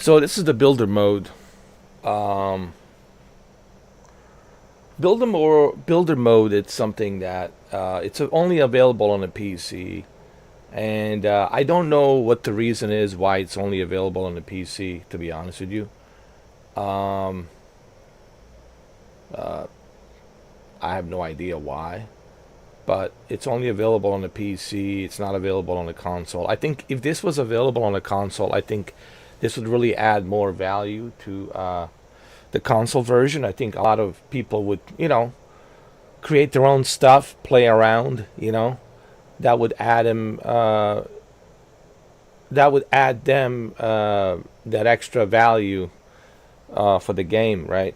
So this is the builder mode. Um, builder mode. It's something that it's only available on a PC, and I don't know what the reason is why it's only available on the PC. To be honest with you, um, uh, I have no idea why. But it's only available on the PC. It's not available on the console. I think if this was available on the console, I think this would really add more value to the console version. I think a lot of people would, create their own stuff, play around. That would add them. That would add them that extra value for the game, right?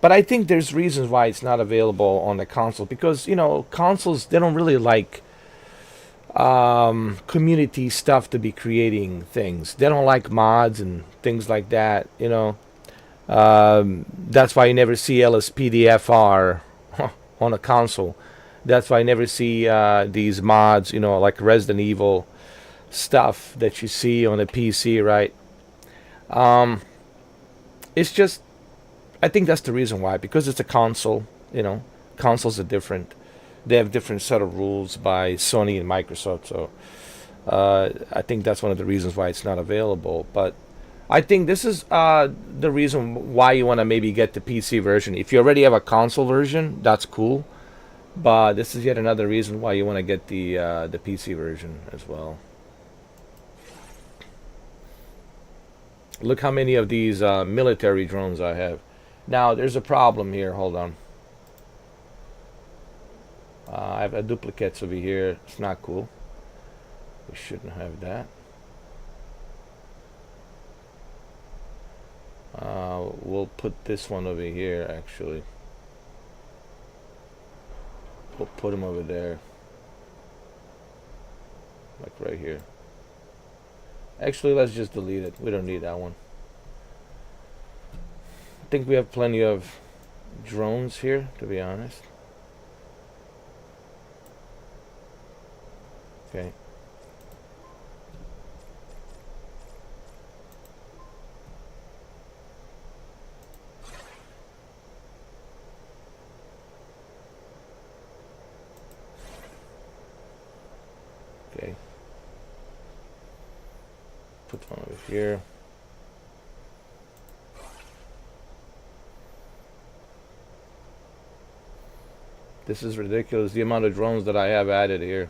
But I think there's reasons why it's not available on the console because consoles they don't really like community stuff to be creating things. They don't like mods and things like that. That's why you never see LSPDFR on a console. That's why I never see these mods, like Resident Evil stuff that you see on a PC, right? Um, it's just, I think that's the reason why, because it's a console, consoles are different. They have different set of rules by Sony and Microsoft, so I think that's one of the reasons why it's not available. But I think this is the reason why you want to maybe get the PC version. If you already have a console version, that's cool. But this is yet another reason why you want to get the PC version as well. Look how many of these military drones I have. Now there's a problem here. Hold on. I have duplicates over here. It's not cool. We shouldn't have that. We'll put this one over here. Actually, we'll put him over there, like right here. Actually, let's just delete it. We don't need that one. I think we have plenty of drones here, to be honest. Okay. Okay. Put one over here. This is ridiculous, the amount of drones that I have added here.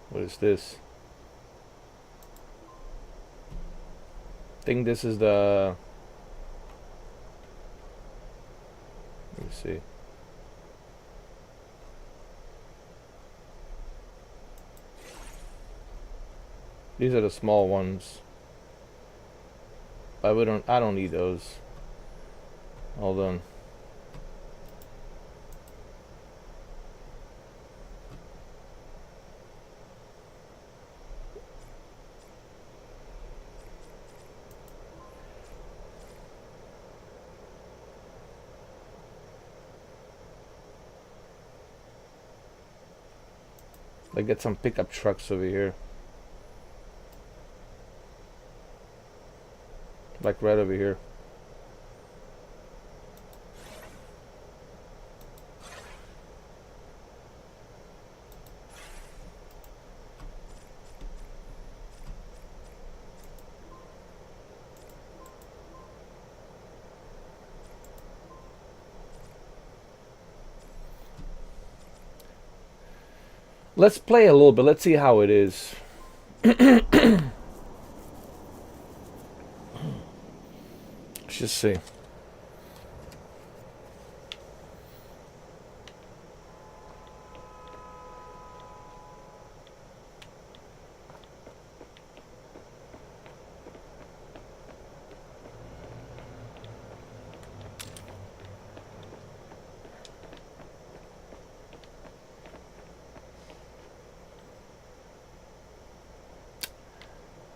What is this? I think this is the... Let me see. These are the small ones. I don't need those. Hold on. Let's get some pickup trucks over here. Like right over here. Let's play a little bit. Let's see how it is. Let's just see.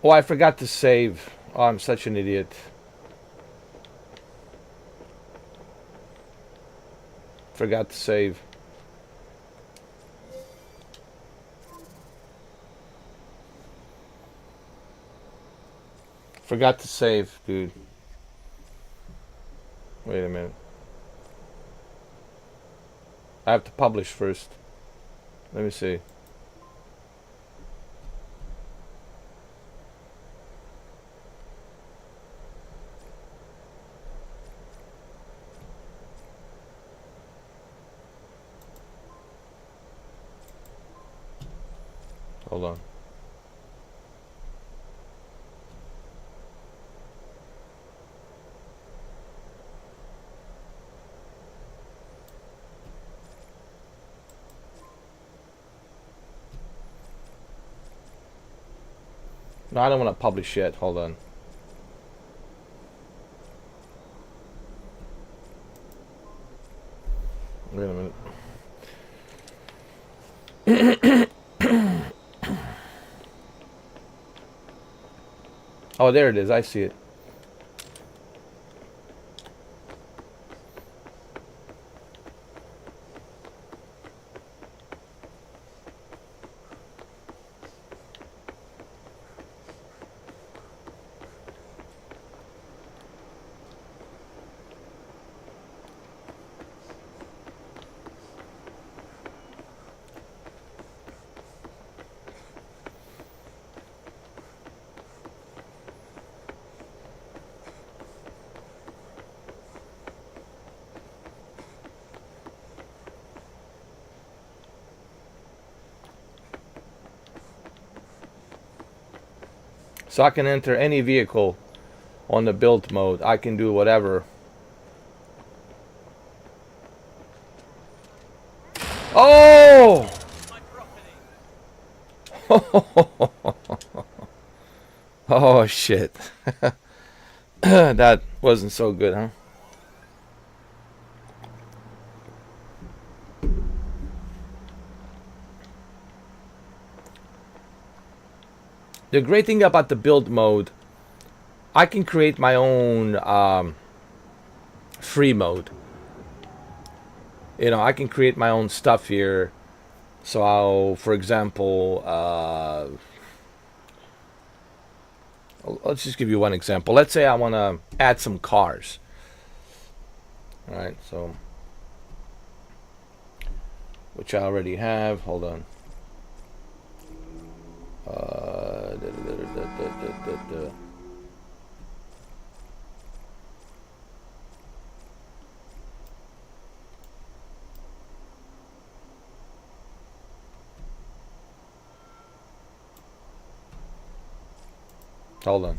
Oh, I forgot to save. Oh, I'm such an idiot. Forgot to save. Forgot to save, dude. Wait a minute. I have to publish first. Let me see. Hold on. No, I don't want to publish yet. Hold on. Wait a minute. Oh, there it is. I see it. So I can enter any vehicle on the build mode. I can do whatever. Oh! Oh shit. That wasn't so good, huh? The great thing about the build mode, I can create my own free mode. You know, I can create my own stuff here. So I'll, for example, let's just give you one example. Let's say I want to add some cars. All right, so, which I already have. Hold on. Hold on.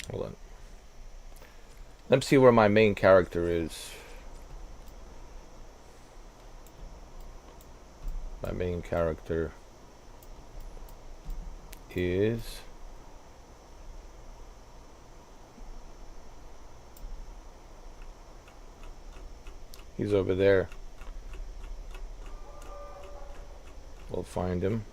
Hold on. Let's see where my main character is. My main character is... he's over there. We'll find him.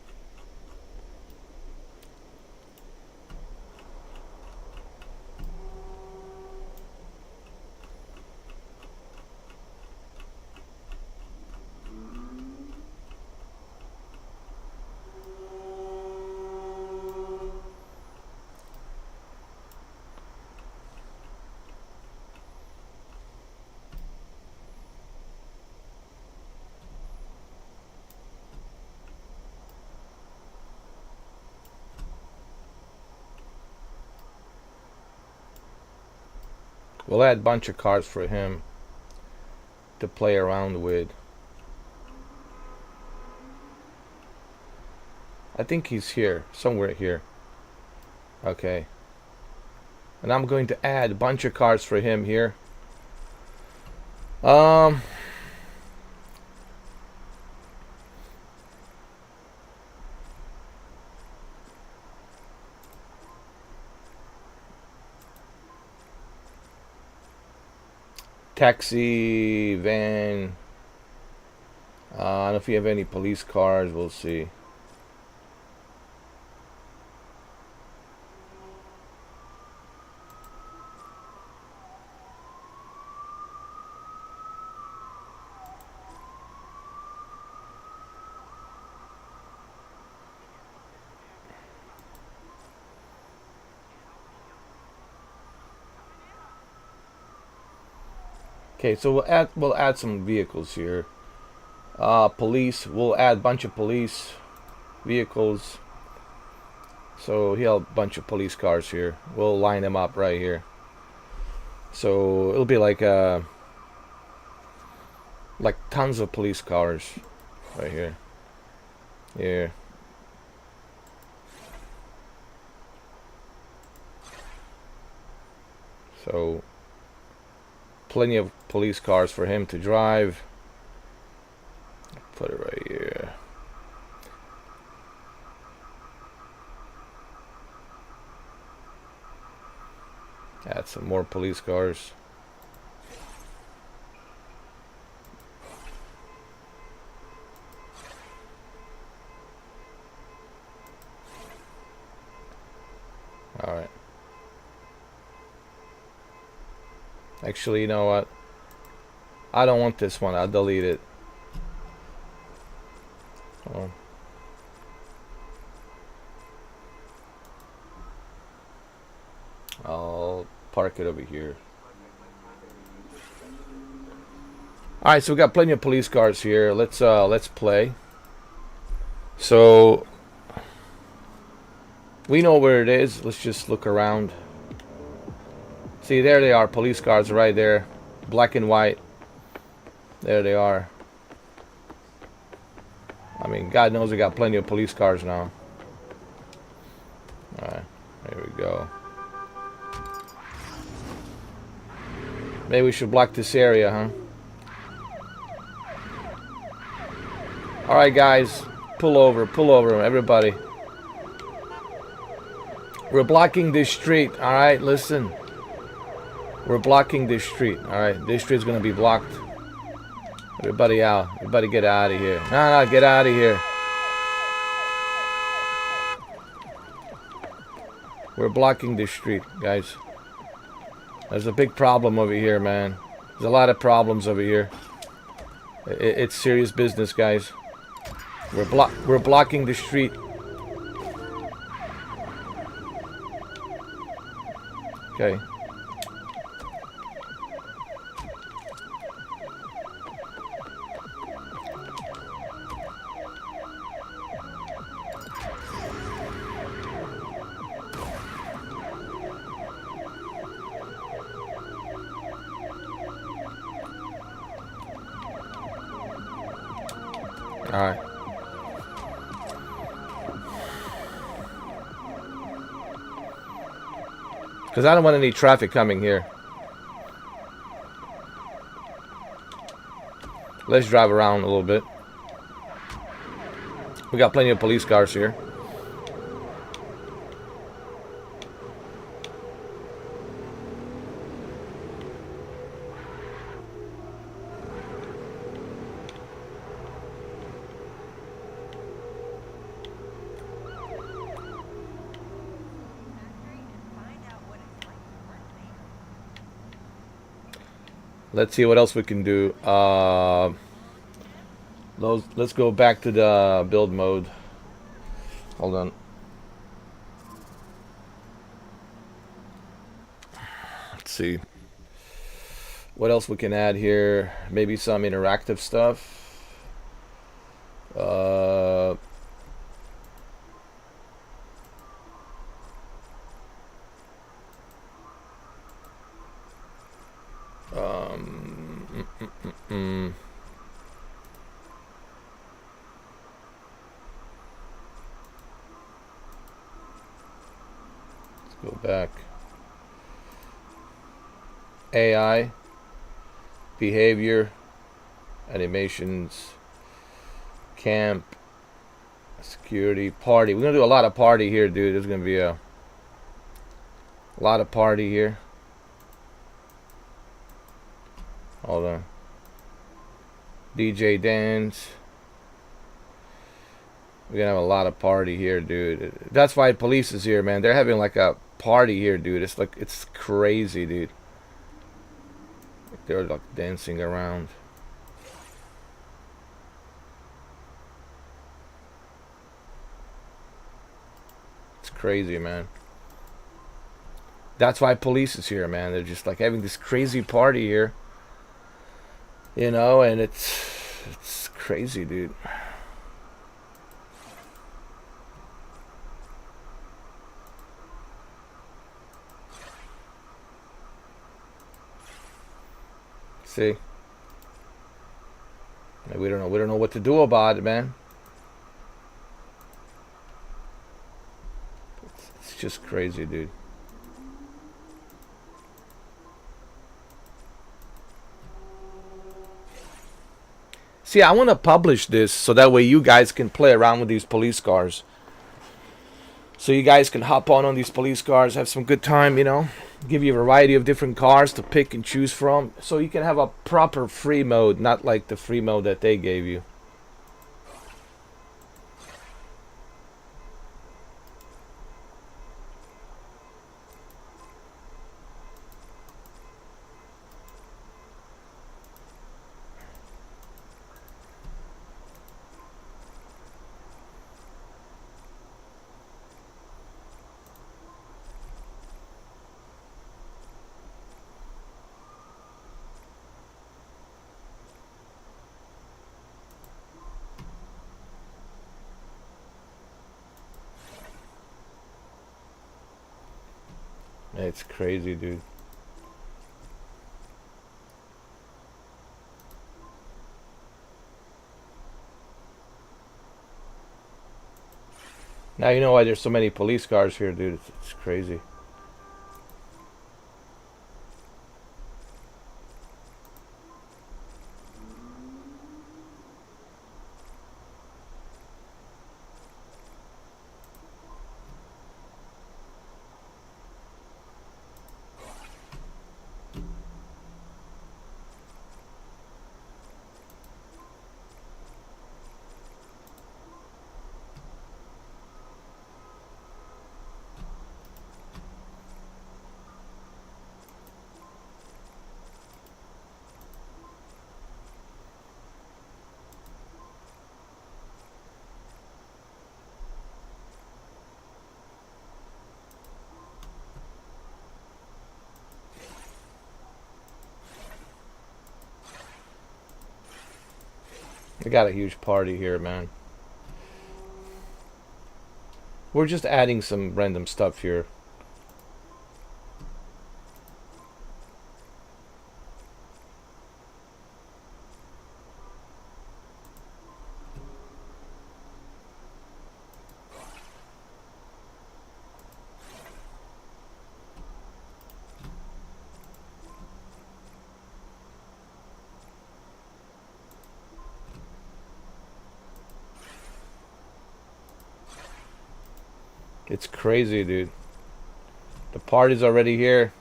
We'll add a bunch of cards for him to play around with. I think he's here, somewhere here. Okay. And I'm going to add a bunch of cards for him here. Taxi, van. I don't know if you have any police cars. We'll see. Okay, so we'll add some vehicles here. Police. We'll add a bunch of police vehicles. So he'll have a bunch of police cars here. We'll line them up right here. So it'll be like tons of police cars right here. Yeah. So plenty of police cars for him to drive. Put it right here. Add some more police cars. All right. Actually, you know what? I don't want this one. I'll delete it. Oh. I'll park it over here. All right, so we got plenty of police cars here. Let's play. So we know where it is. Let's just look around. See, there they are, police cars right there, black and white. There they are. I mean, God knows we got plenty of police cars now. All right, there we go. Maybe we should block this area, huh? All right, guys, pull over, everybody. We're blocking this street. All right, listen. We're blocking this street. All right, this street's gonna be blocked. Everybody out. Everybody get out of here. No, get out of here. We're blocking this street, guys. There's a big problem over here, man. There's a lot of problems over here. It's serious business, guys. We're blocking the street. Okay. All right. Because I don't want any traffic coming here. Let's drive around a little bit. We got plenty of police cars here. Let's see what else we can do. Let's go back to the build mode. Hold on. Let's see what else we can add here. Maybe some interactive stuff. Let's go back. AI, behavior, animations, camp, security, party. We're gonna do a lot of party here, dude. There's gonna be a lot of party here. Hold on. DJ dance. We're gonna have a lot of party here, dude. That's why police is here, man. They're having like a party here, dude. It's like, it's crazy, dude. They're like dancing around. It's crazy, man. That's why police is here, man. They're just like having this crazy party here. You know, and it's crazy, dude. See, we don't know what to do about it, man. It's just crazy, dude. See, I want to publish this so that way you guys can play around with these police cars. So you guys can hop on these police cars, have some good time, you know. Give you a variety of different cars to pick and choose from. So you can have a proper free mode, not like the free mode that they gave you. It's crazy, dude. Now you know why there's so many police cars here, dude. It's crazy. We got a huge party here, man. We're just adding some random stuff here. It's crazy, dude. The party's already here.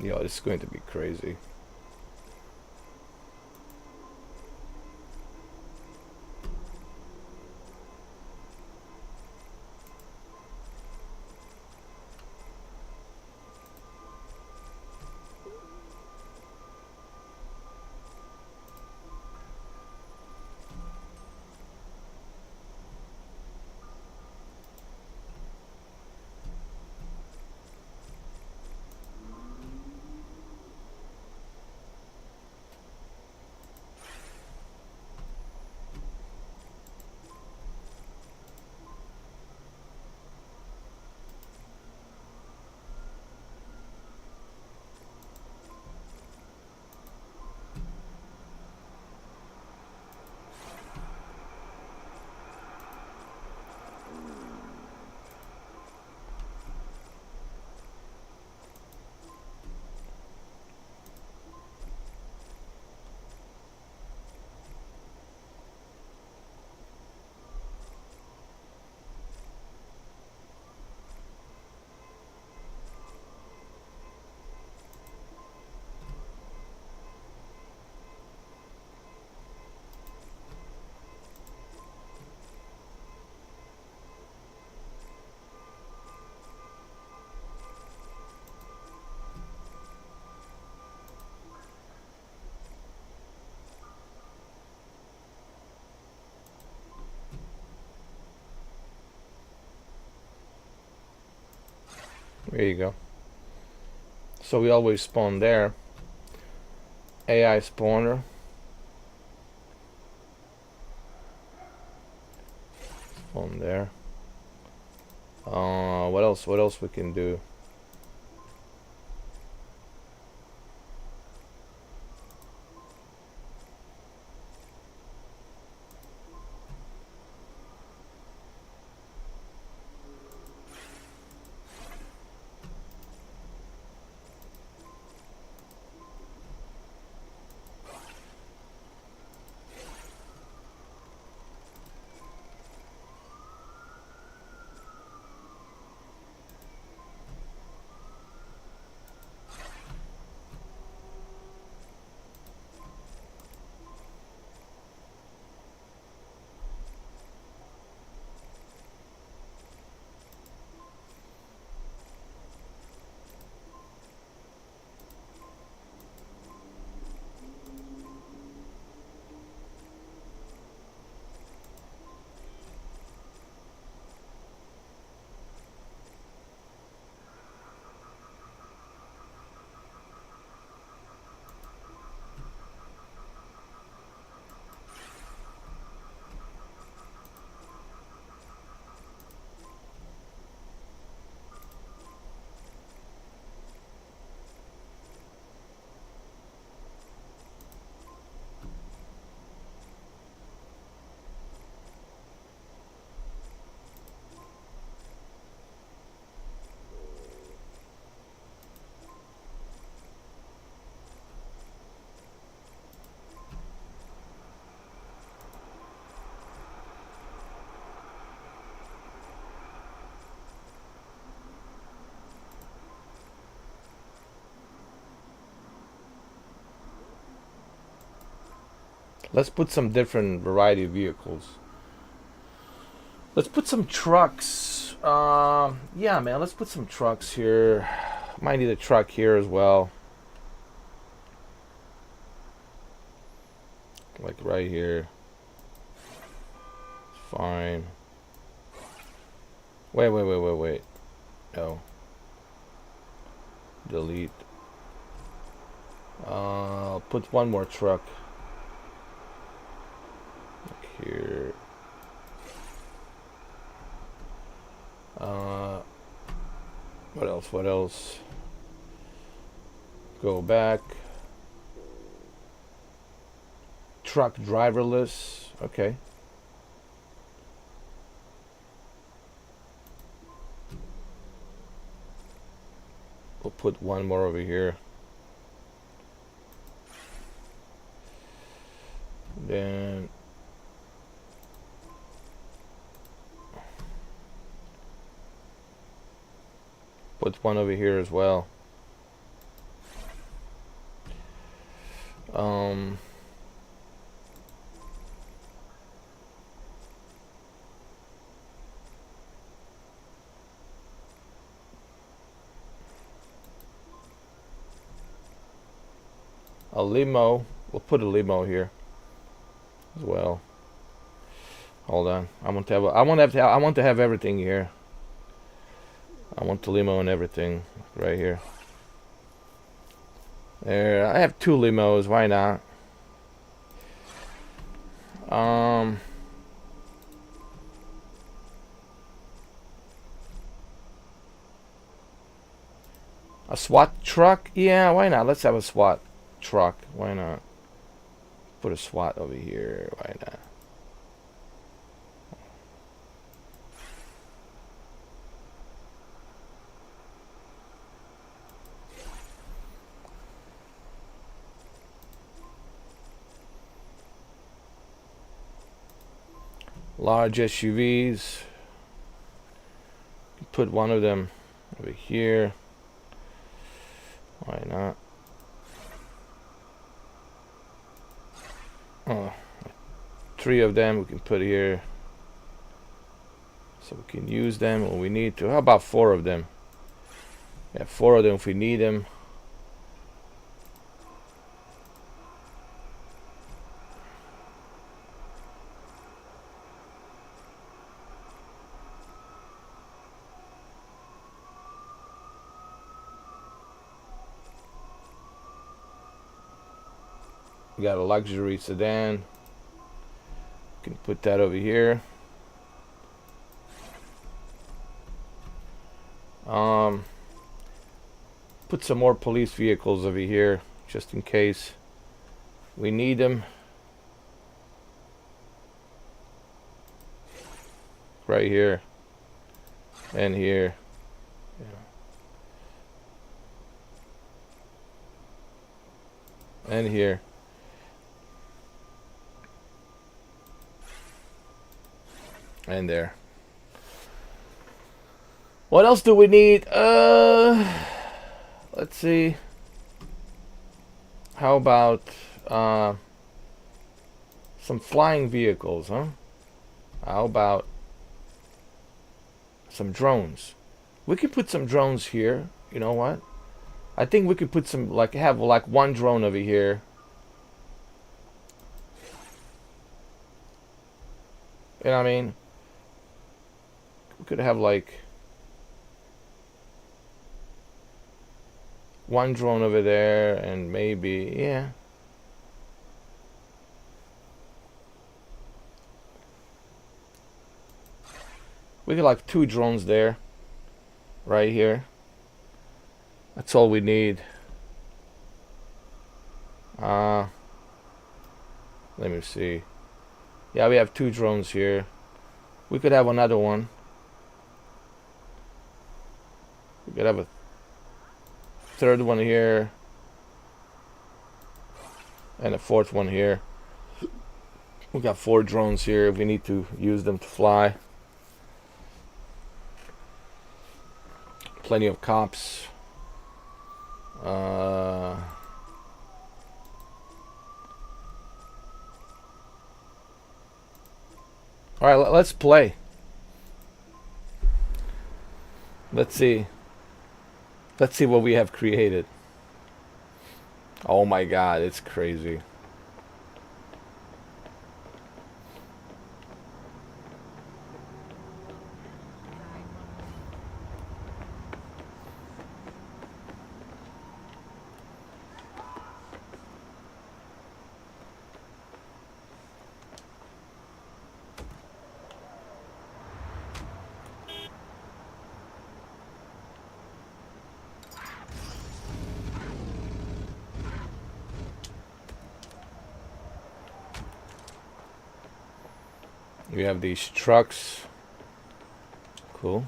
Yo, this is going to be crazy. There you go. So we always spawn there. AI spawner. Spawn there. What else? What else we can do? Let's put some different variety of vehicles. Let's put some trucks. Yeah, man, let's put some trucks here. Might need a truck here as well. Like right here. Fine. Wait. No. Delete. I'll put one more truck. Like here. What else? Go back. Truck driverless. Okay. We'll put one more over here. Then put one over here as well. A limo. We'll put a limo here as well. Hold on. I want to have everything here. I want the limo and everything right here. There. I have two limos. Why not? A SWAT truck? Yeah, why not? Let's have a SWAT truck. Why not? Put a SWAT over here. Why not? Large SUVs. Put one of them over here. Why not? Oh, 3 of them we can put here, so we can use them when we need to. How about 4 of them? Yeah, 4 of them if we need them. We got a luxury sedan. Can put that over here. Put some more police vehicles over here just in case we need them. Right here and here. And here. And there. What else do we need? Let's see. How about some flying vehicles, huh? How about some drones? We could put some drones here. You know what? I think we could put some, like, have like one drone over here. You know what I mean? We could have like one drone over there and maybe, yeah. We could like 2 drones there. Right here. That's all we need. Let me see. Yeah, we have 2 drones here. We could have another one. We could have a 3rd one here. And a 4th one here. We got 4 drones here if we need to use them to fly. Plenty of cops. Alright, let's play. Let's see. Let's see what we have created. Oh my god, it's crazy. We have these trucks. Cool.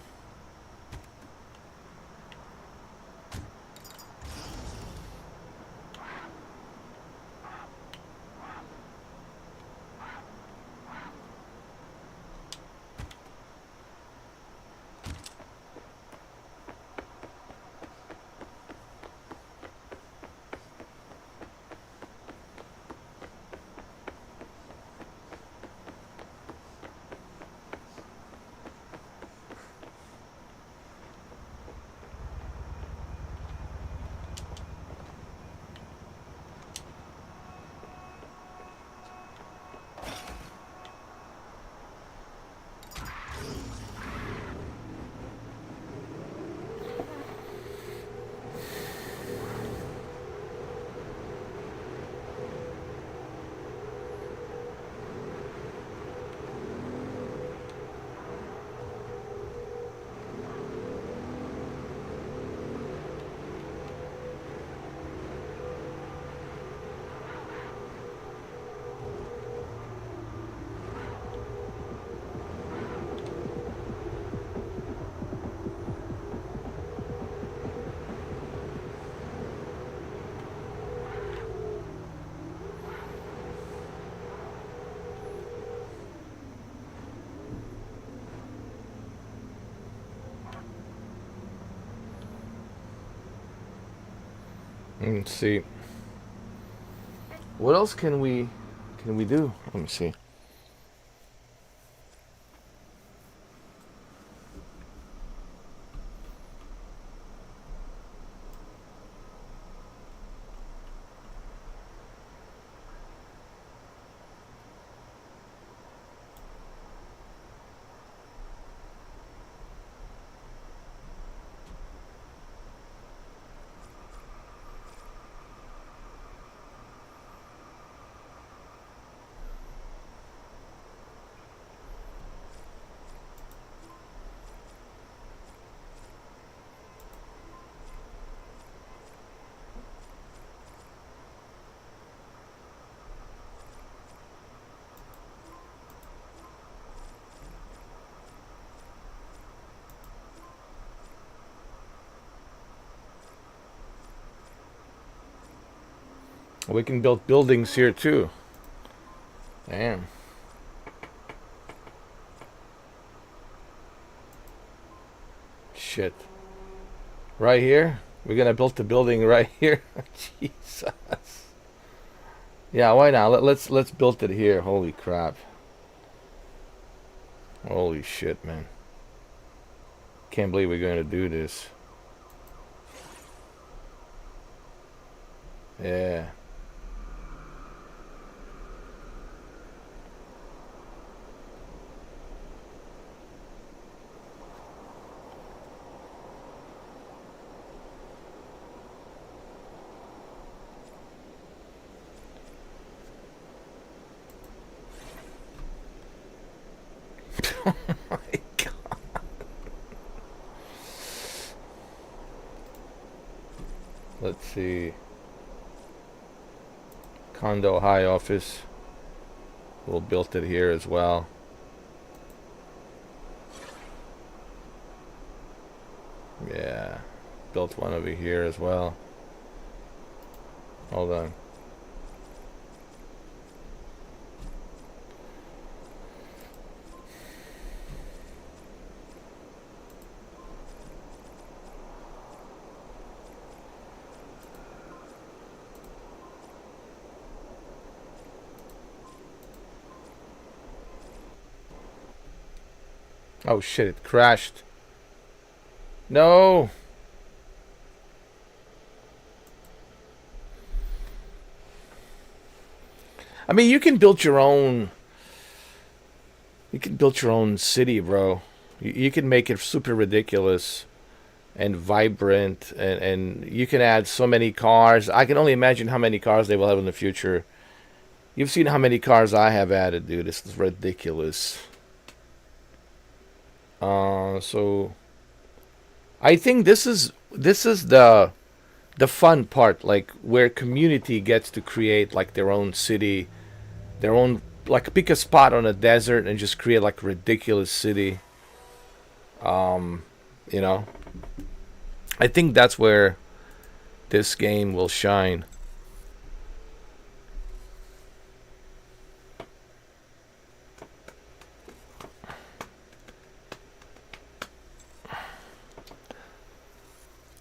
Let's see. What else can we do? Let me see. We can build buildings here too. Damn. Shit. Right here? We're gonna build the building right here? Jesus. Yeah, why not? Let's build it here. Holy crap. Holy shit, man. Can't believe we're going to do this. Yeah. Oh my god. Let's see. Condo high office. We'll build it here as well. Yeah. Built one over here as well. Hold on. Oh shit, it crashed. No! I mean, you can build your own... You can build your own city, bro. You can make it super ridiculous and vibrant, and you can add so many cars. I can only imagine how many cars they will have in the future. You've seen how many cars I have added, dude. This is ridiculous. So I think this is the fun part, like where community gets to create like their own city, their own, like pick a spot on a desert and just create like a ridiculous city. You know, I think that's where this game will shine.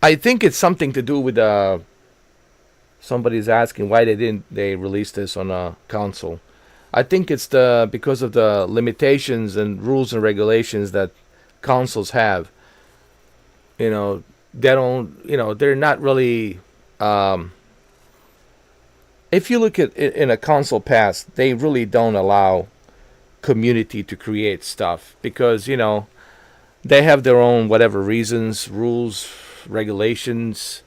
I think it's something to do with somebody's asking why they release this on a console. I think it's because of the limitations and rules and regulations that consoles have. You know, they don't. You know, they're not really. If you look at it in a console pass, they really don't allow community to create stuff because they have their own whatever reasons, rules, regulations.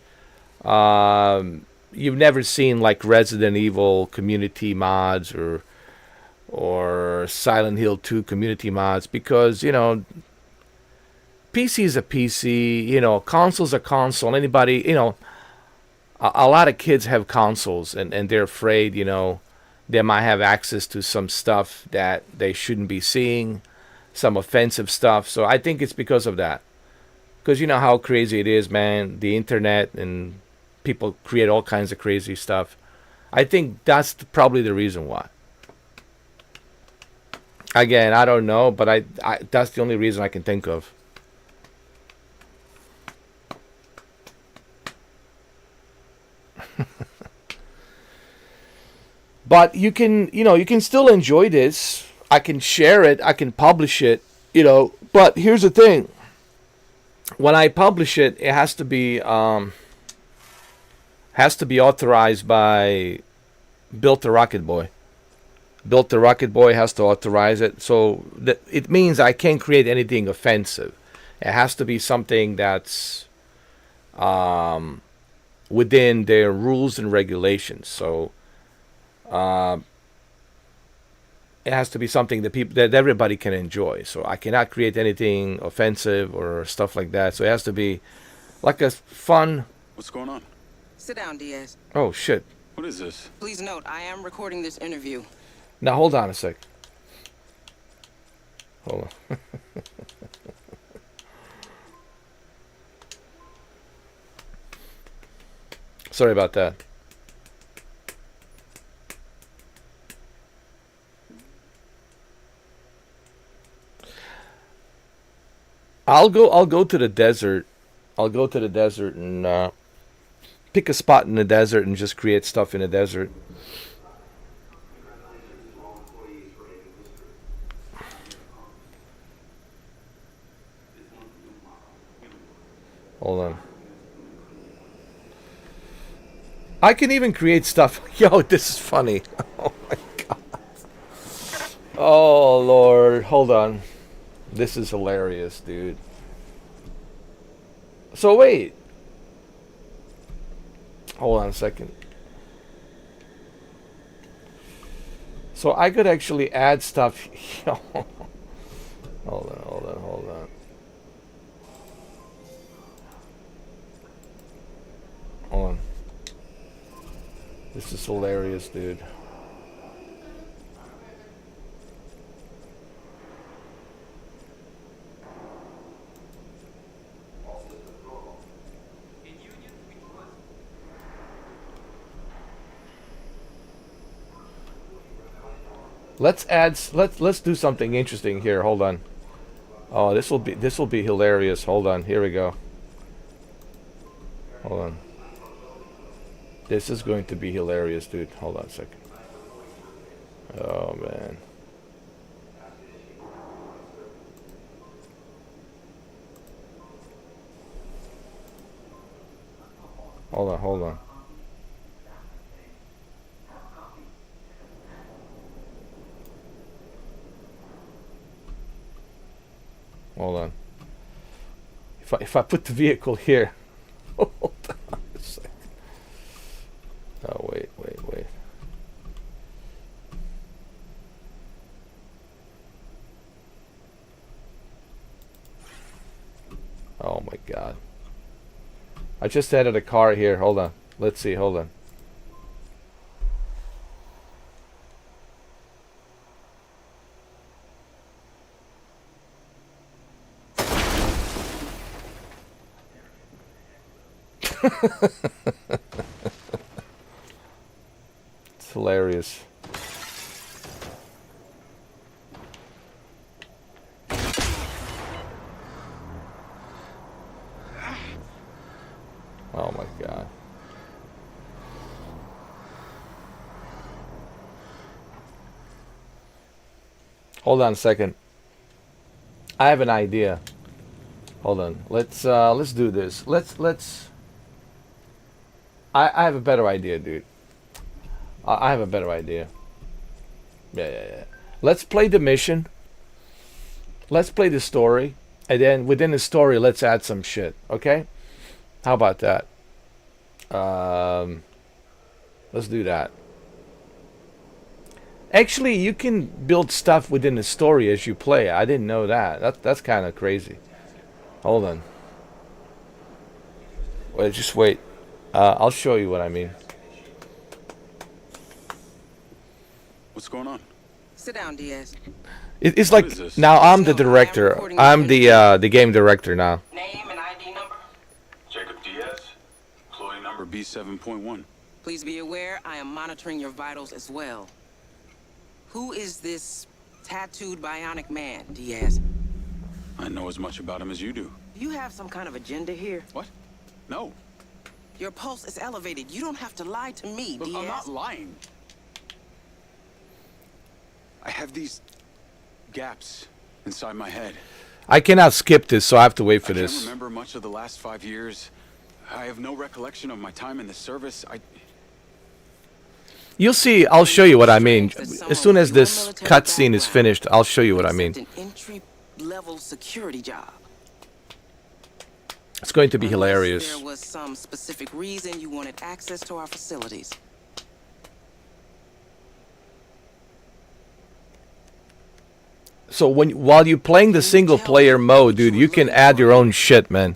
You've never seen like Resident Evil community mods or Silent Hill 2 community mods because PC is a PC, console's a console. Anybody, a lot of kids have consoles and they're afraid, they might have access to some stuff that they shouldn't be seeing, some offensive stuff. So I think it's because of that. Because you know how crazy it is, man, the internet, and people create all kinds of crazy stuff. I think that's probably the reason why. Again, I don't know, but I that's the only reason I can think of. But you can still enjoy this. I can share it, I can publish it, but here's the thing. When I publish it, it has to be authorized by Built the Rocket Boy. Built the Rocket Boy has to authorize it. So it means I can't create anything offensive. It has to be something that's within their rules and regulations. So it has to be something that everybody can enjoy. So I cannot create anything offensive or stuff like that. So it has to be like a fun. What's going on? Sit down, Diaz. Oh shit. What is this? Please note, I am recording this interview. Now hold on a sec. Hold on. Sorry about that. I'll go to the desert. I'll go to the desert and pick a spot in the desert and just create stuff in the desert. Hold on. I can even create stuff. Yo, this is funny. Oh my god. Oh Lord, hold on. This is hilarious, dude. So wait. Hold on a second. So I could actually add stuff. Yo. Hold on. Hold on. This is hilarious, dude. Let's do something interesting here. Hold on. Oh, this will be hilarious. Hold on. Here we go. Hold on. This is going to be hilarious, dude. Hold on a second. Oh man. Hold on. Hold on. If I put the vehicle here. Hold on a second. Oh wait. Oh my god. I just added a car here. Hold on. Let's see. Hold on. It's hilarious. Oh my god. Hold on a second. I have an idea. Hold on. Let's do this. I have a better idea, dude. I have a better idea. Yeah. Let's play the mission. Let's play the story. And then within the story, let's add some shit. Okay? How about that? Let's do that. Actually, you can build stuff within the story as you play. I didn't know that. That's kind of crazy. Hold on. Wait, just wait. I'll show you what I mean. What's going on? Sit down, Diaz. It's like now I'm the director. I'm the game director now. Name and ID number? Jacob Diaz, employee number B7.1. Please be aware, I am monitoring your vitals as well. Who is this tattooed bionic man, Diaz? I know as much about him as you do. Do you have some kind of agenda here? What? No. Your pulse is elevated. You don't have to lie to me, Look, Diaz. I'm not lying. I have these gaps inside my head. I cannot skip this, so I have to wait for I can't this. remember much of the last 5 years. I have no recollection of my time in the service. You'll see. I'll show you what I mean. As soon as this cutscene is finished, I'll show you what I mean. An entry-level security job. It's going to be Unless hilarious. there was some specific reason you wanted access to our facilities. So while you're playing the single player mode, dude, you can add your own shit, man.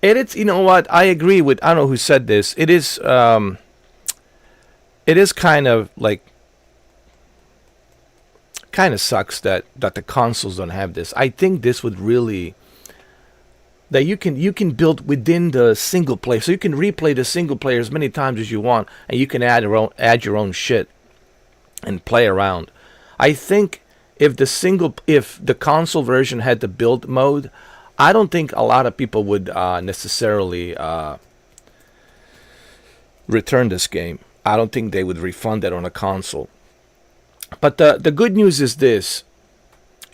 And it's, you know what, I agree with, I don't know who said this. It is kind of like, kind of sucks that the consoles don't have this. I think this would really, that you can build within the single player, so you can replay the single player as many times as you want, and you can add your own shit and play around. I think if the console version had the build mode, I don't think a lot of people would necessarily return this game. I don't think they would refund it on a console. But the good news is this: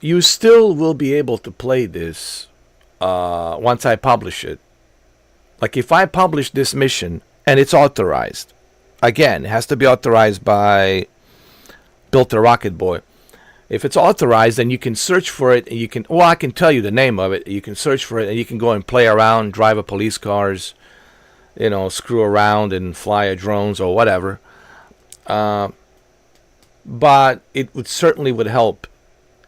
you still will be able to play this once I publish it. Like if I publish this mission and it's authorized, again, it has to be authorized by Built a Rocket Boy. If it's authorized, then you can search for it, and you can. Well, I can tell you the name of it. You can search for it, and you can go and play around, drive a police cars, screw around and fly a drones or whatever. But it would help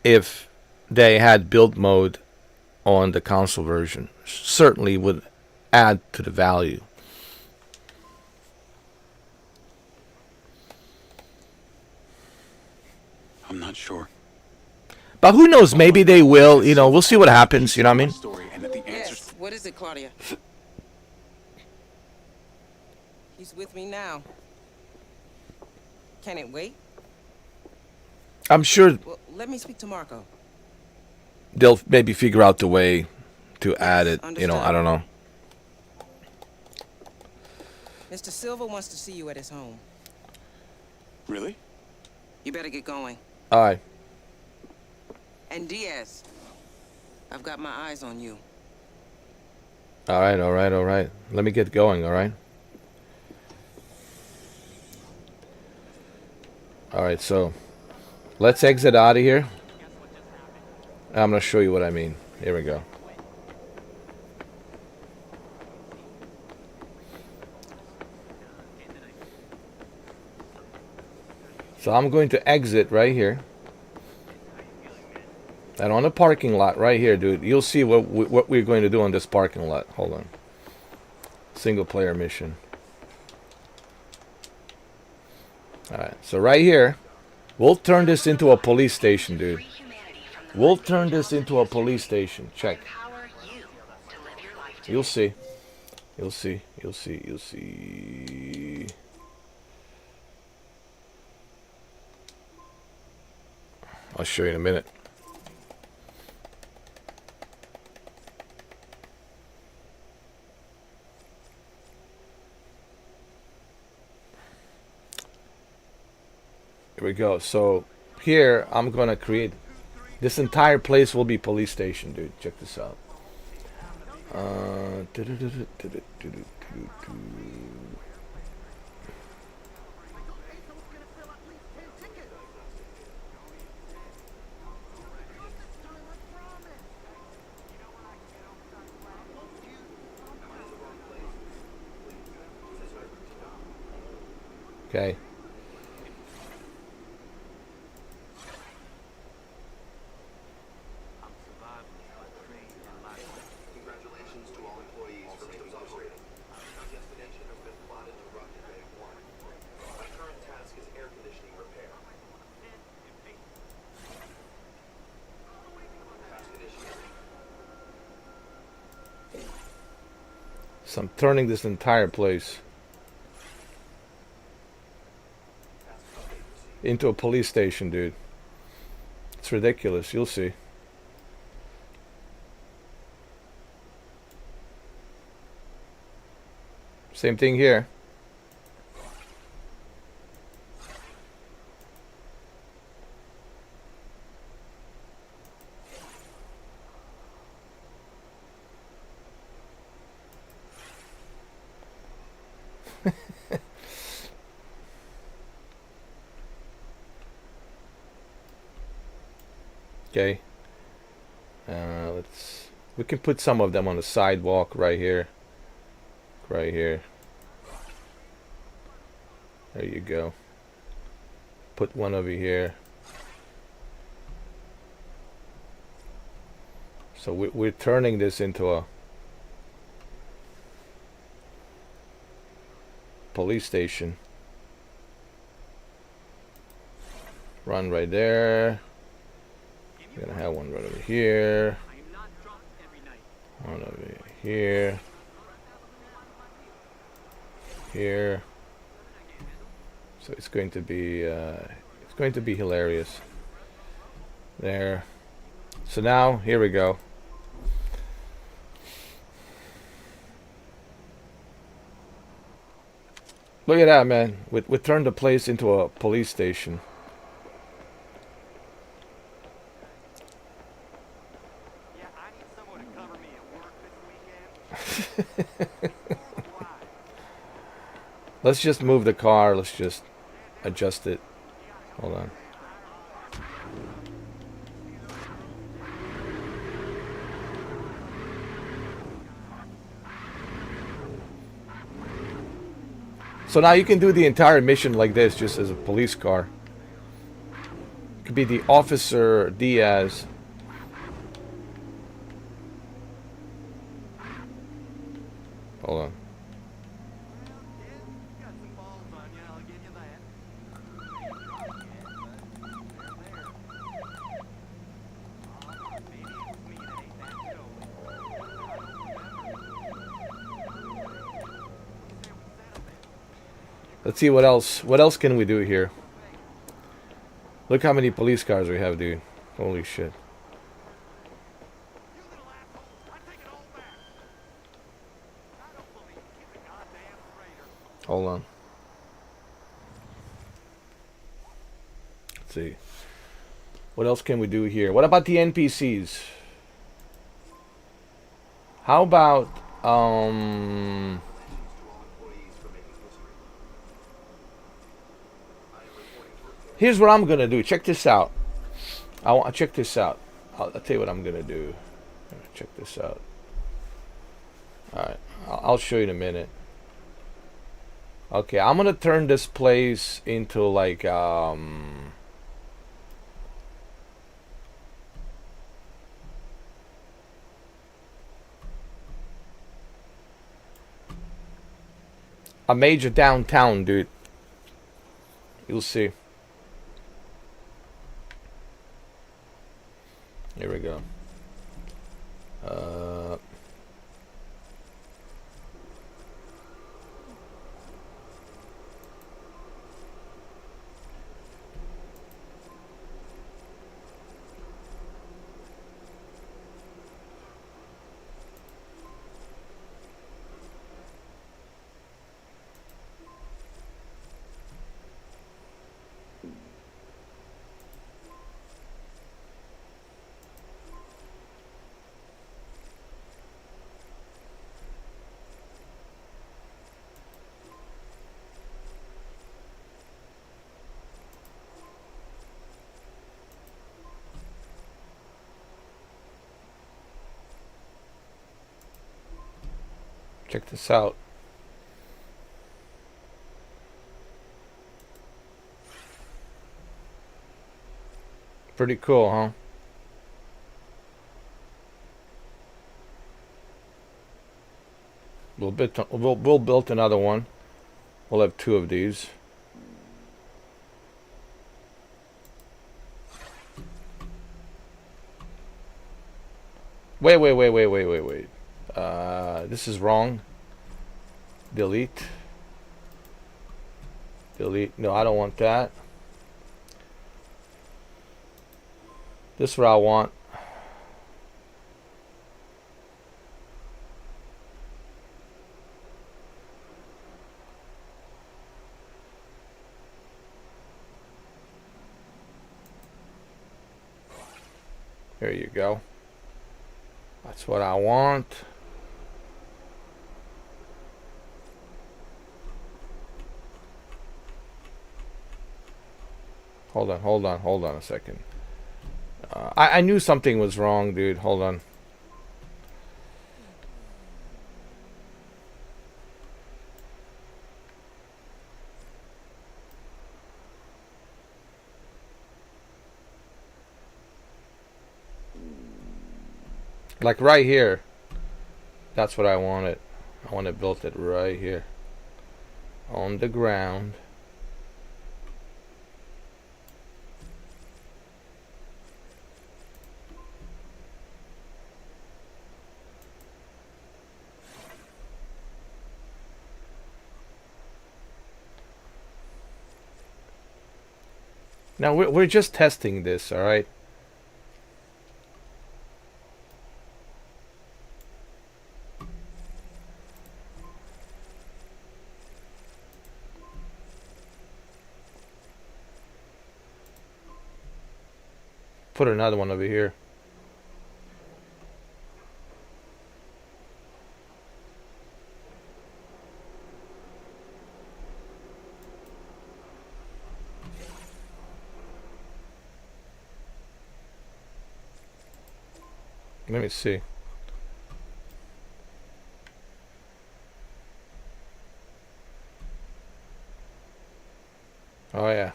if they had build mode on the console version. Certainly would add to the value. I'm not sure. But who knows? Maybe they will. We'll see what happens. You know what I mean? Story and that the answers. Yes. What is it, Claudia? He's with me now. Can it wait? I'm sure Well, let me speak to Marco. they'll maybe figure out the way to add it. Understood. I don't know. Mr. Silva wants to see you at his home. Really? You better get going. All right. And Diaz, I've got my eyes on you. All right. All right. All right. Let me get going. All right. All right. So let's exit out of here. I'm going to show you what I mean. Here we go. So I'm going to exit right here. And on the parking lot right here, dude, you'll see what we're going to do on this parking lot. Hold on. Single player mission. Alright, so right here, we'll turn this into a police station, dude. We'll turn this into a police station. Check. You'll see. You'll see. You'll see. You'll see. I'll show you in a minute. Here we go. So here I'm gonna create this entire place will be police station, dude. Check this out. Okay. Congratulations to all employees for systems operating. Our destination has been plotted to Rocket Bay 1. My current task is air conditioning repair. Task initiated. So I'm turning this entire place into a police station, dude. It's ridiculous. You'll see. Same thing here. Okay. We can put some of them on the sidewalk right here. Right here. There you go. Put one over here. So we're turning this into a police station. Run right there. We're gonna have one right over here. One over here. Here. So it's going to be hilarious. There. So now, here we go. Look at that, man. We turned the place into a police station. Yeah, I need someone to cover me at work this weekend. Let's just move the car. Let's just adjust it. Hold on. So now you can do the entire mission like this, just as a police car. Could be the Officer Diaz. Hold on. Got some balls on you, I'll give you that. Maybe it was me that ate that stone. Let's see what else. What else can we do here? Look how many police cars we have, dude. Holy shit. You little asshole, I take it all back. I don't believe he's a goddamn traitor. Hold on. Let's see. What else can we do here? What about the NPCs? How about here's what I'm gonna do. Check this out. I want to check this out. I'll tell you what I'm gonna do. Check this out. All right, I'll show you in a minute. Okay, I'm gonna turn this place into like a major downtown, dude. You'll see. Here we go. Check this out. Pretty cool, huh? We'll build another one. We'll have 2 of these. Wait. This is wrong. Delete. Delete. No, I don't want that. This is what I want. There you go. That's what I want. Hold on a second. I knew something was wrong, dude. Hold on. Like right here. That's what I wanted. I want to build it right here. On the ground. Now we're just testing this, all right? Put another one over here. Let me see. Oh yeah.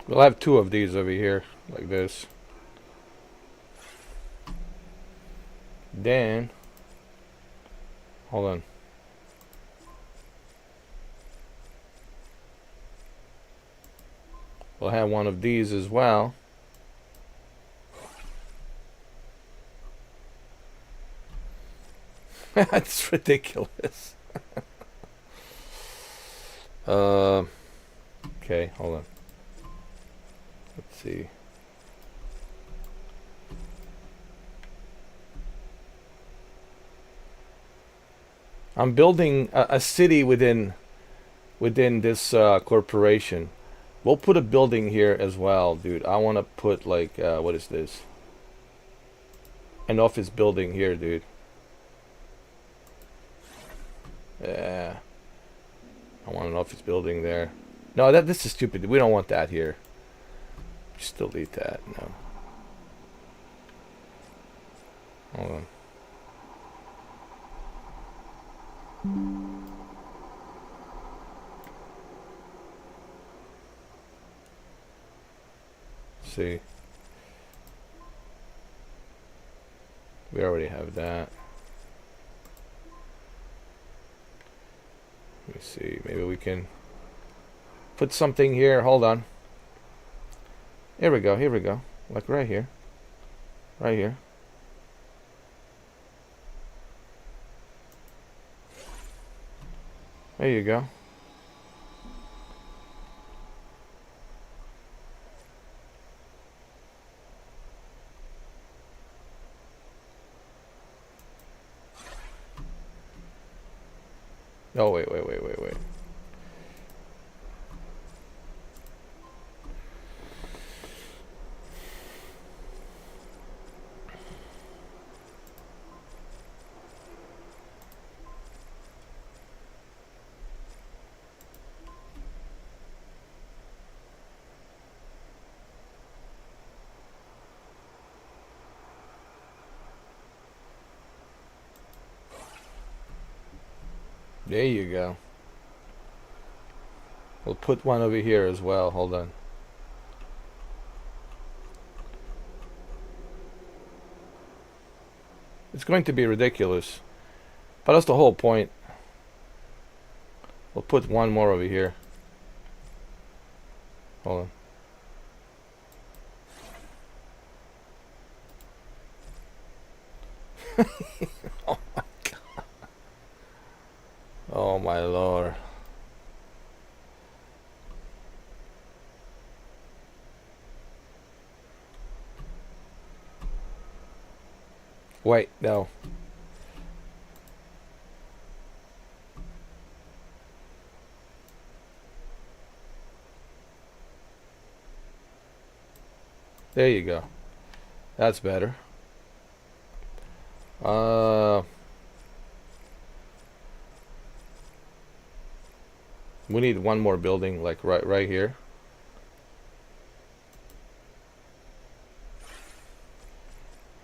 We'll have two of these over here, like this. Then, hold on. We'll have one of these as well. That's ridiculous. Okay, hold on. Let's see. I'm building a city within this corporation. We'll put a building here as well, dude. I want to put like what is this? An office building here, dude. Yeah. I want an office building there. No, this is stupid. We don't want that here. Just delete that. No. Hold on. See. We already have that. Let me see. Maybe we can put something here. Hold on. Here we go. Here we go. Like right here. Right here. There you go. Oh, wait. There you go. We'll put one over here as well. Hold on. It's going to be ridiculous, but that's the whole point. We'll put one more over here. Hold on. Oh my God. Oh my Lord. Wait, no. There you go. That's better. We need one more building, like right here.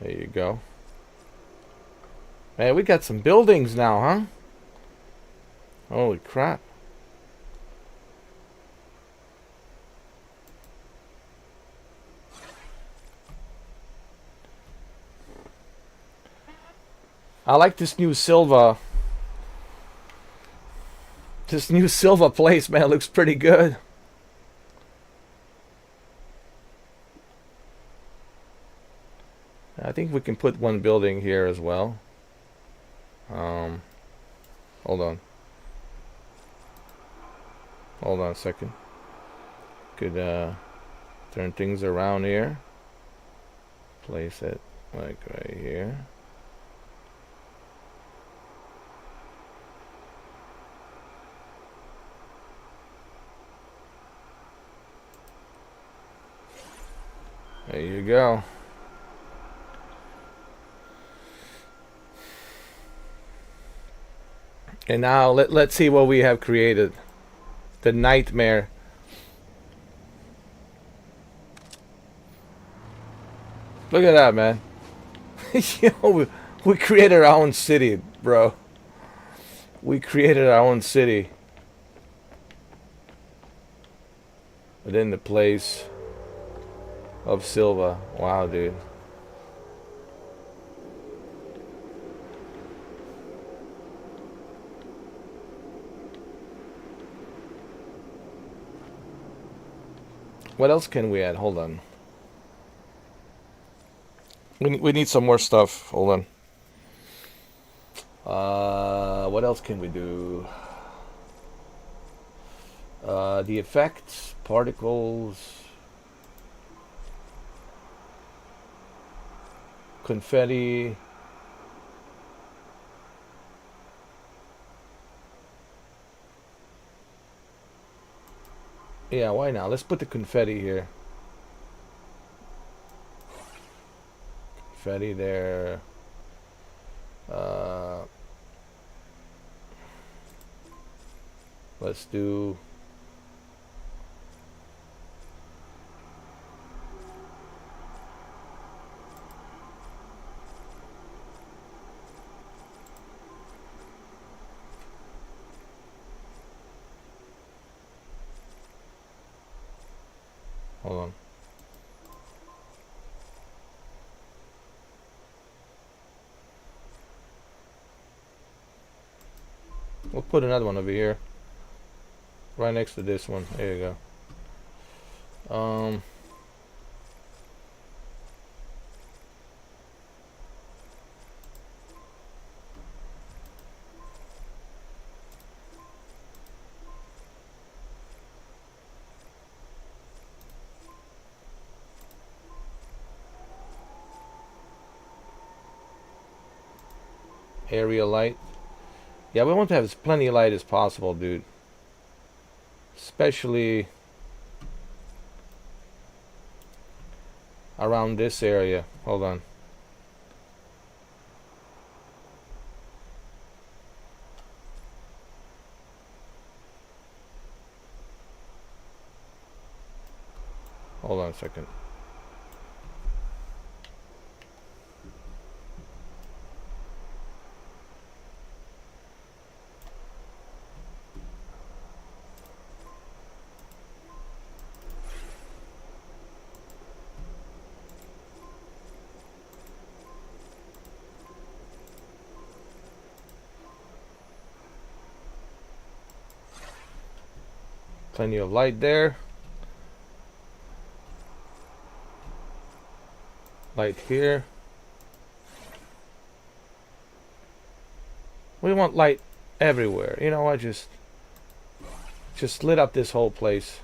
There you go. Man, we got some buildings now, huh? Holy crap. I like this new Silva. This new Silva place, man, looks pretty good. I think we can put one building here as well. Hold on. Hold on a second. Could turn things around here. Place it like right here. There you go. And now let's see what we have created. The nightmare. Look at that, man. Yo, we created our own city, bro. We created our own city. Within the place of Silva. Wow, dude. What else can we add? Hold on. We need some more stuff. Hold on. What else can we do? The effects, particles, confetti. Yeah, why not? Let's put the confetti here. Confetti there. Let's do hold on. We'll put another one over here. Right next to this one. There you go. Area light. Yeah, we want to have as plenty of light as possible, dude. Especially around this area. Hold on. Hold on a second. Plenty of light there. Light here. We want light everywhere. You know, I just lit up this whole place.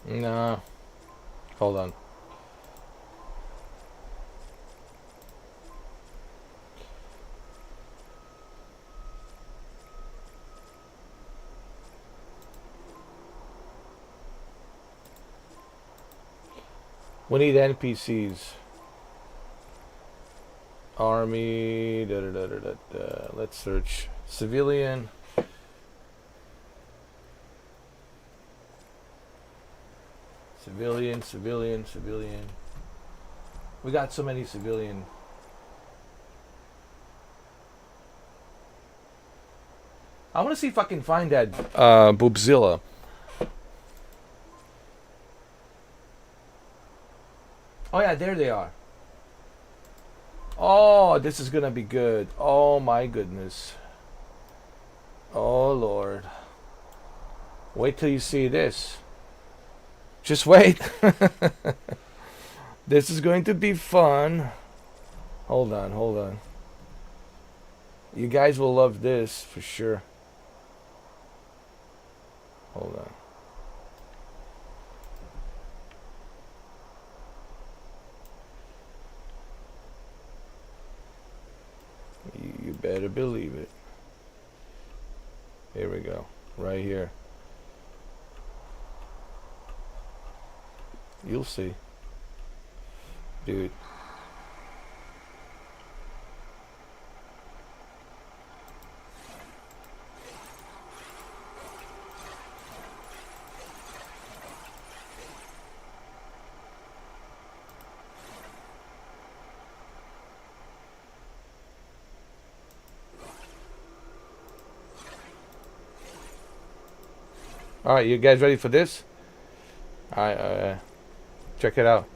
No. Hold on. We need NPCs. Army. Let's search civilian. Civilian. We got so many civilian. I want to see if I can find that Boobzilla. Oh yeah, there they are. Oh, this is gonna be good. Oh my goodness. Oh Lord. Wait till you see this. Just wait. This is going to be fun. Hold on. You guys will love this for sure. Hold on. You better believe it. Here we go. Right here. You'll see. Dude. All right, you guys ready for this? All right, check it out.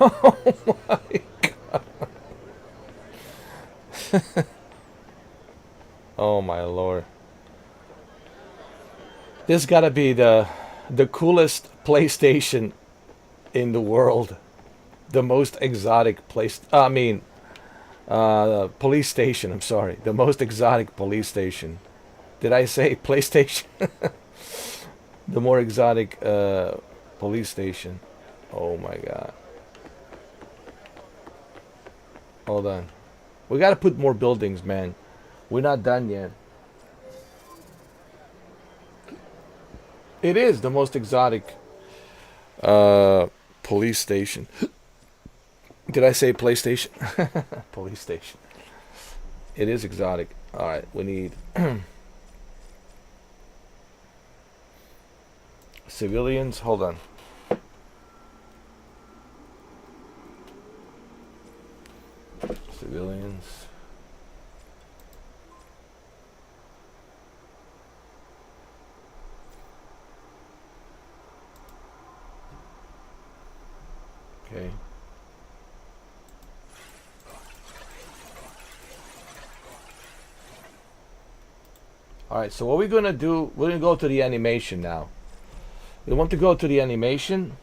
Oh my God. Oh my Lord. This gotta be the coolest PlayStation in the world. The most exotic place. Police station. I'm sorry. The most exotic police station. Did I say PlayStation? The more exotic police station. Oh my God. Hold on. We gotta put more buildings, man. We're not done yet. It is the most exotic police station. Did I say PlayStation? Police station. It is exotic. Alright, we need civilians. Hold on. Civilians. Okay. Alright, so what we're gonna do, we're gonna go to the animation now. We want to go to the animation.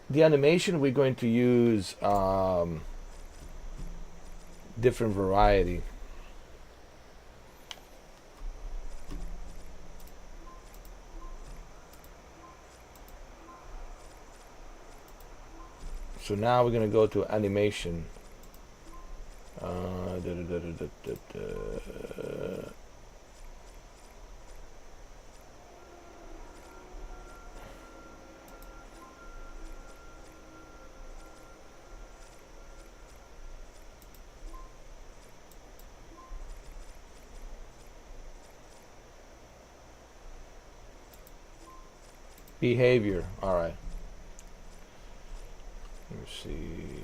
The animation we're going to use different variety. So now we're gonna go to animation. Behavior. All right. Let me see.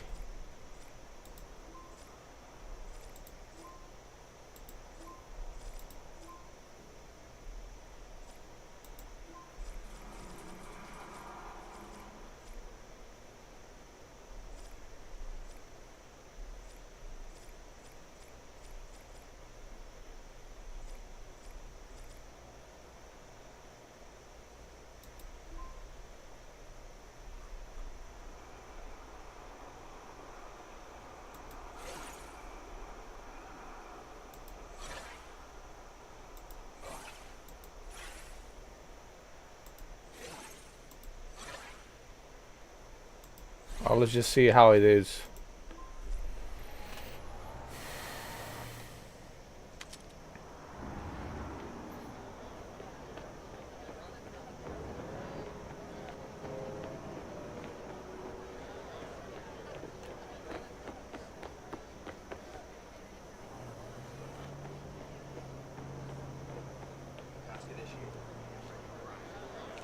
let's just see how it is.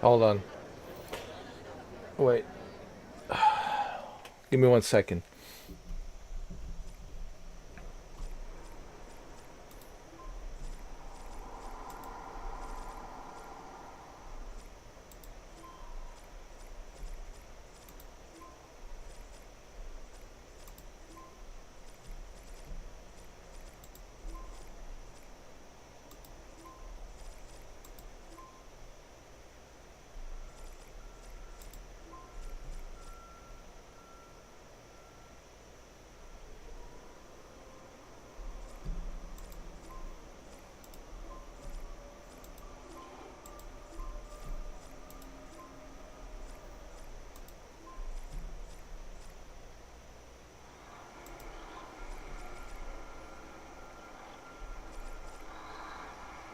Hold on. Wait. Give me 1 second.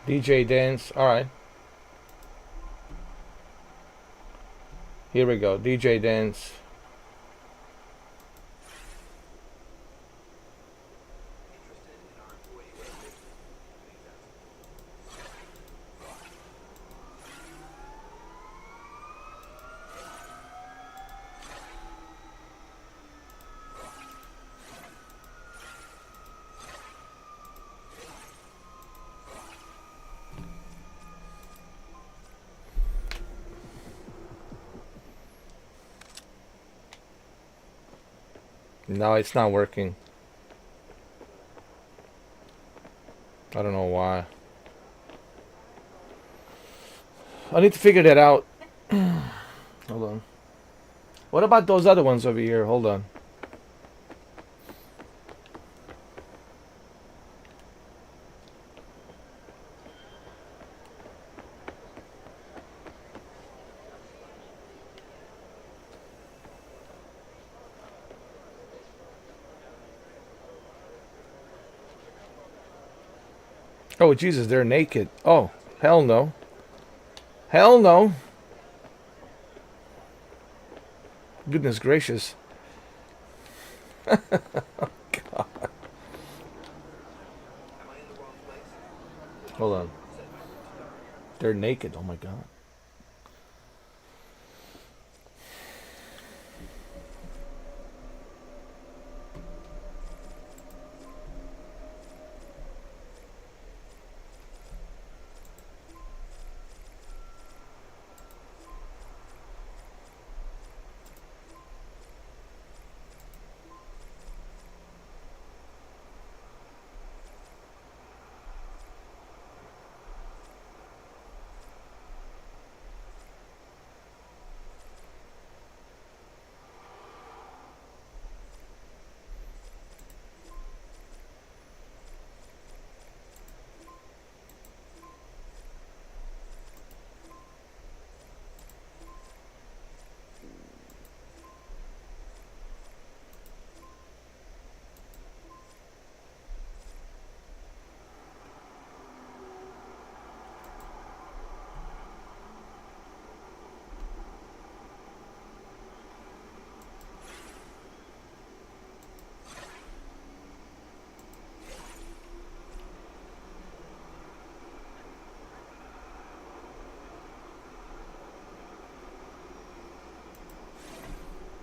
DJ dance. All right. Here we go. DJ dance. No, it's not working. I don't know why. I need to figure that out. Hold on. What about those other ones over here? Hold on. Oh, Jesus, they're naked. Oh, hell no. Hell no. Goodness gracious. Am I in the wrong place? Hold on. They're naked. Oh my God.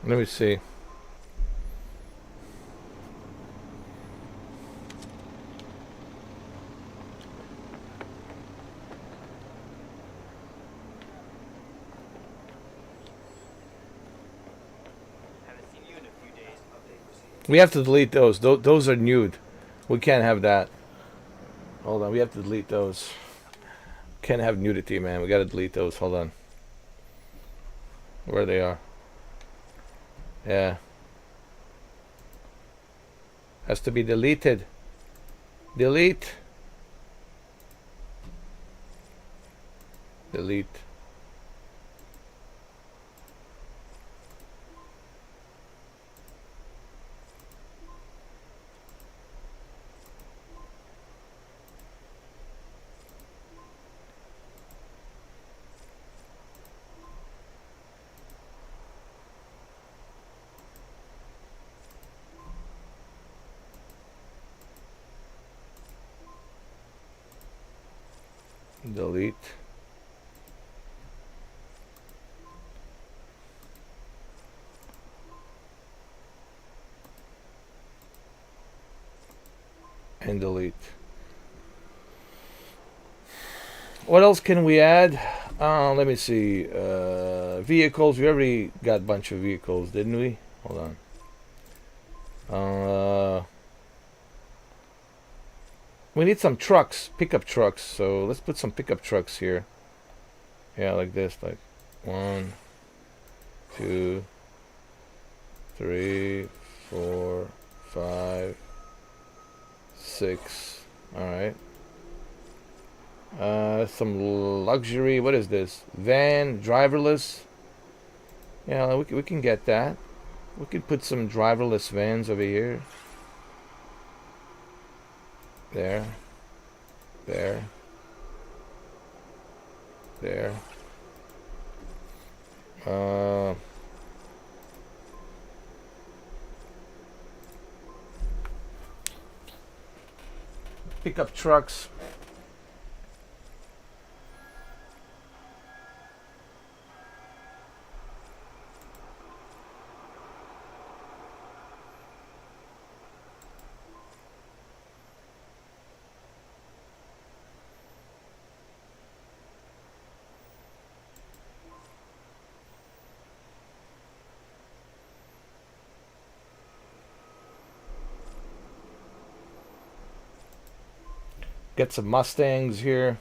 Let me see. We have to delete those. Those are nude. We can't have that. Hold on. We have to delete those. Can't have nudity, man. We gotta delete those. Hold on. Where they are. Yeah. Has to be deleted. Delete. Delete. delete. And delete. What else can we add? Let me see. Vehicles. We already got a bunch of vehicles, didn't we? Hold on. We need some trucks, pickup trucks. So let's put some pickup trucks here. Yeah, like this. Like 1, 2, 3, 4, 5, 6. All right. Some luxury. What is this? Van, driverless. Yeah, we can get that. We could put some driverless vans over here. There. There. There. Pickup trucks. Get some Mustangs here.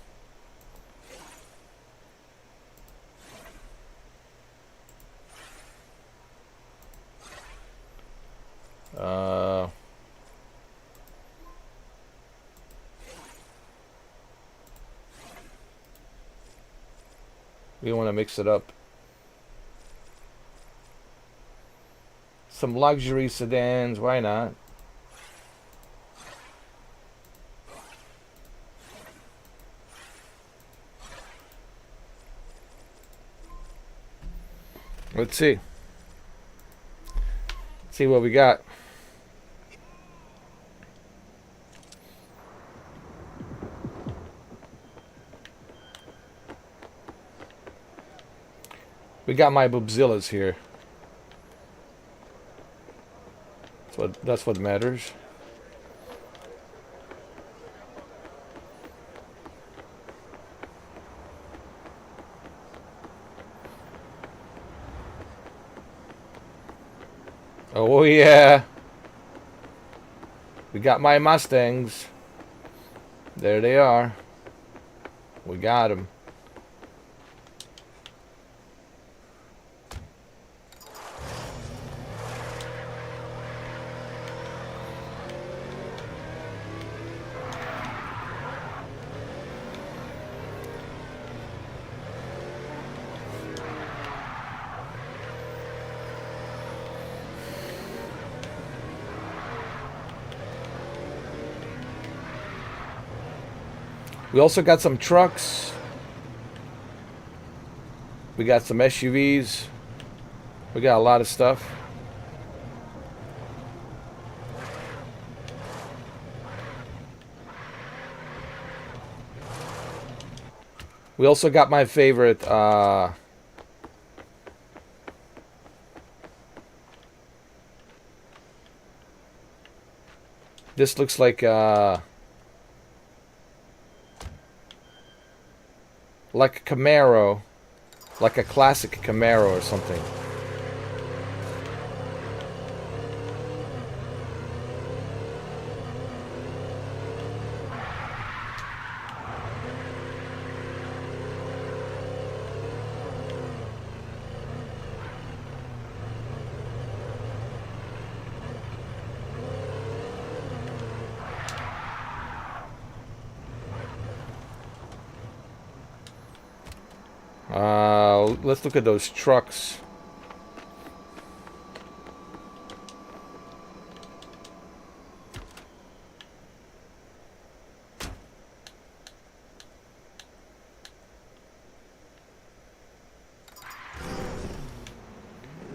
We want to mix it up. Some luxury sedans, why not? Let's see. Let's see what we got. We got my boobzillas here. That's what matters. Oh yeah. We got my Mustangs. There they are. We got them. We also got some trucks. We got some SUVs. We got a lot of stuff. We also got my favorite this looks like a Camaro, like a classic Camaro or something. Let's look at those trucks.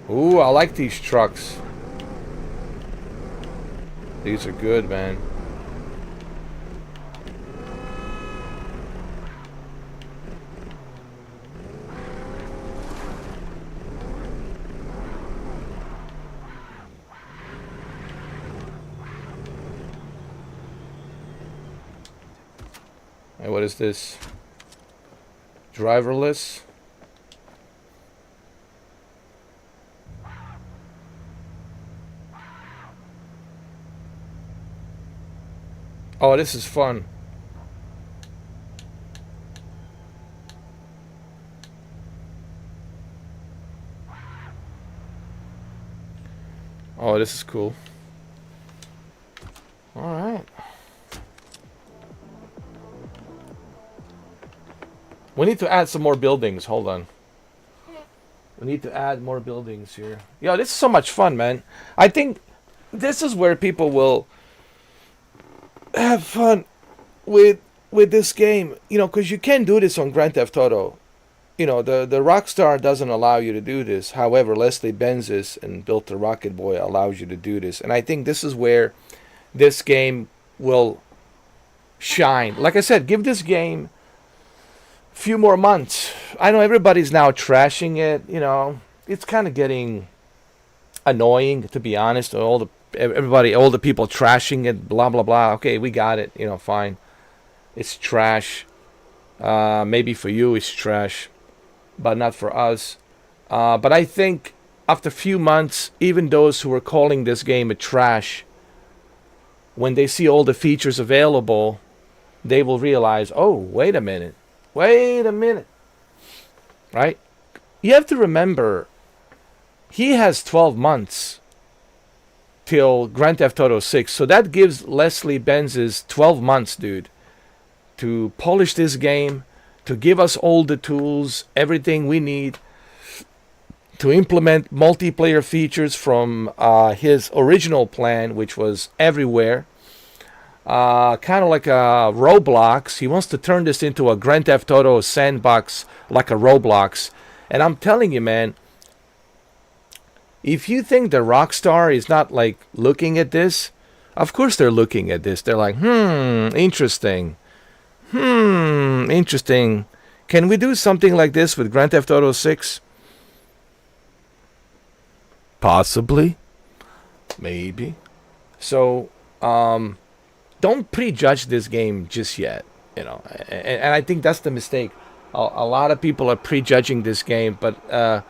Ooh, I like these trucks. These are good, man. And what is this? Driverless. Oh, this is fun. Oh, this is cool. All right. We need to add some more buildings. Hold on. We need to add more buildings here. Yo, this is so much fun, man. I think this is where people will have fun with this game. You know, because you can't do this on Grand Theft Auto. You know, the Rockstar doesn't allow you to do this. However, Leslie Benzies and Built the Rocket Boy allows you to do this. And I think this is where this game will shine. Like I said, give this game a few more months. I know everybody's now trashing it. You know, it's kind of getting annoying, to be honest. All the people trashing it, blah, blah, blah. Okay, we got it. You know, fine. It's trash. Maybe for you it's trash, but not for us. But I think after a few months, even those who are calling this game a trash, when they see all the features available, they will realize, oh, wait a minute. Right? You have to remember, he has 12 months till Grand Theft Auto 6. So that gives Leslie Benzies 12 months, dude, to polish this game, to give us all the tools, everything we need to implement multiplayer features from his original plan, which was everywhere. Kind of like a Roblox. He wants to turn this into a Grand Theft Auto sandbox like a Roblox. And I'm telling you, man, if you think the Rockstar is not like looking at this, of course they're looking at this. They're like, interesting. Interesting. Can we do something like this with Grand Theft Auto 6? Possibly. Maybe. So, don't prejudge this game just yet. You know, and I think that's the mistake. A lot of people are prejudging this game, but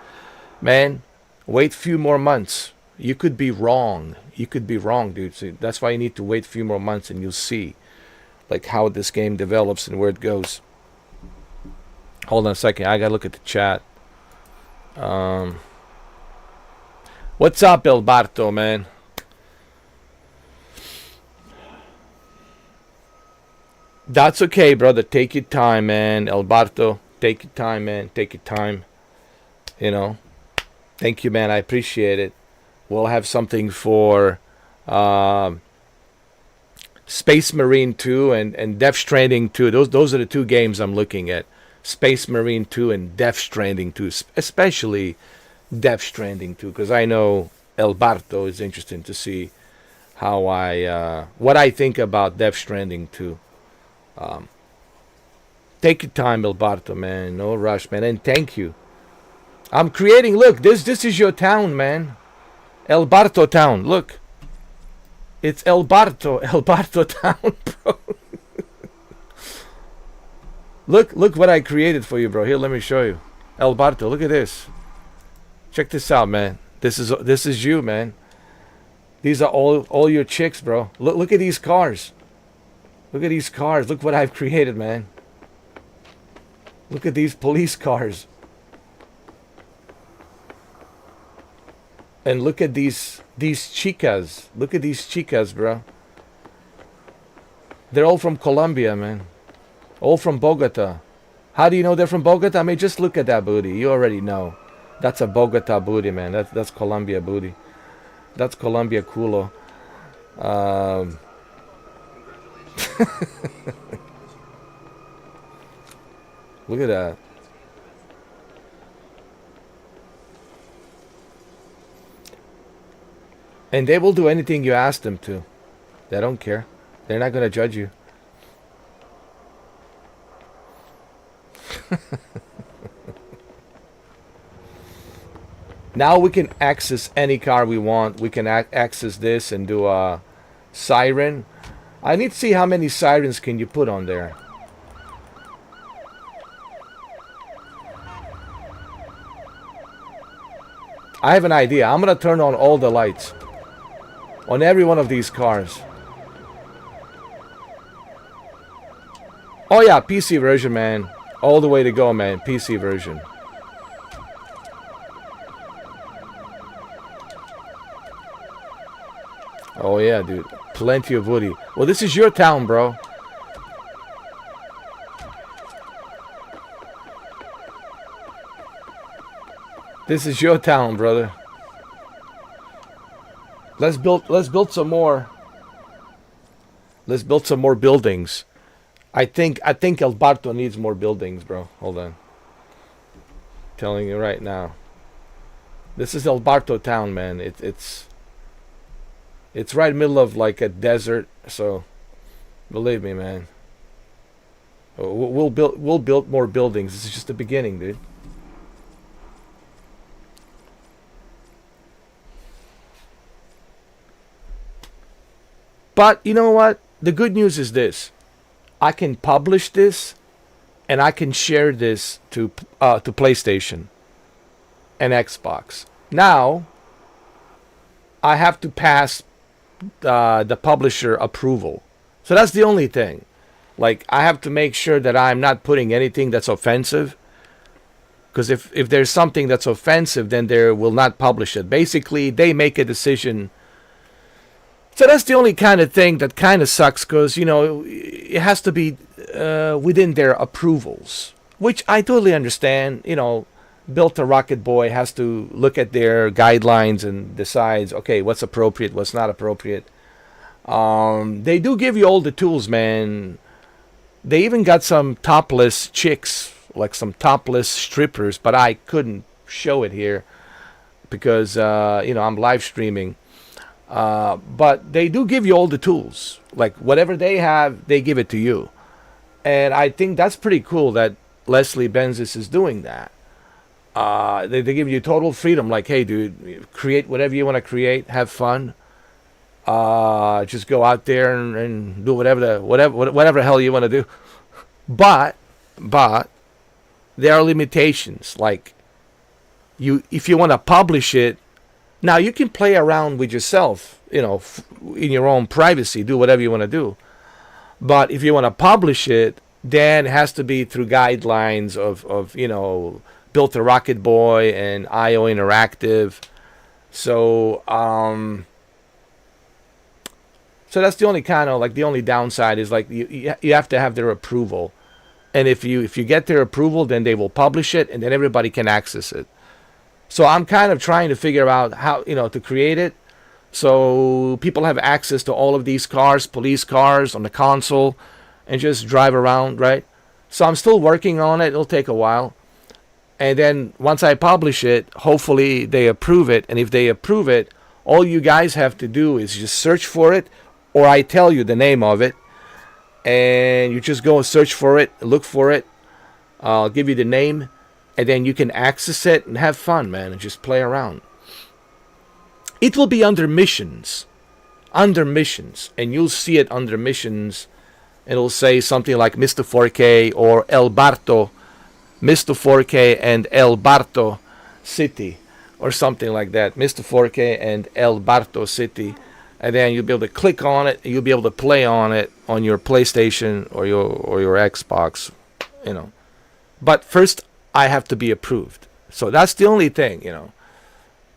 man, wait a few more months. You could be wrong. You could be wrong, dude. So that's why you need to wait a few more months, and you'll see like how this game develops and where it goes. Hold on a second. I gotta look at the chat. What's up, Alberto, man? That's okay, brother. Take your time, man. Alberto, take your time, man. Take your time. You know. Thank you, man. I appreciate it. We'll have something for Space Marine 2 and Death Stranding 2. Those are the two games I'm looking at. Space Marine 2 and Death Stranding 2. Especially Death Stranding 2. Because I know Alberto is interested to see how what I think about Death Stranding 2. Take your time, Alberto, man. No rush, man. And thank you. I'm creating. Look, this is your town, man. Alberto town. Look, it's Alberto town, bro. look what I created for you, bro. Here, let me show you. Alberto, look at this. Check this out, man. This is you, man. These are all your chicks, bro. Look at these cars. Look at these cars. Look what I've created, man. Look at these police cars. And look at these chicas. Look at these chicas, bro. They're all from Colombia, man. All from Bogota. How do you know they're from Bogota? I mean, just look at that booty. You already know. That's a Bogota booty, man. That's Colombia booty. That's Colombia culo. Look at that. And they will do anything you ask them to. They don't care. They're not going to judge you. Now we can access any car we want. We can access this and do a siren. I need to see how many sirens can you put on there. I have an idea. I'm gonna turn on all the lights on every one of these cars. Oh yeah, PC version, man. All the way to go, man. PC version. Oh yeah, dude. Plenty of Woody. Well, this is your town, bro. This is your town, brother. Let's build some more. Let's build some more buildings. I think El Barto needs more buildings, bro. Hold on. Telling you right now. This is El Barto town, man. It's right in the middle of like a desert, so believe me, man. We'll build more buildings. This is just the beginning, dude. But you know what? The good news is this. I can publish this and I can share this to PlayStation and Xbox. Now, I have to pass the publisher approval. So that's the only thing. Like, I have to make sure that I'm not putting anything that's offensive. Because if there's something that's offensive, then they will not publish it. Basically, they make a decision. So that's the only kind of thing that kind of sucks, because, you know, it has to be within their approvals, which I totally understand. You know, Built a Rocket Boy has to look at their guidelines and decides, okay, what's appropriate, what's not appropriate. They do give you all the tools, man. They even got some topless chicks, like some topless strippers, but I couldn't show it here because, you know, I'm live streaming. But they do give you all the tools. Like, whatever they have, they give it to you. And I think that's pretty cool that Leslie Benzis is doing that. They give you total freedom. Like, hey, dude, create whatever you want to create. Have fun. Just go out there and do whatever the hell you want to do. But there are limitations. Like, if you want to publish it, now you can play around with yourself, you know, in your own privacy, do whatever you want to do. But if you want to publish it, then it has to be through guidelines of you know, Built a Rocket Boy and IO Interactive. So so that's the only kind of, like, the only downside is, like, you have to have their approval. And if you get their approval, then they will publish it, and then everybody can access it. So I'm kind of trying to figure out how, you know, to create it so people have access to all of these cars, police cars on the console, and just drive around, right? So I'm still working on it. It'll take a while. And then once I publish it, hopefully they approve it. And if they approve it, all you guys have to do is just search for it, or I tell you the name of it, and you just go and search for it, look for it. I'll give you the name. And then you can access it and have fun, man, and just play around. It will be under missions. Under missions. And you'll see it under missions. It'll say something like Mr. 4K or El Barto. Mr. 4K and El Barto City. Or something like that. Mr. 4K and El Barto City. And then you'll be able to click on it. And you'll be able to play on it on your PlayStation or your Xbox. You know. But first, I have to be approved. So that's the only thing, you know.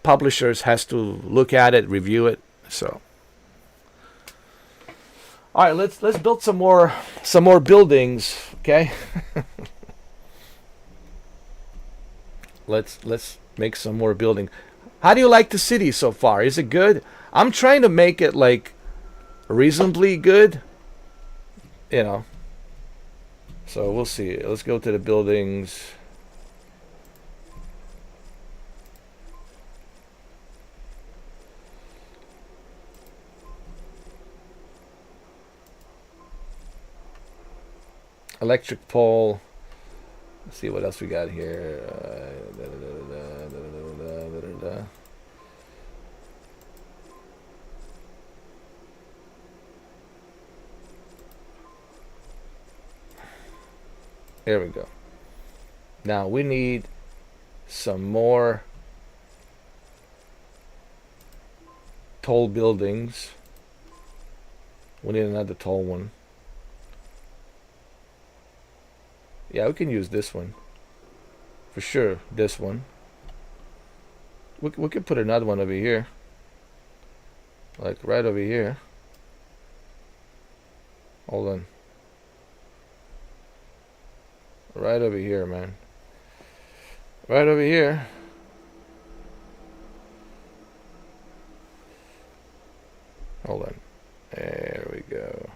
Publishers has to look at it, review it. So, all right, let's build some more buildings, okay? let's make some more building. How do you like the city so far? Is it good? I'm trying to make it like reasonably good, you know. So we'll see. Let's go to the buildings. Electric pole. Let's see what else we got here. There we go. Now we need some more tall buildings. We need another tall one. Yeah, we can use this one. For sure, this one. We could put another one over here. Like right over here. Hold on. Right over here, man. Right over here. Hold on. There we go.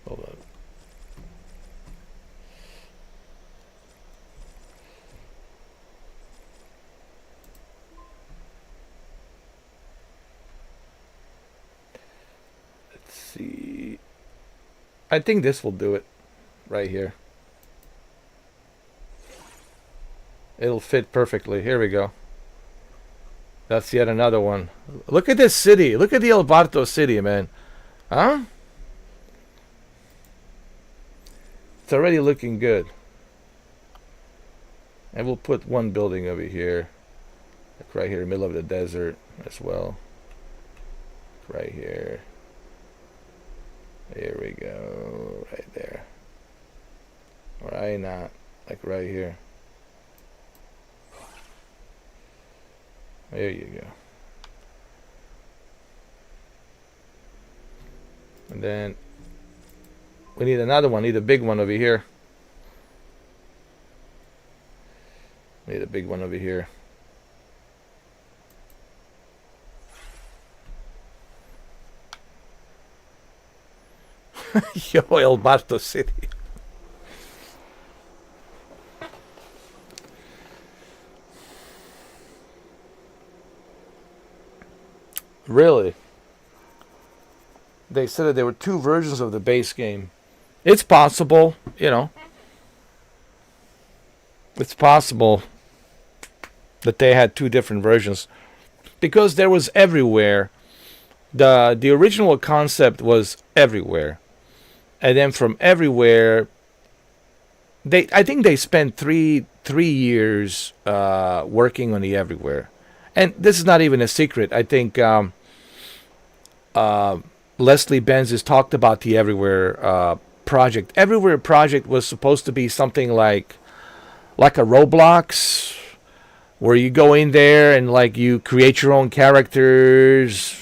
Hold on. Let's see. I think this will do it right here. It'll fit perfectly. Here we go. That's yet another one. Look at this city. Look at the El Barto city, man. Huh? It's already looking good. And we'll put one building over here. Like right here in the middle of the desert as well. Right here. Here we go. Right there. Why not? Like right here. There you go. And then we need another one. Need a big one over here. Need a big one over here. Yo, El Barto City. Really? They said that there were two versions of the base game. It's possible, you know. It's possible that they had two different versions because there was everywhere. The original concept was everywhere, and then from everywhere, I think they spent three years working on the everywhere, and this is not even a secret. I think Leslie Benz has talked about the everywhere project. Everywhere project was supposed to be something like a Roblox, where you go in there and like you create your own characters,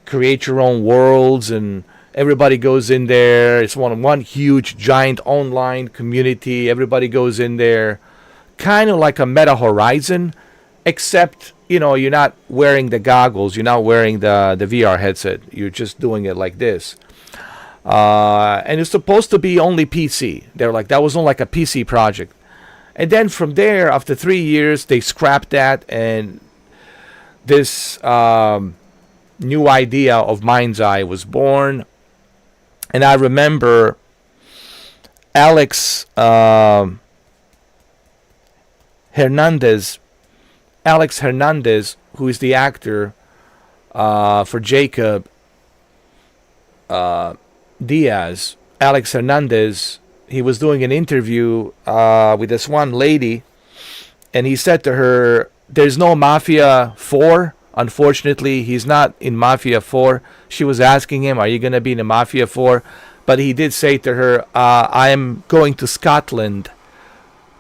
create your own worlds, and everybody goes in there. It's one huge giant online community. Everybody goes in there, kind of like a Meta Horizon, except you're not wearing the goggles, you're not wearing the VR headset. You're just doing it like this. And it's supposed to be only PC. They're like, that was only like a PC project. And then from there, after 3 years, they scrapped that, and this new idea of MindsEye was born. And I remember Alex Hernandez, who is the actor for Jacob Diaz. Alex Hernandez, he was doing an interview with this one lady, and he said to her, there's no Mafia 4. Unfortunately, he's not in Mafia 4. She was asking him, are you going to be in the Mafia 4? But he did say to her, I am going to Scotland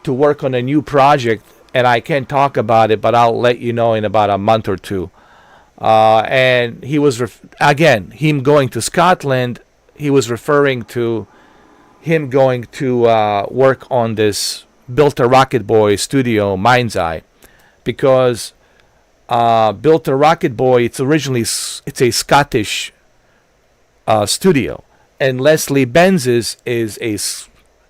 to work on a new project, and I can't talk about it, but I'll let you know in about a month or two. And he was, him going to Scotland, he was referring to him going to work on this Built a Rocket Boy studio, MindsEye, because Built a Rocket Boy, it's a Scottish studio, and Leslie Benz's is a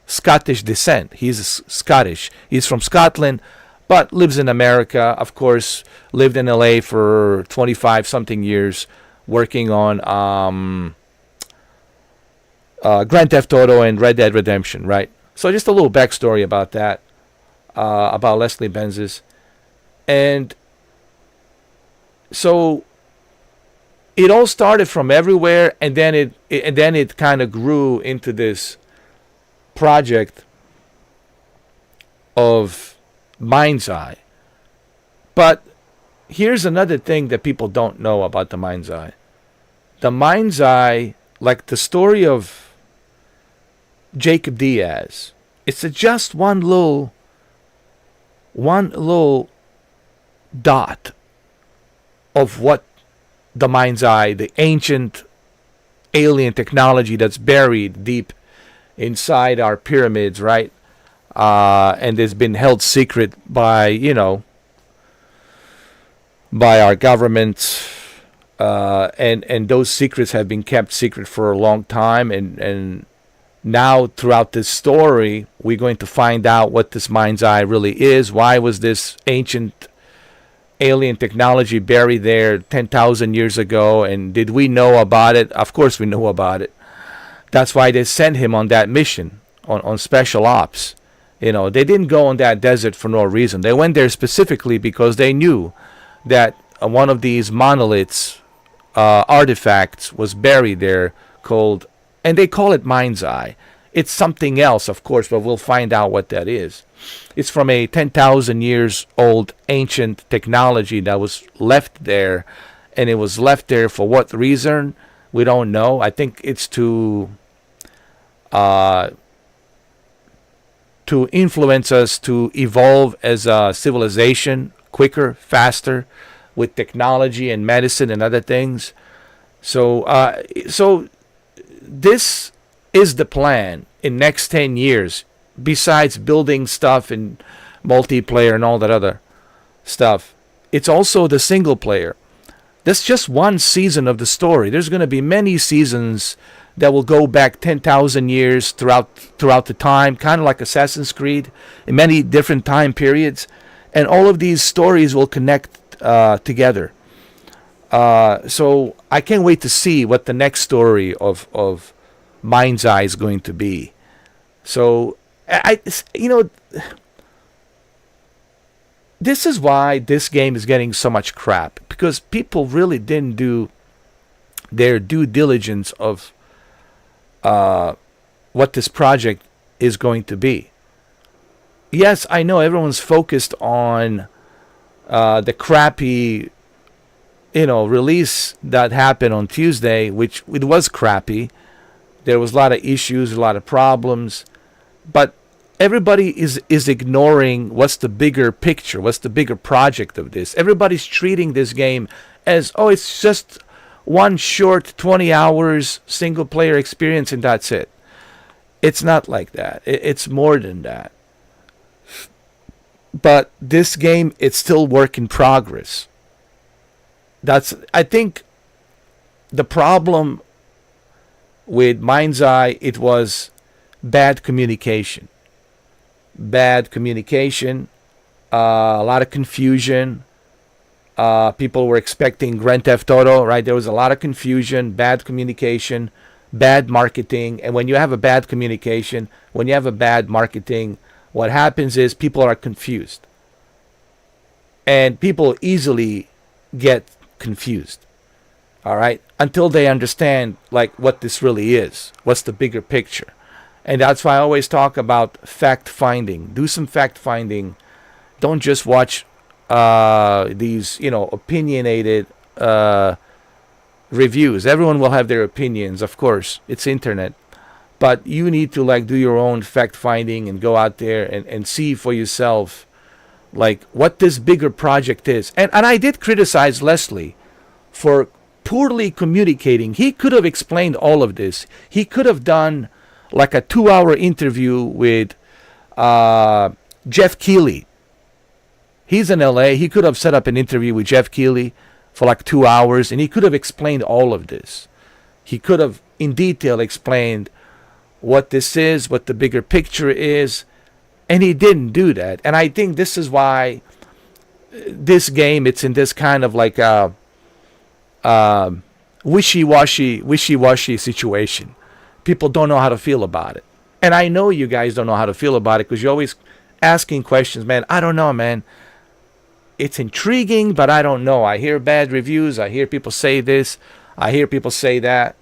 Scottish descent. He's Scottish. He's from Scotland, but lives in America. Of course, lived in LA for 25 something years, working on Grand Theft Auto and Red Dead Redemption, right? So just a little backstory about that, about Leslie Benz's. And so it all started from everywhere, and then it kind of grew into this project of MindsEye. But here's another thing that people don't know about the MindsEye. The MindsEye, like the story of Jacob Diaz, it's just one little dot of what the MindsEye, the ancient alien technology that's buried deep inside our pyramids, right? And has been held secret by, by our government, and those secrets have been kept secret for a long time, and now throughout this story we're going to find out what this MindsEye really is. Why was this ancient alien technology buried there 10,000 years ago, and did we know about it? Of course we know about it. That's why they sent him on that mission, on special ops. They didn't go on that desert for no reason. They went there specifically because they knew that one of these monoliths, artifacts, was buried there, and they call it MindsEye. It's something else, of course, but we'll find out what that is. It's from a 10,000 years old ancient technology that was left there, and it was left there for what reason? We don't know. I think it's to influence us to evolve as a civilization quicker, faster, with technology and medicine and other things. So this is the plan in next 10 years, besides building stuff and multiplayer and all that other stuff. It's also the single player. That's just one season of the story. There's going to be many seasons that will go back 10,000 years throughout the time, kind of like Assassin's Creed, in many different time periods. And all of these stories will connect together. So I can't wait to see what the next story of MindsEye is going to be. So this is why this game is getting so much crap, because people really didn't do their due diligence of what this project is going to be. Yes, I know everyone's focused on the crappy, release that happened on Tuesday, which it was crappy. There was a lot of issues, a lot of problems, but everybody is ignoring what's the bigger picture, what's the bigger project of this. Everybody's treating this game as, it's just one short 20 hours single player experience and that's it. It's not like that. It's more than that. But this game, it's still work in progress. I think the problem with MindsEye, it was bad communication. A lot of confusion. People were expecting Grand Theft Auto, right? There was a lot of confusion, bad communication, bad marketing. And when you have a bad communication, when you have a bad marketing, what happens is people are confused. And people easily get confused. All right? Until they understand what this really is. What's the bigger picture? And that's why I always talk about fact finding. Do some fact finding. Don't just watch these, opinionated reviews. Everyone will have their opinions, of course. It's internet. But you need to do your own fact finding and go out there and see for yourself what this bigger project is. And I did criticize Leslie for poorly communicating. He could have explained all of this. He could have done a 2-hour interview with Jeff Keighley. He's in LA. He could have set up an interview with Jeff Keighley for 2 hours, and he could have explained all of this. He could have in detail explained what this is, what the bigger picture is, and he didn't do that. And I think this is why this game, it's in this kind of wishy-washy situation. People don't know how to feel about it. And I know you guys don't know how to feel about it because you're always asking questions, man. I don't know, man. It's intriguing, but I don't know. I hear bad reviews. I hear people say this. I hear people say that,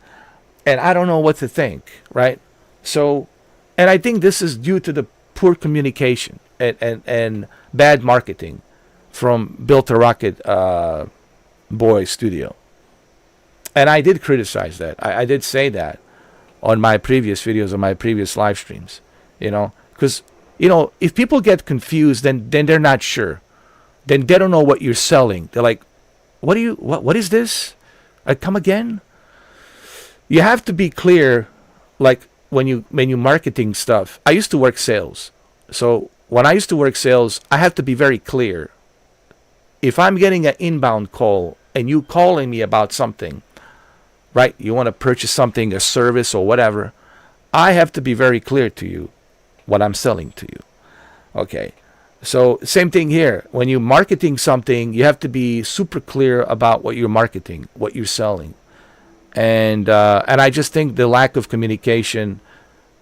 and I don't know what to think, right? So, and I think this is due to the poor communication and bad marketing from Built a Rocket Boy Studio. And I did criticize that. I did say that on my previous videos, on my previous live streams, because, if people get confused, then they're not sure. Then they don't know what you're selling. They're like, what is this? Come again? You have to be clear, like when you marketing stuff. I used to work sales. So when I used to work sales, I have to be very clear. If I'm getting an inbound call and you calling me about something, right? You want to purchase something, a service or whatever, I have to be very clear to you what I'm selling to you. Okay. So same thing here. When you're marketing something, you have to be super clear about what you're marketing, what you're selling. And I just think the lack of communication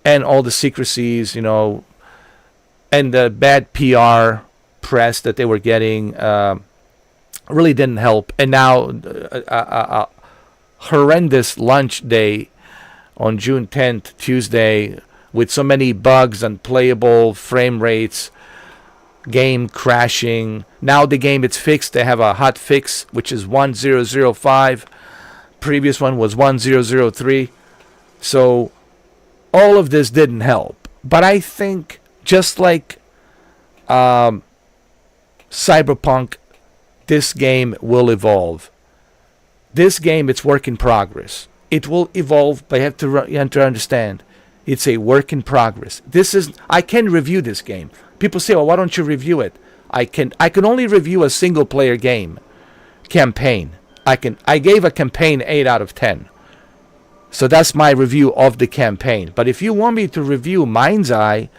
and all the secrecies, and the bad PR press that they were getting really didn't help. And now a horrendous launch day on June 10th, Tuesday, with so many bugs, unplayable frame rates, game crashing. Now the game, it's fixed. They have a hot fix, which is 1005. Previous one was 1003. So all of this didn't help. But I think just like Cyberpunk, this game will evolve. This game, it's work in progress. It will evolve, but you have to understand, it's a work in progress. I can review this game. People say, well, why don't you review it? I can only review a single player game campaign. I gave a campaign 8 out of 10. So that's my review of the campaign. But if you want me to review MindsEye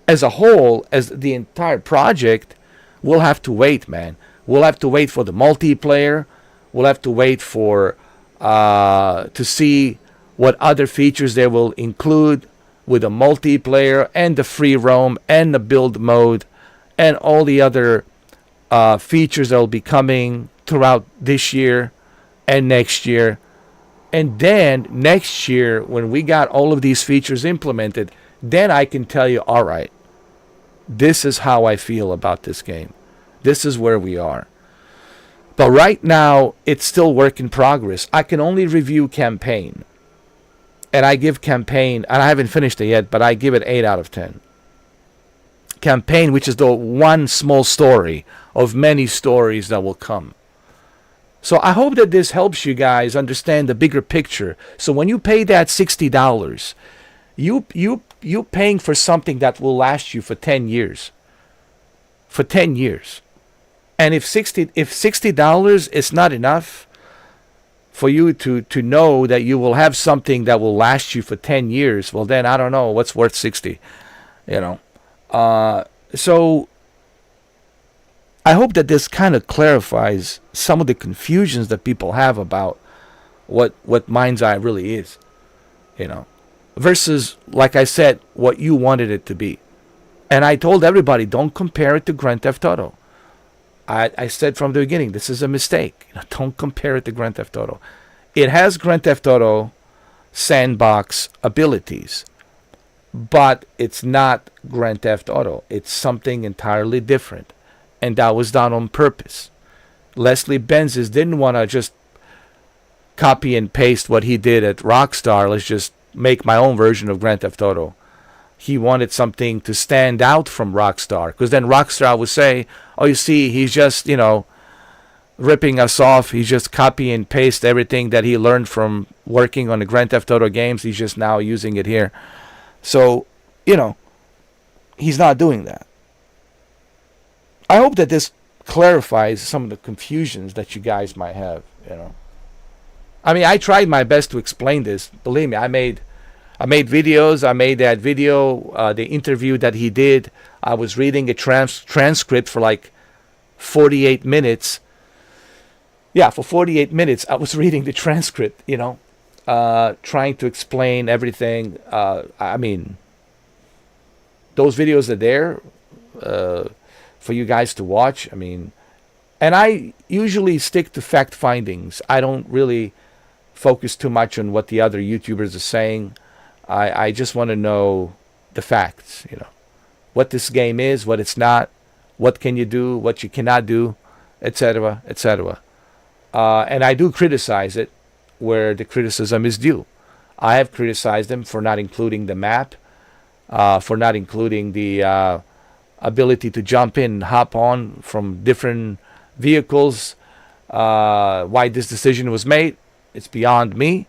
as a whole, as the entire project, we'll have to wait, man. We'll have to wait for the multiplayer. We'll have to wait for to see what other features they will include with the multiplayer and the free roam and the build mode and all the other features that will be coming throughout this year and next year. And then next year, when we got all of these features implemented, then I can tell you, all right, this is how I feel about this game. This is where we are. But right now, it's still work in progress. I can only review campaign. And I give campaign, and I haven't finished it yet, but I give it 8 out of 10. Campaign, which is the one small story of many stories that will come. So I hope that this helps you guys understand the bigger picture. So when you pay that $60, you paying for something that will last you for 10 years. For 10 years. And if $60 is not enough for you to know that you will have something that will last you for 10 years, well then I don't know what's worth 60, So I hope that this kind of clarifies some of the confusions that people have about what MindsEye really is, versus, like I said, what you wanted it to be. And I told everybody, don't compare it to Grand Theft Auto. I said from the beginning, this is a mistake. Don't compare it to Grand Theft Auto. It has Grand Theft Auto sandbox abilities, but it's not Grand Theft Auto. It's something entirely different. And that was done on purpose. Leslie Benzies didn't want to just copy and paste what he did at Rockstar. Let's just make my own version of Grand Theft Auto. He wanted something to stand out from Rockstar, because then Rockstar would say, oh, you see, he's just, ripping us off. He's just copy and paste everything that he learned from working on the Grand Theft Auto games. He's just now using it here. So, he's not doing that. I hope that this clarifies some of the confusions that you guys might have, I mean, I tried my best to explain this. Believe me, I made videos. I made that video, the interview that he did. I was reading a transcript for like 48 minutes. Yeah, for 48 minutes, I was reading the transcript, trying to explain everything. I mean, those videos are there for you guys to watch. I mean, and I usually stick to fact findings. I don't really focus too much on what the other YouTubers are saying. I just want to know the facts, what this game is, what it's not, what can you do, what you cannot do, etc., etc. And I do criticize it where the criticism is due. I have criticized them for not including the map, for not including the ability to jump in and hop on from different vehicles. Why this decision was made, it's beyond me.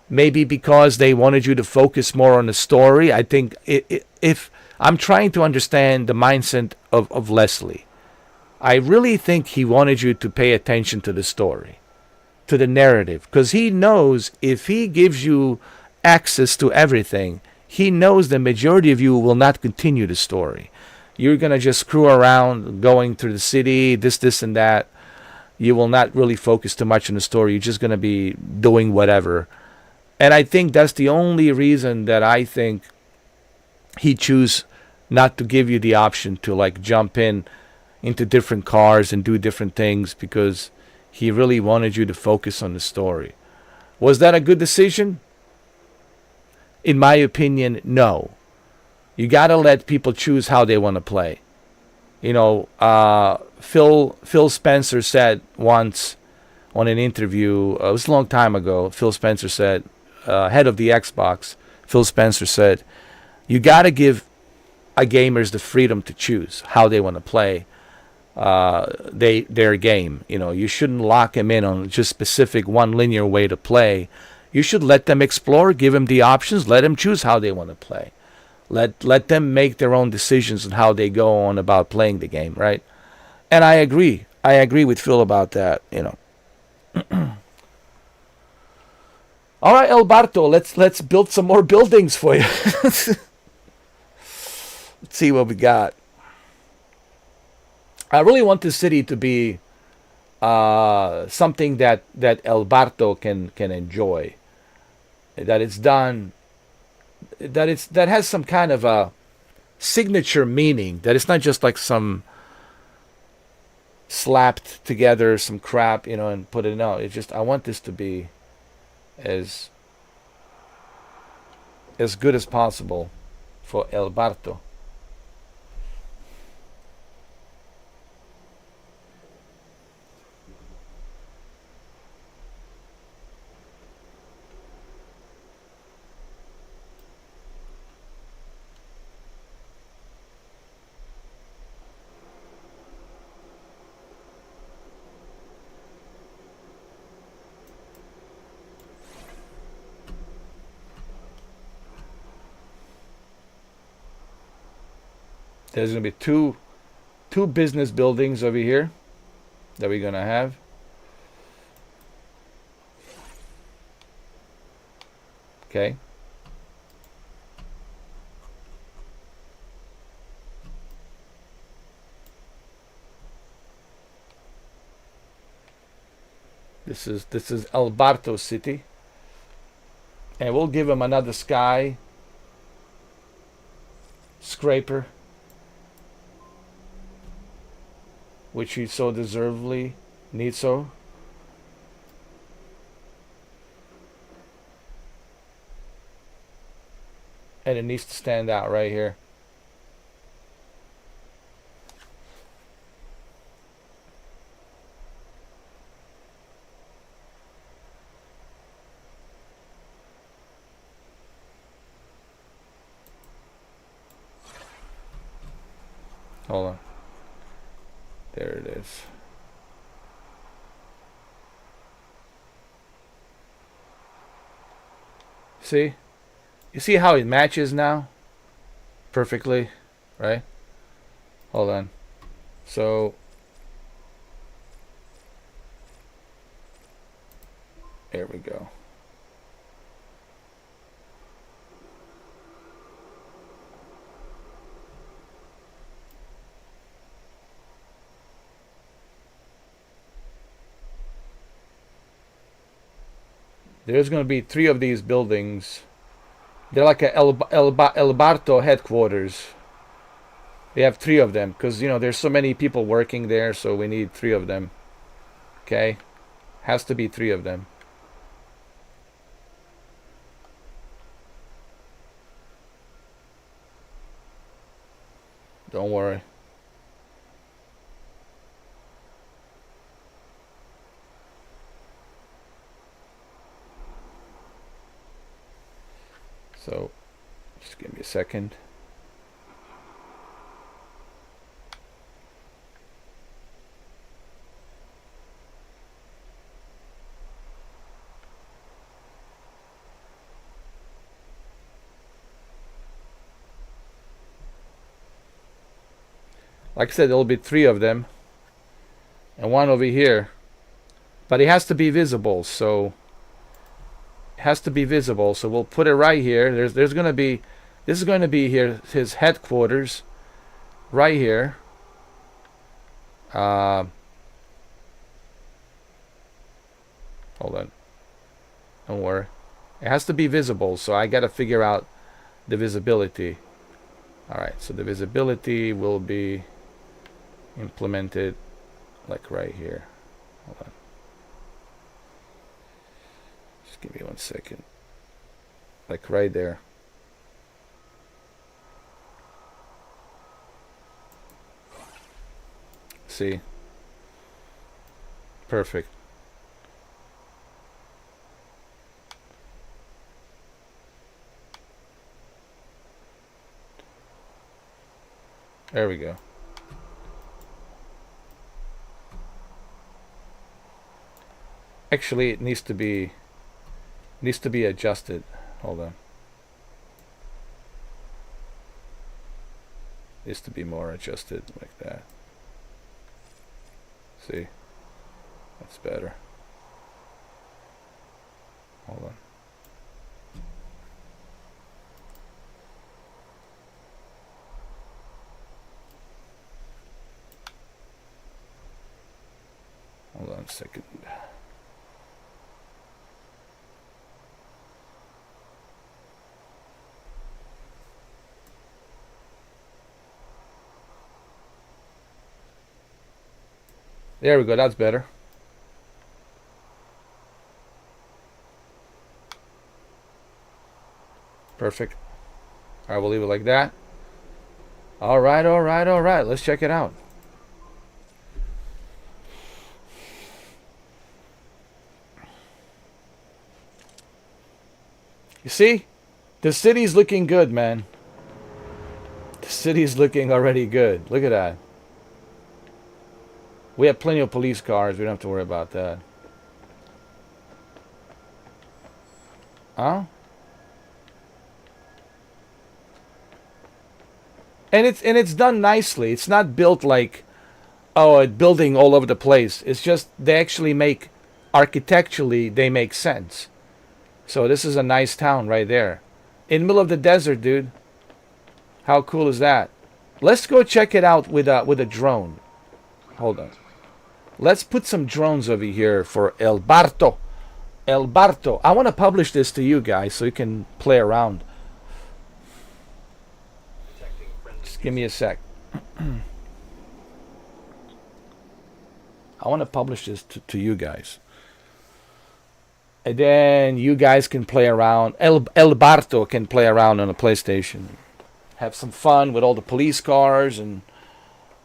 Maybe because they wanted you to focus more on the story. I think if I'm trying to understand the mindset of Leslie, I really think he wanted you to pay attention to the story, to the narrative, because he knows if he gives you access to everything, he knows the majority of you will not continue the story. You're going to just screw around going through the city, this, and that. You will not really focus too much on the story. You're just going to be doing whatever. And I think that's the only reason that I think he chose not to give you the option to like jump into different cars and do different things, because he really wanted you to focus on the story. Was that a good decision? In my opinion, no. You got to let people choose how they want to play. Phil Spencer said once on an interview, it was a long time ago, Phil Spencer said, head of the Xbox, Phil Spencer said, you got to give gamers the freedom to choose how they want to play their game. You shouldn't lock them in on just specific one linear way to play. You should let them explore, give them the options, let them choose how they want to play. Let them make their own decisions on how they go on about playing the game, right? And I agree. I agree with Phil about that, All right, Alberto, let's build some more buildings for you. Let's see what we got. I really want this city to be something that Alberto can enjoy. That it's done. That has some kind of a signature meaning. That it's not just like some slapped together some crap, and put it out. It's just I want this to be as good as possible for Alberto. There's going to be two business buildings over here that we're going to have. Okay. This is Alberto City. And we'll give him another sky scraper, which he so deservedly needs so. And it needs to stand out right here. Hold on. There it is. See? You see how it matches now? Perfectly, right? Hold on. So, there we go. There's going to be 3 of these buildings. They're like a Alberto headquarters. We have 3 of them because, there's so many people working there, so we need 3 of them. Okay? Has to be 3 of them. Don't worry. So, just give me a second. Like I said, there'll be 3 of them. And 1 over here. But it has to be visible, so... It has to be visible, so we'll put it right here. There's going to be... This is going to be here, his headquarters. Right here. Hold on. Don't worry. It has to be visible, so I got to figure out the visibility. Alright, so the visibility will be implemented like right here. Hold on. Just give me 1 second. Like right there. See? Perfect. There we go. Actually, it needs to be adjusted. Hold on. Needs to be more adjusted like that. See? That's better. Hold on. Hold on a second. There we go, that's better. Perfect. I will leave it like that. Alright, alright, alright. Let's check it out. You see? The city's looking good, man. The city's looking already good. Look at that. We have plenty of police cars. We don't have to worry about that. Huh? And it's done nicely. It's not built like, oh, a building all over the place. It's just they actually make, architecturally, they make sense. So this is a nice town right there. In the middle of the desert, dude. How cool is that? Let's go check it out with a drone. Hold on. Let's put some drones over here for El Barto. El Barto. I want to publish this to you guys so you can play around. Just give me a sec. I want to publish this to you guys. And then you guys can play around. El Barto can play around on a PlayStation. Have some fun with all the police cars and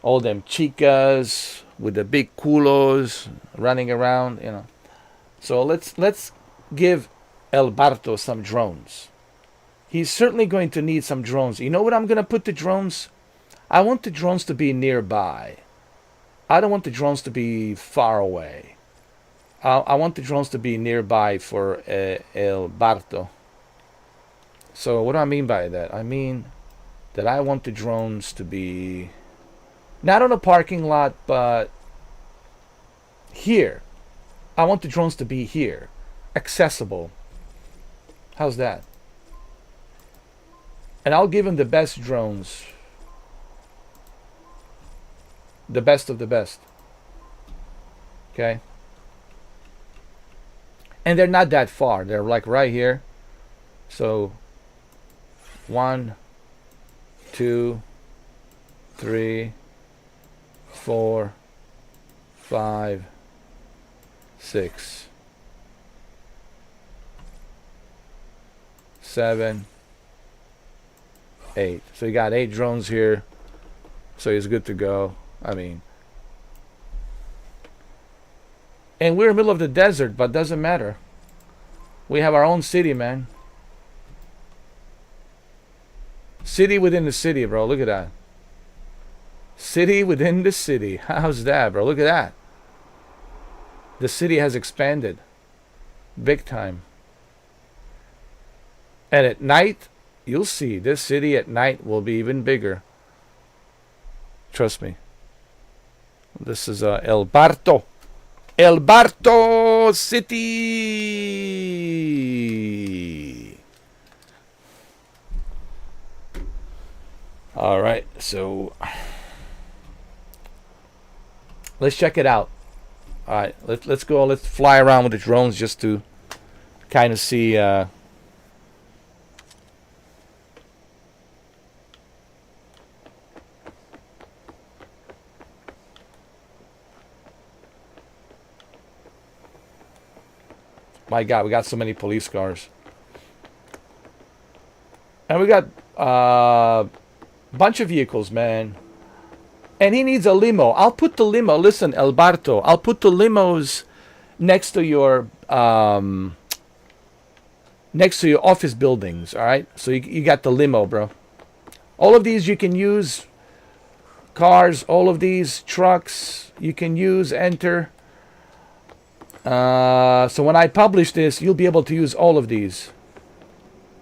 all them chicas with the big culos running around, you know. So let's give El Barto some drones. He's certainly going to need some drones. You know what I'm going to put the drones? I want the drones to be nearby. I don't want the drones to be far away. I want the drones to be nearby for El Barto. So what do I mean by that? I mean that I want the drones to be not on a parking lot, but here. I want the drones to be here. Accessible. How's that? And I'll give him the best drones. The best of the best. Okay? And they're not that far. They're like right here. So 1, 2, 3, 4, 5, 6, 7, 8. So you got 8 drones here. So he's good to go. I mean, and we're in the middle of the desert, but doesn't matter. We have our own city, man. City within the city, bro. Look at that. City within the city. How's that, bro? Look at that. The city has expanded. Big time. And at night, you'll see this city at night will be even bigger. Trust me. This is El Barto. El Barto City. All right, so let's check it out. All right, let's go. Let's fly around with the drones just to kind of see. My God, we got so many police cars. And we got a bunch of vehicles, man. And he needs a limo. I'll put the limo. Listen, Alberto, I'll put the limos next to your office buildings, all right? So you got the limo, bro. All of these you can use. Cars, all of these trucks you can use, enter. So when I publish this, you'll be able to use all of these.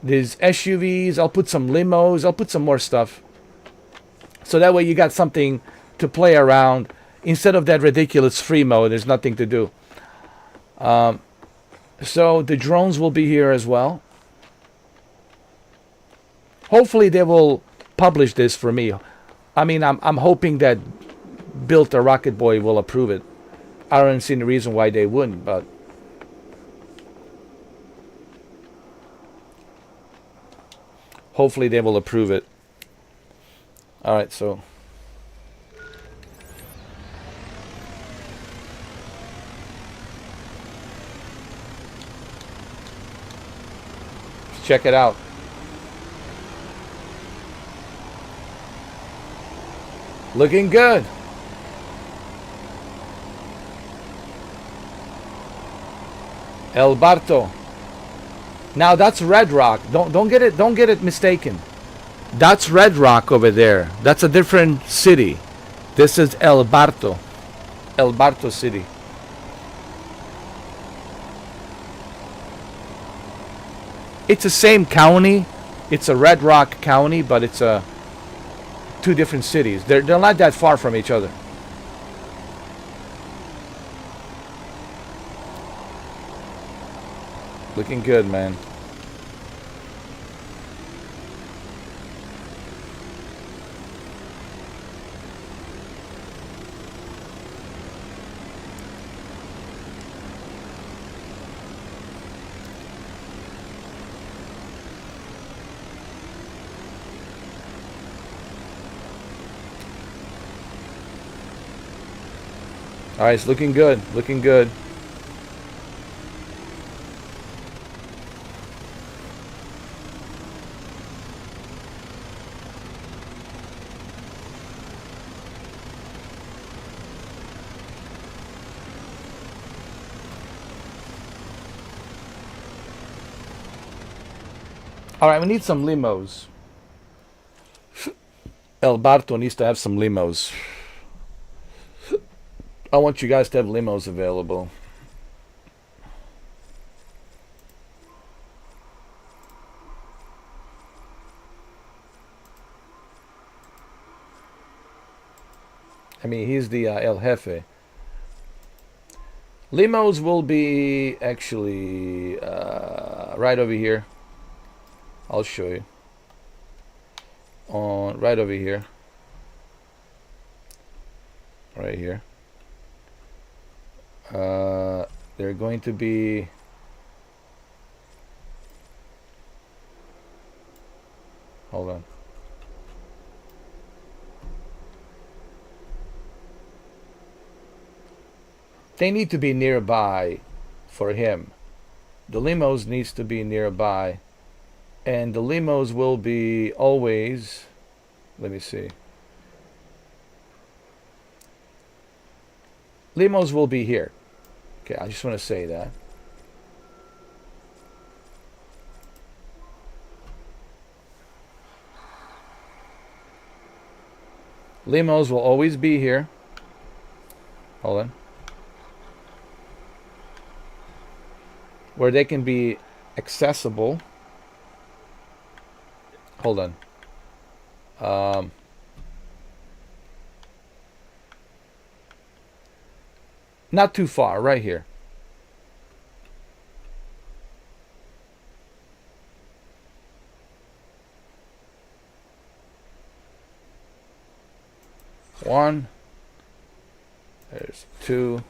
These SUVs, I'll put some limos, I'll put some more stuff. So that way you got something to play around. Instead of that ridiculous free mode, there's nothing to do. So the drones will be here as well. Hopefully they will publish this for me. I mean, I'm hoping that Built a Rocket Boy will approve it. I don't see any reason why they wouldn't, but hopefully they will approve it. All right, so let's check it out. Looking good. El Barto. Now that's Red Rock. Don't get it mistaken. That's Red Rock over there. That's a different city. This is El Barto. El Barto City. It's the same county. It's a Red Rock County, but it's two different cities. They're not that far from each other. Looking good, man. All right, it's looking good. Looking good. All right, we need some limos. El Barto needs to have some limos. I want you guys to have limos available. I mean, he's the El Jefe. Limos will be actually right over here. I'll show you. On right over here. Right here. They're going to be hold on. They need to be nearby for him. The limos needs to be nearby, and the limos will be always, let me see, Limos will be here. Okay, I just want to say that. Limos will always be here. Hold on. Where they can be accessible. Hold on. Not too far, right here. One. There's two.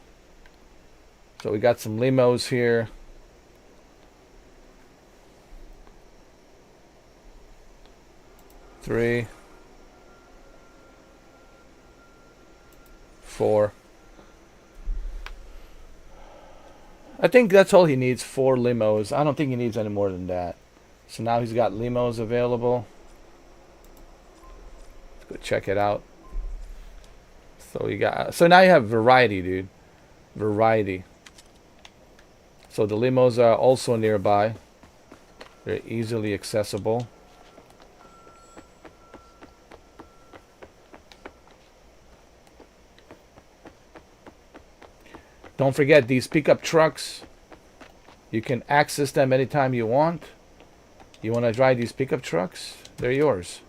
So we got some limos here. Three. Four. I think that's all he needs, 4 limos. I don't think he needs any more than that. So now he's got limos available. Let's go check it out. So now you have variety, dude. Variety. So the limos are also nearby. They're easily accessible. Don't forget these pickup trucks. You can access them anytime you want. You want to drive these pickup trucks? They're yours.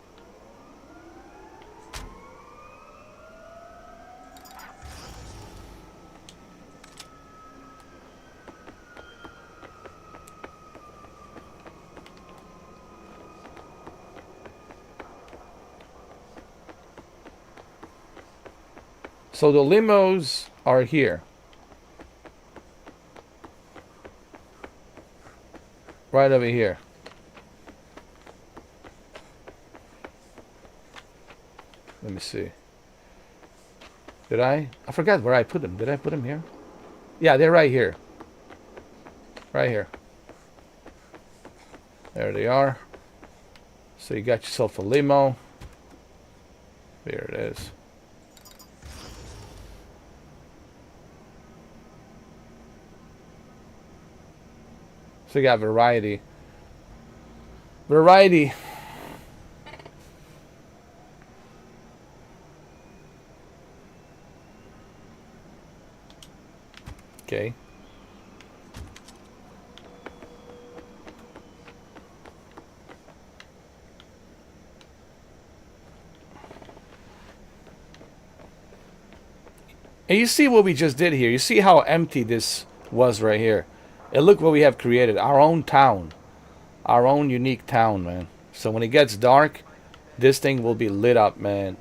So the limos are here. Right over here. Let me see. Did I forgot where I put them. Did I put them here? Yeah, they're right here. Right here. There they are. So you got yourself a limo. There it is. So you got variety. Variety. Okay. And you see what we just did here. You see how empty this was right here. And look what we have created. Our own town. Our own unique town, man. So when it gets dark, this thing will be lit up, man.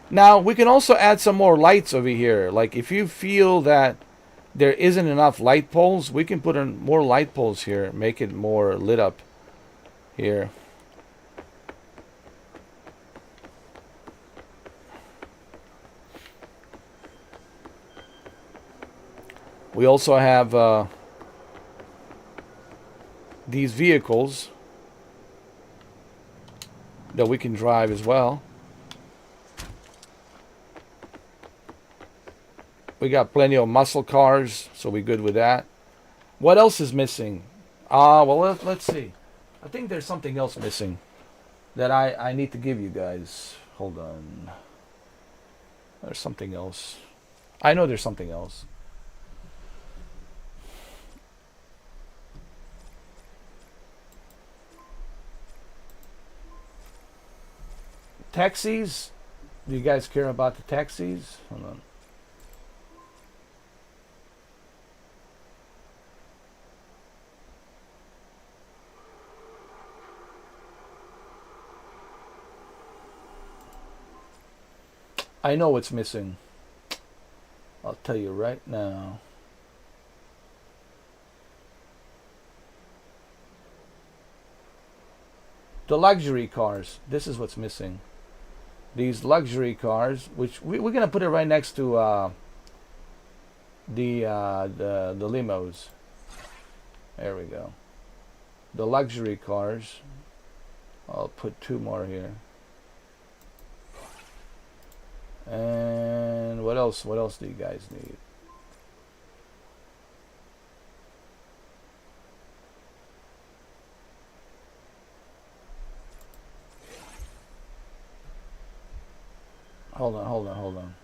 Now, we can also add some more lights over here. Like, if you feel that there isn't enough light poles, we can put in more light poles here. Make it more lit up here. We also have these vehicles that we can drive as well. We got plenty of muscle cars, so we're good with that. What else is missing? Well, let's see. I think there's something else missing that I need to give you guys. Hold on. There's something else. I know there's something else. Taxis? Do you guys care about the taxis? Hold on. I know what's missing. I'll tell you right now. The luxury cars. This is what's missing. These luxury cars, which we're gonna put it right next to the limos. There we go. The luxury cars. I'll put 2 more here. And what else? What else do you guys need? Hold on.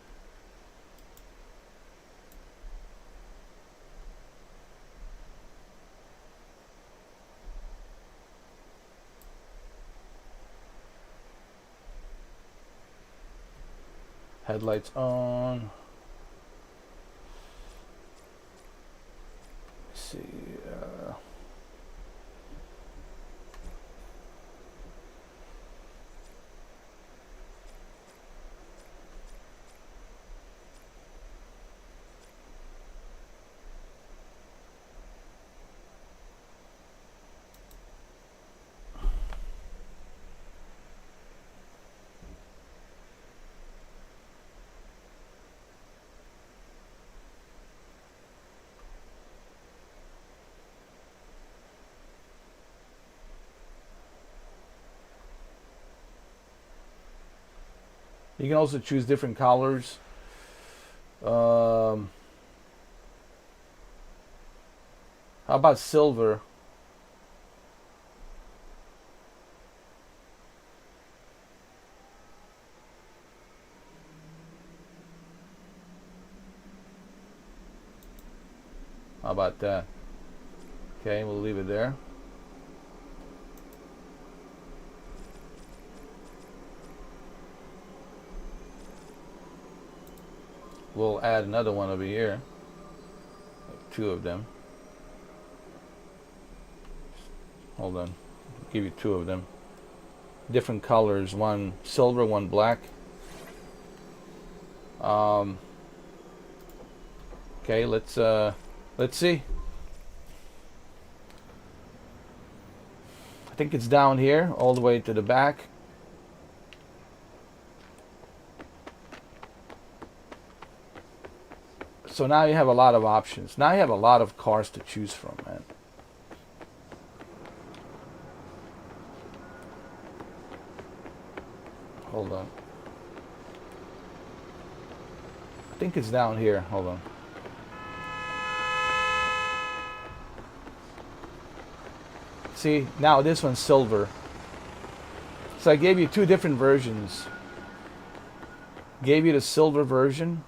Headlights on. Let's see. You can also choose different colors. How about silver? How about that? Okay, we'll leave it there. We'll add another one over here. Two of them. Hold on. I'll give you two of them. Different colors. One silver, one black. Okay, let's see. I think it's down here, all the way to the back. So now you have a lot of options. Now you have a lot of cars to choose from, man. Hold on. I think it's down here. Hold on. See, now this one's silver. So I gave you two different versions. Gave you the silver version.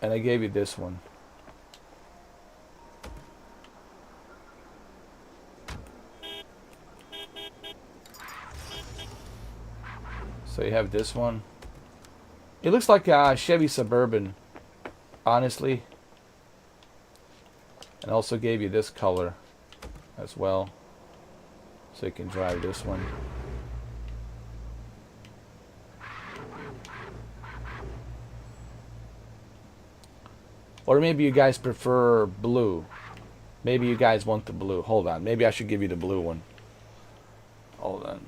And I gave you this one. So you have this one. It looks like a Chevy Suburban, honestly. And also gave you this color as well. So you can drive this one. Or maybe you guys prefer blue. Maybe you guys want the blue. Hold on. Maybe I should give you the blue one. Hold on.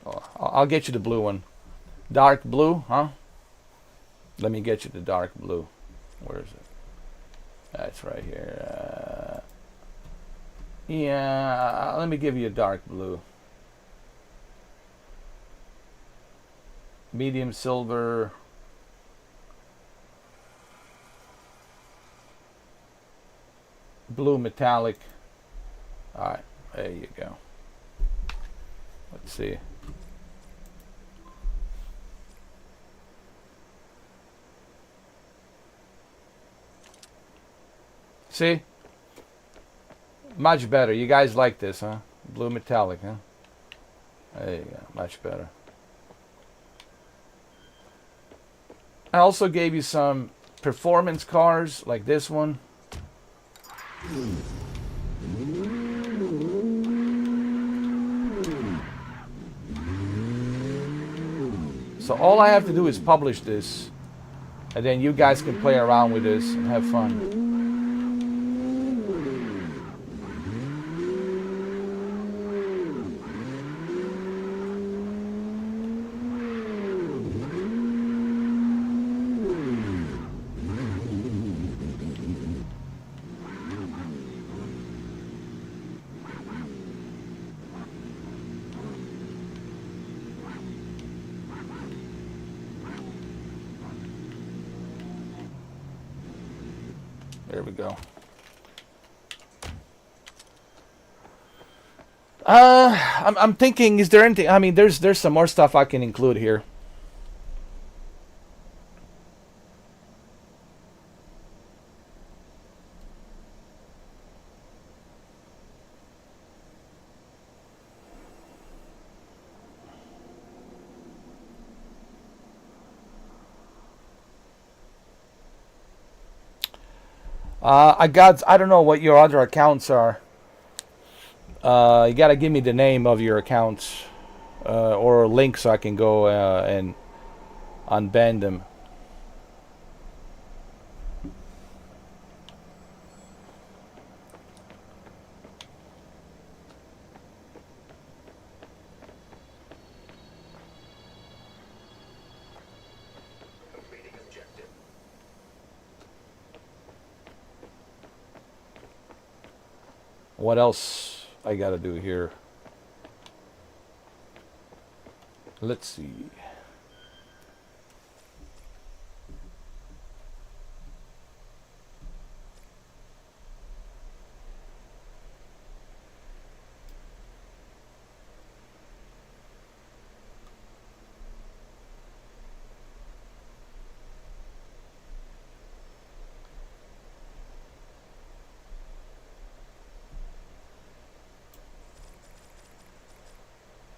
Oh, I'll get you the blue one. Dark blue, huh? Let me get you the dark blue. Where is it? That's right here. Yeah, let me give you a dark blue. Medium silver. Blue metallic. Alright, there you go. Let's see. See? Much better. You guys like this, huh? Blue metallic, huh? There you go. Much better. I also gave you some performance cars like this one. So all I have to do is publish this, and then you guys can play around with this and have fun. There we go. I'm thinking, is there anything? I mean, there's some more stuff I can include here. I don't know what your other accounts are. You gotta give me the name of your accounts or a link so I can go and unban them. Completing objective. What else I gotta do here? Let's see.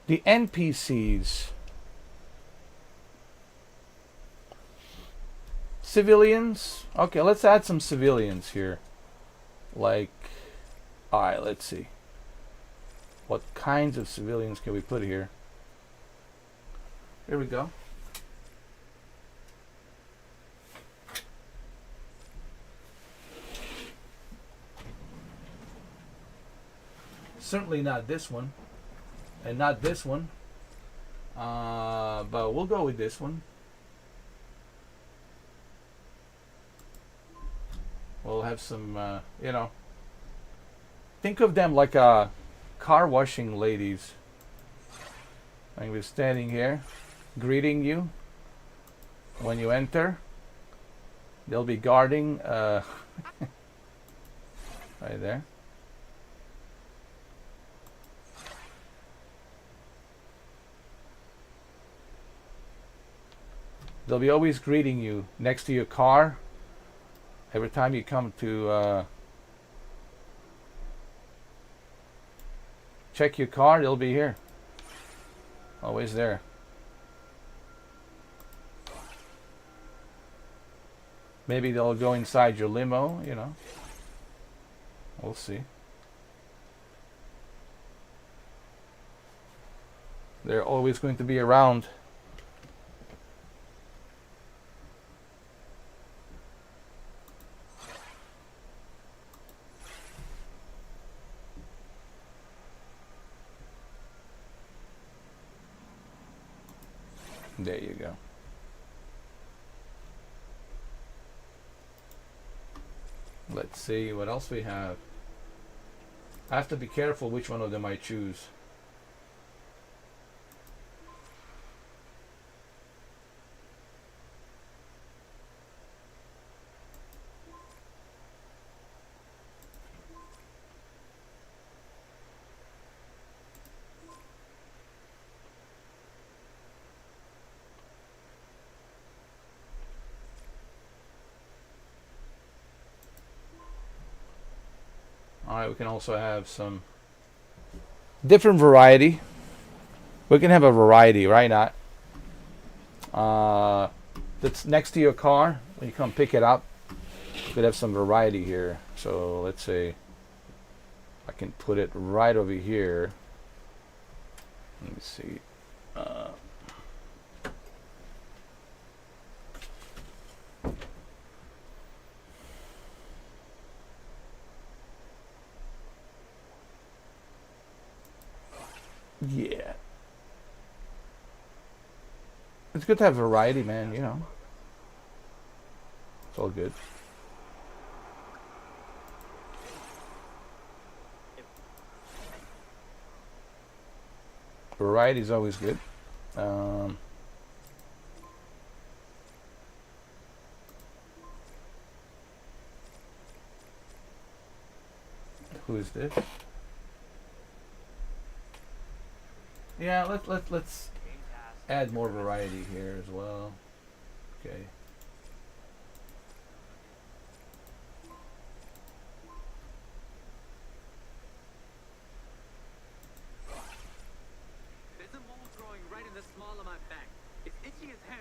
The NPCs. Civilians. Okay, let's add some civilians here. Like, alright, let's see. What kinds of civilians can we put here? Here we go. Certainly not this one. And not this one. But we'll go with this one. We'll have some, you know, think of them like car washing ladies. And we're standing here, greeting you when you enter. They'll be guarding right there. They'll be always greeting you next to your car. Every time you come to check your car, they'll be here. Always there. Maybe they'll go inside your limo, you know. We'll see. They're always going to be around. There you go. Let's see what else we have. I have to be careful which one of them I choose. Alright, we can also have some different variety. We can have a variety, right? Not that's next to your car when you come pick it up. You could have some variety here. So let's say I can put it right over here. Let me see. Yeah. It's good to have variety, man, you know. It's all good. Variety is always good. Who is this? Yeah, let's add more variety here as well. Okay. There's a mole growing right in the small of my back. It's itchy as hell.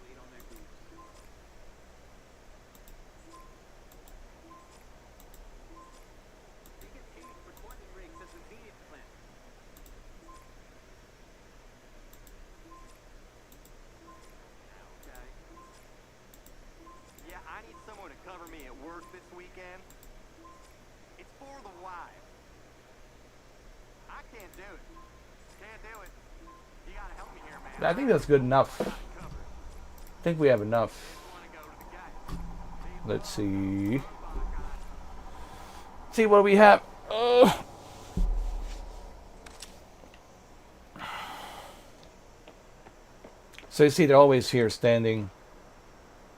Lead on their goose. They get paid for recording rigs as a convenience plant. Okay. Yeah, I need someone to cover me at work this weekend. It's for the wife. I can't do it. Can't do it. You gotta help me here, man. I think that's good enough. Covered. I think we have enough. Wanna go to the guy. Let's see. See what we have. So you see, they're always here standing,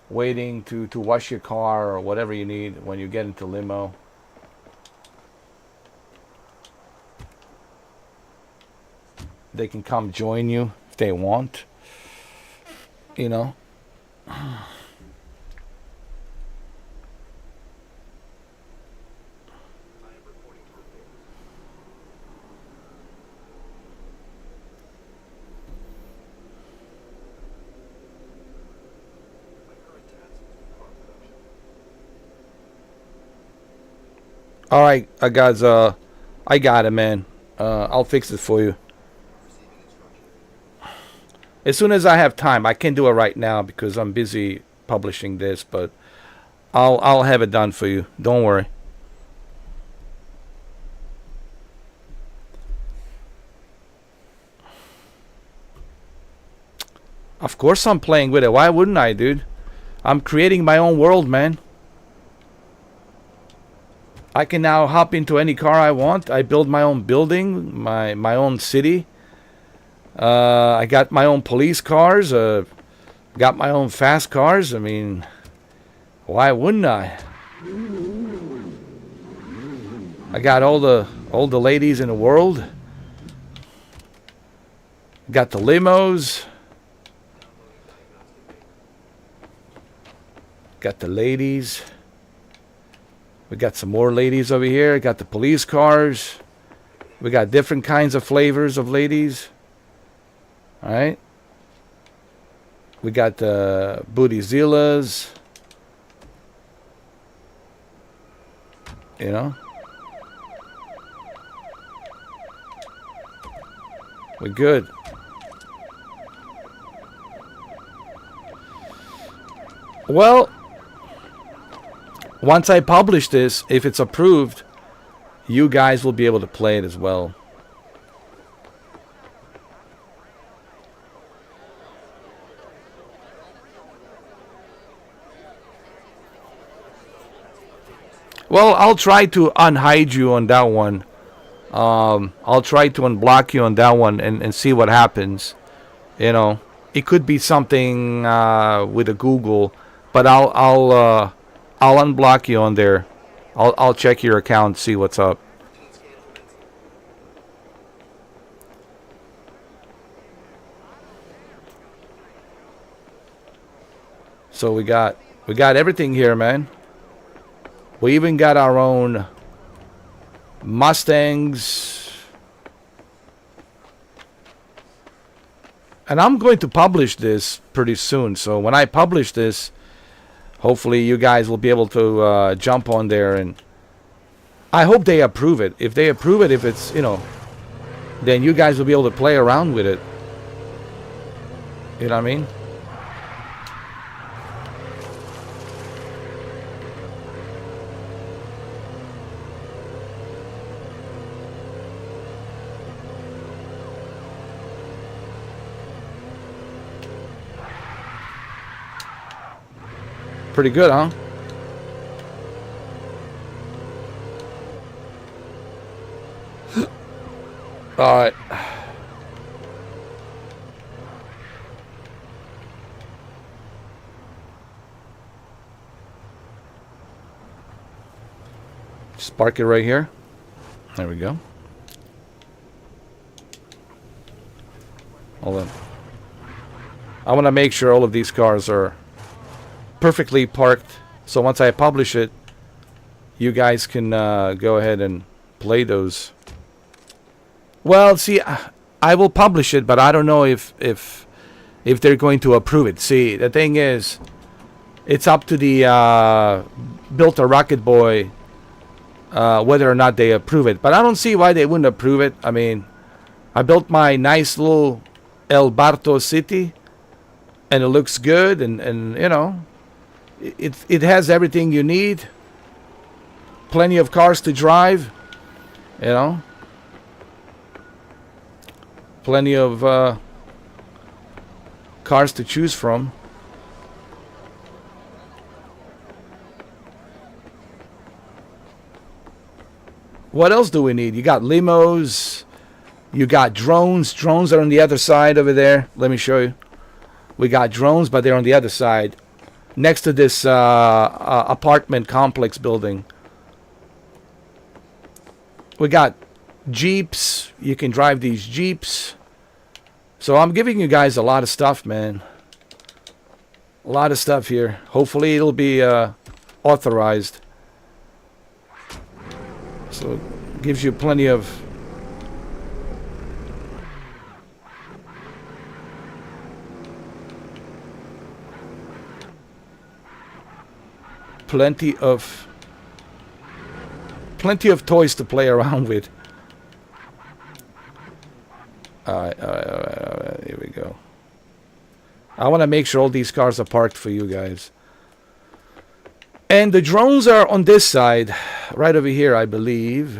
waiting to wash your car or whatever you need when you get into limo. They can come join you if they want. You know. I am reporting to repairs. My current task is car production. All right, I got it, man. I'll fix it for you. Receiving instruction. As soon as I have time. I can't do it right now because I'm busy publishing this, but I'll have it done for you. Don't worry. Of course I'm playing with it. Why wouldn't I, dude? I'm creating my own world, man. I can now hop into any car I want. I build my own building, my own city. I got my own police cars. Got my own fast cars. I mean, why wouldn't I? I got all the ladies in the world. Got the limos. Got the ladies. We got some more ladies over here. Got the police cars. We got different kinds of flavors of ladies. All right. We got the Bootizillas. You know. We're good. Well, once I publish this, if it's approved, you guys will be able to play it as well. Well, I'll try to unhide you on that one. I'll try to unblock you on that one and see what happens. You know, it could be something with a Google, but I'll unblock you on there. I'll check your account, see what's up. So we got everything here, man. We even got our own Mustangs. And I'm going to publish this pretty soon. So when I publish this, hopefully you guys will be able to jump on there, and I hope they approve it. If they approve it, if it's, you know, then you guys will be able to play around with it. You know what I mean? Pretty good, huh? All right. Just park it right here. There we go. Hold on. I want to make sure all of these cars are perfectly parked. So once I publish it, you guys can go ahead and play those. Well, see, I will publish it, but I don't know if they're going to approve it. See, the thing is, it's up to the Built a Rocket Boy whether or not they approve it. But I don't see why they wouldn't approve it. I mean, I built my nice little El Barto city, and it looks good, and you know, it has everything you need. Plenty of cars to drive, you know. Plenty of cars to choose from. What else do we need? You got limos. You got drones. Drones are on the other side over there. Let me show you. We got drones, but they're on the other side, next to this apartment complex building. We got Jeeps. You can drive these Jeeps. So I'm giving you guys a lot of stuff, man. A lot of stuff here. Hopefully it'll be authorized. So it gives you plenty of plenty of toys to play around with. All right, here we go. I want to make sure all these cars are parked for you guys. And the drones are on this side, right over here, I believe.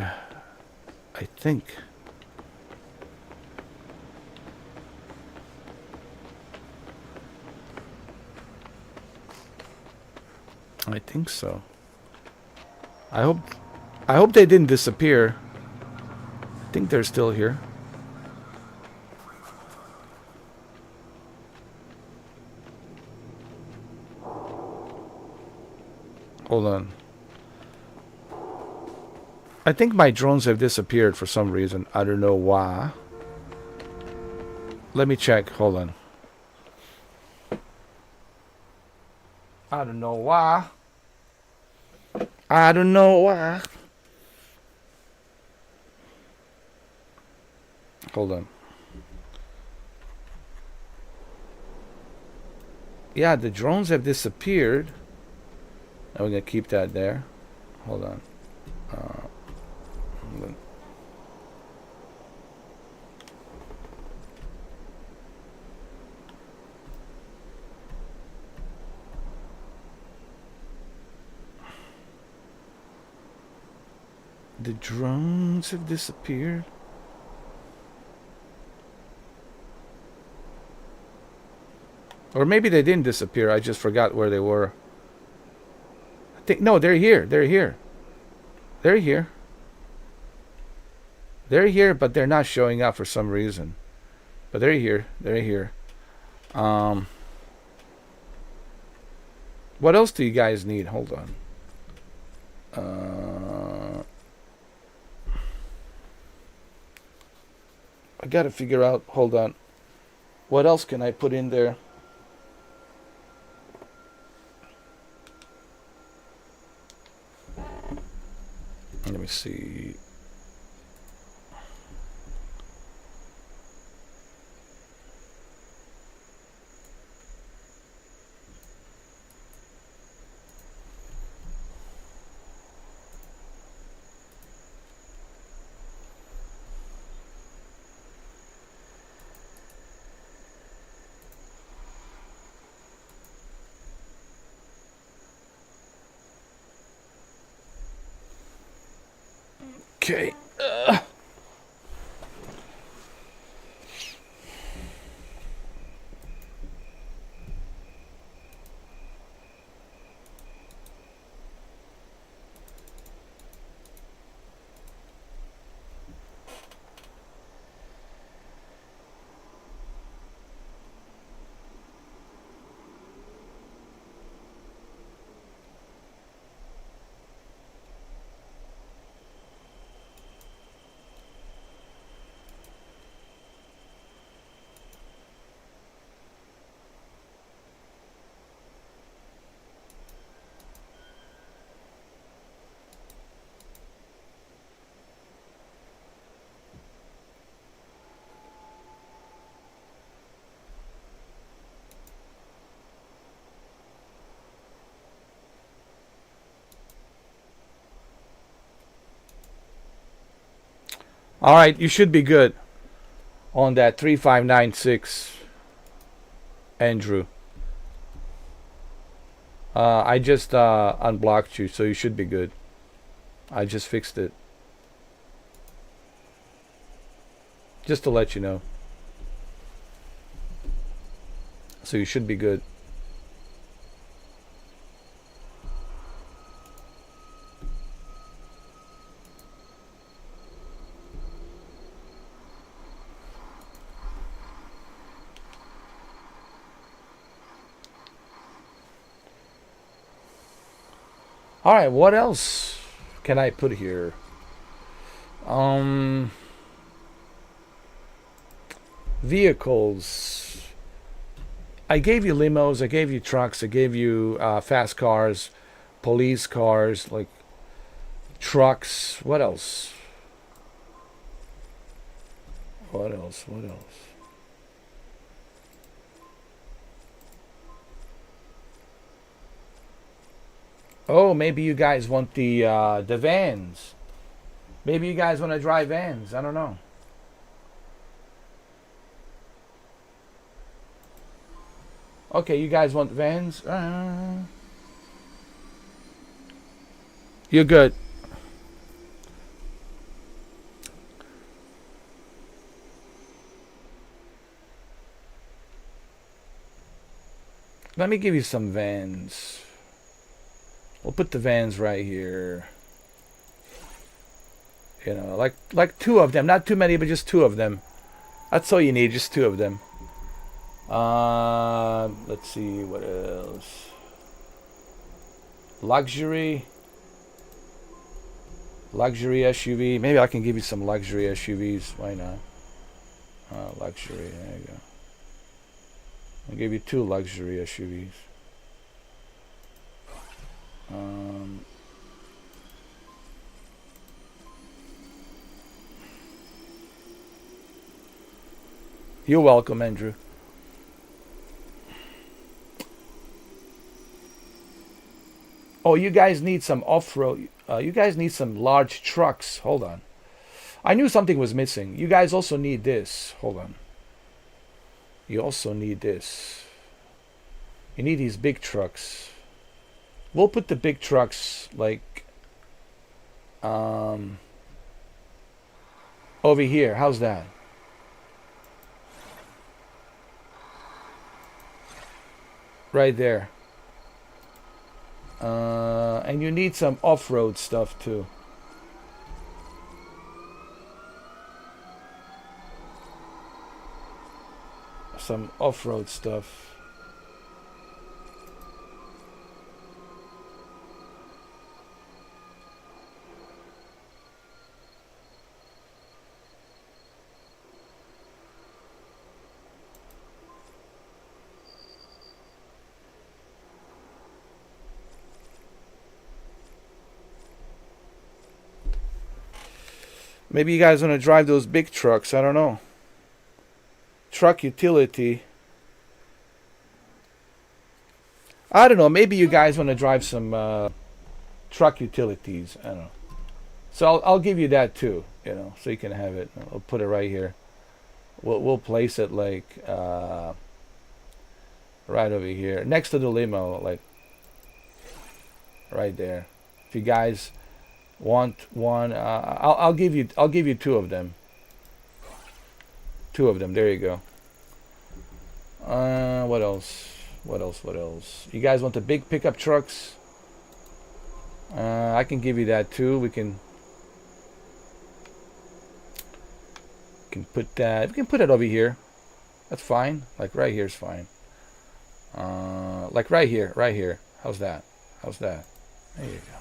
I think. I think so. I hope they didn't disappear. I think they're still here. Hold on. I think my drones have disappeared for some reason. I don't know why. Let me check. Hold on. I don't know why. I don't know why. Hold on. Yeah, the drones have disappeared. Now we're going to keep that there. Hold on. Hold on. The drones have disappeared. Or maybe they didn't disappear. I just forgot where they were. I think no, they're here. They're here. They're here. They're here, but they're not showing up for some reason. But they're here. They're here. What else do you guys need? Hold on. I gotta figure out. Hold on. What else can I put in there? Let me see. Okay. All right, you should be good on that 3596, Andrew. I just unblocked you, so you should be good. I just fixed it. Just to let you know. So you should be good. All right, what else can I put here? Vehicles. I gave you limos, I gave you trucks, I gave you fast cars, police cars, like trucks. What else? What else? What else? Oh, maybe you guys want the vans. Maybe you guys want to drive vans. I don't know. Okay, you guys want vans? You're good. Let me give you some vans. We'll put the vans right here. You know, like two of them. Not too many, but just two of them. That's all you need, just two of them. Let's see, what else? Luxury SUV. Maybe I can give you some luxury SUVs. Why not? Luxury, there you go. I'll give you two luxury SUVs. You're welcome, Andrew. Oh, you guys need some off-road. You guys need some large trucks. Hold on. I knew something was missing. You guys also need this. Hold on. You also need this. You need these big trucks. We'll put the big trucks like over here. How's that? Right there. And you need some off-road stuff too. Some off-road stuff. Maybe you guys want to drive those big trucks. I don't know. Truck utility. I don't know. Maybe you guys want to drive some truck utilities. I don't know. So I'll give you that too. You know, so you can have it. I'll put it right here. We'll place it like right over here, next to the limo, like right there. If you guys want one, I'll give you two of them. Two of them. There you go. What else? What else? What else? You guys want the big pickup trucks? I can give you that too. We can put that. We can put it over here. That's fine. Like right here is fine. Like right here. Right here. How's that? How's that? There you go.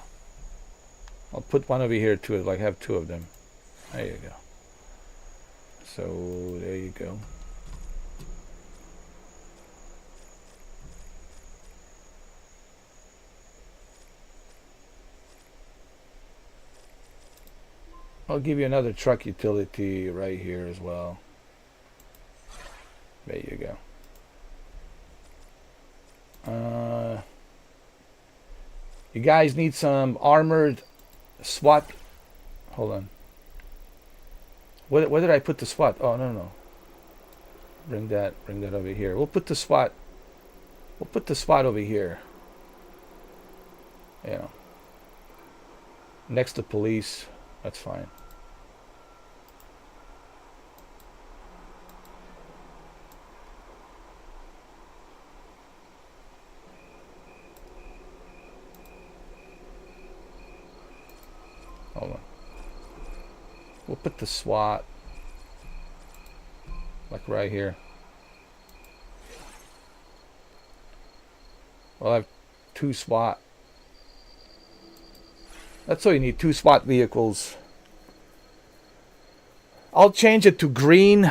I'll put one over here too. Like have two of them. There you go. So there you go. I'll give you another truck utility right here as well. There you go. You guys need some armored SWAT. Hold on. Where did I put the SWAT? Oh, no. Bring that over here. We'll put the SWAT over here. You know. Next to police. That's fine. Hold on. We'll put the SWAT like right here. We'll have 2 SWAT. That's all you need, 2 SWAT vehicles. I'll change it to green.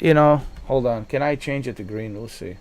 You know, hold on. Can I change it to green? We'll see.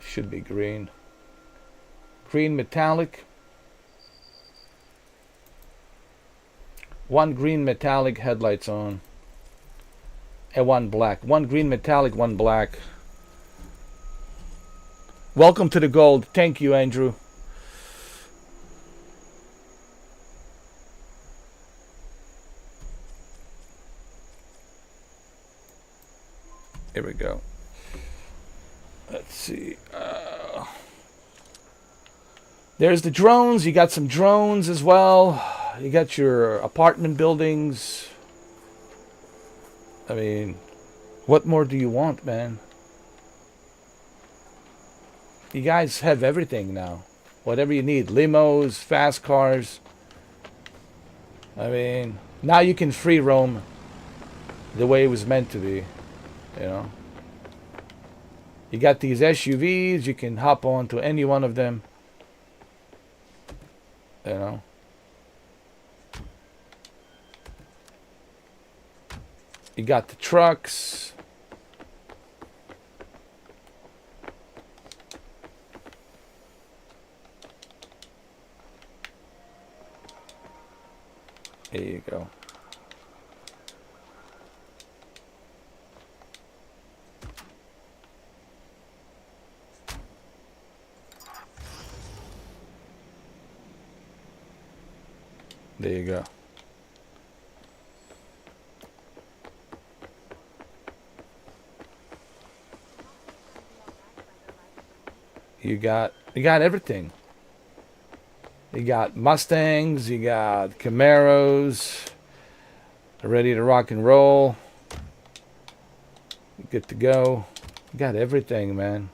Should be green. Green metallic. 1 green metallic, headlights on. And 1 black. 1 green metallic, 1 black. Welcome to the gold. Thank you, Andrew. Here we go. Let's see. There's the drones. You got some drones as well. You got your apartment buildings. I mean, what more do you want, man? You guys have everything now. Whatever you need. Limos, fast cars. I mean, now you can free roam the way it was meant to be. You know? You got these SUVs. You can hop on to any one of them. You know? You got the trucks. There you go. There you go. You got everything. You got Mustangs, you got Camaros, ready to rock and roll. Good to go. You got everything, man.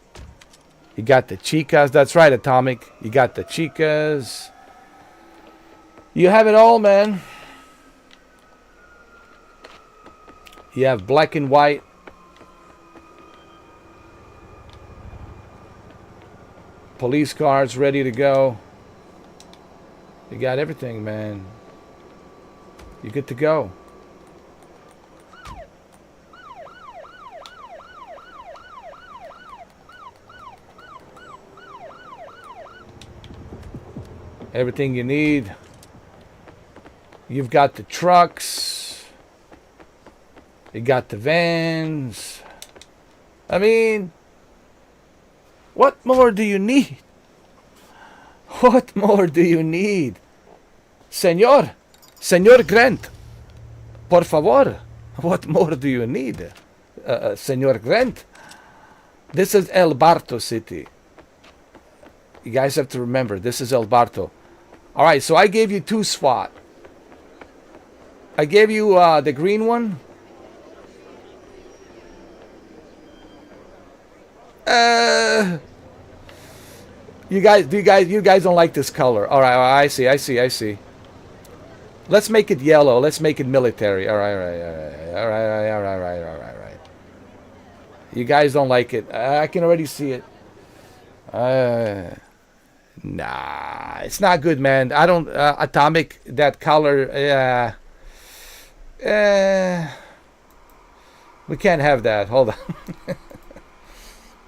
You got the Chicas. That's right, Atomic. You got the Chicas. You have it all, man. You have black and white. Police cars ready to go. You got everything, man. You're good to go. Everything you need. You've got the trucks. You got the vans. I mean, what more do you need? What more do you need? Señor Grant, por favor, what more do you need? Señor Grant, this is El Barto City. You guys have to remember, this is El Barto. All right, so I gave you 2 SWAT. I gave you the green one. You guys don't like this color. All right, I see. Let's make it yellow. Let's make it military. All right. You guys don't like it. I can already see it. Nah, it's not good, man. I don't atomic that color. We can't have that. Hold on.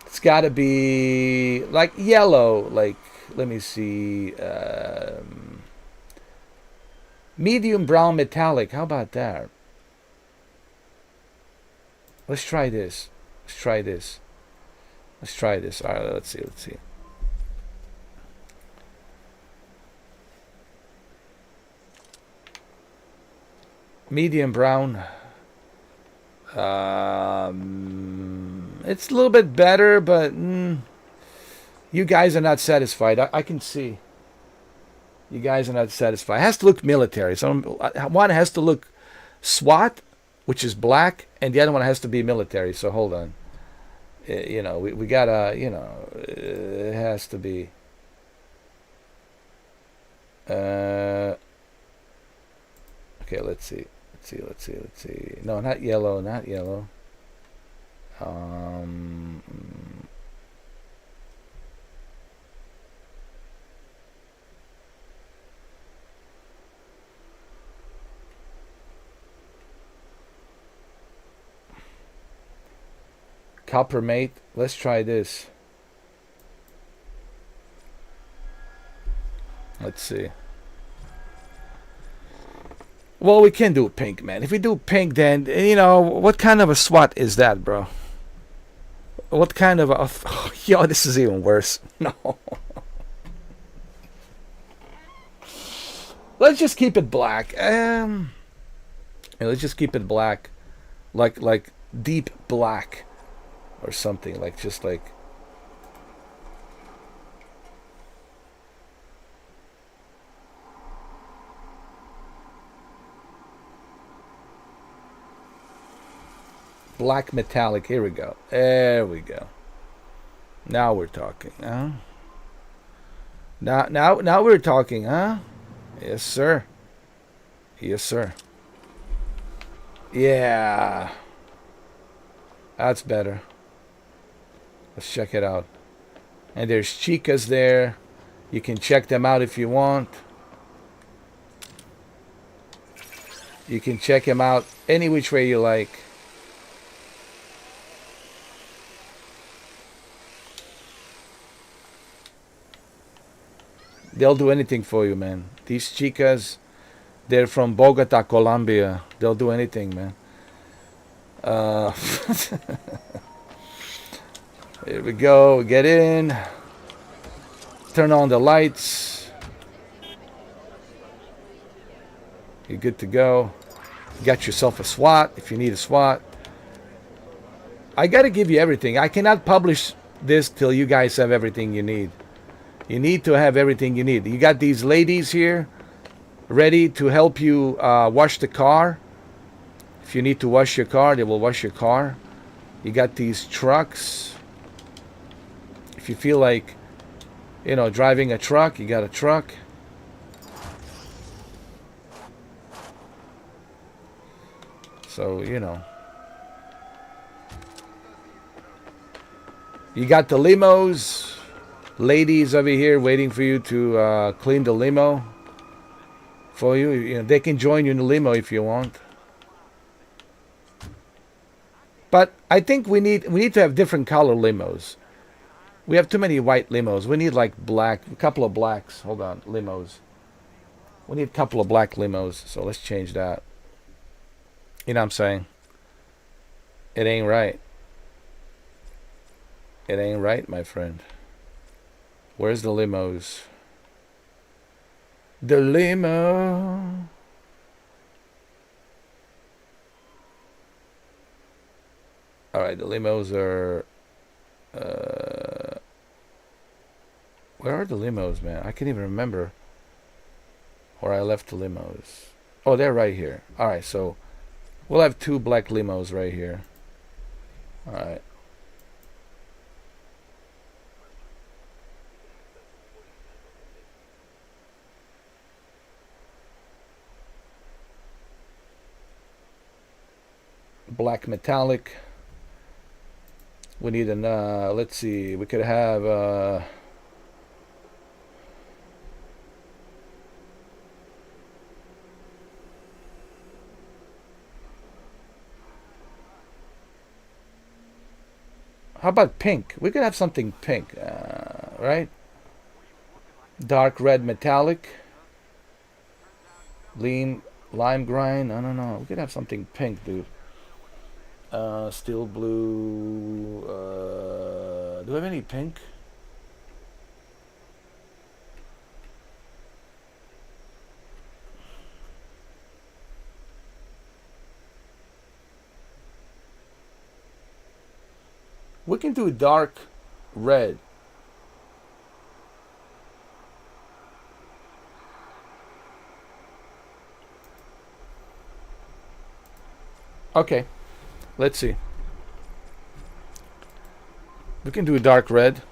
It's got to be like yellow. Like, let me see. Medium brown metallic. How about that? Let's try this. Let's try this. Let's try this. All right, let's see. Let's see. Medium brown. It's a little bit better, but you guys are not satisfied. I can see. You guys are not satisfied. It has to look military. So one has to look SWAT, which is black, and the other one has to be military. So hold on. You know, we gotta, you know, it has to be. Okay, let's see. Let's see. No, not yellow, not yellow. Copper mate. Let's try this. Let's see. Well, we can do pink, man. If we do pink, then, you know, what kind of a SWAT is that, bro? What kind of a... Oh, yo, this is even worse. No. Let's just keep it black. Yeah, let's just keep it black. Like deep black. Or something. Like, just like... Black metallic. Here we go. There we go. Now we're talking, huh? Now we're talking, huh? Yes, sir. Yes, sir. Yeah. That's better. Let's check it out. And there's chicas there. You can check them out if you want. You can check them out any which way you like. They'll do anything for you, man. These chicas, they're from Bogota, Colombia. They'll do anything, man. Here we go. Get in. Turn on the lights. You're good to go. You got yourself a SWAT if you need a SWAT. I got to give you everything. I cannot publish this till you guys have everything you need. You need to have everything you need. You got these ladies here ready to help you wash the car. If you need to wash your car, they will wash your car. You got these trucks. If you feel like, you know, driving a truck, you got a truck. So, you know. You got the limos. Ladies over here waiting for you to clean the limo for you. You know, they can join you in the limo if you want. But I think we need to have different color limos. We have too many white limos. We need like black, a couple of blacks. Hold on, limos. We need a couple of black limos. So let's change that. You know what I'm saying? It ain't right. It ain't right, my friend. Where's the limos? The limo. All right, the limos are... where are the limos, man? I can't even remember where I left the limos. Oh, they're right here. All right, so we'll have two black limos right here. All right. Black metallic. We need an let's see, we could have How about pink? We could have something pink, right? Dark red metallic. Lime grind. I don't know. We could have something pink, dude. Steel blue. Do we have any pink? We can do dark red. Okay, let's see. We can do a dark red.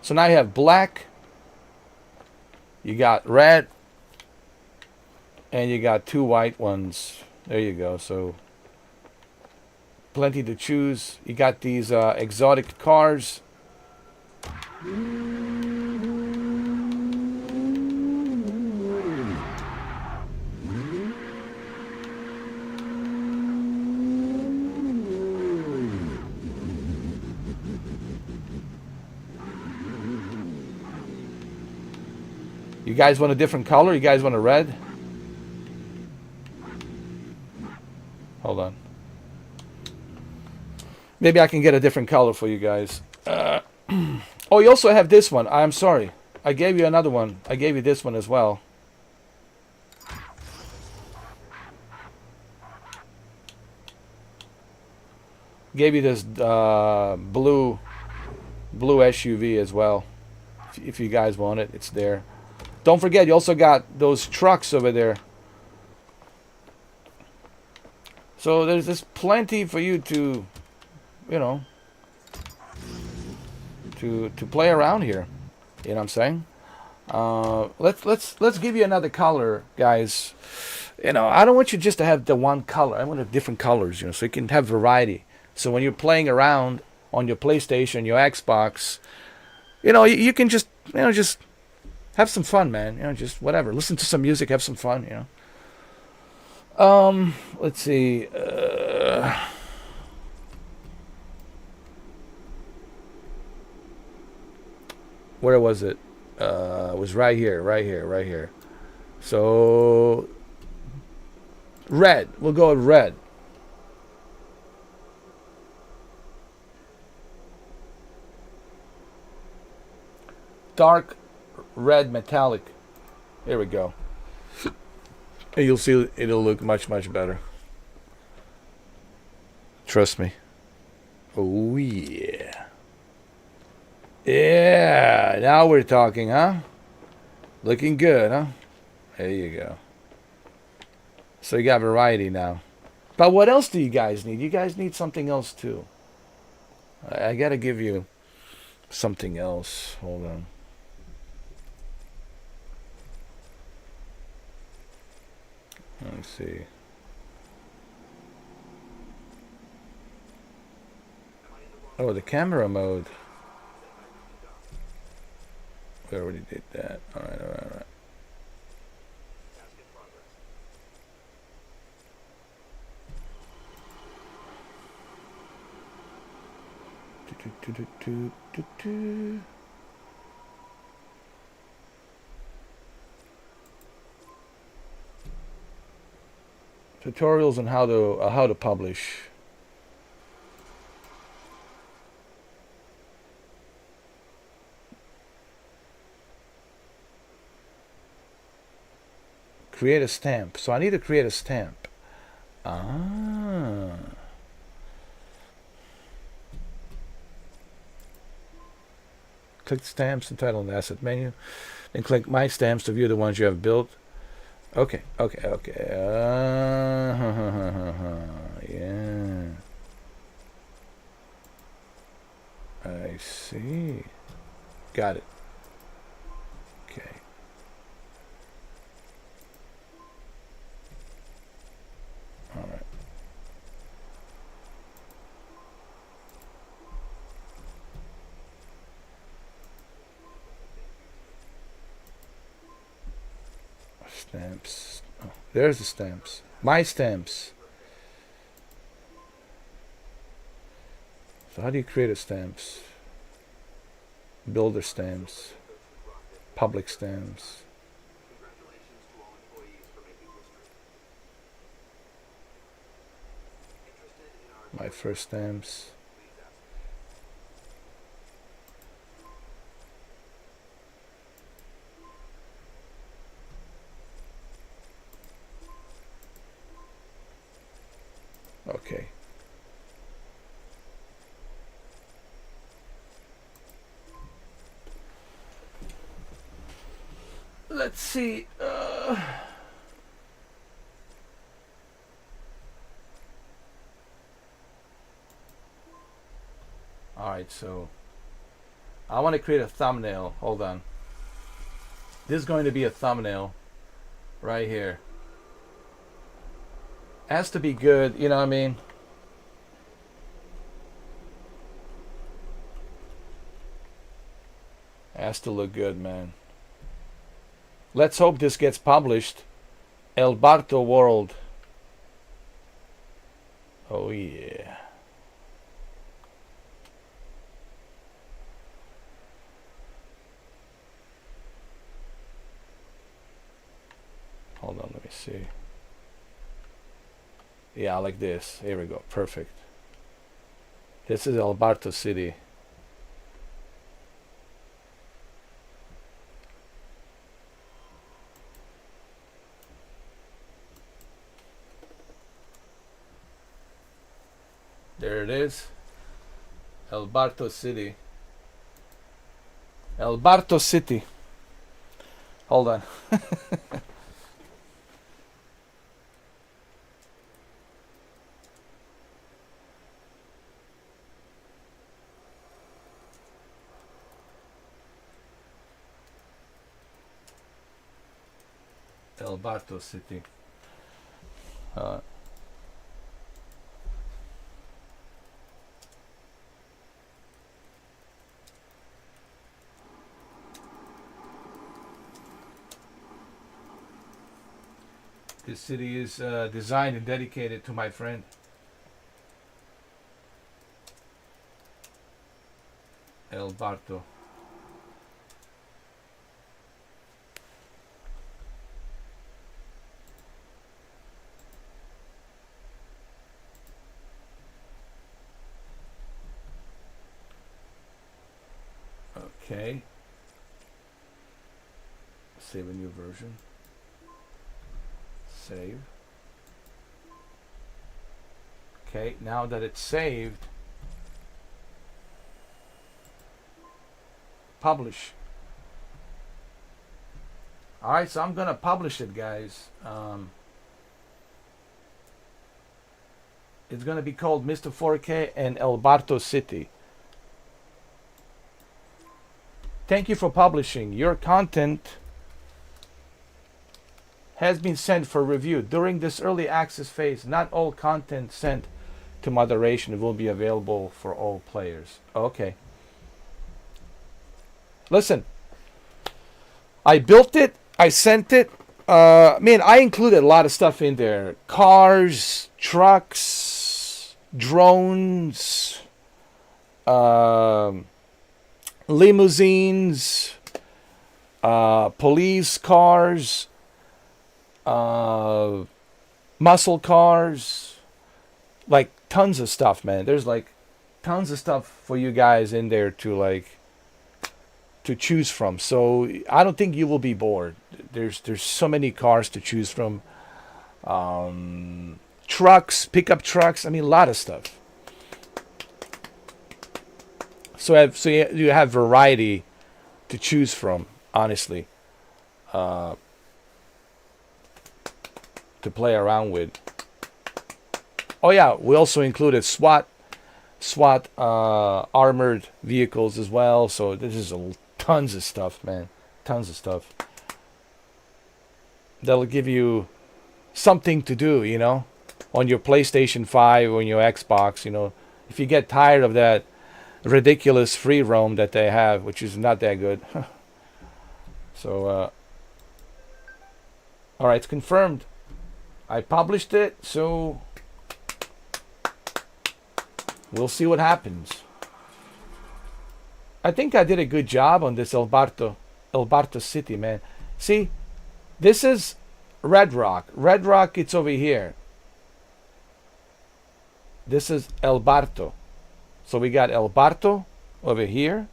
So now you have black, you got red, and you got two white ones. There you go. So plenty to choose. You got these exotic cars. You guys want a different color? You guys want a red? Hold on. Maybe I can get a different color for you guys. Oh, you also have this one. I'm sorry. I gave you another one. I gave you this one as well. Gave you this blue SUV as well. If you guys want it, it's there. Don't forget, you also got those trucks over there. So there's plenty for you to, you know, to play around here. You know what I'm saying? Let's give you another color, guys. You know, I don't want you just to have the one color. I want to have different colors, you know, so you can have variety. So when you're playing around on your PlayStation, your Xbox, you know, you can just, you know, just have some fun, man. You know, just whatever. Listen to some music, have some fun, you know. Let's see. Where was it? It was right here. So red. We'll go with red. Dark red metallic. Here we go. And you'll see it'll look much better. Trust me. Oh yeah. Yeah, now we're talking, huh? Looking good, huh? There you go. So you got variety now. But what else do you guys need? You guys need something else too. I gotta give you something else. Hold on. Let's see. Oh, the camera mode. We already did that. All right. Task in progress. Tutorials on how to publish. Create a stamp. So I need to create a stamp. Ah. Click stamps and title in the asset menu. Then click my stamps to view the ones you have built. Okay. Yeah. I see. Got it. Okay. All right. Stamps. Oh, there's the stamps. My stamps. So how do you create a stamps? Builder stamps, public stamps. Congratulations to all employees for making history. Interested in our My first stamps. please ask. Okay. Let's see. All right, so I want to create a thumbnail. Hold on. This is going to be a thumbnail right here. Has to be good, you know what I mean? Has to look good, man. Let's hope this gets published. El Barto World. Oh yeah. Hold on, let me see. Yeah, like this. Here we go. Perfect. This is El Barto City. There it is. El Barto City. El Barto City. Hold on. El Barto City. This city is designed and dedicated to my friend. El Barto. Okay. Save a new version. Save. Okay, now that it's saved, publish. Alright, so I'm gonna publish it, guys. It's gonna be called Mr. 4K and El Barto City. Thank you for publishing. Your content has been sent for review. During this early access phase, not all content sent to moderation will be available for all players. Okay. Listen, I built it, I sent it. Man, I included a lot of stuff in there. Cars, trucks, drones, limousines, police cars, muscle cars, like tons of stuff, man. There's like tons of stuff for you guys in there to choose from. So I don't think you will be bored. There's so many cars to choose from. Trucks, pickup trucks. I mean, a lot of stuff. So you have variety to choose from, honestly, to play around with. Oh yeah, we also included SWAT armored vehicles as well. So this is tons of stuff, man. Tons of stuff. That'll give you something to do, you know, on your PlayStation 5 or on your Xbox, you know. If you get tired of that ridiculous free roam that they have, which is not that good. So, all right, it's confirmed. I published it, so we'll see what happens. I think I did a good job on this El Barto City, man. See, this is Red Rock. Red Rock, it's over here. This is El Barto. So we got El Barto over here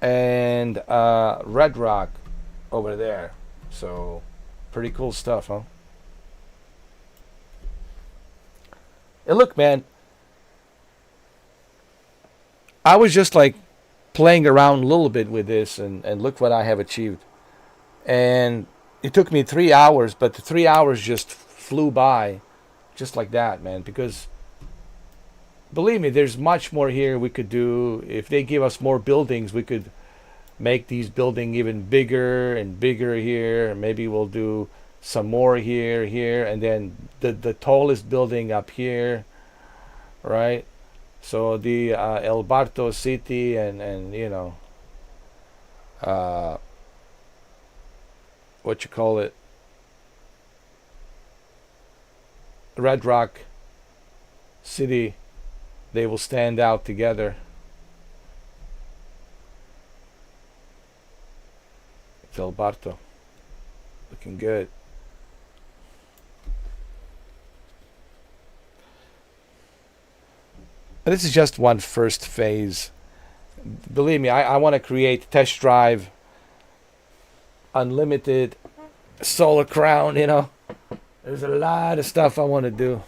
and Red Rock over there. So pretty cool stuff, huh? And look, man, I was just like playing around a little bit with this, and look what I have achieved. And it took me 3 hours, but the 3 hours just flew by just like that, man, because believe me, there's much more here we could do. If they give us more buildings, we could make these buildings even bigger and bigger here. Maybe we'll do some more here, and then the tallest building up here, right? So the El Barto City and you know, what you call it, Red Rock City, they will stand out together. It's El Barto, looking good. This is just one first phase. Believe me, I want to create test drive, unlimited, solar crown, you know. There's a lot of stuff I want to do.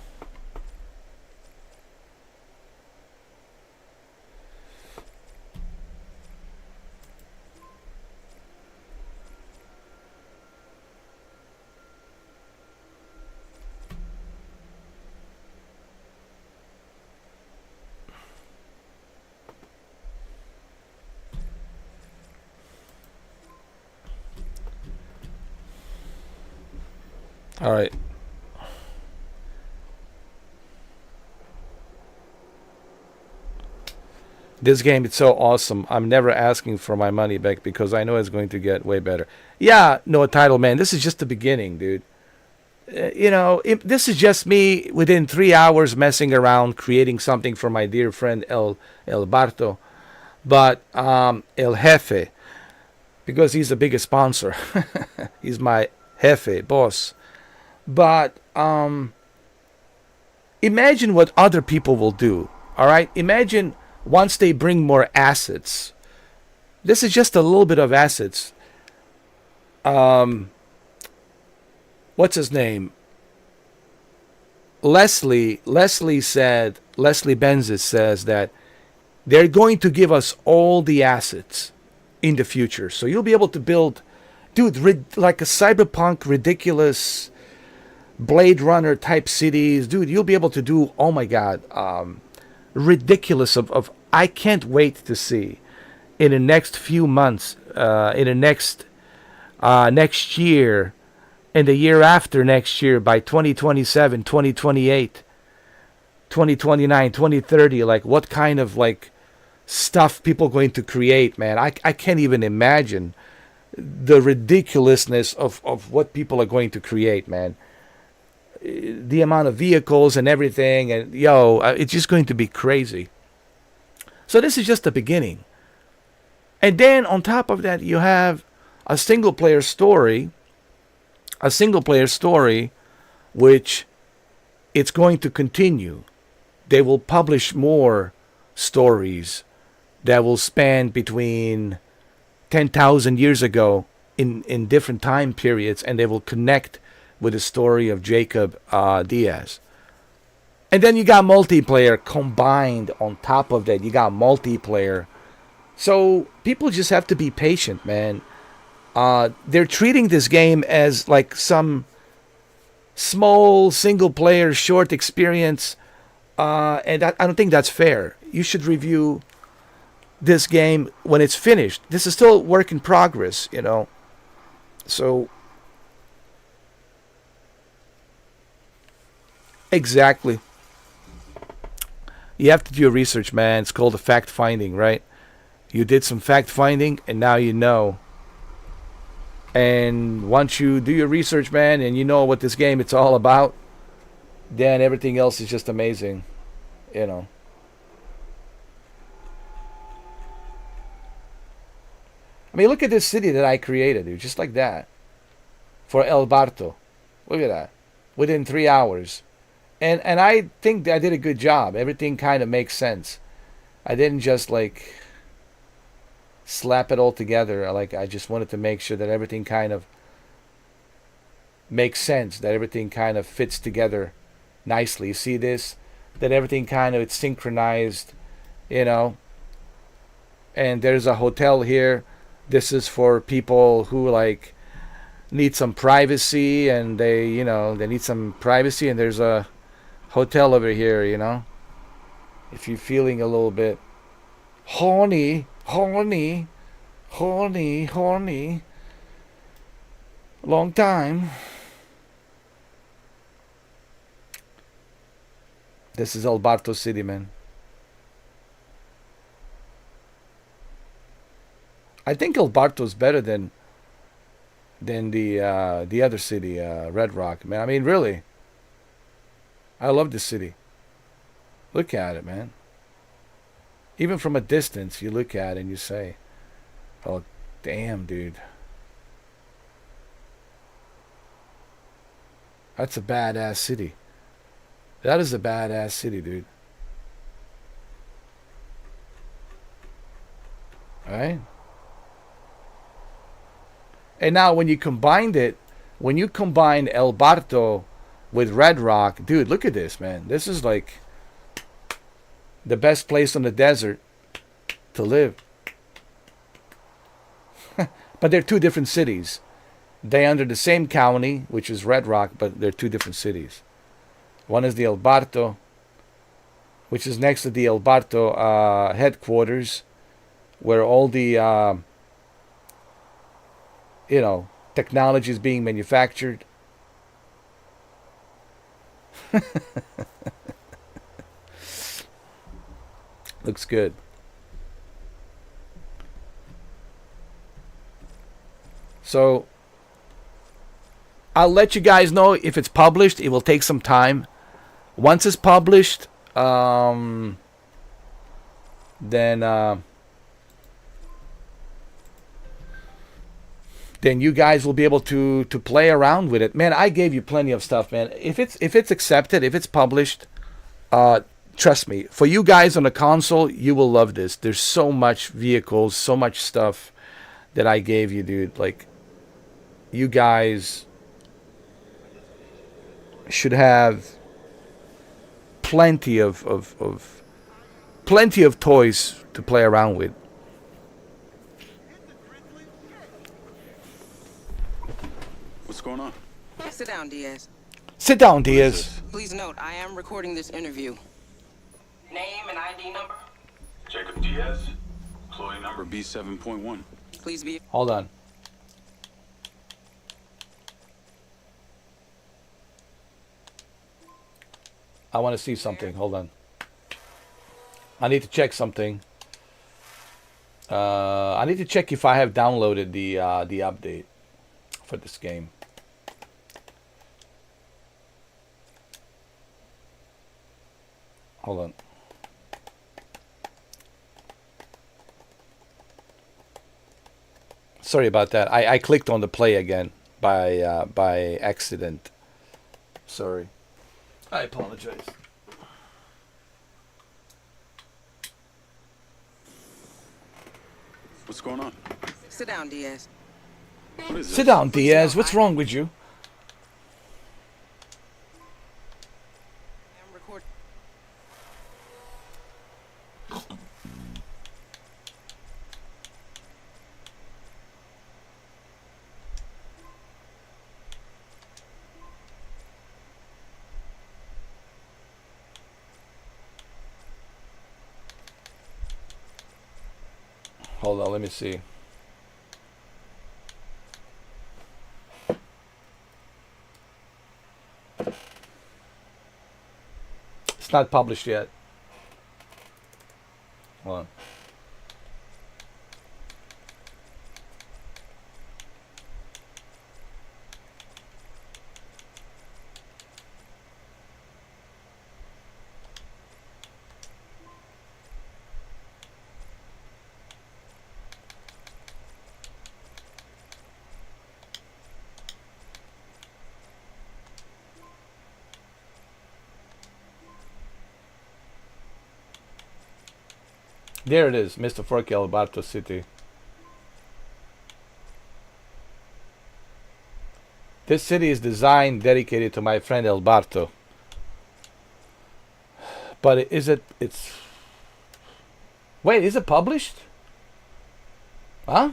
All right. This game, it's so awesome. I'm never asking for my money back because I know it's going to get way better. Yeah, no title, man. This is just the beginning, dude. You know, this is just me within 3 hours messing around, creating something for my dear friend El Barto. But El Jefe, because he's the biggest sponsor. He's my Jefe, boss. But imagine what other people will do. All right, imagine once they bring more assets. This is just a little bit of assets. What's his name? Leslie Benzis says that they're going to give us all the assets in the future. So you'll be able to build, dude, like a cyberpunk, ridiculous Blade Runner type cities, dude. You'll be able to do, oh my god, ridiculous of I can't wait to see in the next few months, in the next year, and the year after next year, by 2027, 2028, 2029, 2030, like what kind of like stuff people are going to create, man. I can't even imagine the ridiculousness of what people are going to create, man. The amount of vehicles and everything, and it's just going to be crazy. So this is just the beginning. And then on top of that, you have a single player story, which it's going to continue. They will publish more stories that will span between 10,000 years ago in different time periods, and they will connect with the story of Jacob Diaz. And then you got multiplayer combined on top of that. You got multiplayer. So people just have to be patient, man. They're treating this game as like some small single player short experience. And I don't think that's fair. You should review this game when it's finished. This is still work in progress, you know. So exactly. You have to do your research, man. It's called the fact finding, right? You did some fact finding, and now you know. And once you do your research, man, and you know what this game it's all about, then everything else is just amazing, you know. I mean, look at this city that I created, dude, just like that. For El Barto. Look at that. Within 3 hours. And I think I did a good job. Everything kind of makes sense. I didn't just like slap it all together. Like, I just wanted to make sure that everything kind of makes sense, that everything kind of fits together nicely. You see this? That everything kind of it's synchronized, you know. And there's a hotel here. This is for people who like need some privacy, and they, you know, they need some privacy. And there's a hotel over here, you know. If you're feeling a little bit horny, long time. This is El Barto City, man. I think El Barto's better than the other city, Red Rock, man. I mean, really, I love this city. Look at it, man. Even from a distance, you look at it and you say, "Oh, damn, dude, that's a badass city. That is a badass city, dude." All right. And now when you combine El Barto with Red Rock, dude, look at this, man. This is like the best place on the desert to live. But they're two different cities. They're under the same county, which is Red Rock, but they're two different cities. One is the El Barto, which is next to the El Barto headquarters, where all the you know, technology is being manufactured. Looks good. So I'll let you guys know if it's published. It will take some time. Once it's published, then you guys will be able to play around with it. Man, I gave you plenty of stuff, man. If it's accepted, if it's published, trust me, for you guys on the console, you will love this. There's so much vehicles, so much stuff that I gave you, dude. Like, you guys should have plenty of toys to play around with. What's going on? Sit down, Diaz. Sit down, Diaz. Please note, I am recording this interview. Name and ID number? Jacob Diaz, employee number B7.1. Please be... Hold on. I want to see something. Hold on. I need to check something. I need to check if I have downloaded the update for this game. Hold on. Sorry about that. I clicked on the play again by accident. Sorry. I apologize. What's going on? Sit down, Diaz. What is Sit this? down, Diaz. What's wrong with you? I am recording... Hold on, let me see. It's not published yet. Hold on. There it is, Mr. Forky Alberto City. This city is designed, dedicated to my friend Alberto. But is it? It's. Wait, is it published? Huh?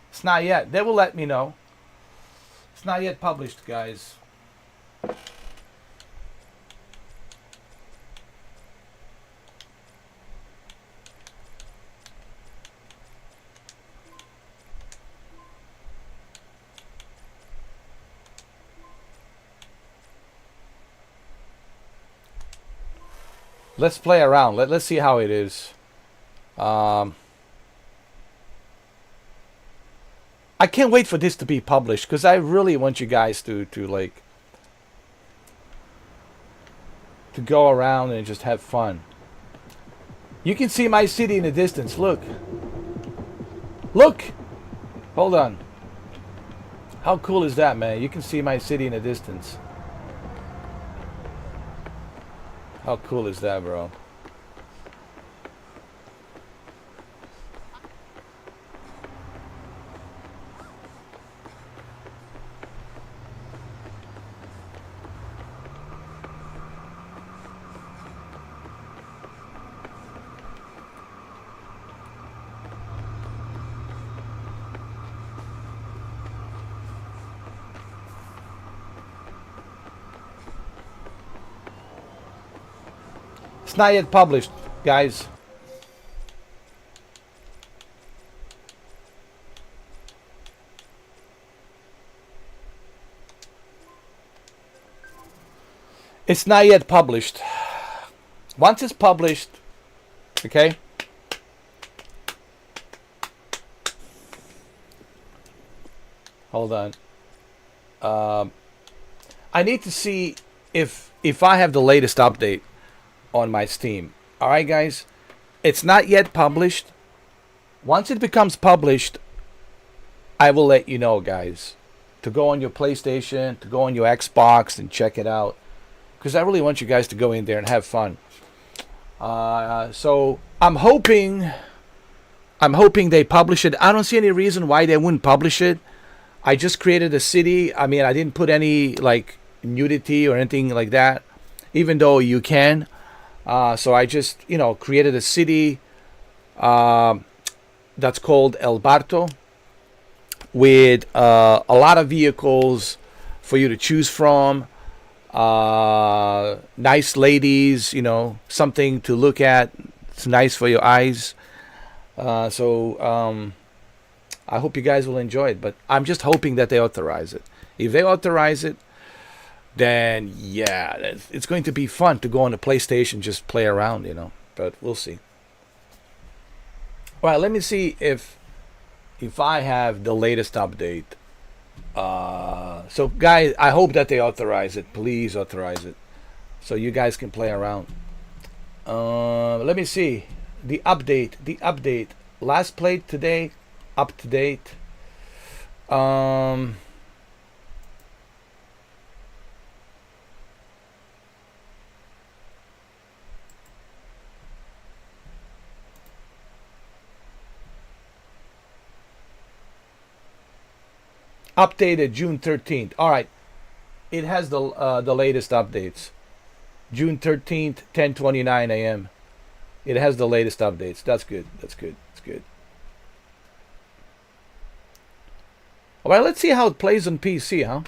It's not yet. They will let me know. It's not yet published, guys. Let's play around. Let's see how it is. I can't wait for this to be published because I really want you guys to like to go around and just have fun. You can see my city in the distance. Look. Look. Hold on. How cool is that, man? You can see my city in the distance. How cool is that, bro? It's not yet published, guys. It's not yet published. Once it's published, okay? Hold on. I need to see if I have the latest update on my Steam. All right, guys. It's not yet published. Once it becomes published, I will let you know, guys, to go on your PlayStation, to go on your Xbox and check it out, because I really want you guys to go in there and have fun. So I'm hoping they publish it. I don't see any reason why they wouldn't publish it. I just created a city. I mean, I didn't put any like nudity or anything like that, even though you can. So I just, created a city that's called El Barto with a lot of vehicles for you to choose from. Nice ladies, something to look at. It's nice for your eyes. So I hope you guys will enjoy it. But I'm just hoping that they authorize it. If they authorize it, then yeah, it's going to be fun to go on the PlayStation, just play around, But we'll see. All right, let me see if I have the latest update. So guys, I hope that they authorize it. Please authorize it, so you guys can play around. Let me see the update. Last played today, up to date. Updated June 13th. All right, it has the latest updates. June 13th, 10:29 a.m. It has the latest updates. That's good. That's good. That's good. All right, let's see how it plays on PC, huh?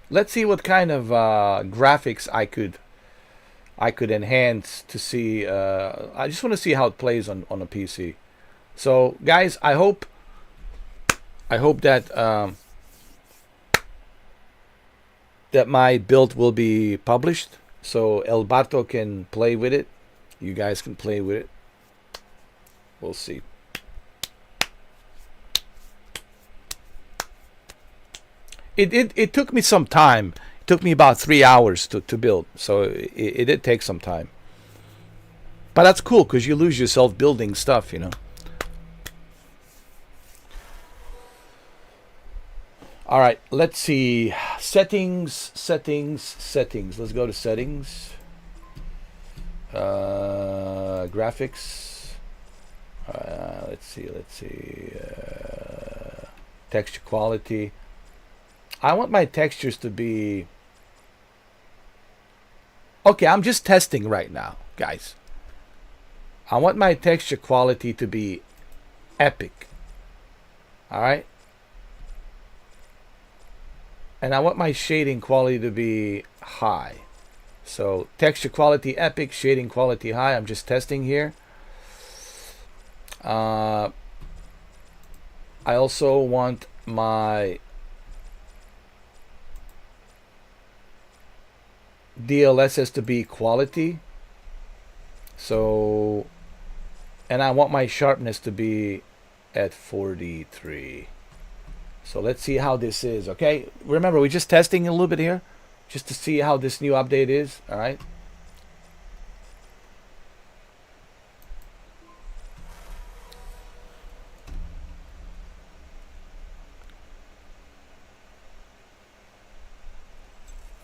Let's see what kind of graphics I could enhance to see. I just want to see how it plays on a PC. So guys, I hope that that my build will be published, so Alberto can play with it. You guys can play with it. We'll see. It took me some time. Took me about 3 hours to build, so it did take some time. But that's cool because you lose yourself building stuff, you know. All right, let's see. Settings. Let's go to settings. Graphics. Let's see. Texture quality. I want my textures to be... Okay, I'm just testing right now, guys. I want my texture quality to be epic. All right? And I want my shading quality to be high. So texture quality epic, shading quality high. I'm just testing here. I also want my DLSS to be quality. So, and I want my sharpness to be at 43. So let's see how this is, okay? Remember, we're just testing a little bit here, just to see how this new update is, all right?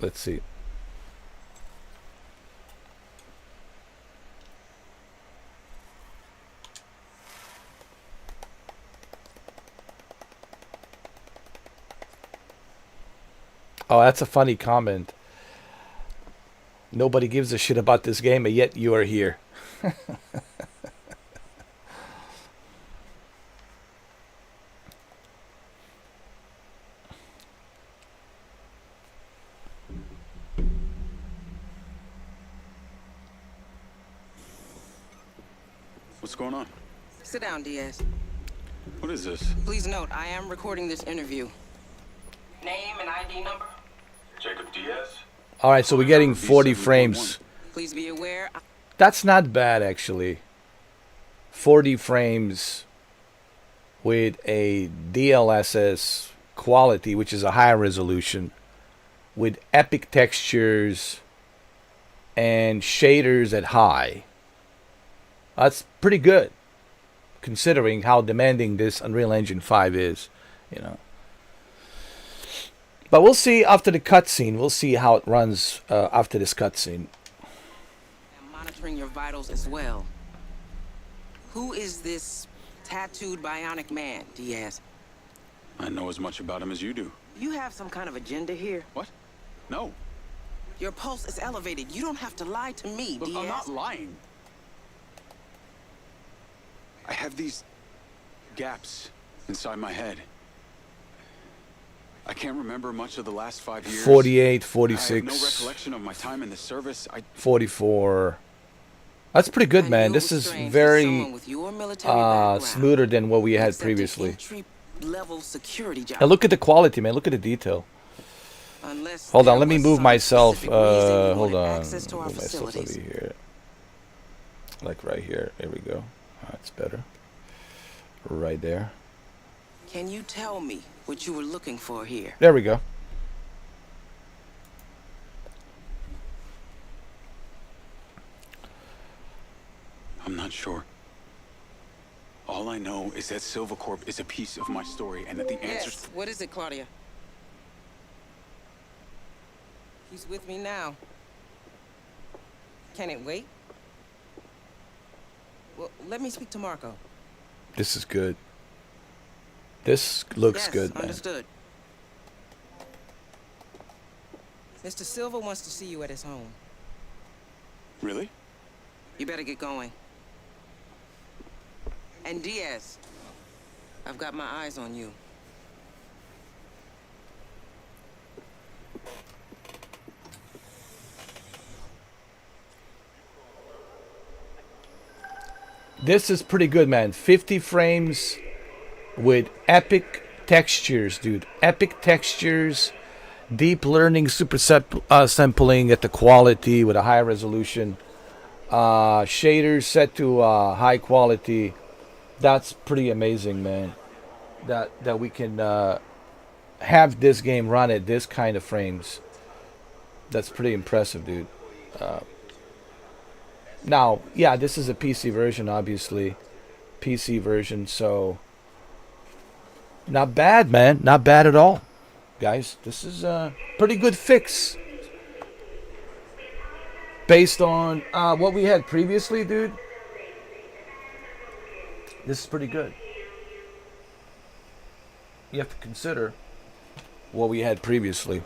Let's see. Oh, that's a funny comment. Nobody gives a shit about this game, and yet you are here. What's going on? Sit down, Diaz. What is this? Please note, I am recording this interview. Name and ID number? Jacob Diaz? All right, so we're getting 40 frames. Please be aware. That's not bad, actually. 40 frames with a DLSS quality, which is a higher resolution, with epic textures and shaders at high. That's pretty good, considering how demanding this Unreal Engine 5 is, you know. But we'll see after the cutscene. We'll see how it runs after this cutscene. I'm monitoring your vitals as well. Who is this tattooed bionic man, Diaz? I know as much about him as you do. You have some kind of agenda here? What? No. Your pulse is elevated. You don't have to lie to me, Look, Diaz. I'm not lying. I have these gaps inside my head. I can't remember much of the last 5 years. 48, I 46, have no recollection of my time in the service. 44. That's pretty good, man. This is very smoother than what we had previously. And look at the quality, man. Look at the detail. Hold on, let me move myself. Hold on. Move myself over here. Like right here. There we go. That's better. Right there. Can you tell me what you were looking for here? There we go. I'm not sure. All I know is that Silvercorp is a piece of my story and that the answers... Yes. What is it, Claudia? He's with me now. Can it wait? Well, let me speak to Marco. This is good. This looks good, man. Understood. Mr. Silva wants to see you at his home. Really? You better get going. And Diaz, I've got my eyes on you. This is pretty good, man. 50 frames with epic textures, dude. Epic textures, deep learning, super sampling at the quality with a high resolution. Shaders set to high quality. That's pretty amazing, man. That we can have this game run at this kind of frames. That's pretty impressive, dude. Now, yeah, this is a PC version, obviously. PC version, so not bad, man. Not bad at all, guys. This is a pretty good fix based on what we had previously, dude. This is pretty good. You have to consider what we had previously.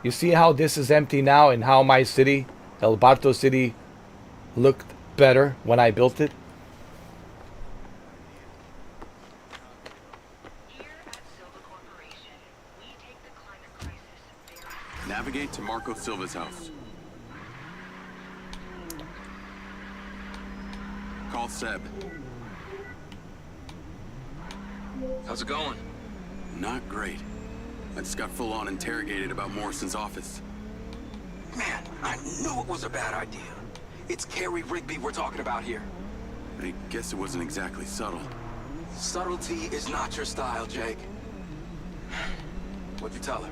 You see how this is empty now and how my city, El Barto City, looked better when I built it? Navigate to Marco Silva's house. Call Seb. How's it going? Not great. I just got full-on interrogated about Morrison's office. Man, I knew it was a bad idea. It's Carrie Rigby we're talking about here. I guess it wasn't exactly subtle. Subtlety is not your style, Jake. What'd you tell her?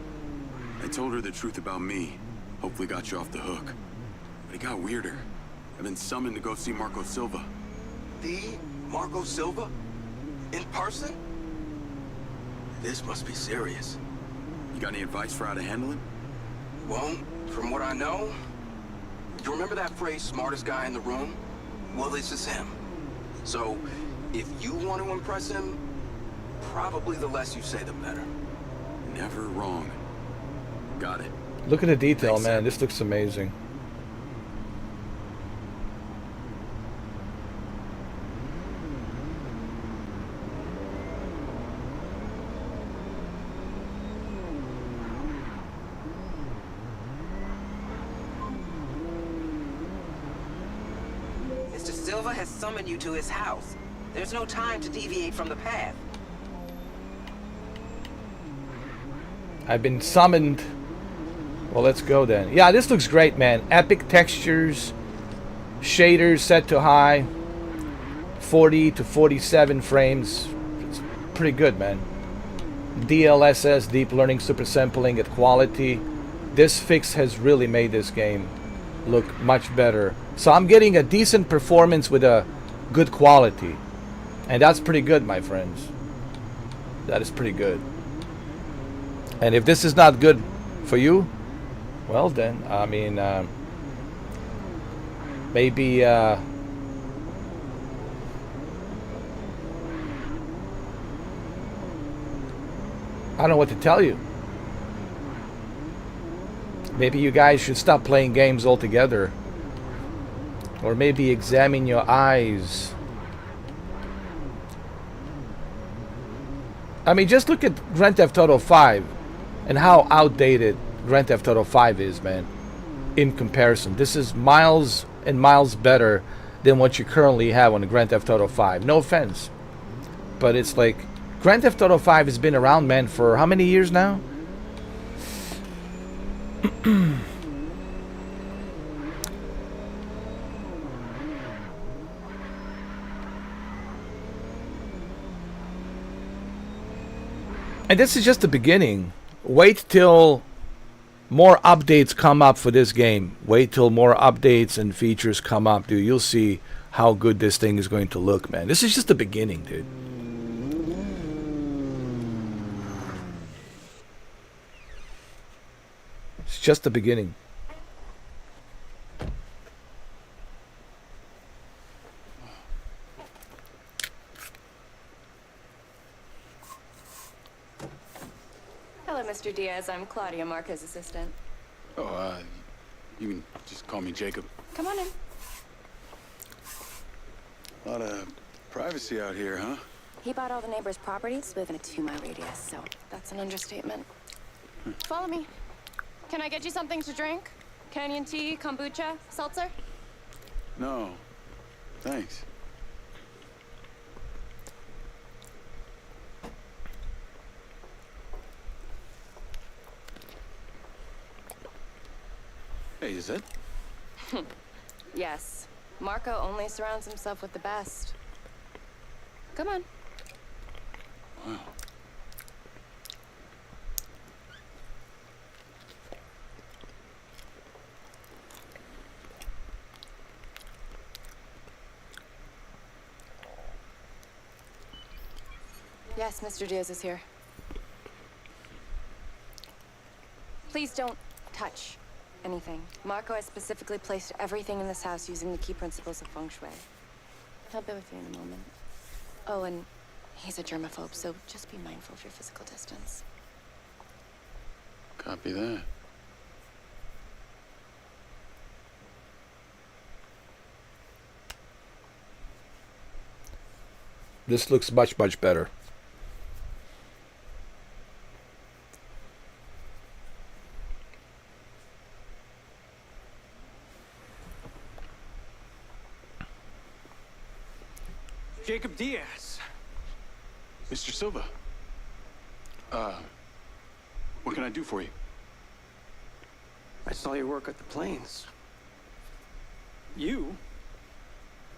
I told her the truth about me. Hopefully got you off the hook. But it got weirder. I've been summoned to go see Marco Silva. The Marco Silva? In person? This must be serious. You got any advice for how to handle him? Well, from what I know, you remember that phrase, smartest guy in the room? Well, this is him. So, if you want to impress him, probably the less you say, the better. Never wrong. Got it. Look at the detail, Thanks, man. Seb. This looks amazing. Mr. Silva has summoned you to his house. There's no time to deviate from the path. I've been summoned. Well, let's go then. Yeah, this looks great, man. Epic textures, shaders set to high, 40 to 47 frames. It's pretty good, man. DLSS, deep learning super sampling at quality. This fix has really made this game look much better. So I'm getting a decent performance with a good quality. And that's pretty good, my friends. That is pretty good. And if this is not good for you, well then, I mean, maybe I don't know what to tell you. Maybe you guys should stop playing games altogether. Or maybe examine your eyes. I mean, just look at Grand Theft Auto 5 and how outdated Grand Theft Auto 5 is, man, in comparison. This is miles and miles better than what you currently have on the Grand Theft Auto 5. No offense. But it's like, Grand Theft Auto 5 has been around, man, for how many years now? And this is just the beginning. Wait till more updates come up for this game. Wait till more updates and features come up, dude. You'll see how good this thing is going to look, man. This is just the beginning, dude. It's just the beginning. Hello, Mr. Diaz. I'm Claudia, Marco's assistant. Oh, you can just call me Jacob. Come on in. A lot of privacy out here, huh? He bought all the neighbors' properties within a 2-mile radius, so that's an understatement. Follow me. Can I get you something to drink? Canyon tea, kombucha, seltzer? No, thanks. Hey, is that? Yes. Marco only surrounds himself with the best. Come on. Wow. Yes, Mr. Diaz is here. Please don't touch anything. Marco has specifically placed everything in this house using the key principles of feng shui. I'll be with you in a moment. Oh, and he's a germaphobe, so just be mindful of your physical distance. Copy that. This looks much, much better. Jacob Diaz. Mr. Silva. What can I do for you? I saw your work at the plains. You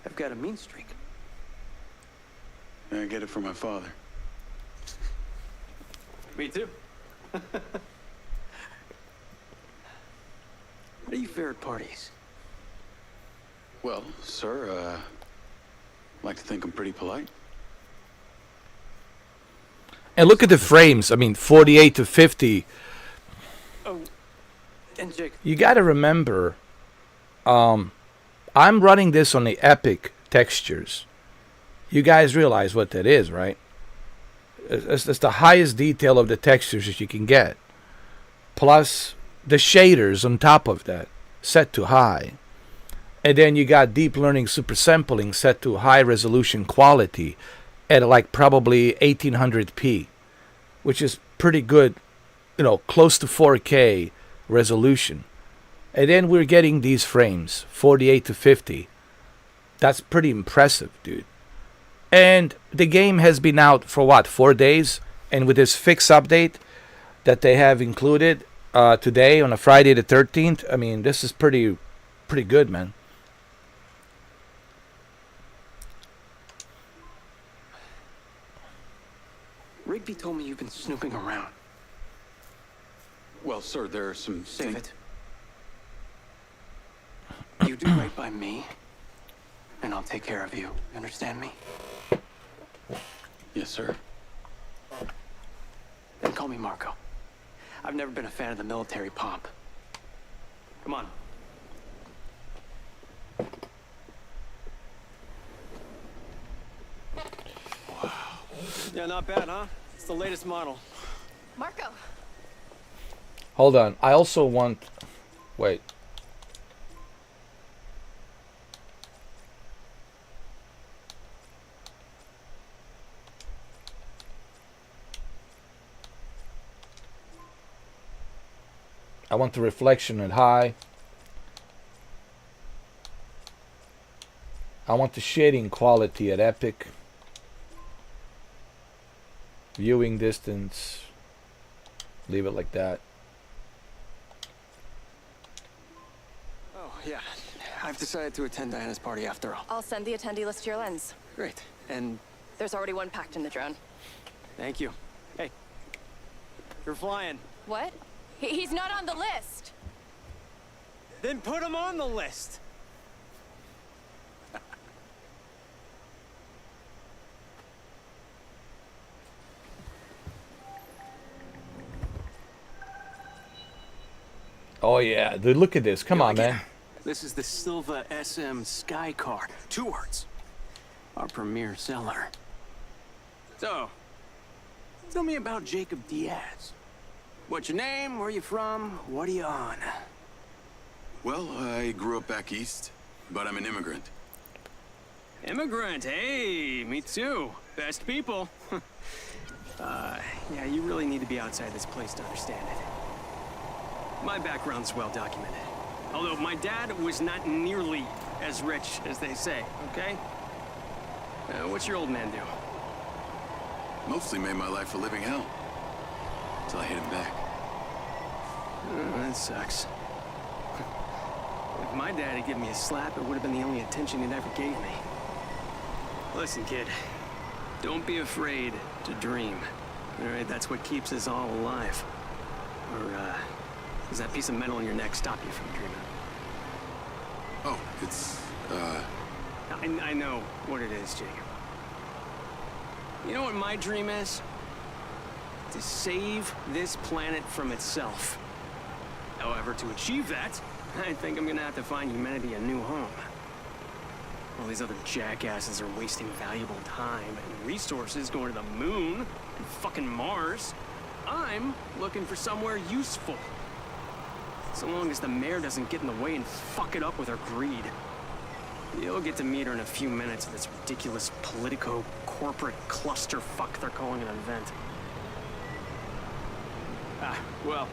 have got a mean streak. I get it from my father. Me too. How do you fare at parties? Well, sir, like to think I'm pretty polite. And look at the frames. I mean, 48 to 50. Oh, and Jacob. You got to remember, I'm running this on the Epic textures. You guys realize what that is, right? It's the highest detail of the textures that you can get. Plus the shaders on top of that set to high. And then you got deep learning super sampling set to high resolution quality at like probably 1800p, which is pretty good, close to 4K resolution. And then we're getting these frames, 48 to 50. That's pretty impressive, dude. And the game has been out for what, 4 days? And with this fix update that they have included today on a Friday the 13th, I mean, this is pretty good, man. Rigby told me you've been snooping around. Well, sir, there are some Save things... it. You do right by me, and I'll take care of you. Understand me? Yes, sir. Then call me Marco. I've never been a fan of the military pomp. Come on. Wow. Yeah, not bad, huh? It's the latest model. Marco! Hold on. I also want... Wait. I want the reflection at high. I want the shading quality at epic. Viewing distance. Leave it like that. Oh, yeah. I've decided to attend Diana's party after all. I'll send the attendee list to your lens. Great. And There's already one packed in the drone. thank you. Hey, you're flying. What? He's not on the list! Then put him on the list. Oh yeah, dude, look at this. Come on, man. This is the Silva SM Sky Car. 2 words. Our premier seller. So, tell me about Jacob Diaz. What's your name? Where you from? What are you on? Well, I grew up back east, but I'm an immigrant. Immigrant, hey, me too. Best people. Yeah, you really need to be outside this place to understand it. My background's well documented. Although my dad was not nearly as rich as they say, okay? What's your old man do? Mostly made my life a living hell. Till I hit him back. That sucks. If my dad had given me a slap, it would have been the only attention he'd ever gave me. Listen, kid. Don't be afraid to dream. Alright, that's what keeps us all alive. Or, does that piece of metal in your neck stop you from dreaming? Oh, it's, I know what it is, Jacob. You know what my dream is? To save this planet from itself. However, to achieve that, I think I'm gonna have to find humanity a new home. All these other jackasses are wasting valuable time and resources going to the moon and fucking Mars. I'm looking for somewhere useful. So long as the mayor doesn't get in the way and fuck it up with her greed. You'll get to meet her in a few minutes at this ridiculous politico-corporate clusterfuck they're calling an event. Well,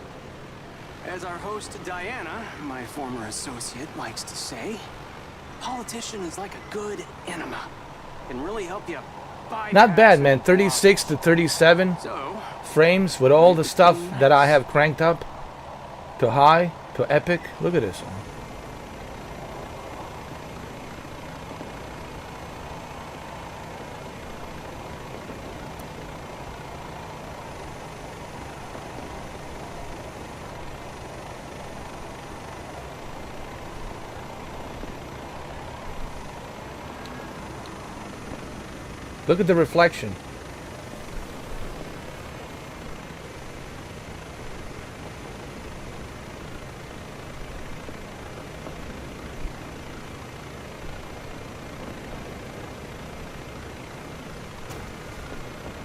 as our host Diana, my former associate, likes to say, politician is like a good enema. Can really help you bypass. Not bad, man. 36 to 37 frames with all the stuff that I have cranked up to high, to epic. Look at this one. Look at the reflection.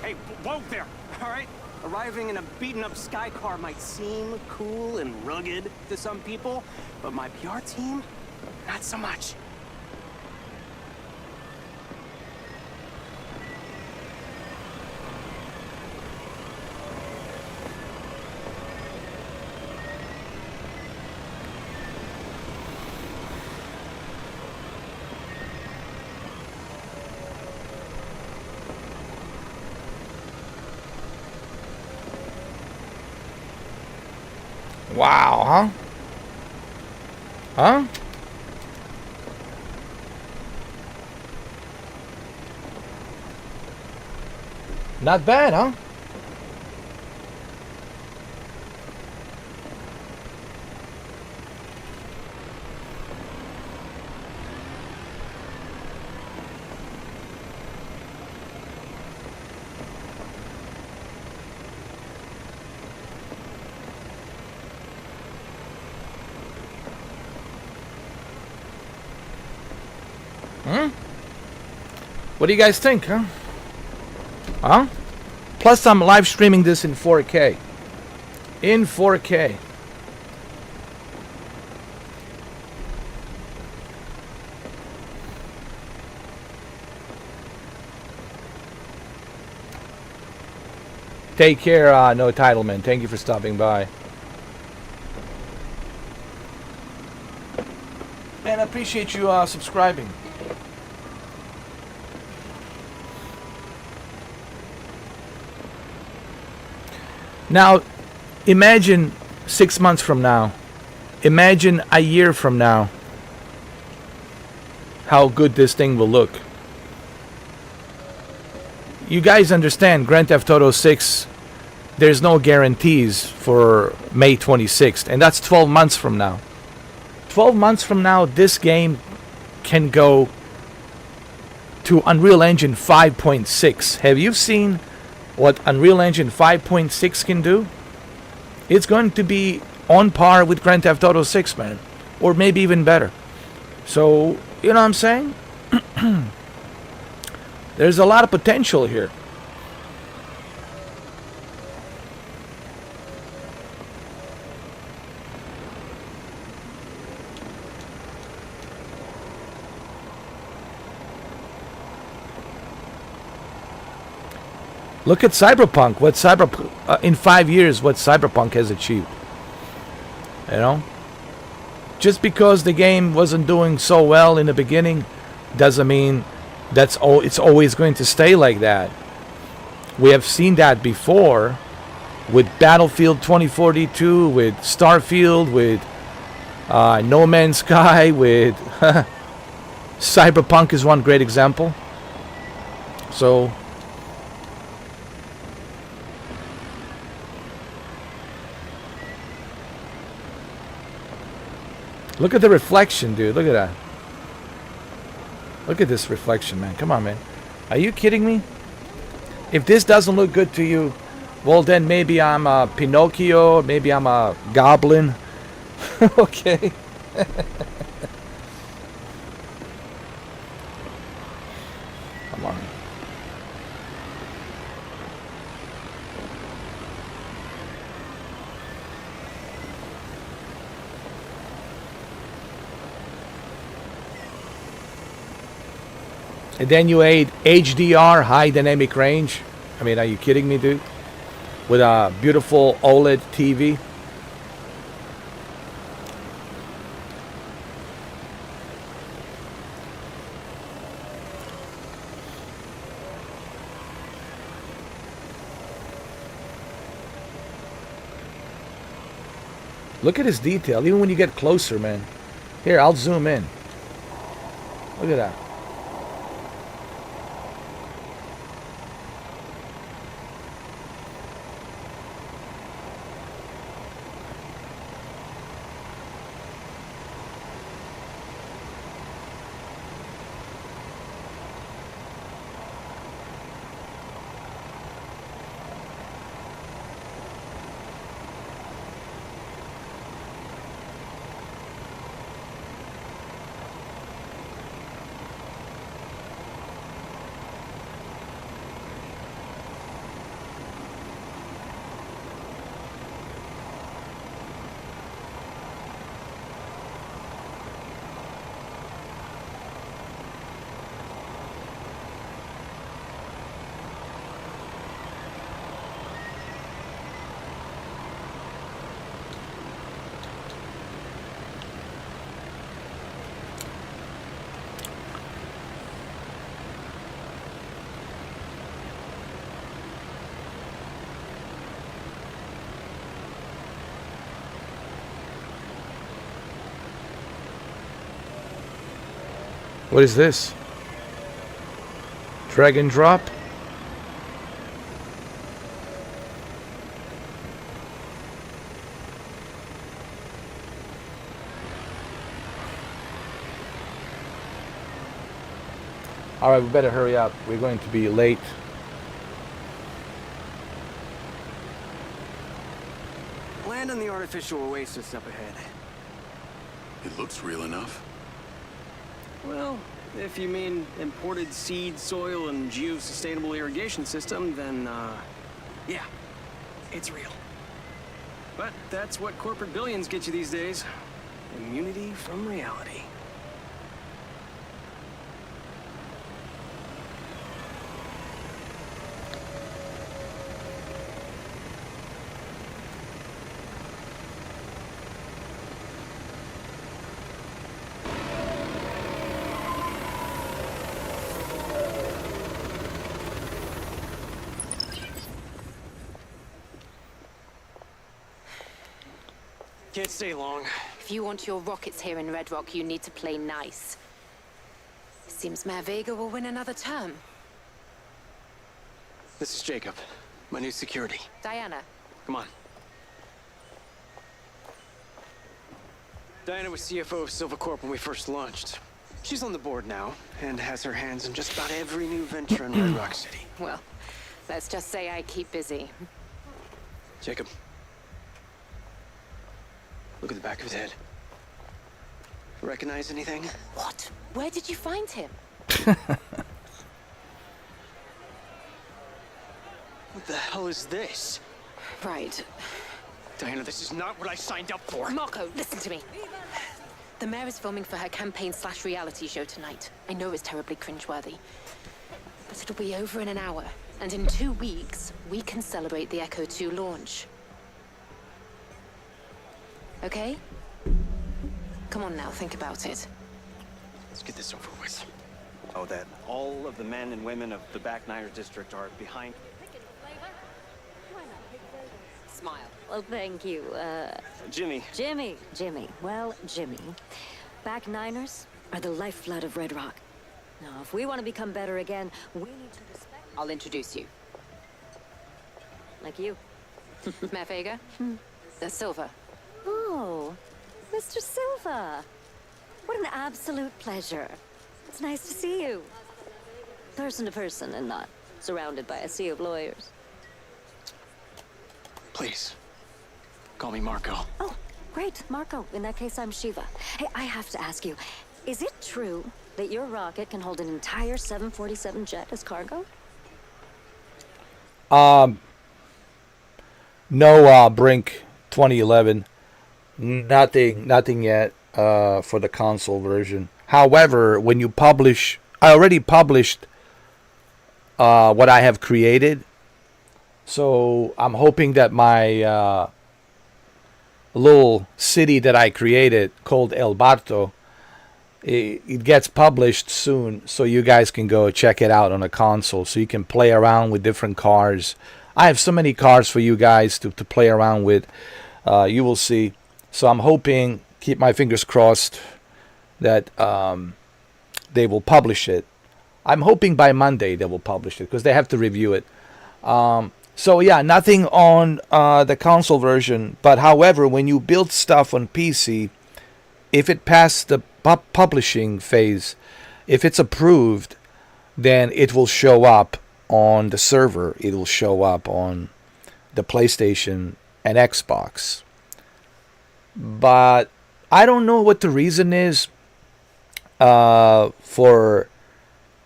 Hey, whoa there, all right? Arriving in a beaten-up sky car might seem cool and rugged to some people, but my PR team, not so much. Wow, huh? Huh? Not bad, huh? What do you guys think, huh? Huh? Plus, I'm live streaming this in 4K. In 4K. Take care, No Title Man. Thank you for stopping by. And I appreciate you subscribing. Now, imagine 6 months from now. Imagine a year from now. How good this thing will look. You guys understand, Grand Theft Auto 6, there's no guarantees for May 26th. And that's 12 months from now. 12 months from now, this game can go to Unreal Engine 5.6. Have you seen what Unreal Engine 5.6 can do? It's going to be on par with Grand Theft Auto 6, man. Or maybe even better. So, you know what I'm saying? There's a lot of potential here. Look at Cyberpunk. In 5 years, what Cyberpunk has achieved. You know? Just because the game wasn't doing so well in the beginning doesn't mean it's always going to stay like that. We have seen that before with Battlefield 2042, with Starfield, with No Man's Sky, with Cyberpunk is one great example. So look at the reflection, dude. Look at that. Look at this reflection, man. Come on, man. Are you kidding me? If this doesn't look good to you, well, then maybe I'm a Pinocchio. Maybe I'm a goblin. Okay. Come on. And then you add HDR, high dynamic range. I mean, are you kidding me, dude? With a beautiful OLED TV. Look at his detail, even when you get closer, man. Here, I'll zoom in. Look at that. What is this? Drag and drop? Alright, we better hurry up. We're going to be late. Land on the artificial oasis up ahead. It looks real enough. Well, if you mean imported seed, soil, and geosustainable irrigation system, then, yeah, it's real. But that's what corporate billions get you these days. Immunity from reality. Can't stay long. If you want your rockets here in Red Rock, you need to play nice. Seems Mayor Vega will win another term. This is Jacob, my new security. Diana. Come on. Diana was CFO of Silvercorp when we first launched. She's on the board now, and has her hands in just about every new venture in Red Rock City. Well, let's just say I keep busy. Jacob. Look at the back of his head. Recognize anything? What? Where did you find him? What the hell is this? Right. Diana, this is not what I signed up for. Marco, listen to me. The mayor is filming for her campaign/reality show tonight. I know it's terribly cringeworthy. But it'll be over in an hour. And in 2 weeks, we can celebrate the Echo 2 launch. okay? Come on now, think about it. Let's get this over with. Oh, that all of the men and women of the Back Niners district are behind. Smile. Well, thank you. Jimmy. Jimmy. Well, Jimmy, Back Niners are the lifeblood of Red Rock. Now, if we want to become better again, we need to respect... I'll introduce you. Like you. Matt Vega? Silva. Oh, Mr. Silva. What an absolute pleasure. It's nice to see you. Person to person and not surrounded by a sea of lawyers. Please. Call me Marco. Oh, great, Marco. In that case, I'm Shiva. Hey, I have to ask you, is it true that your rocket can hold an entire 747 jet as cargo? No, Brink 2011. Nothing yet for the console version. However, when you publish, I already published what I have created. So I'm hoping that my little city that I created called El Barto, it gets published soon, so you guys can go check it out on a console, so you can play around with different cars. I have so many cars for you guys to play around with. You will see. So I'm hoping, keep my fingers crossed, that they will publish it. I'm hoping by Monday they will publish it, because they have to review it. So yeah, nothing on the console version. But however, when you build stuff on PC, if it passed the publishing phase, if it's approved, then it will show up on the server. It will show up on the PlayStation and Xbox. But I don't know what the reason is for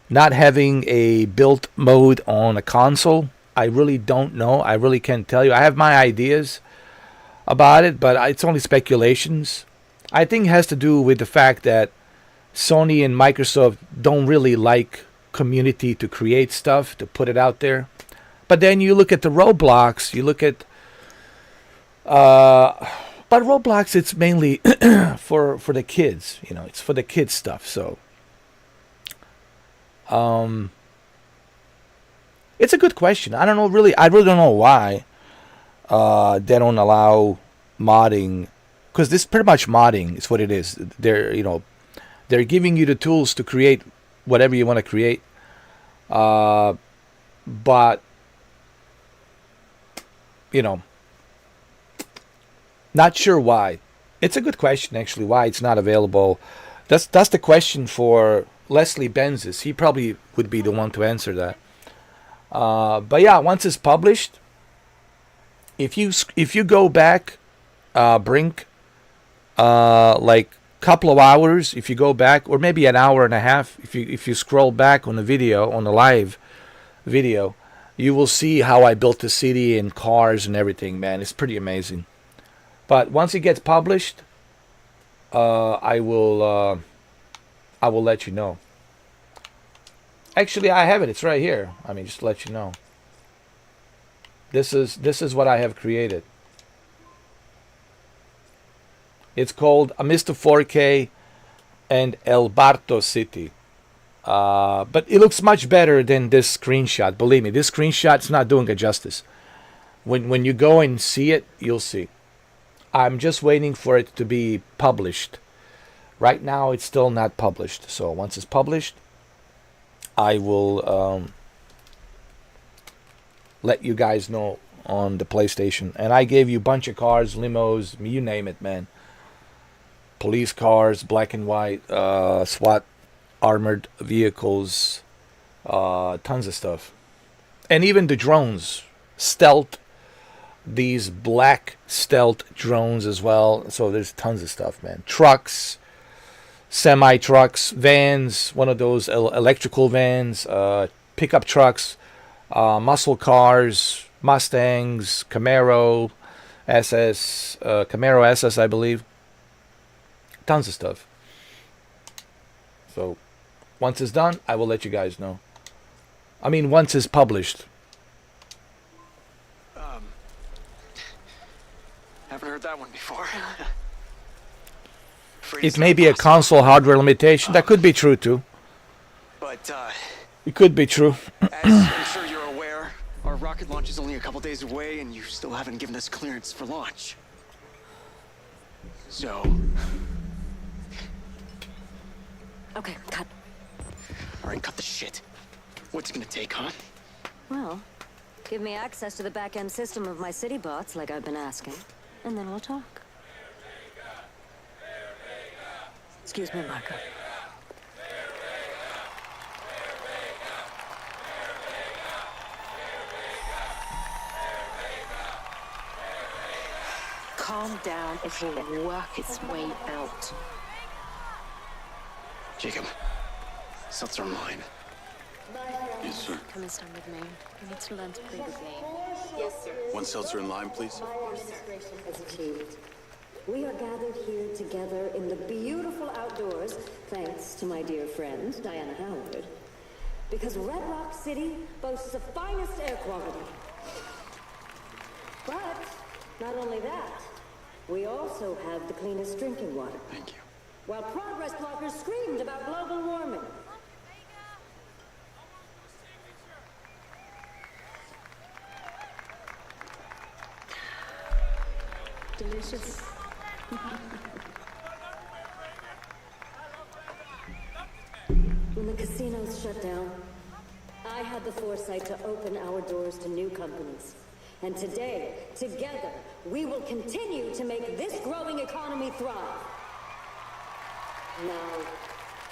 not having a built mode on a console. I really don't know. I really can't tell you. I have my ideas about it, but it's only speculations. I think it has to do with the fact that Sony and Microsoft don't really like community to create stuff, to put it out there. But then you look at the Roblox, you look at... but Roblox, it's mainly for the kids. You know, it's for the kids stuff, so... It's a good question. I don't know really. I really don't know why they don't allow modding, because this is pretty much modding. It's what it is. They're giving you the tools to create whatever you want to create. But not sure why. It's a good question actually. Why it's not available? That's the question for Leslie Benzis. He probably would be the one to answer that. But yeah, once it's published, if you go back, Brink, like couple of hours, if you go back, or maybe an hour and a half, if you scroll back on the video, on the live video, you will see how I built the city and cars and everything. Man, it's pretty amazing. But once it gets published, I will let you know. Actually, I have it. It's right here. I mean, just to let you know. This is what I have created. It's called Mr. 4K and El Barto City. But it looks much better than this screenshot. Believe me, this screenshot's not doing it justice. When you go and see it, you'll see. I'm just waiting for it to be published. Right now, it's still not published. So once it's published, I will let you guys know on the PlayStation. And I gave you a bunch of cars, limos, you name it, man. Police cars, black and white, SWAT armored vehicles, tons of stuff. And even the drones, stealth, these black stealth drones as well. So there's tons of stuff, man. Trucks, semi-trucks, vans, one of those electrical vans, pickup trucks, muscle cars, Mustangs, Camaro SS, I believe. Tons of stuff. So once it's done, I will let you guys know. I mean, once it's published. Haven't heard that one before. afraid it it's may not be a possible. console hardware limitation. That could be true too. But, It could be true. as I'm sure you're aware, our rocket launch is only a couple days away, and you still haven't given us clearance for launch. So, Okay, cut. all right, cut the shit. What's it gonna take, huh? Well, give me access to the back-end system of my city bots like I've been asking, and then we'll talk. Excuse me, Marco. Calm down. It will work its way out. Jacob, seltzer online. Yes, sir. Come and stand with me. You need to learn to play the game. Yes, sir. One seltzer in lime, please. Has achieved. We are gathered here together in the beautiful outdoors, thanks to my dear friend, Diana Howard. Because Red Rock City boasts the finest air quality. But, not only that, we also have the cleanest drinking water. Thank you. While progress bloggers screamed about global warming. Delicious. When the casinos shut down, I had the foresight to open our doors to new companies. And today, together, we will continue to make this growing economy thrive. Now,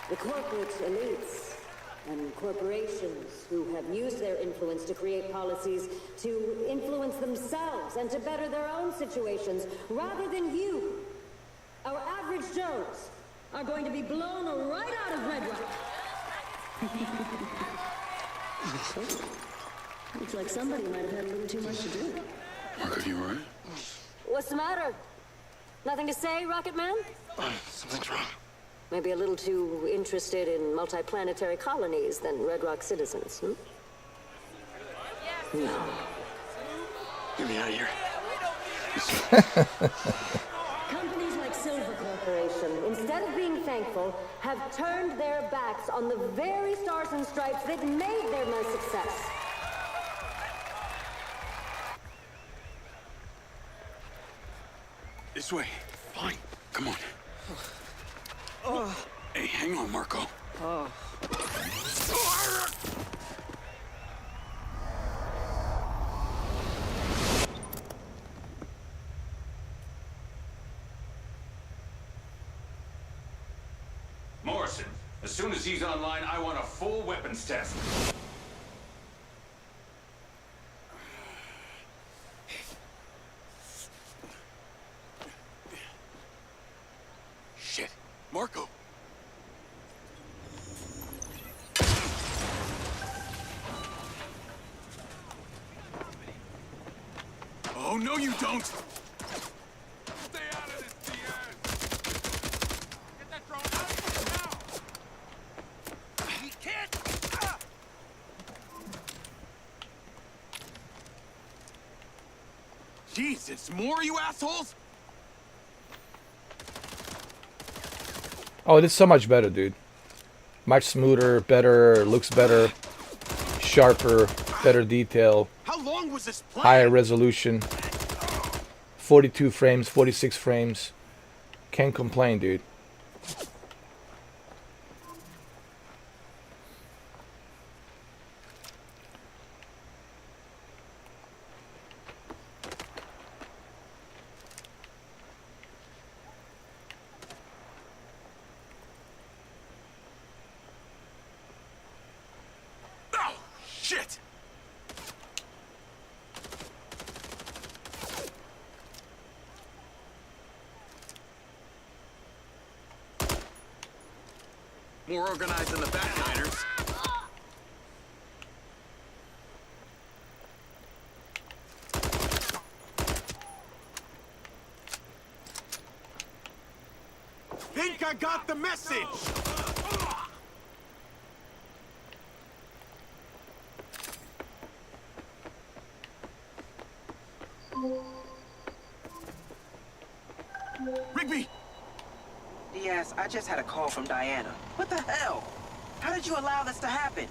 the corporate elites and corporations who have used their influence to create policies to influence themselves and to better their own situations, rather than you, our average Joes, are going to be blown right out of Red Rock. Looks like somebody might have had a little too much to drink. Marco, you alright? What's the matter? Nothing to say, Rocket Man? Something's wrong. Maybe a little too interested in multiplanetary colonies than Red Rock citizens, hmm? No. Get me out of here. Companies like Silver Corporation, instead of being thankful, have turned their backs on the very stars and stripes that made them a success. This way. Fine. Come on. Hey, hang on, Marco. Morrison, as soon as he's online, I want a full weapons test. Shit. Marco. Oh, no, you don't! Stay out of this, Diaz! Get that drone out now! He can't! Jeez, it's more, you assholes? Oh, it is so much better, dude. Much smoother, better, looks better, sharper, better detail, How long was this plan? higher resolution. 42 frames, 46 frames. Can't complain, dude. Oh, shit! More organized than the Batniners. Think I got the message! Rigby! Diaz, I just had a call from Diana. What the hell? How did you allow this to happen?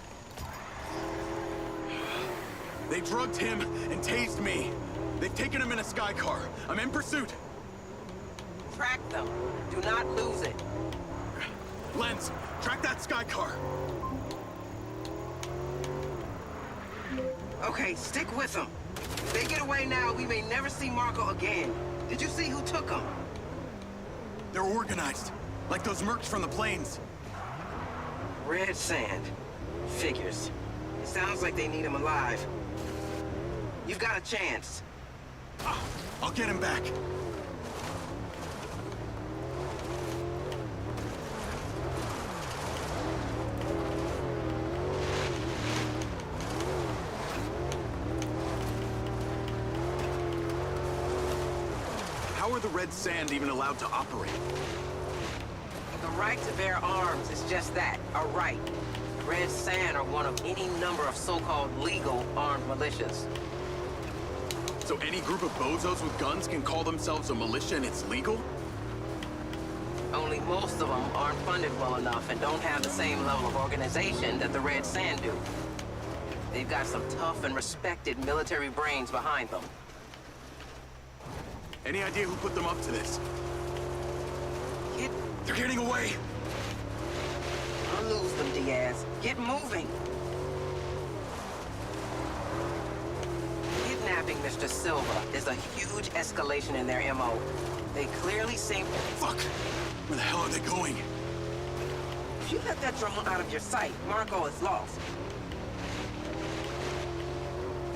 They drugged him and tased me. They've taken him in a sky car. I'm in pursuit. Track them. Do not lose it. Lens, track that sky car. Okay, stick with them. If they get away now, we may never see Marco again. Did you see who took them? They're organized, like those mercs from the plains. Red Sand. Figures. It sounds like they need him alive. You've got a chance. I'll get him back. How are the Red Sand even allowed to operate? The right to bear arms is just that, a right. Red Sand are one of any number of so-called legal armed militias. So any group of bozos with guns can call themselves a militia and it's legal? Only most of them aren't funded well enough and don't have the same level of organization that the Red Sand do. They've got some tough and respected military brains behind them. Any idea who put them up to this? Get... They're getting away! I'll lose them, Diaz. Get moving! Kidnapping Mr. Silva is a huge escalation in their MO. They clearly seem... Fuck! Where the hell are they going? If you let that drone out of your sight, Marco is lost.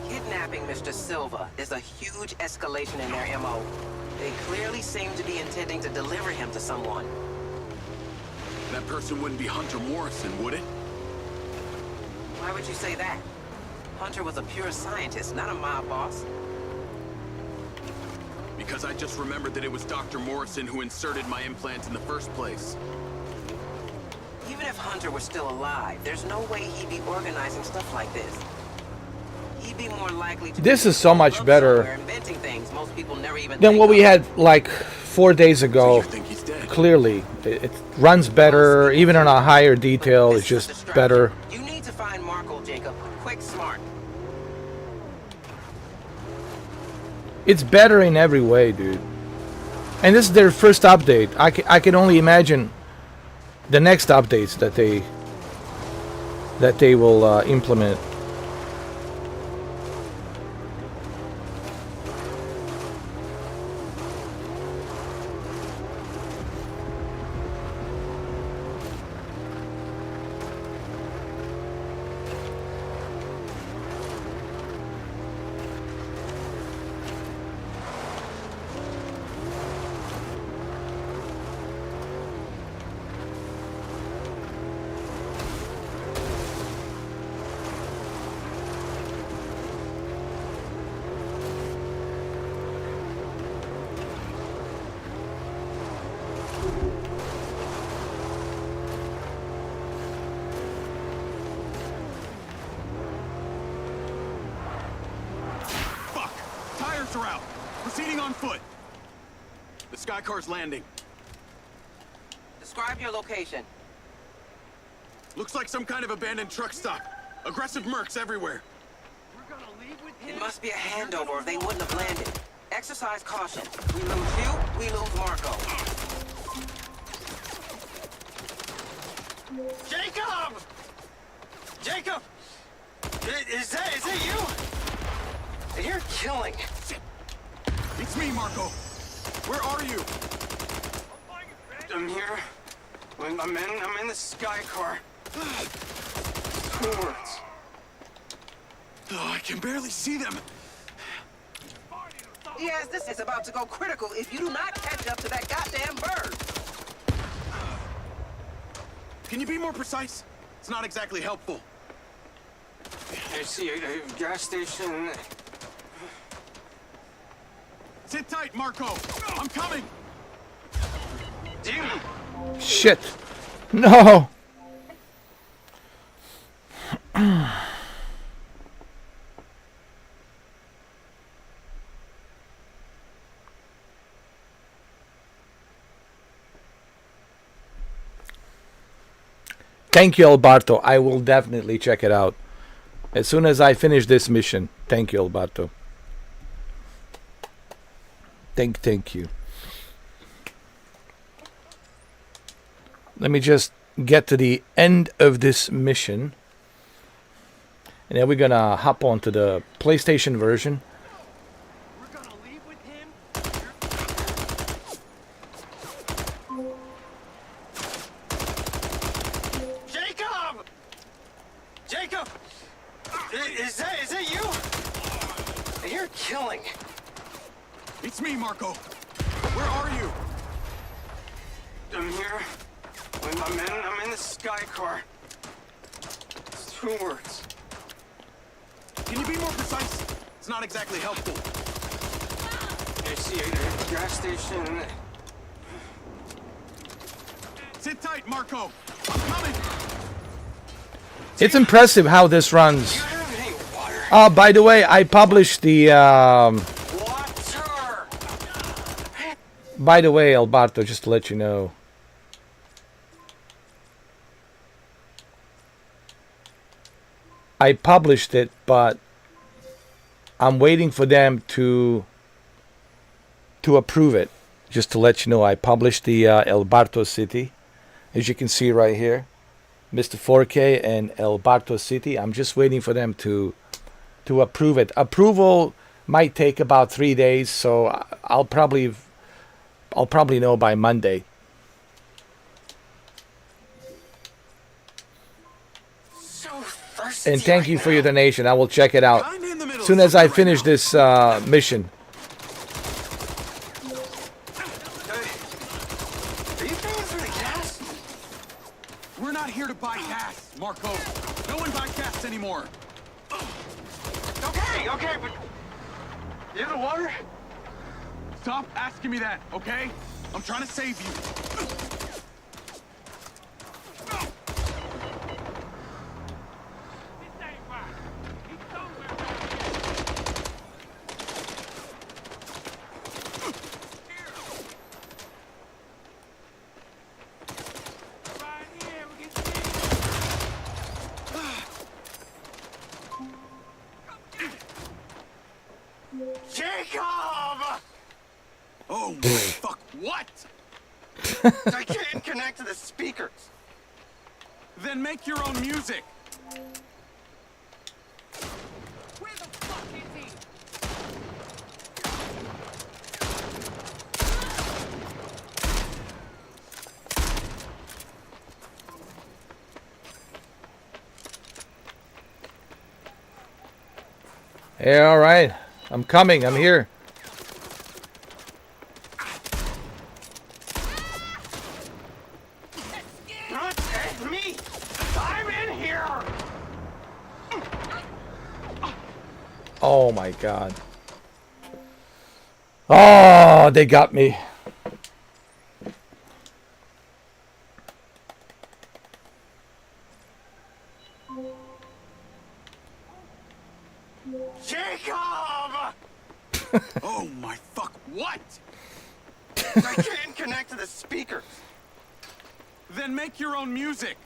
Kidnapping Mr. Silva is a huge escalation in their MO. They clearly seem to be intending to deliver him to someone. That person wouldn't be Hunter Morrison, would it? Why would you say that? Hunter was a pure scientist, not a mob boss. Because I just remembered that it was Dr. Morrison who inserted my implant in the first place. Even if Hunter were still alive, there's no way he'd be organizing stuff like this. He'd be more likely to... This is so much better inventing things most people never even than what we had like 4 days ago. So you think he's dead? Clearly, it runs better, even on a higher detail. It's just better. You need to find Marco, Jacob. Quick, smart. It's better in every way, dude. And this is their first update. I can only imagine the next updates that they will implement. Are out. Proceeding on foot. The sky car's landing. Describe your location. Looks like some kind of abandoned truck stop. Aggressive mercs everywhere. We're gonna leave with him? It must be a handover or they wouldn't have landed. Exercise caution. We lose you, we lose Marco. Jacob! Jacob! Is that you? You're killing. It's me, Marco. Where are you? I'm here. I'm in the sky car. Towards. Oh, I can barely see them. Yes, this is about to go critical if you do not catch up to that goddamn bird. Can you be more precise? It's not exactly helpful. I see a gas station. Sit tight, Marco. I'm coming. Dude. Shit. No. Thank you, Alberto. I will definitely check it out as soon as I finish this mission. Thank you, Alberto. Thank you. Let me just get to the end of this mission. And then we're gonna hop onto the PlayStation version. We're gonna leave with him? Jacob! Jacob! Is that you? You're killing. It's me, Marco. Where are you? I'm here with my men. I'm in the sky car. It's 2 words. Can you be more precise? It's not exactly helpful. I see a gas station. Sit tight, Marco. I'm coming. It's impressive how this runs. Do you have any water? By the way, I published the. Water! By the way, Alberto, just to let you know. I published it, but I'm waiting for them to approve it. Just to let you know, I published the Alberto City, as you can see right here, Mr. 4K and Alberto City. I'm just waiting for them to approve it. Approval might take about 3 days, so I'll probably know by Monday. And thank you for your donation. I will check it out as soon as I finish this mission. Are you paying for the gas? We're not here to buy gas, Marco. No one buys gas anymore. Okay, but you have the water? Stop asking me that, okay? I'm trying to save you. Jacob! Oh, fuck, what? I can't connect to the speakers. Then make your own music. Where the fuck is he? Yeah, all right. I'm coming. I'm here. Not at me! I'm in here! Oh my God. Oh, they got me. Jacob! Oh my fuck, what? I can't connect to the speakers. Then make your own music.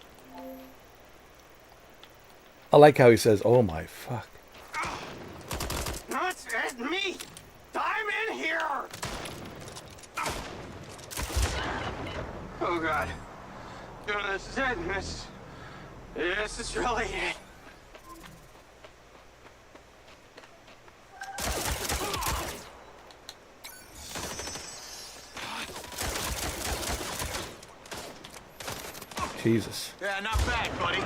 I like how he says, "Oh my fuck." Not at me! I'm in here! Oh God. No, this is it. This is really it. Jesus. Yeah, not bad, buddy.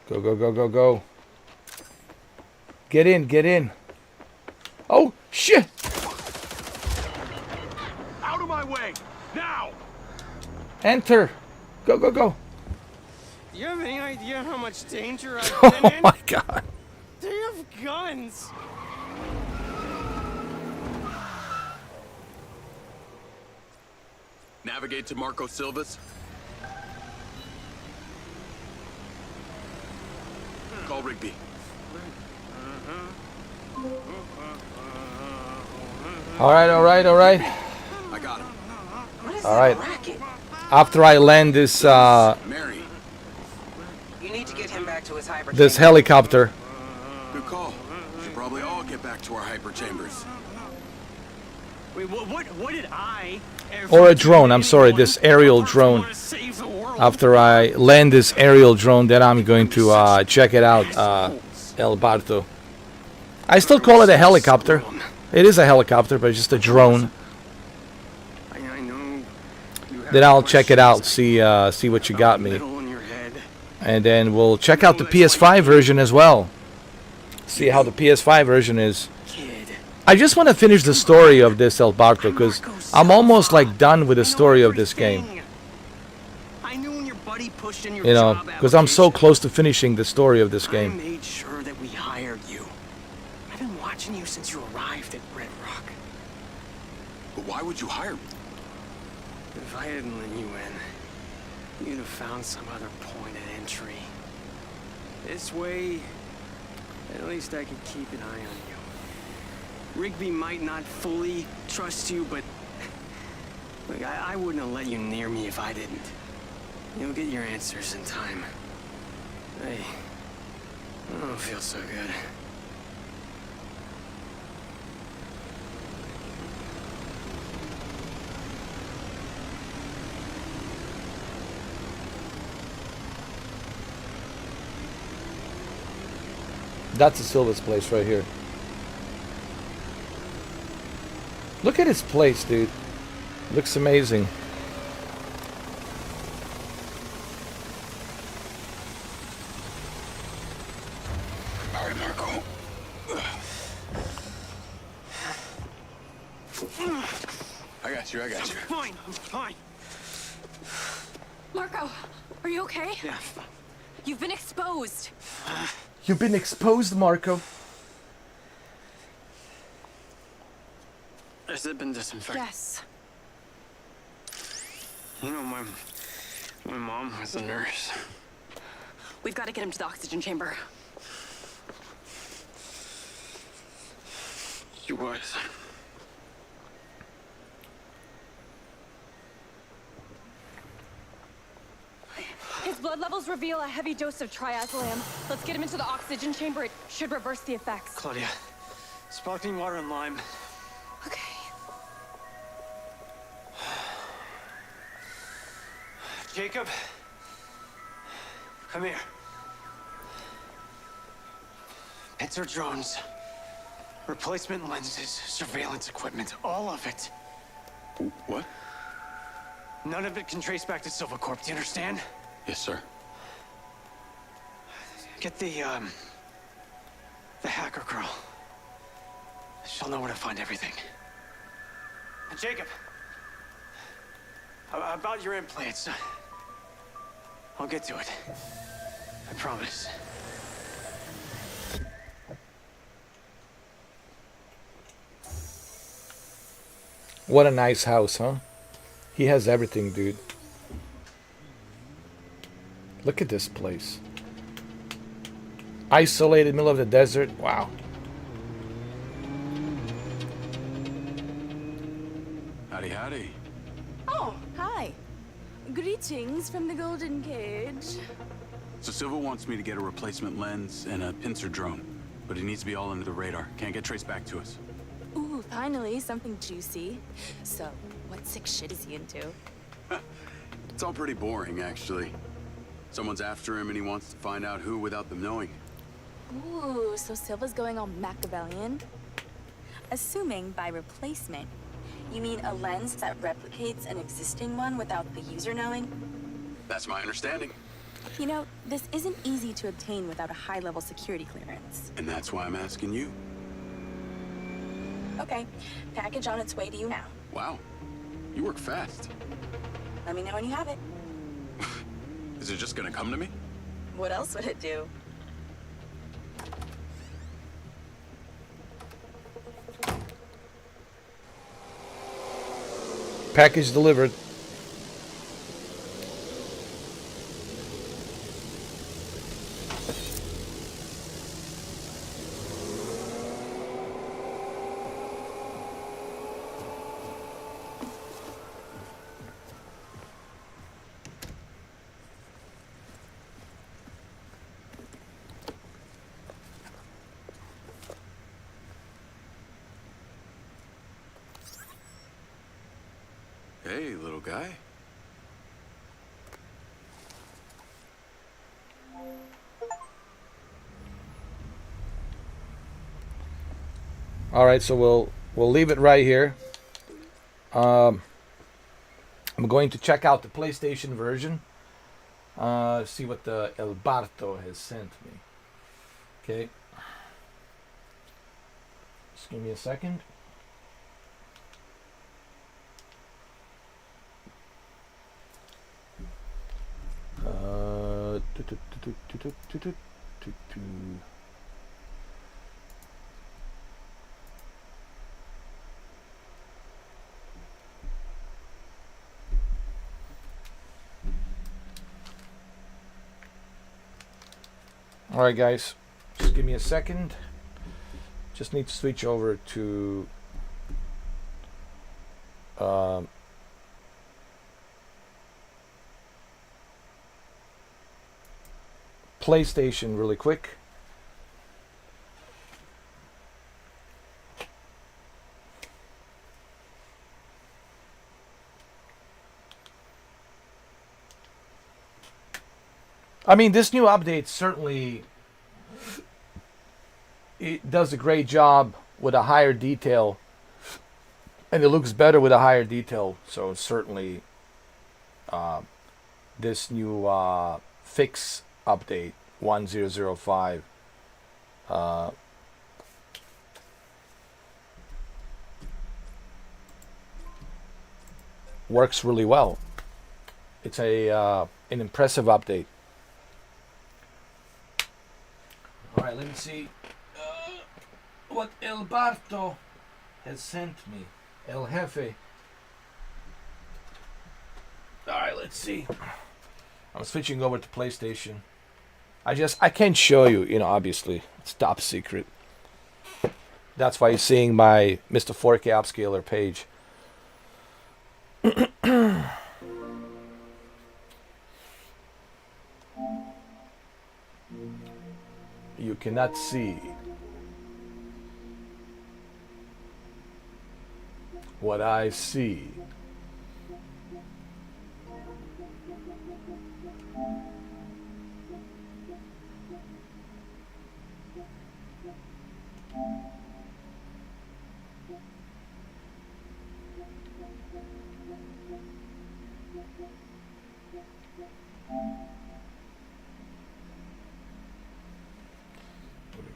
Go, go, go, go, go. Get in, get in. Oh, shit. Out of my way, now! Enter. Go, go, go. Do you have any idea how much danger I've Oh been in? my God. They have guns. Navigate to Marco Silva's. Call Rigby. All right. I got him. What is All that right. racket? After I land this Mary. You need to get him back to his hyper. this helicopter. Good call. We should probably all get back to our hyper chambers. Wait, what did I ever Or a do drone, to I'm sorry, anyone this aerial apart from drone. wanna save the world? After I land this aerial drone, then I'm going to check it out, El Barto. I still call it a helicopter. It is a helicopter, but it's just a drone. I know. You have Then I'll check it out, questions see what you got me. middle in your head. And then we'll check out the PS5 version as well. See how the PS5 version is. Kid. I just want to finish the story of this El Barto, because I'm almost like done with the story of this game. I knew when your buddy pushed in your You know, job because I'm so application. close to finishing the story of this I game. made sure that we hired you. I've been watching you since you arrived at Red Rock. But why would you hire me? If I hadn't let you in, you'd have found some other point of entry. This way, at least I could keep an eye on you. Rigby might not fully trust you, but look, I wouldn't have let you near me if I didn't. You'll get your answers in time. Hey, I don't feel so good. That's the Silva's place right here. Look at his place, dude. Looks amazing. All right, Marco. I got you. I'm fine. Marco, are you okay? Yeah. You've been exposed. You've been exposed, Marco. Has it been disinfected? Yes. You know, my mom was a nurse. We've got to get him to the oxygen chamber. She was. His blood levels reveal a heavy dose of triazolam. Let's get him into the oxygen chamber. It should reverse the effects. Claudia, sparkling water and lime. Okay. Jacob, come here. Pincer drones, replacement lenses, surveillance equipment, all of it. What? None of it can trace back to Silvercorp, do you understand? Yes, sir. Get the hacker girl. She'll know where to find everything. And Jacob, about your implants, I'll get to it. I promise. What a nice house, huh? He has everything, dude. Look at this place. Isolated, middle of the desert. Wow. Howdy, howdy. Oh, hi. Greetings from the Golden Cage. So Silva wants me to get a replacement lens and a pincer drone, but it needs to be all under the radar. Can't get traced back to us. Ooh, finally, something juicy. So, what sick shit is he into? It's all pretty boring, actually. Someone's after him and he wants to find out who without them knowing. Ooh, so Silva's going all Machiavellian? Assuming by replacement, you mean a lens that replicates an existing one without the user knowing? That's my understanding. You know, this isn't easy to obtain without a high-level security clearance. And that's why I'm asking you. Okay, package on its way to you now. Wow. You work fast. Let me know when you have it. Is it just gonna come to me? What else would it do? Package delivered. Hey, little guy. All right, so we'll leave it right here. I'm going to check out the PlayStation version. See what the El Barto has sent me. Okay. Just give me a second. All right, guys, just give me a second. Just need to switch over to PlayStation really quick. I mean, this new update certainly it does a great job with a higher detail, and it looks better with a higher detail. So certainly, this new fix update 1005 works really well. It's an impressive update. All right, let me see what El Barto has sent me. El Jefe. All right, let's see. I'm switching over to PlayStation. I can't show you, obviously. It's top secret. That's why you're seeing my Mr. 4K Upscaler page. You cannot see what I see.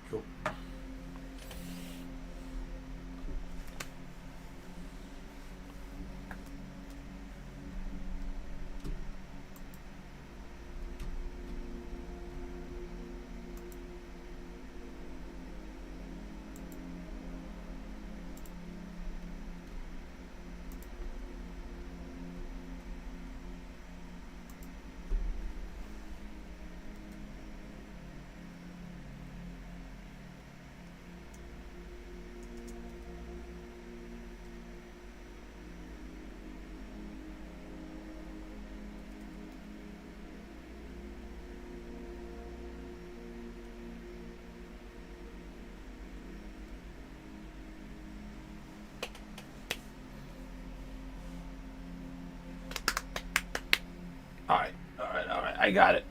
Cool. All right. I got it.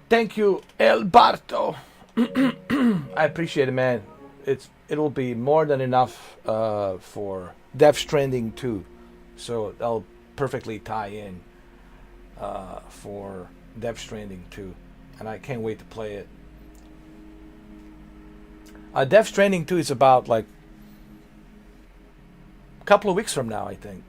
Thank you, El Barto. I appreciate it, man. It'll be more than enough for Death Stranding 2, so that'll perfectly tie in for Death Stranding 2, and I can't wait to play it. Death Stranding 2 is about like a couple of weeks from now, I think.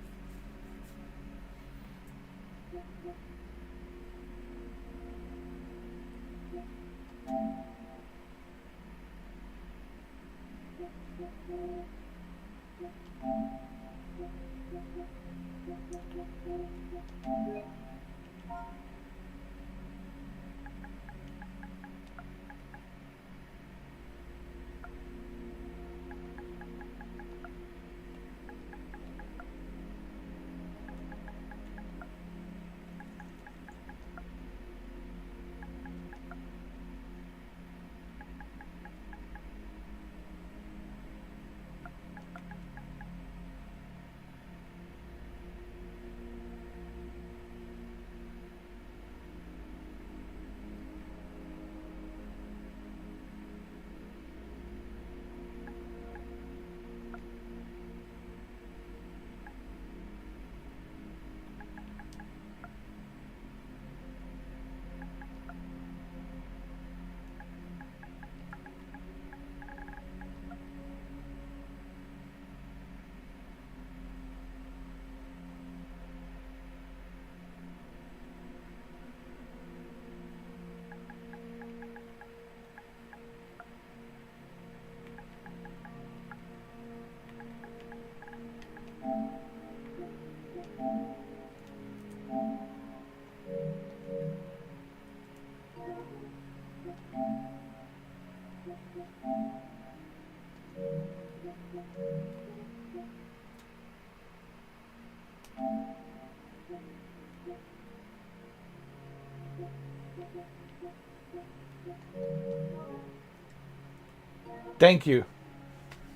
Thank you.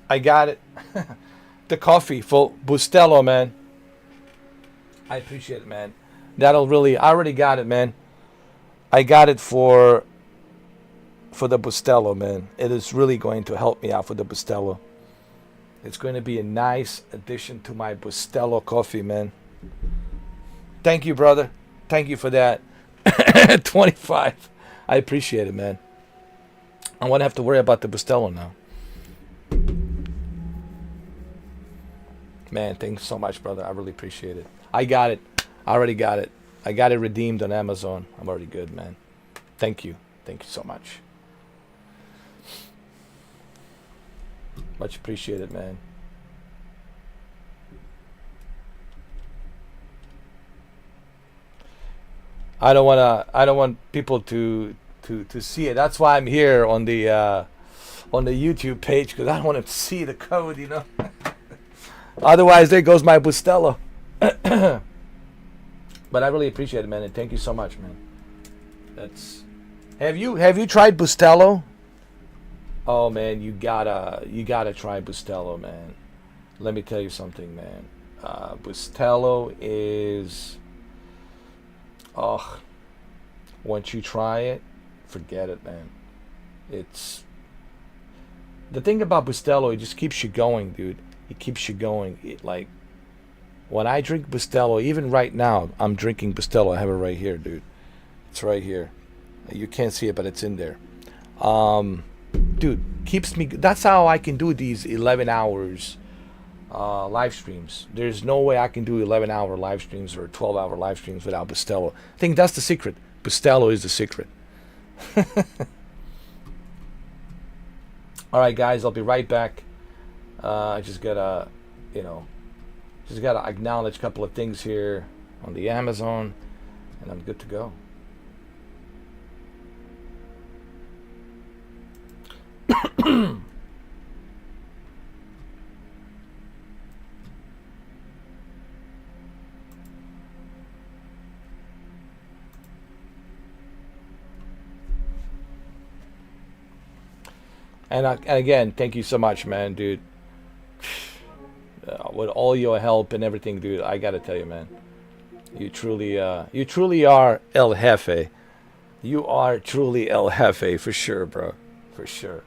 I got it. The coffee for Bustelo, man. I appreciate it, man. That'll really, I already got it, man. I got it for the Bustelo, man. It is really going to help me out for the Bustelo. It's going to be a nice addition to my Bustelo coffee, man. Thank you, brother. Thank you for that. 25. I appreciate it, man. I won't have to worry about the Bustelo now. Man, thanks so much, brother. I really appreciate it. I got it. I already got it. I got it redeemed on Amazon. I'm already good, man. Thank you. Thank you so much. Much appreciated, man. I don't want people to see it. That's why I'm here on the YouTube page, because I don't want to see the code, you know. Otherwise, there goes my Bustelo. But I really appreciate it, man, and thank you so much, man. Have you tried Bustelo? Oh man, you gotta try Bustelo, man. Let me tell you something, man. Bustelo is, once you try it, forget it, man. It's the thing about Bustelo, it just keeps you going, dude. It keeps you going. Like when I drink Bustelo, even right now, I'm drinking Bustelo. I have it right here, dude. It's right here. You can't see it, but it's in there. Dude, keeps me. That's how I can do these 11 hours live streams. There's no way I can do 11-hour live streams or 12-hour live streams without Bustelo. I think that's the secret. Bustelo is the secret. All right, guys, I'll be right back. I just gotta acknowledge a couple of things here on the Amazon, and I'm good to go. And again, thank you so much, man, dude. With all your help and everything, dude, I gotta tell you, man, you truly are El Jefe. You are truly El Jefe for sure, bro. For sure.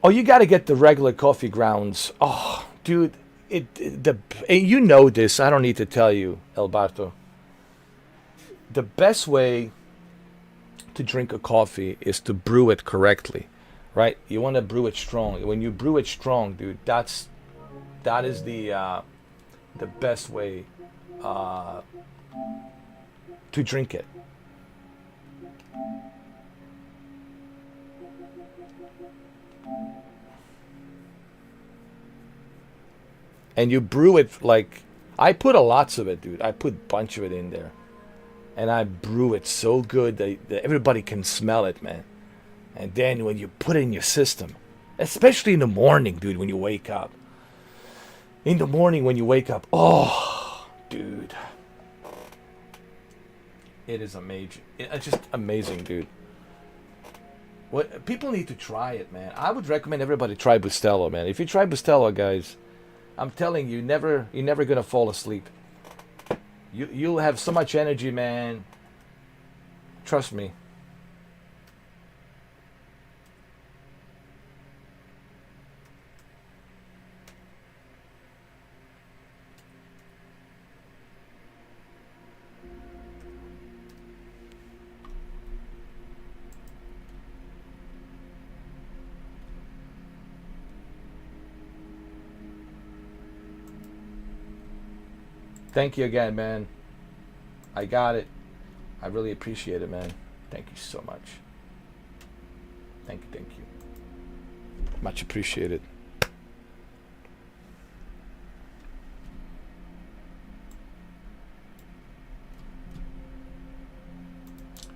Oh, you got to get the regular coffee grounds. Oh, dude, you know this. I don't need to tell you, Alberto. The best way to drink a coffee is to brew it correctly, right? You want to brew it strong. When you brew it strong, dude, that is the best way to drink it. And you brew it like, I put a lots of it, dude. I put a bunch of it in there. And I brew it so good that everybody can smell it, man. And then when you put it in your system, especially in the morning, dude, when you wake up. In the morning when you wake up, oh, dude. It is amazing. It's just amazing, dude. What people need to try it, man. I would recommend everybody try Bustelo, man. If you try Bustelo, guys, I'm telling you, you're never gonna fall asleep. You'll have so much energy, man. Trust me. Thank you again, man. I got it. I really appreciate it, man. Thank you so much. Thank you. Much appreciated.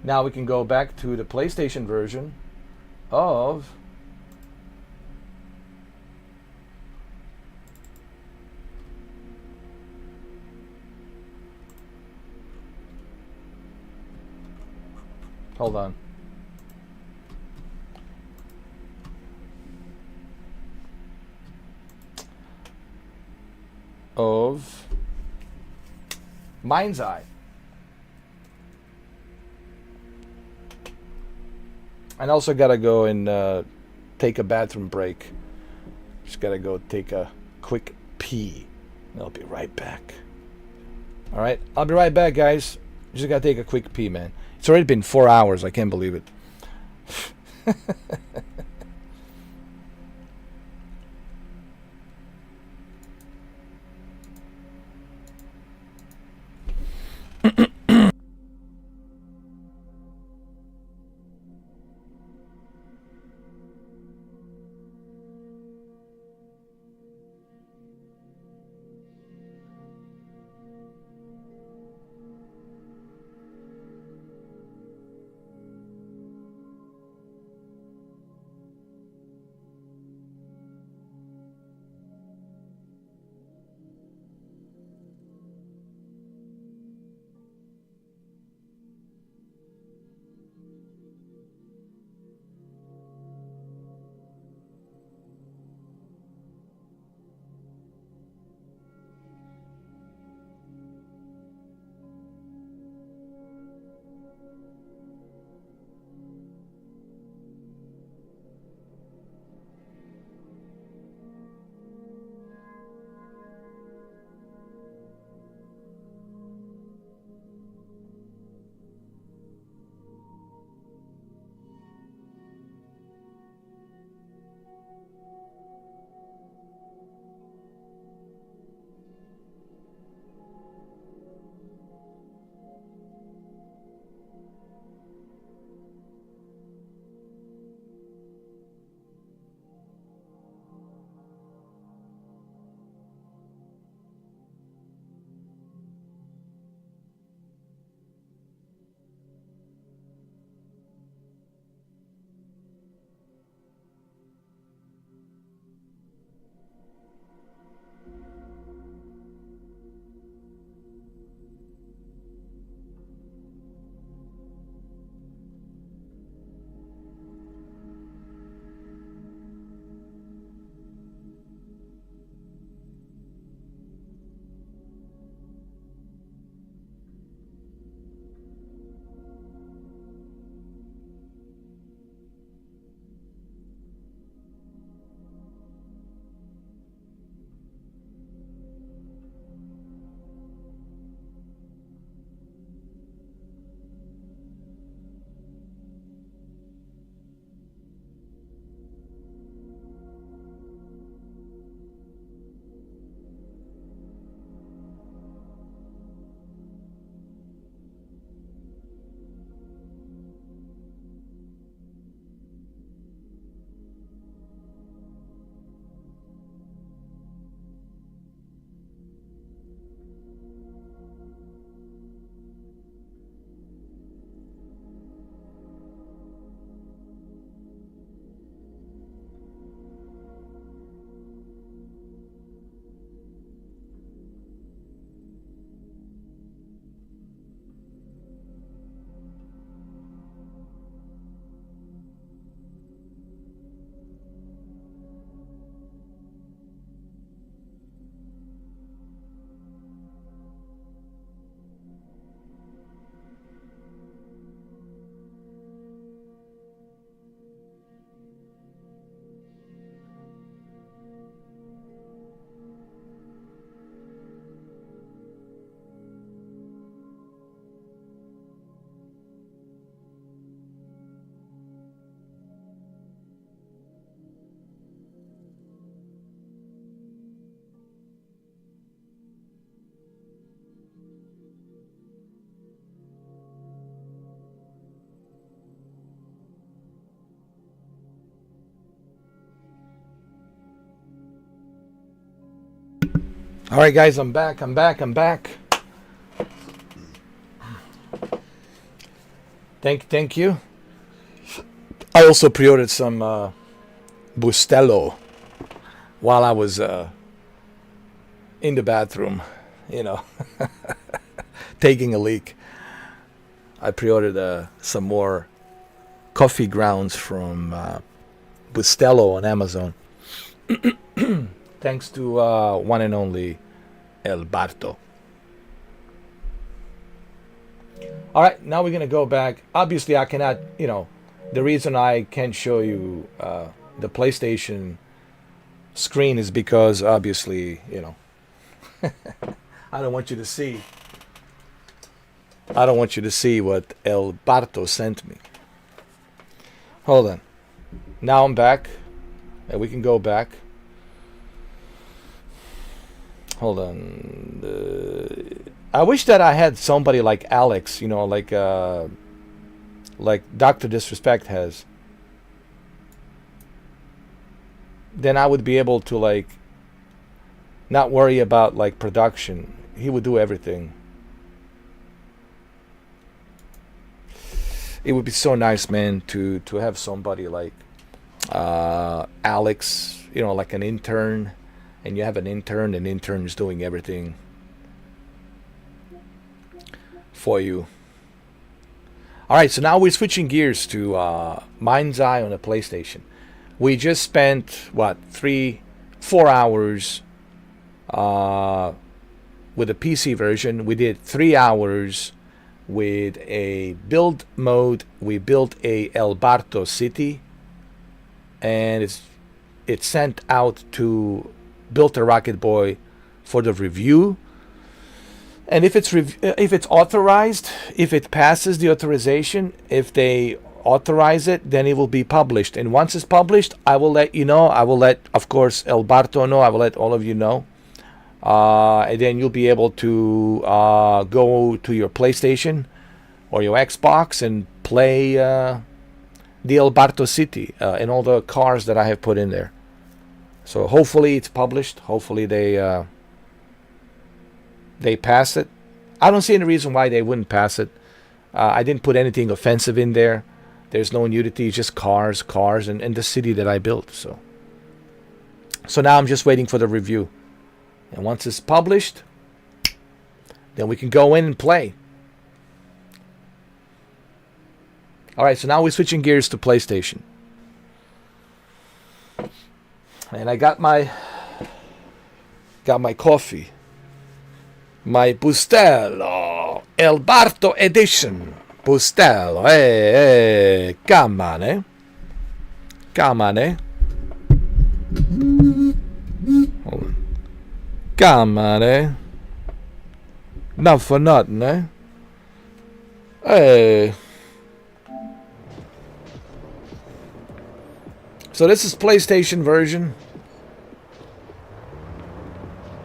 Now we can go back to the PlayStation version of hold on. Of MindsEye. And also gotta go and take a bathroom break. Just gotta go take a quick pee. And I'll be right back. Alright, I'll be right back, guys. Just gotta take a quick pee, man. It's already been 4 hours. I can't believe it. All right, guys, I'm back. Thank you. I also pre-ordered some Bustelo while I was in the bathroom, taking a leak. I pre-ordered some more coffee grounds from Bustelo on Amazon. Thanks to one and only El Barto. All right, now we're going to go back. Obviously, I cannot, the reason I can't show you the PlayStation screen is because, obviously, I don't want you to see. I don't want you to see what El Barto sent me. Hold on. Now I'm back. And we can go back. Hold on. I wish that I had somebody like Alex, like Dr. Disrespect has. Then I would be able to not worry about production. He would do everything. It would be so nice, man, to have somebody like Alex, like an intern, and you have an intern, and intern is doing everything for you. All right, so now we're switching gears to MindsEye on the PlayStation. We just spent 4 hours with the PC version. We did 3 hours with a build mode. We built a El Barto city, and it's sent out to Built a Rocket Boy for the review. And if it's authorized, if it passes the authorization, if they authorize it, then it will be published. And once it's published, I will let you know. I will let, of course, El Barto know. I will let all of you know. And then you'll be able to go to your PlayStation or your Xbox and play the El Barto City and all the cars that I have put in there. So hopefully it's published. Hopefully they pass it. I don't see any reason why they wouldn't pass it. I didn't put anything offensive in there. There's no nudity, just cars, and the city that I built. So now I'm just waiting for the review. And once it's published, then we can go in and play. All right, so now we're switching gears to PlayStation. And I got my coffee. My Bustelo El Barto edition. Bustelo. Hey, come on, eh? Come on, eh? Hold on. Come on, eh? Not for nothing, eh? Hey. So this is PlayStation version.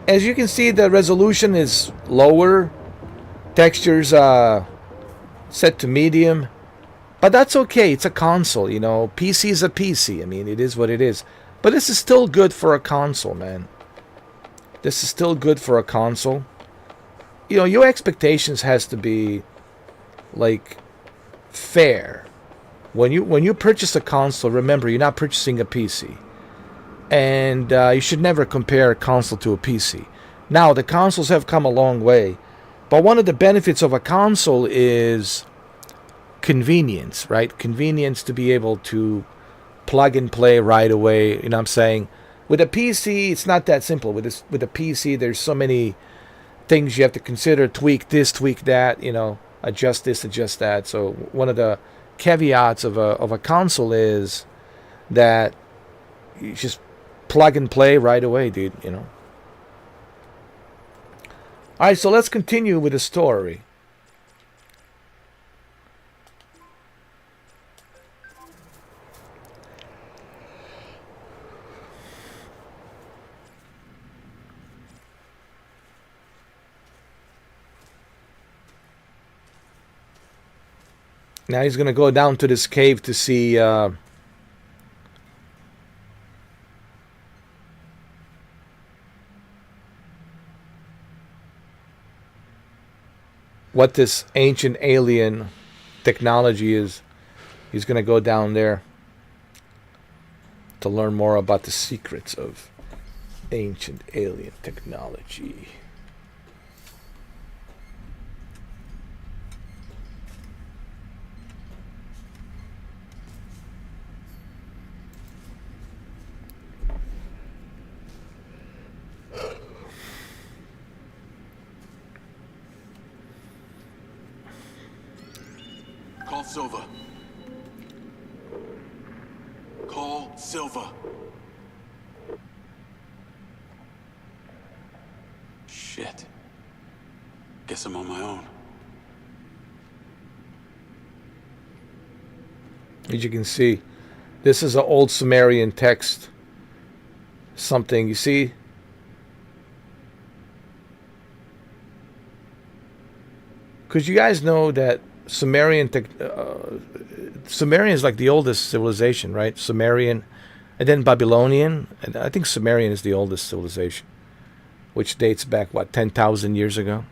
As you can see, the resolution is lower. Textures set to medium. But that's okay. It's a console, PC is a PC. I mean, it is what it is. But this is still good for a console, man. This is still good for a console. Your expectations has to be fair. When you purchase a console, remember you're not purchasing a PC. And you should never compare a console to a PC. Now, the consoles have come a long way. But one of the benefits of a console is convenience, right? Convenience to be able to plug and play right away. You know what I'm saying? With a PC, it's not that simple. With a PC, there's so many things you have to consider. Tweak this, tweak that, adjust this, adjust that. So one of the caveats of a console is that you just plug and play right away, dude, All right, so let's continue with the story. Now he's going to go down to this cave to see what this ancient alien technology is. He's going to go down there to learn more about the secrets of ancient alien technology. Call Silva. Call Silva. Shit. Guess I'm on my own. As you can see, this is an old Sumerian text. Something, you see? Because you guys know that Sumerian is like the oldest civilization, right? Sumerian, and then Babylonian, and I think Sumerian is the oldest civilization, which dates back, what, 10,000 years ago?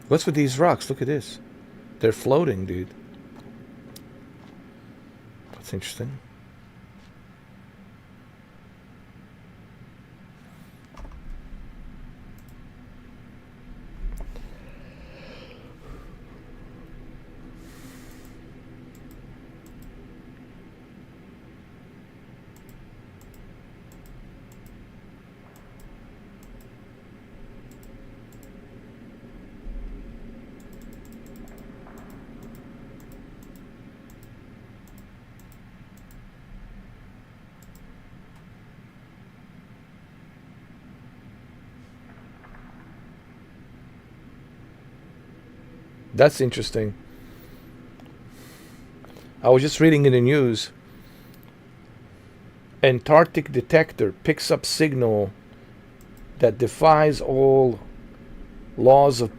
What's with these rocks? Look at this. They're floating, dude. That's interesting. That's interesting. I was just reading in the news. Antarctic detector picks up signal that defies all laws of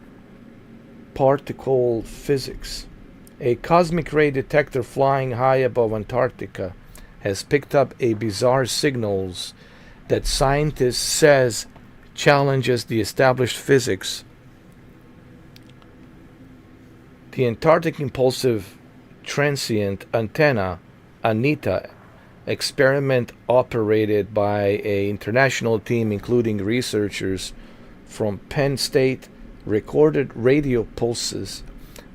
particle physics. A cosmic ray detector flying high above Antarctica has picked up a bizarre signals that scientists says challenges the established physics. The Antarctic Impulsive Transient Antenna, ANITA, experiment operated by an international team including researchers from Penn State, recorded radio pulses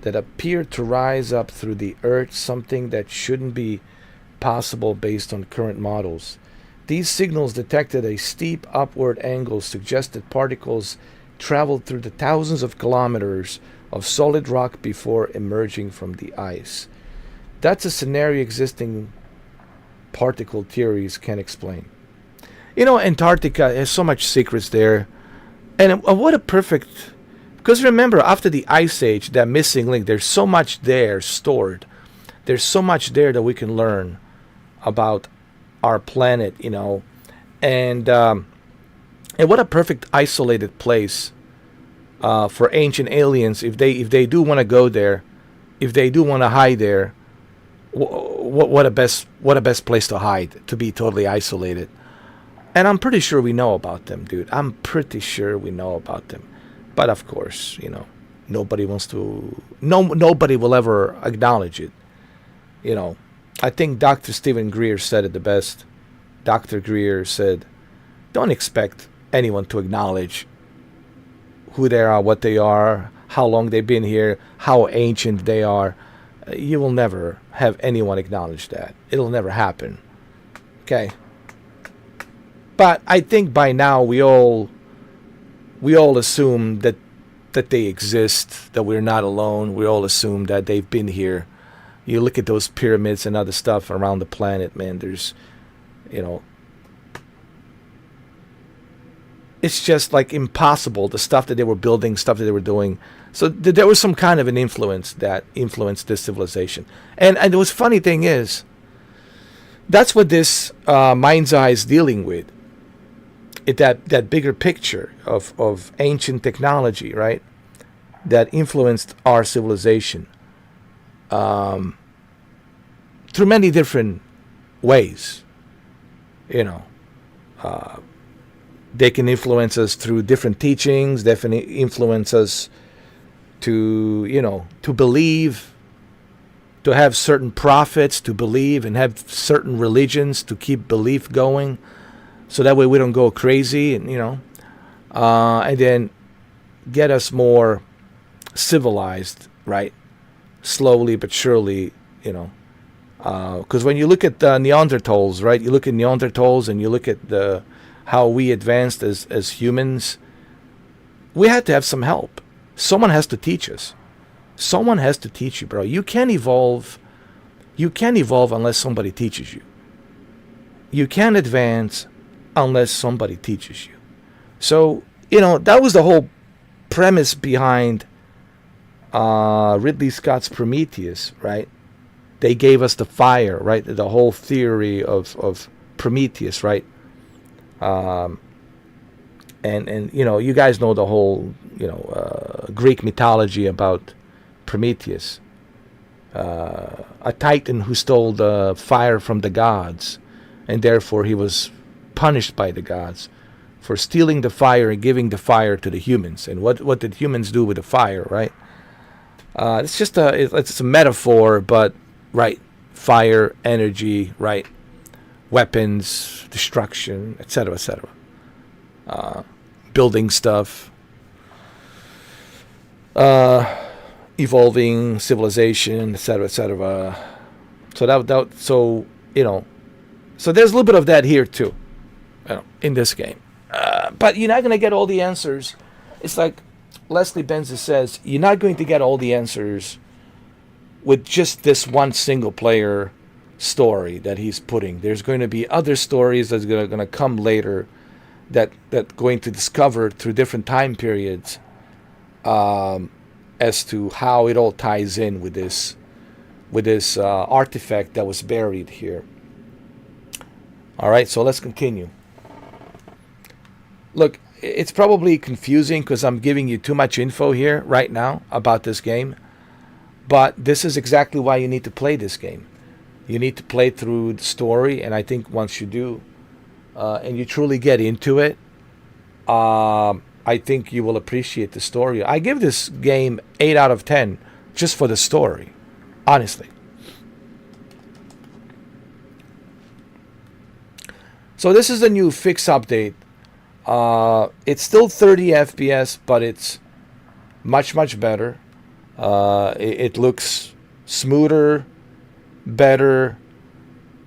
that appeared to rise up through the Earth, something that shouldn't be possible based on current models. These signals detected a steep upward angle, suggested particles traveled through the thousands of kilometers of solid rock before emerging from the ice. That's a scenario existing particle theories can explain. You know, Antarctica has so much secrets there. And what a perfect... Because remember, after the Ice Age, that missing link, there's so much there stored. There's so much there that we can learn about our planet, you know. And what a perfect isolated place for ancient aliens, if they do want to go there, if they do want to hide there, what a best place to hide, to be totally isolated. And I'm pretty sure we know about them, dude. I'm pretty sure we know about them. But of course, you know, nobody wants to. Nobody will ever acknowledge it. You know, I think Dr. Stephen Greer said it the best. Dr. Greer said, "Don't expect anyone to acknowledge who they are, what they are, how long they've been here, how ancient they are. You will never have anyone acknowledge that. It'll never happen." Okay. But I think by now we all assume that they exist, that we're not alone. We all assume that they've been here. You look at those pyramids and other stuff around the planet, man, there's, you know, it's just like impossible, the stuff that they were building, stuff that they were doing. So there was some kind of an influence that influenced this civilization. And the most funny thing is, that's what this MindsEye is dealing with. That bigger picture of ancient technology, right? that influenced our civilization through many different ways. You know, they can influence us through different teachings, definitely influence us to, you know, to believe, to have certain prophets to believe, and have certain religions to keep belief going, so that way we don't go crazy, and, you know, and then get us more civilized, right? Slowly but surely, you know. Because when you look at Neanderthals, right? You look at Neanderthals and you look at how we advanced as humans, we had to have some help. Someone has to teach us. Someone has to teach you, bro. You can't evolve unless somebody teaches you. You can't advance unless somebody teaches you. So, you know, that was the whole premise behind Ridley Scott's Prometheus, right? They gave us the fire, right? The whole theory of Prometheus, right? And you know, you guys know the whole, you know, Greek mythology about Prometheus, a titan who stole the fire from the gods, and therefore he was punished by the gods for stealing the fire and giving the fire to the humans. And what did humans do with the fire, right? It's just it's a metaphor, but right, fire, energy, right, weapons, destruction, etc., etc. Building stuff, evolving civilization, etc., etc. So you know, so there's a little bit of that here too, you know, in this game. But you're not going to get all the answers. It's like Leslie Benzies says, you're not going to get all the answers with just this one single player story that he's putting. There's going to be other stories that's going to come later that going to discover through different time periods as to how it all ties in with this artifact that was buried here. All right, so let's continue. Look, it's probably confusing because I'm giving you too much info here right now about this game. But this is exactly why you need to play this game. You need to play through the story, and I think once you do, and you truly get into it, I think you will appreciate the story. I give this game 8 out of 10 just for the story, honestly. So this is the new fix update. It's still 30 FPS, but it's much, much better. It looks smoother, better.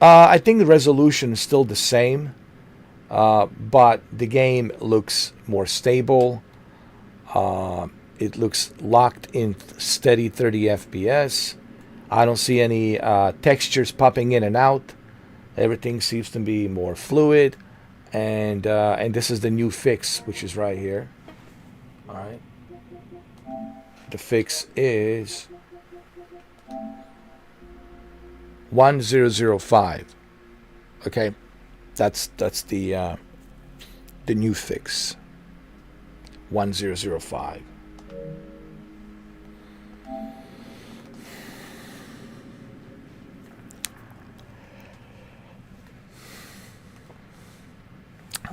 I think the resolution is still the same, but the game looks more stable. It looks locked in steady 30 FPS. I don't see any textures popping in and out. Everything seems to be more fluid, and this is the new fix, which is right here. All right. The fix is 1005. Okay, that's the new fix. 1005.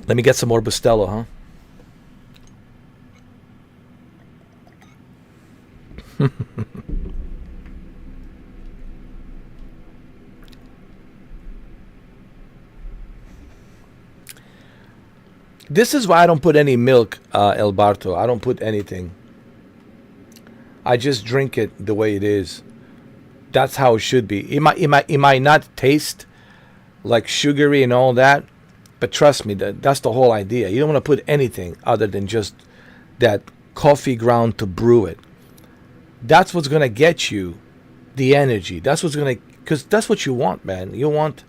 Let me get some more Bustelo, huh? This is why I don't put any milk, El Barto. I don't put anything. I just drink it the way it is. That's how it should be. It might not taste like sugary and all that, but trust me, that's the whole idea. You don't want to put anything other than just that coffee ground to brew it. That's what's going to get you the energy. That's what's going to, because that's what you want, man. You want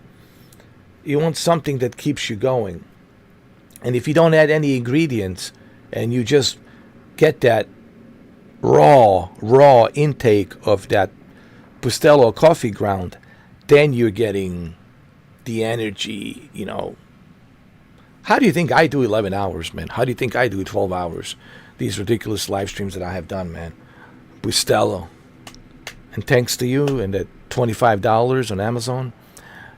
something that keeps you going. And if you don't add any ingredients and you just get that raw intake of that Bustelo coffee ground, then you're getting the energy, you know. How do you think I do 11 hours, man? How do you think I do 12 hours? These ridiculous live streams that I have done, man. Bustelo. And thanks to you and the $25 on Amazon,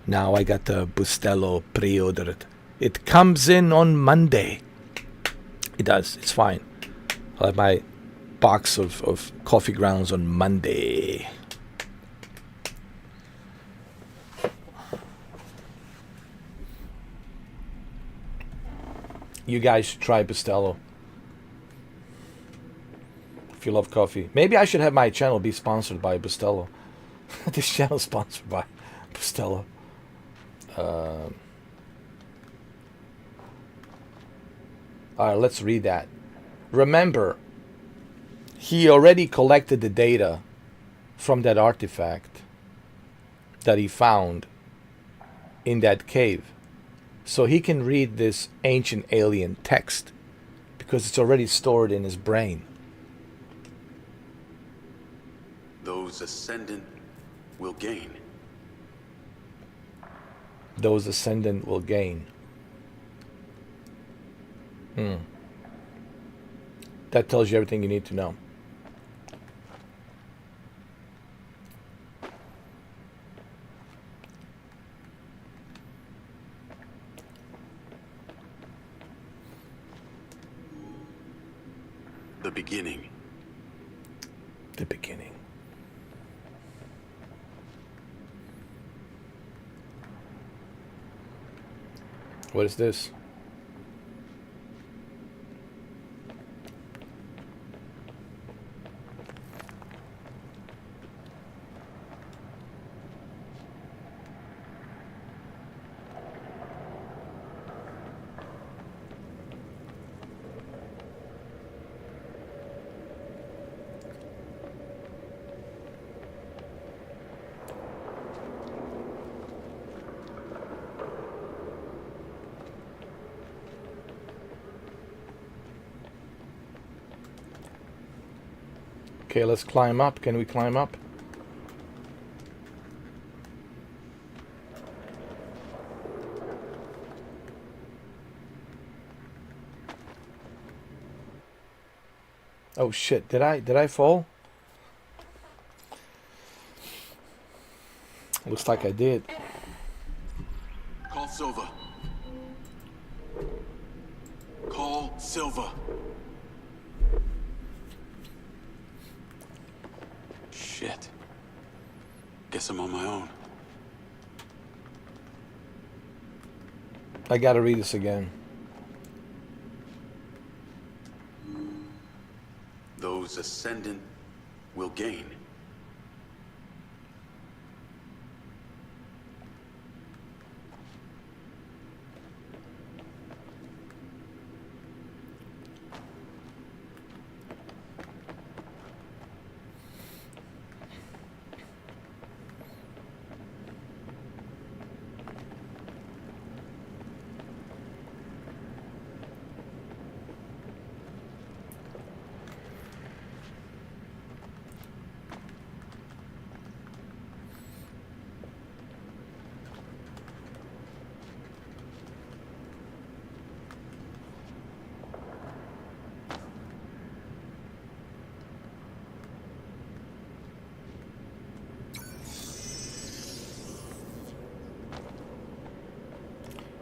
now I got the Bustelo pre-ordered. It comes in on Monday. It does. It's fine. I'll have my box of coffee grounds on Monday. You guys should try Bustelo if you love coffee. Maybe I should have my channel be sponsored by Bustelo. This channel is sponsored by Bustelo. All right, let's read that. Remember, he already collected the data from that artifact that he found in that cave. So he can read this ancient alien text because it's already stored in his brain. Those ascendant will gain. Those ascendant will gain. That tells you everything you need to know. The beginning. The beginning. What is this? Okay, let's climb up. Can we climb up? Oh shit, did I fall? Looks like I did. Call Silva. Call Silva. Shit. Guess I'm on my own. I gotta read this again. Those ascendant will gain.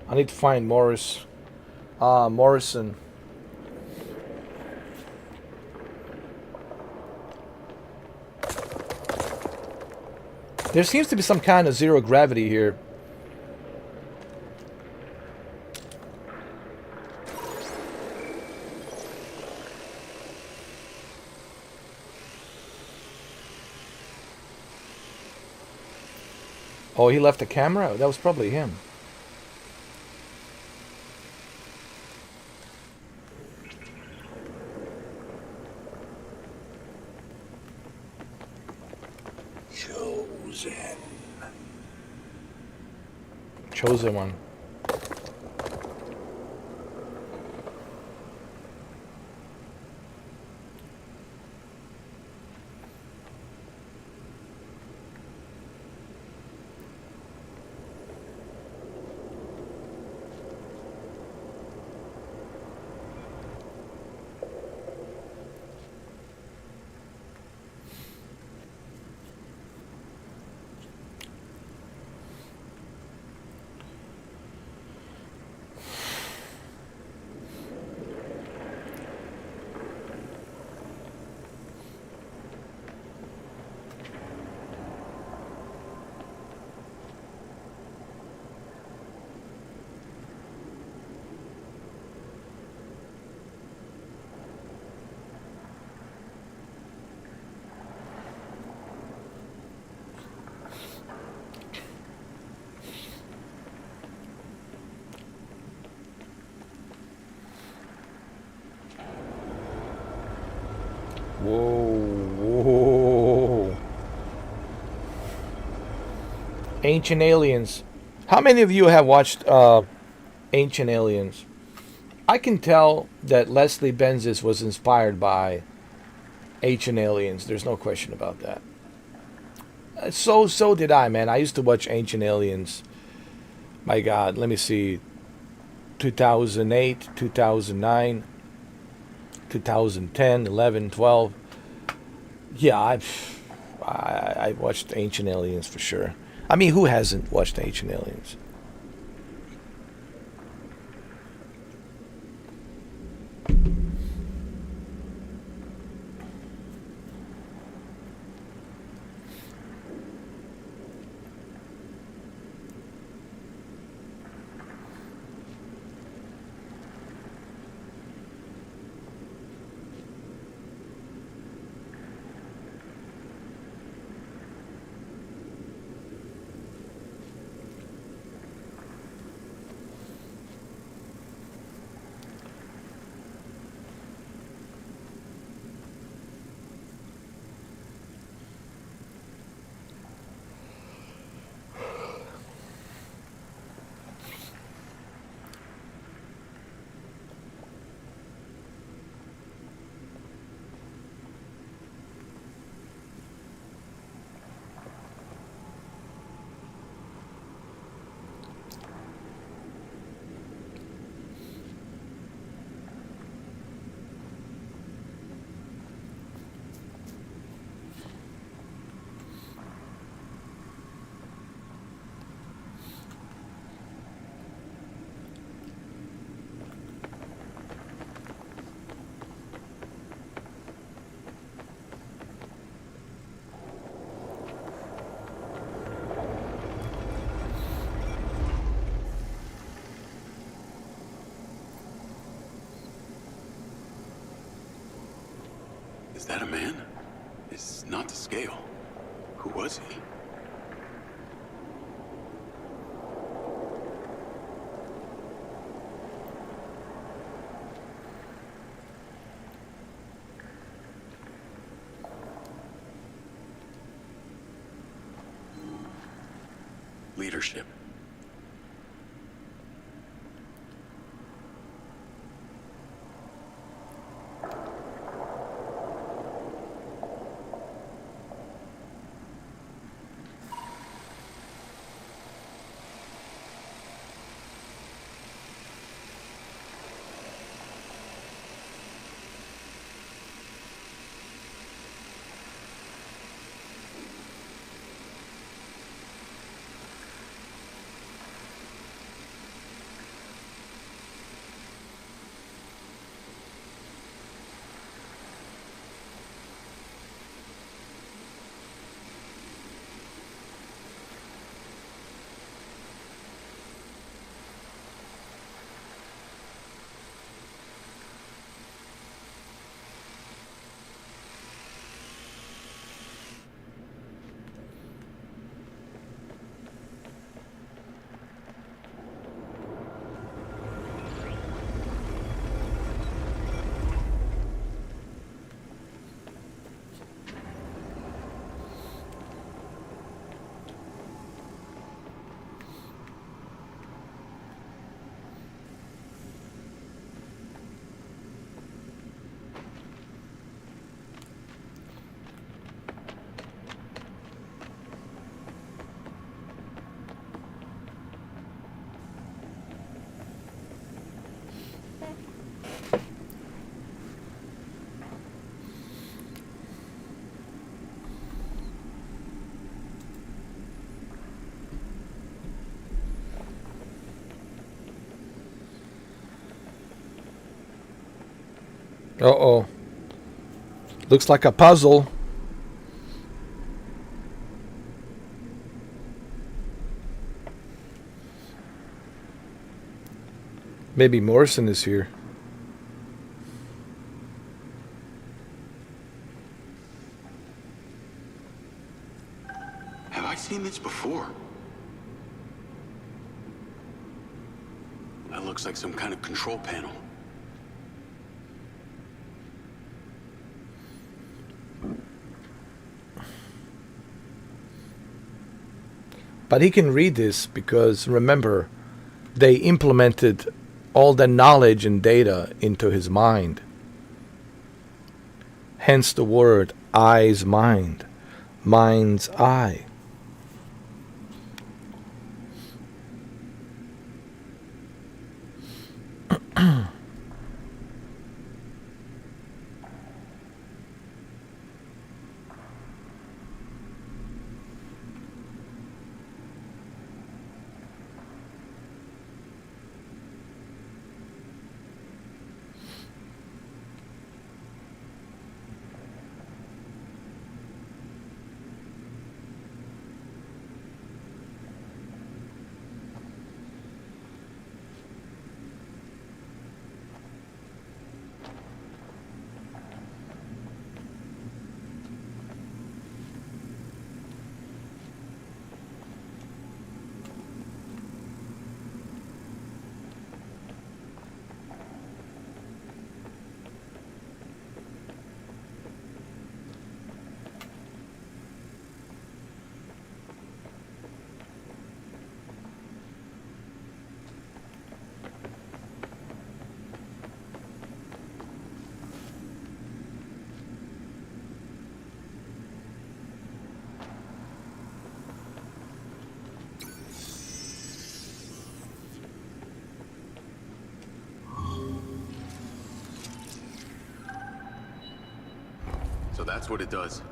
I need to find Morrison. There seems to be some kind of zero gravity here. Oh, he left the camera? That was probably him. Chosen one. Whoa. Ancient Aliens. How many of you have watched Ancient Aliens? I can tell that Leslie Benzies was inspired by Ancient Aliens. There's no question about that. So did I, man. I used to watch Ancient Aliens. My God, let me see. 2008, 2009, 2010, 11, 12. Yeah, I watched Ancient Aliens for sure. I mean, who hasn't watched Ancient Aliens? Is that a man? It's not to scale. Who was he? Leadership. Uh-oh. Looks like a puzzle. Maybe Morrison is here. Have I seen this before? That looks like some kind of control panel. But he can read this because, remember, they implemented all the knowledge and data into his mind. Hence the word eye's mind, mind's eye. So that's what it does.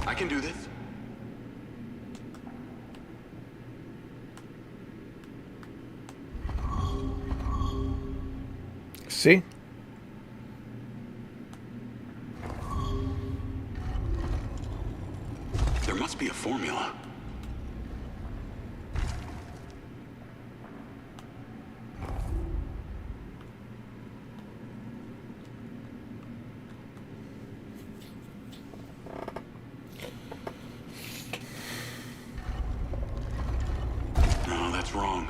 I can do this. See? There must be a formula. No, that's wrong.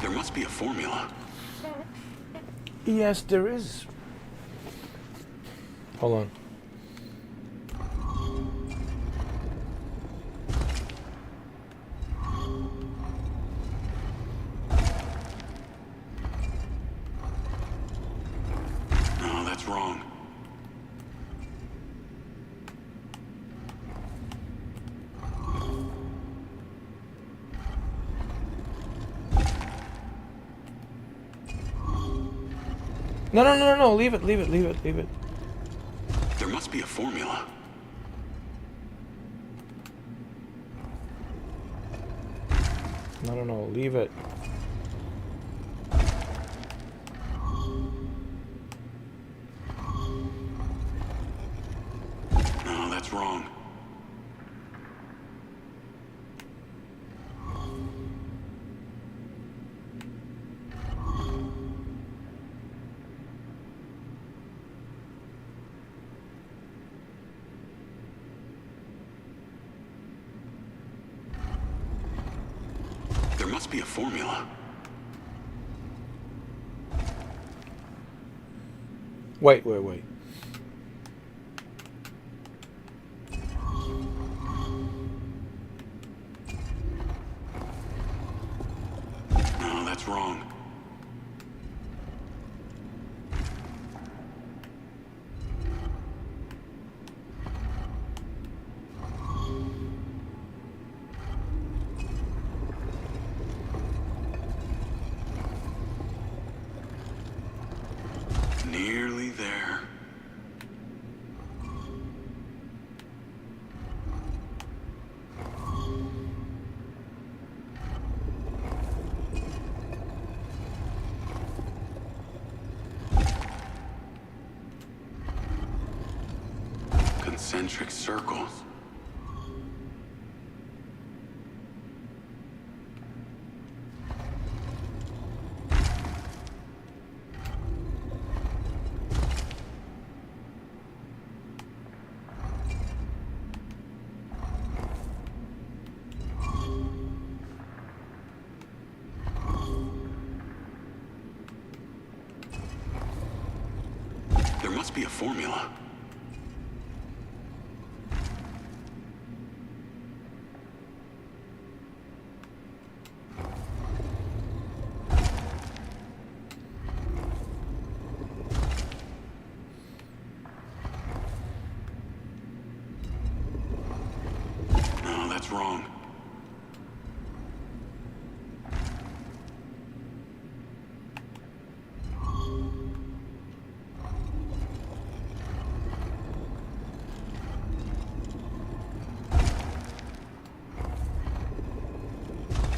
There must be a formula. Yes, there is. Hold on. No, that's wrong. No, leave it. There must be a formula. No, leave it. No, that's wrong. There must be a formula. Wait. No, that's wrong. Nearly there. Concentric circles. There must be a formula. No, that's wrong.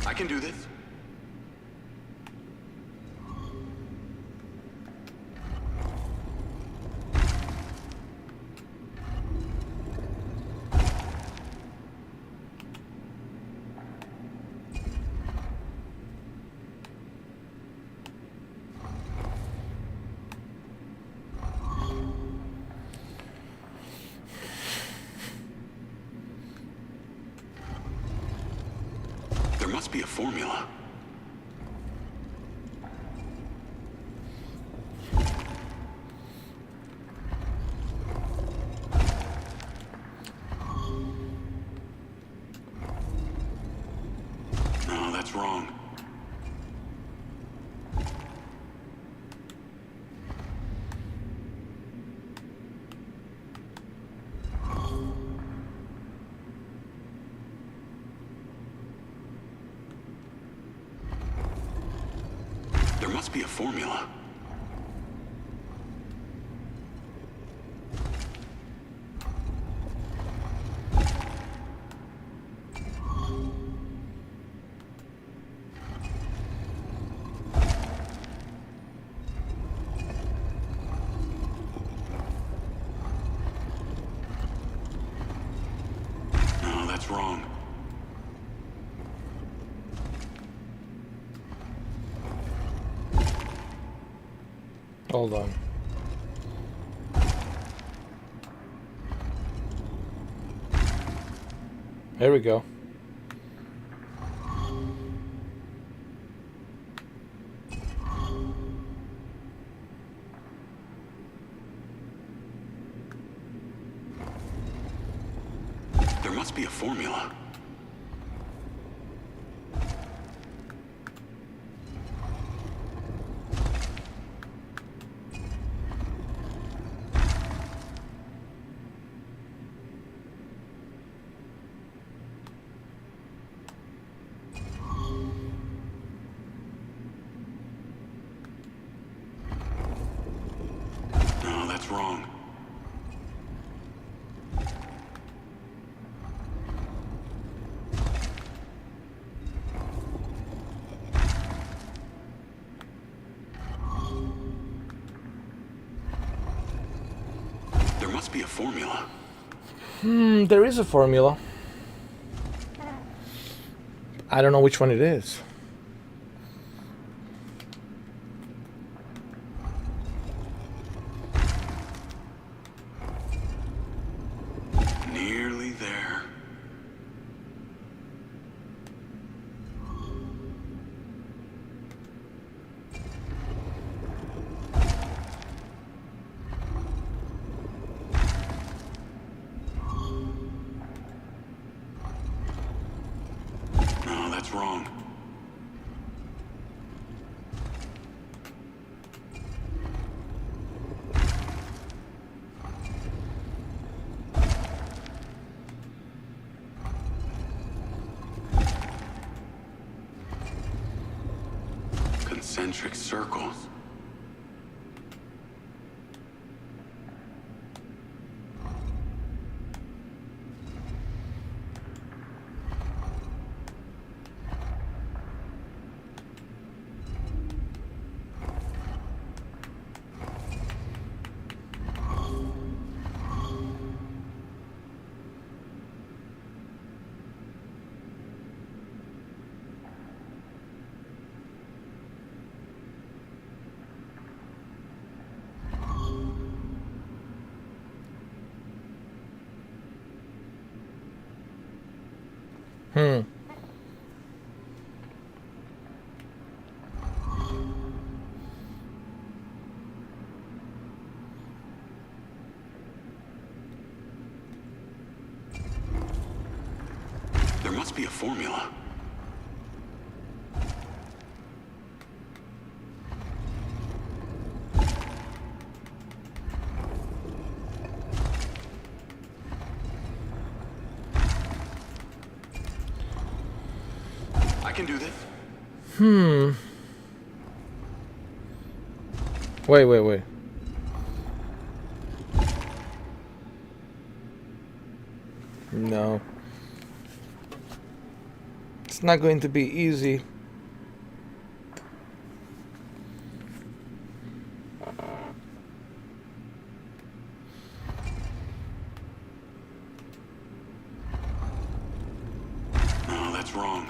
I can do this. There must be a formula. No, that's wrong. There must be a formula. No, that's wrong. Hold on. There we go. There must be a formula. No, that's wrong. There must be a formula. There is a formula. I don't know which one it is. Nearly there. No, that's wrong. Concentric circles. There must be a formula. I can do this. Wait. No. It's not going to be easy. No, that's wrong.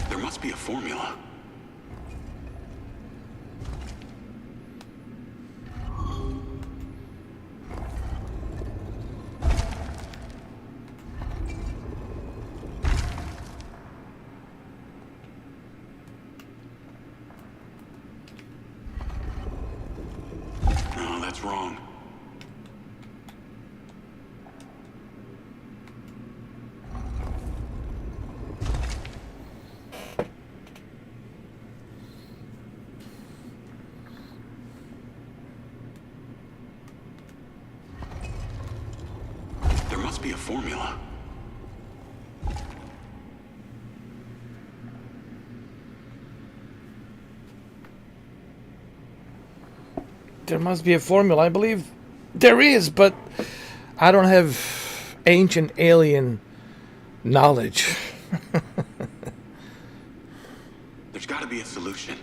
There must be a formula. No, that's wrong. There must be a formula. There must be a formula. I believe there is, but I don't have ancient alien knowledge. There's got to be a solution.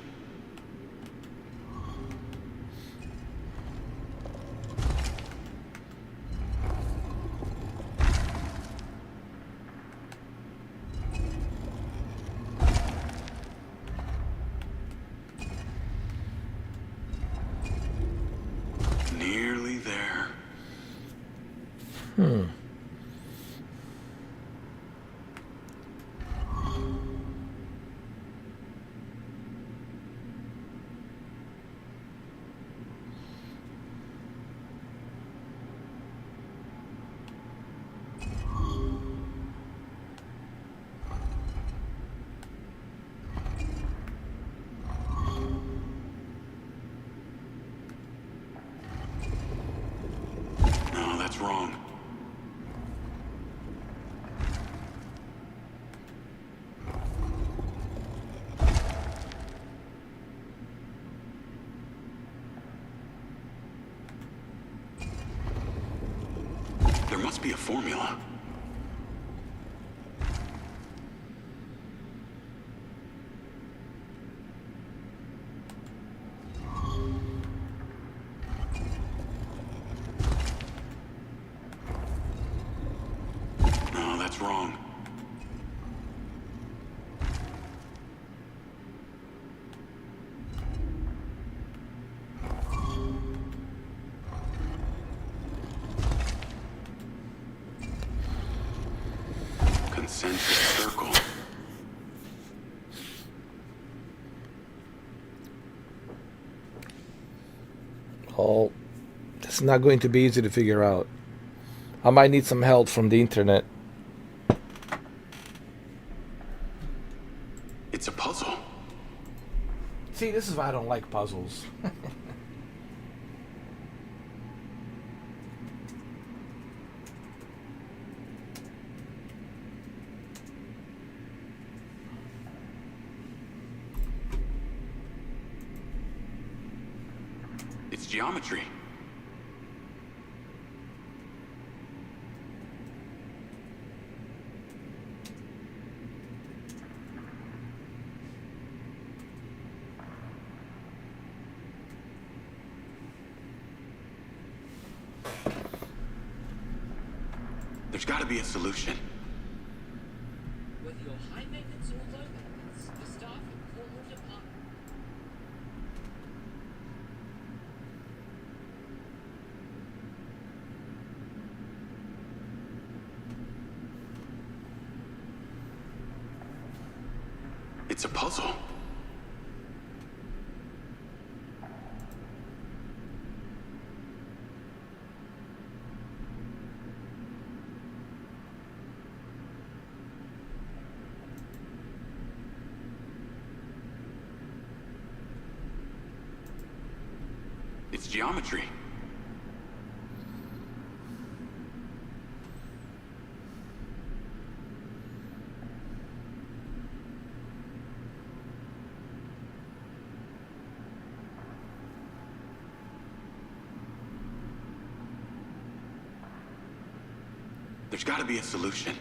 Nearly there. No, that's wrong. There must be a formula. No, that's wrong. Concentric circle. Oh, it's not going to be easy to figure out. I might need some help from the internet. It's a puzzle. See, this is why I don't like puzzles. It's geometry. There's got to be a solution. Whether you're high maintenance or low maintenance, the staff at Portland Department. It's a puzzle. It's geometry. There's got to be a solution.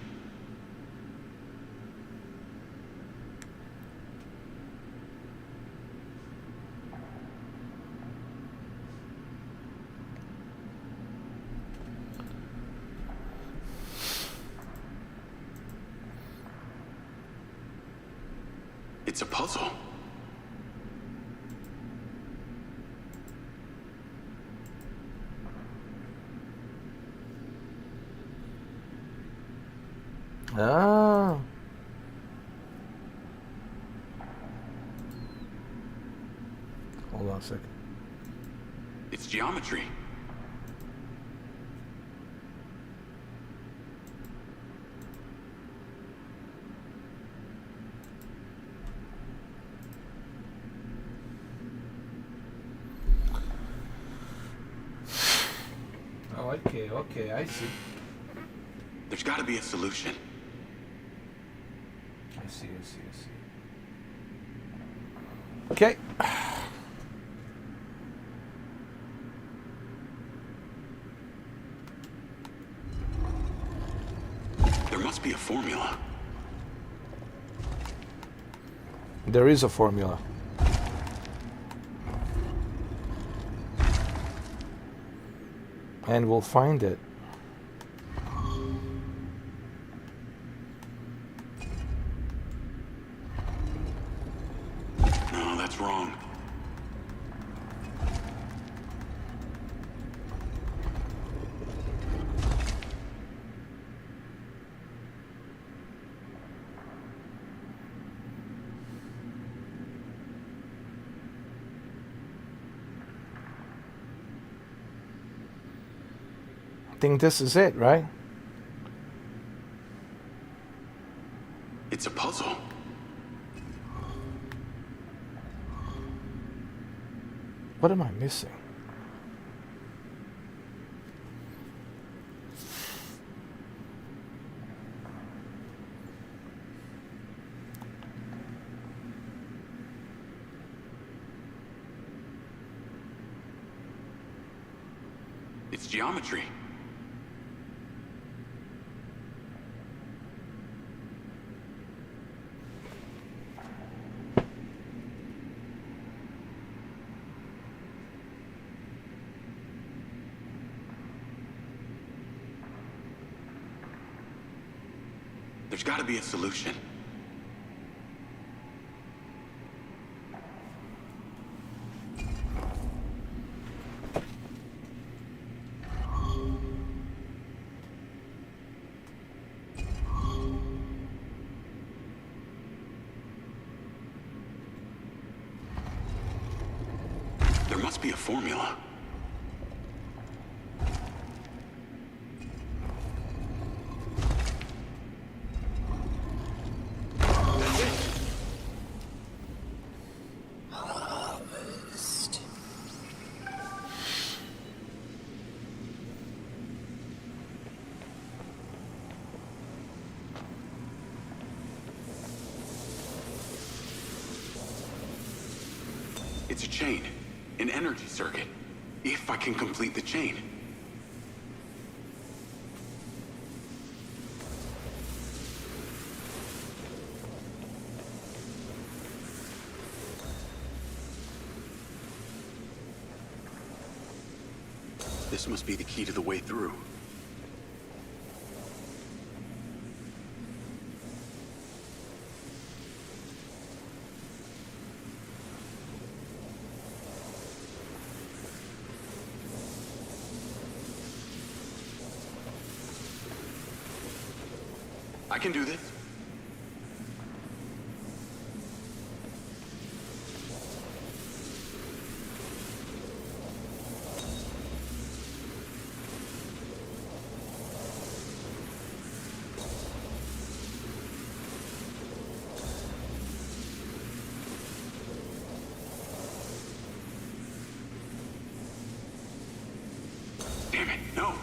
It's a puzzle. Ah. Hold on a second. It's geometry. Oh, okay, I see. There's got to be a solution. I see. Okay. There must be a formula. There is a formula. And we'll find it. No, that's wrong. I think this is it, right? It's a puzzle. What am I missing? It's geometry. There's got to be a solution. There must be a formula. It's a chain, an energy circuit. If I can complete the chain. This must be the key to the way through. I can do this. Damn it, no.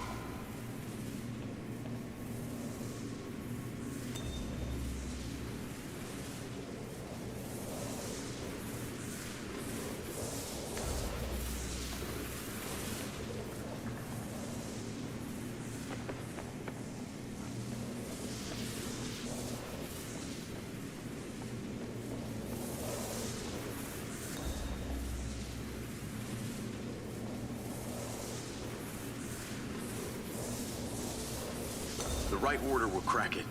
The right order will crack it.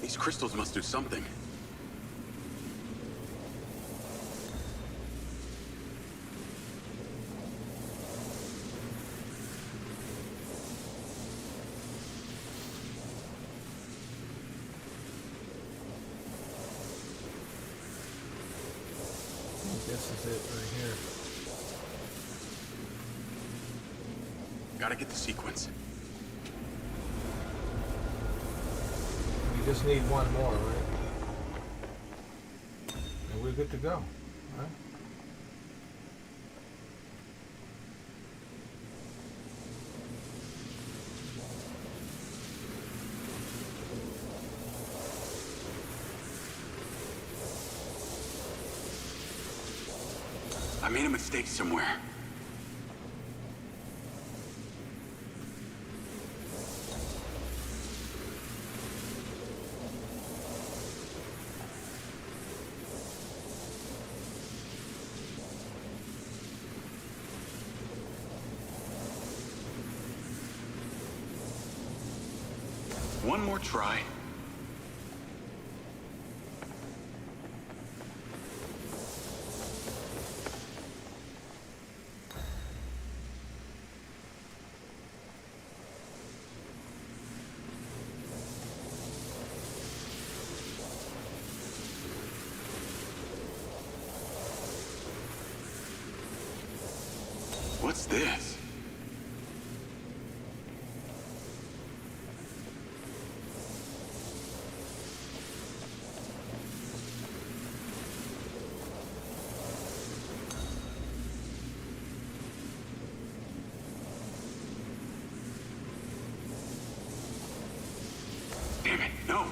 These crystals must do something. This is it right here. Gotta get the sequence. We just need one more, right? And we're good to go, right? I made a mistake somewhere. One more try. What's this? Damn it, no.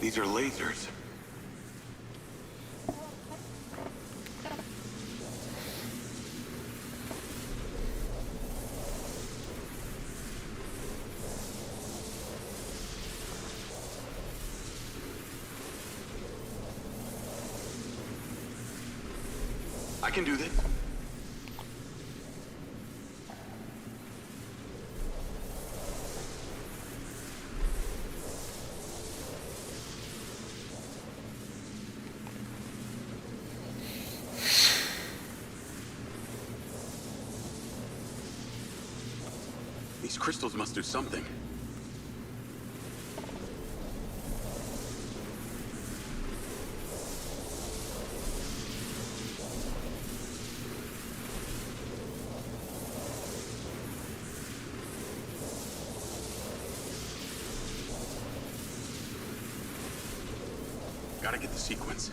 These are lasers. I can do this. These crystals must do something. Gotta get the sequence.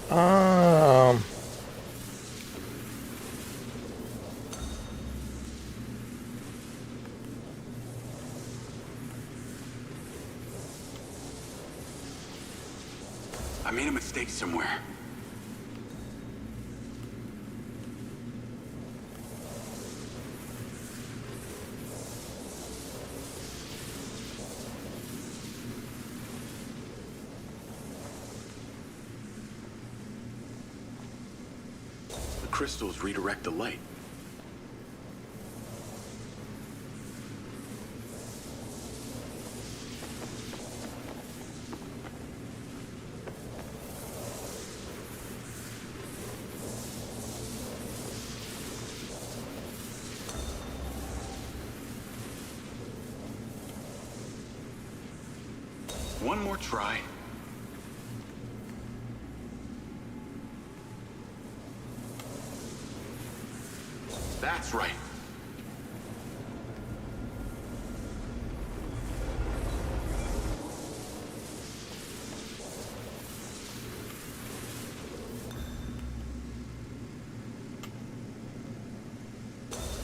Um, I made a mistake somewhere. The crystals redirect the light. One more try. That's right.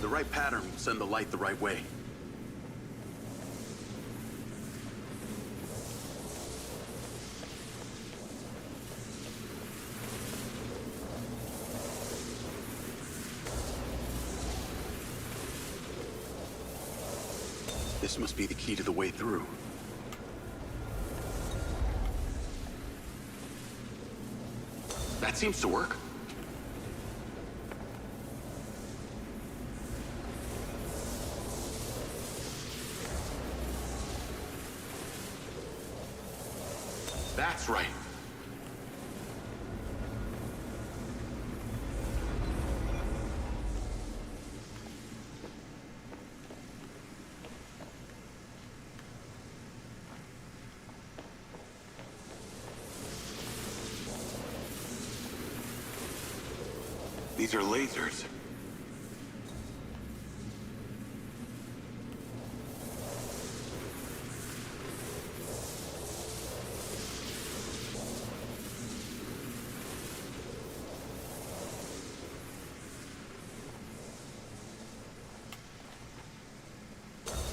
The right pattern will send the light the right way. This must be the key to the way through. That seems to work. That's right. These are lasers.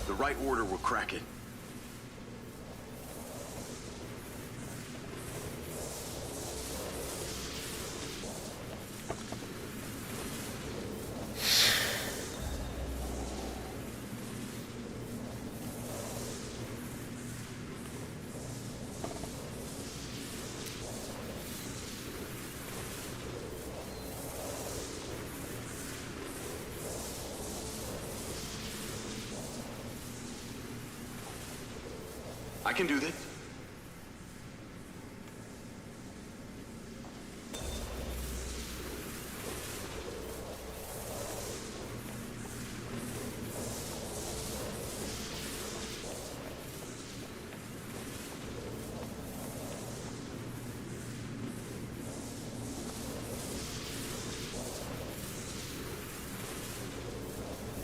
The right order will crack it. I can do this.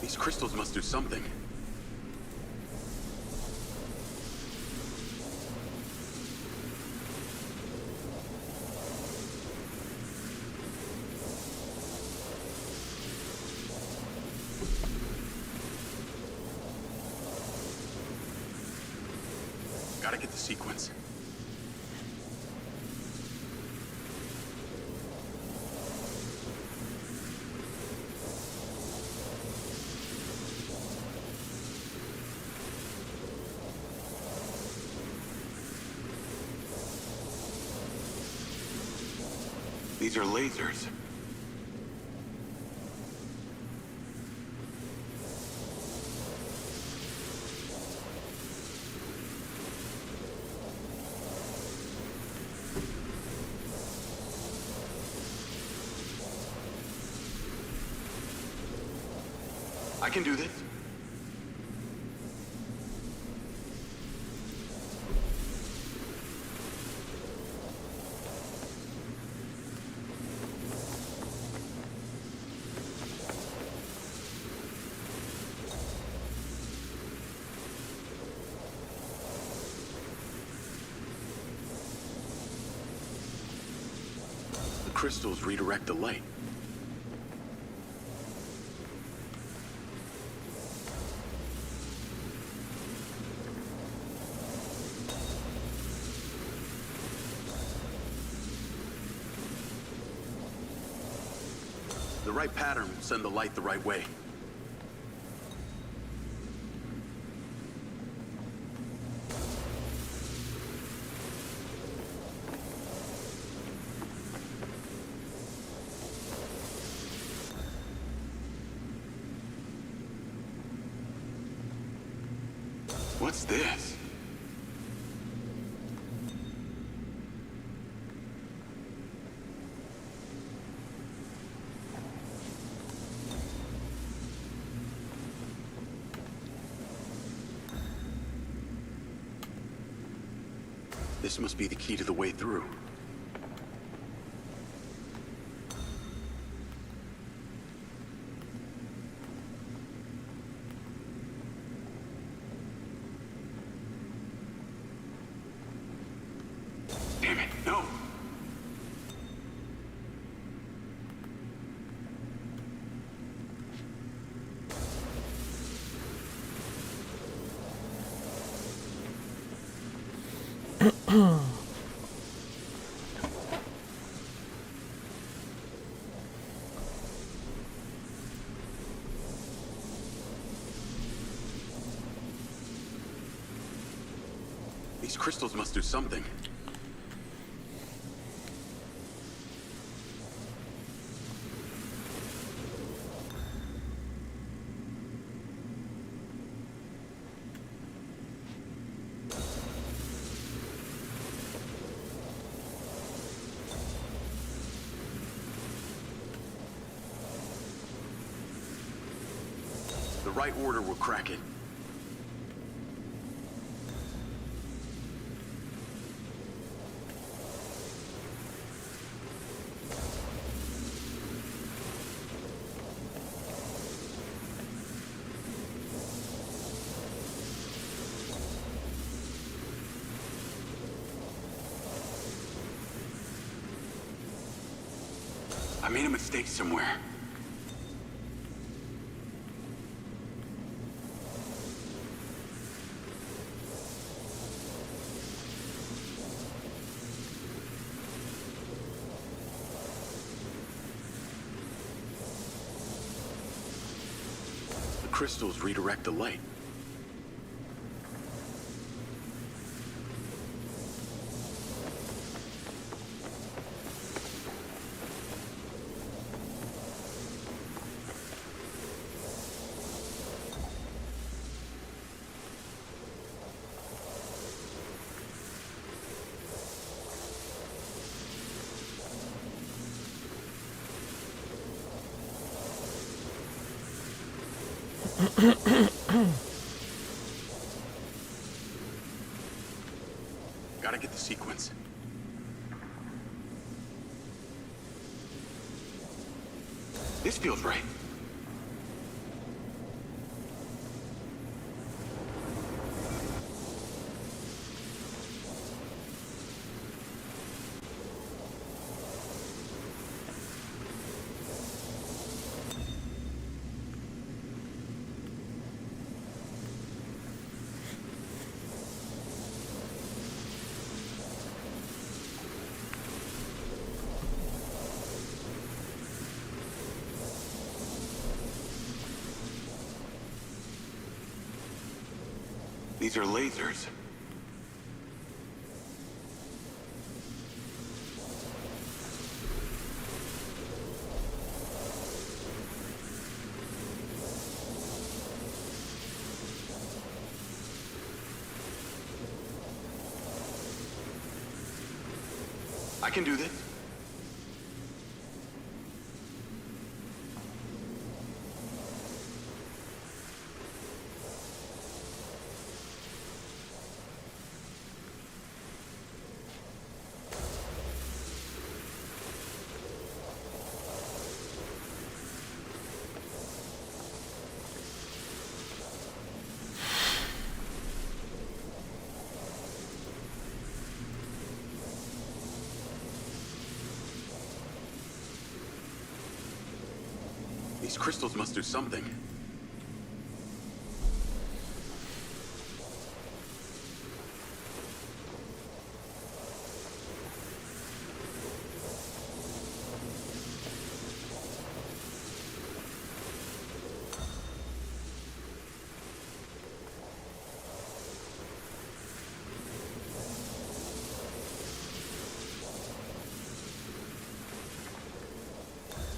These crystals must do something. Gotta get the sequence. These are lasers. I can do this. crystals redirect the light. The right pattern will send the light the right way. What's this? This must be the key to the way through. Damn it, no! These crystals must do something. The right order will crack it. I made a mistake somewhere. The crystals redirect the light. Gotta get the sequence. This feels right. These are lasers. I can do this. These crystals must do something.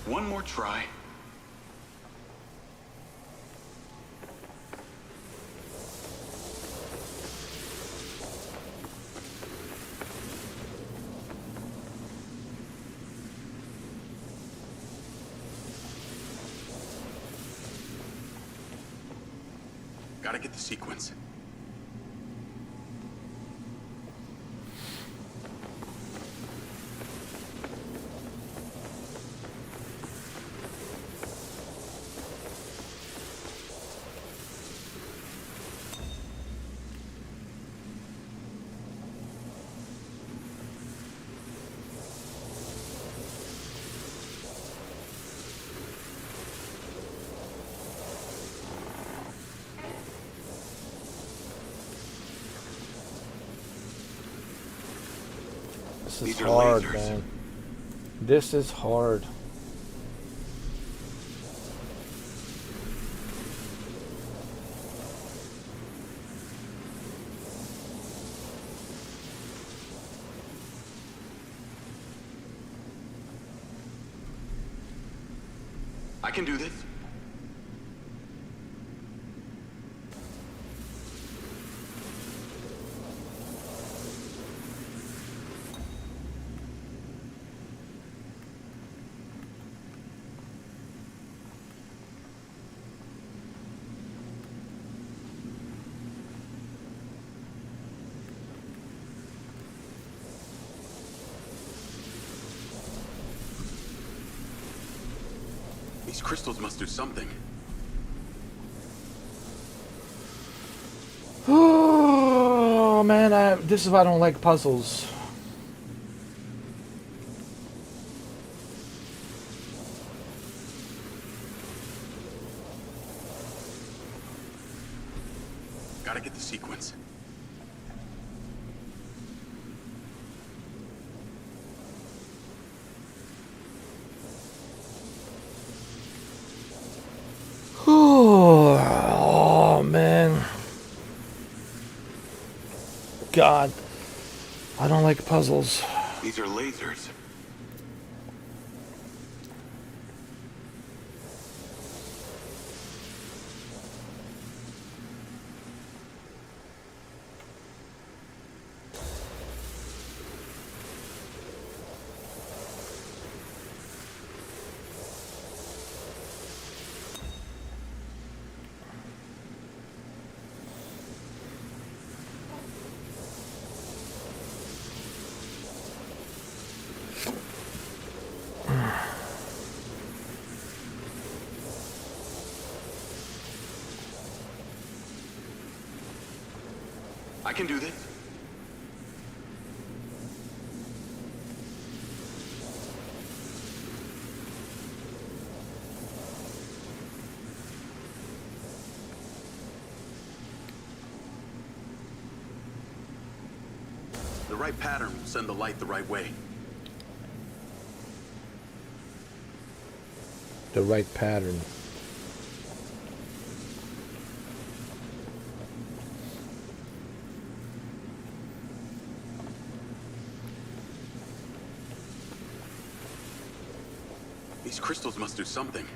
One more try. Gotta get the sequence. This is These are hard, lasers. man. This is hard. I can do this. These crystals must do something. Oh man, this is why I don't like puzzles. Gotta get the sequence. Oh man. God. I don't like puzzles. These are lasers. I can do this. The right pattern will send the light the right way. The right pattern. These crystals must do something.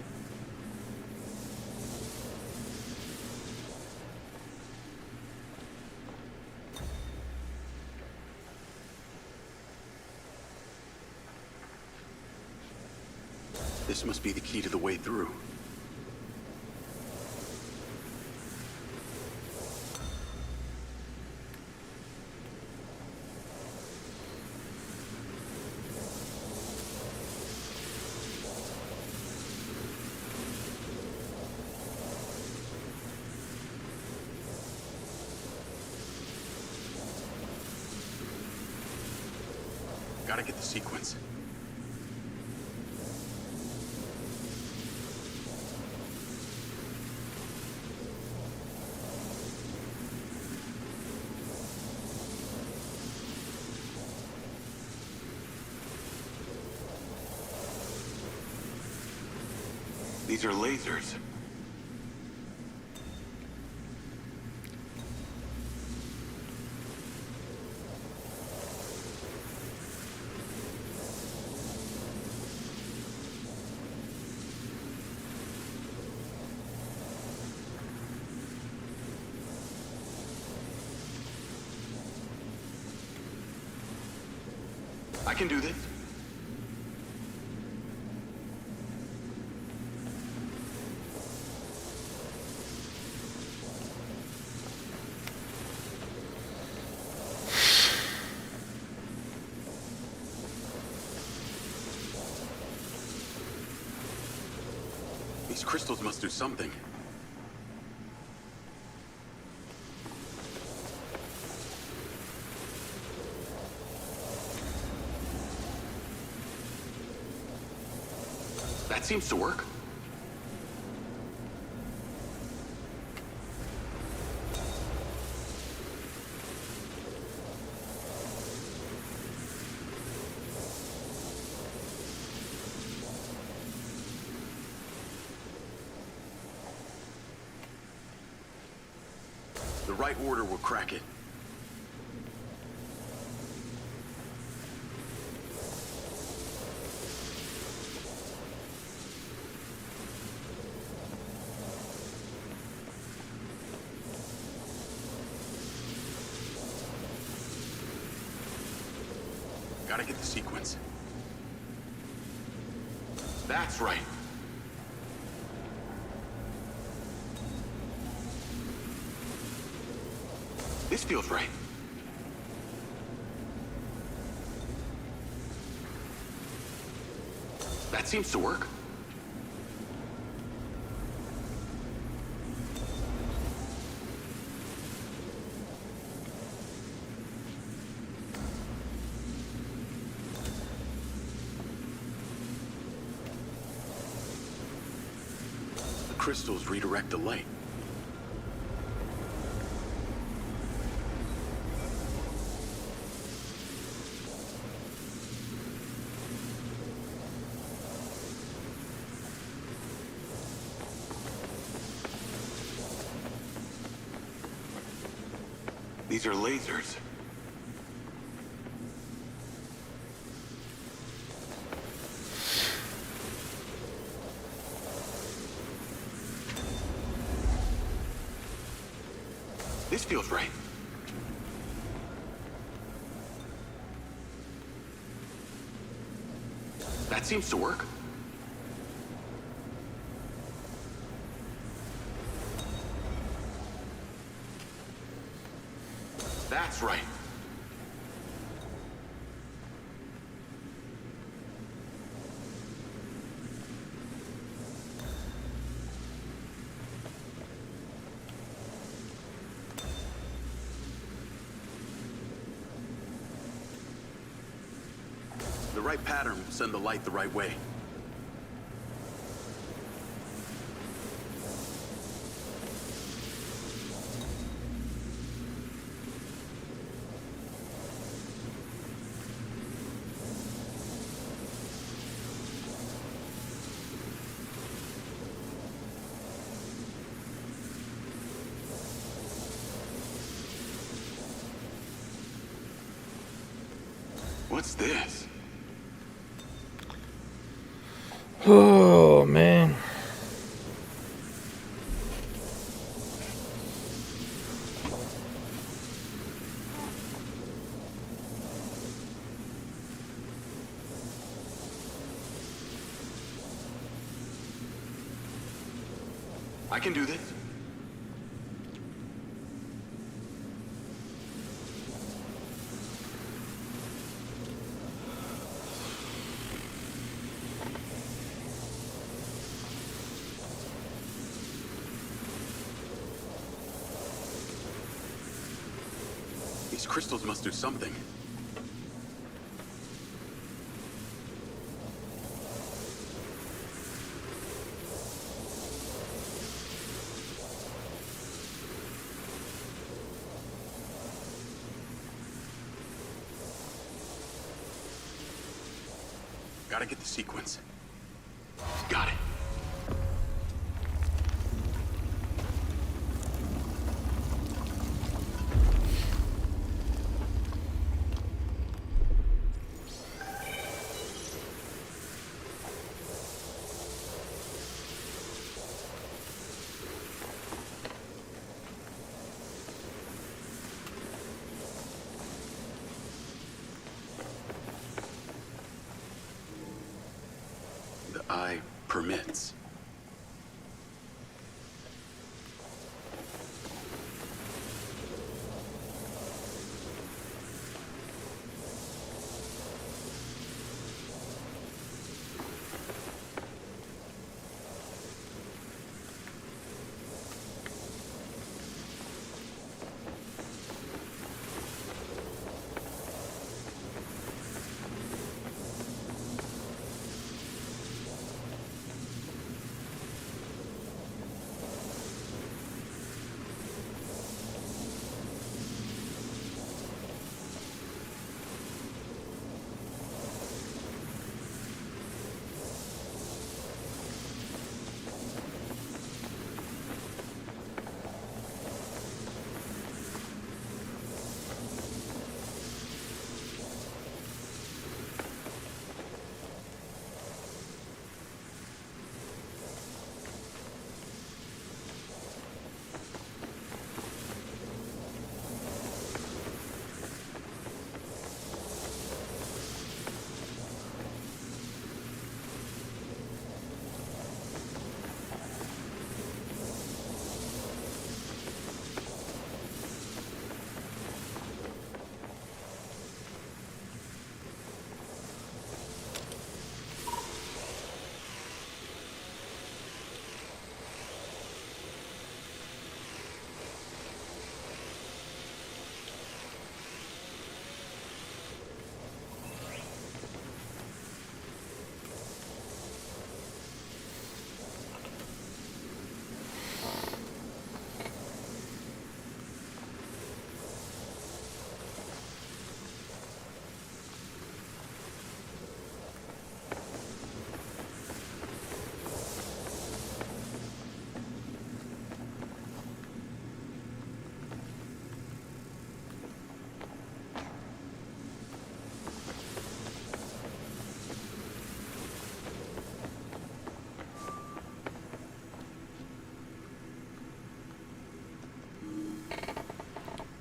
This must be the key to the way through. Gotta get the sequence. These are lasers. I can do this. These crystals must do something. That seems to work. The right order will crack it. Gotta get the sequence. That's right. This feels right. That seems to work. The crystals redirect the light. These are lasers. This feels right. That seems to work. That's right. The right pattern will send the light the right way. What's this? Oh, man. I can do this. These crystals must do something. Gotta get the sequence. Got it. MindsEye permits.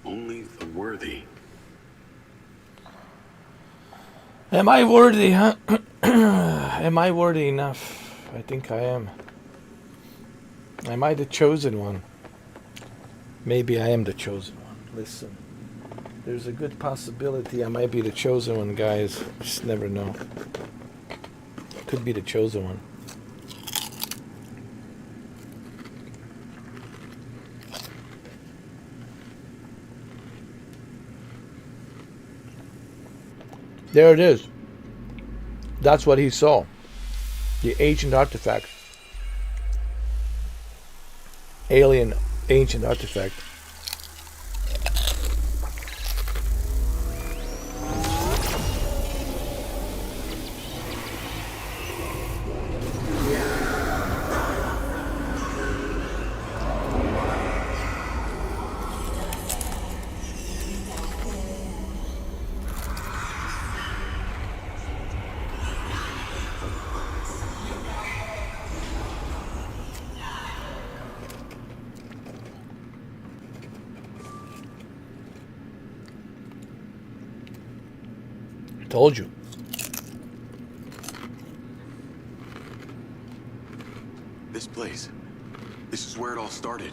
Only the worthy. Am I worthy, huh? Am I worthy enough? I think I am. Am I the chosen one? Maybe I am the chosen one. Listen, there's a good possibility I might be the chosen one, guys. Just never know. Could be the chosen one. There it is. That's what he saw. The ancient artifact. Alien ancient artifact. Told you. This place. This is where it all started.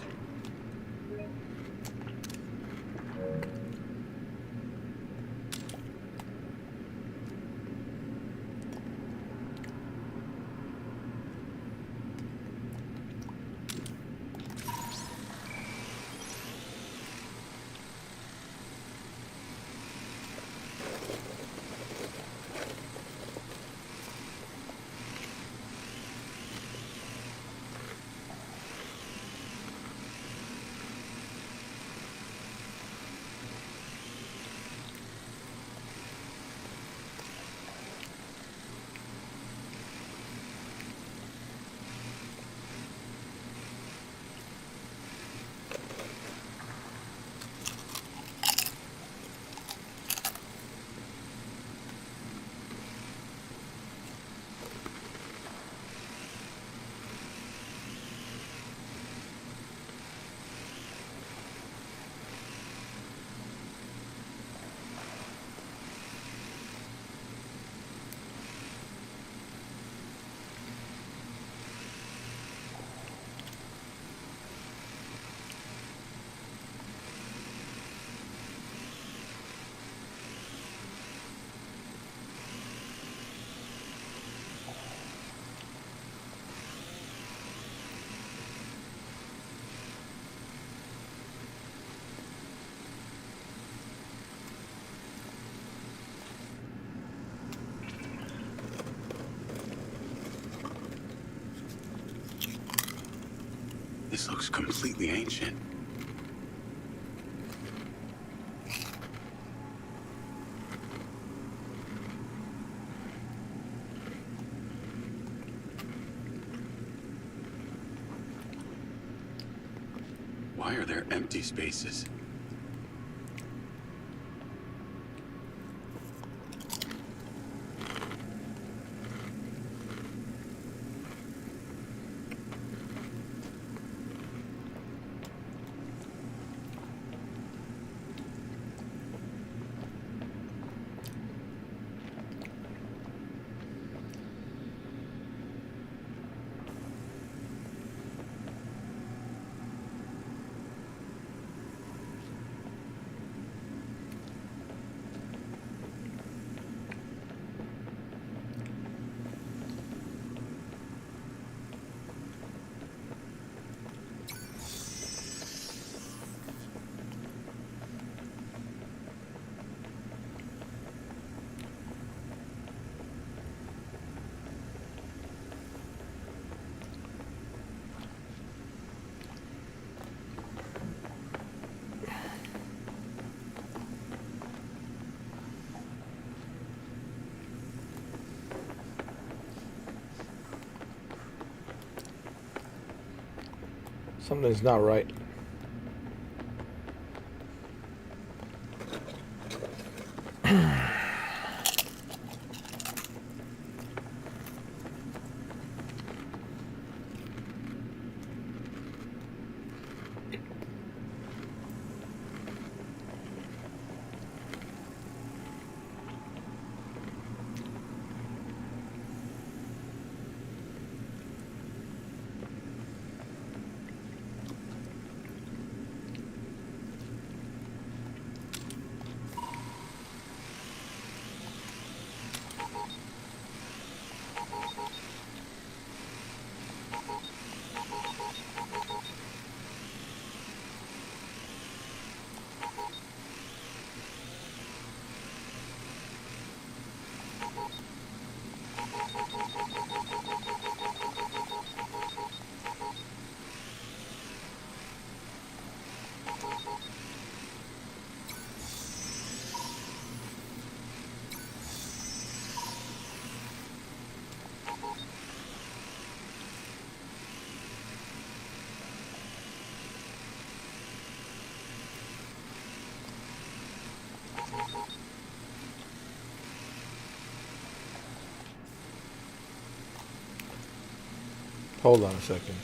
This looks completely ancient. Why are there empty spaces? Something's not right. Hold on a second.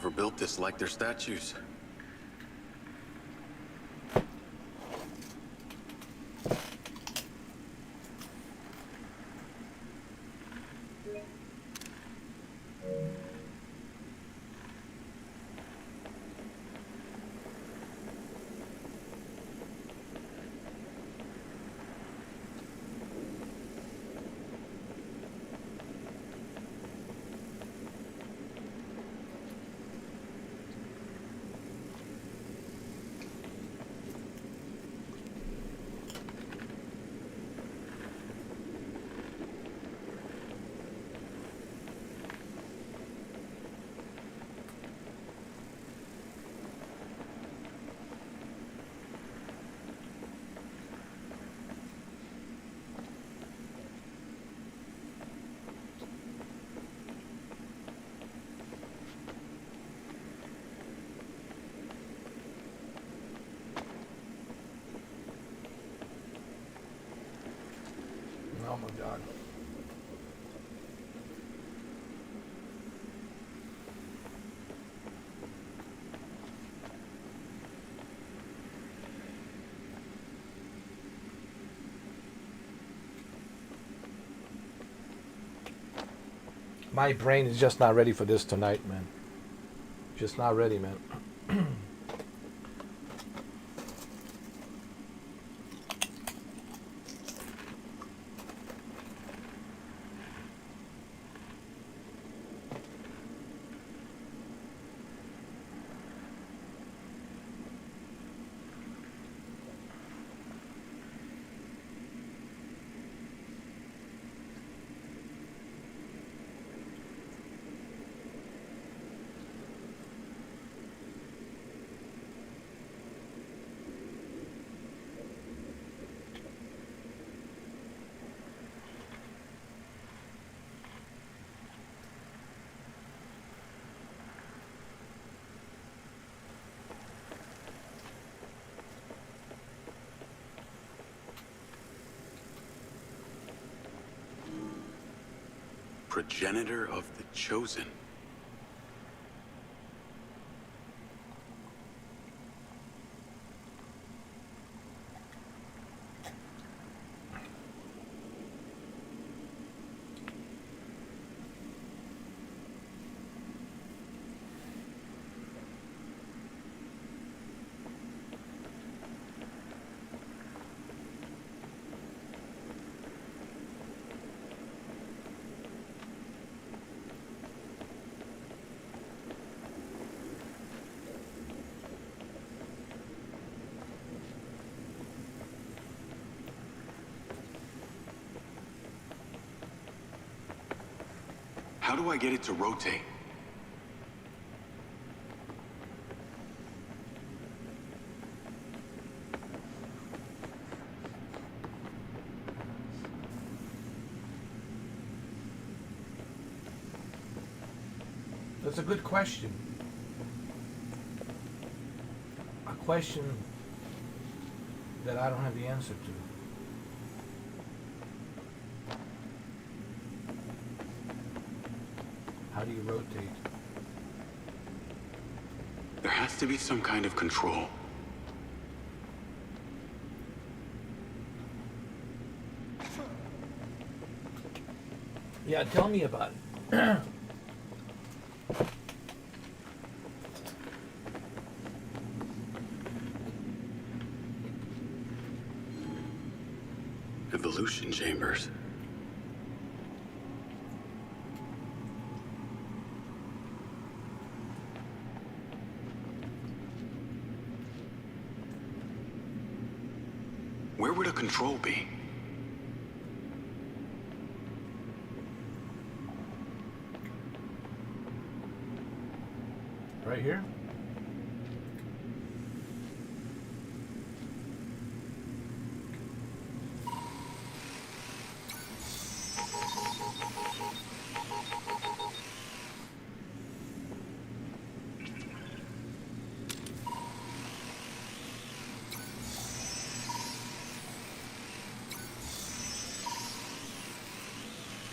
Whoever built this liked their statues. Oh my God. My brain is just not ready for this tonight, man. Just not ready, man. Progenitor of the Chosen. How do I get it to rotate? That's a good question. A question that I don't have the answer to. How do you rotate? There has to be some kind of control. Yeah, tell me about it. Evolution chambers. Where would a control be? Right here?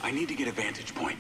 I need to get a vantage point.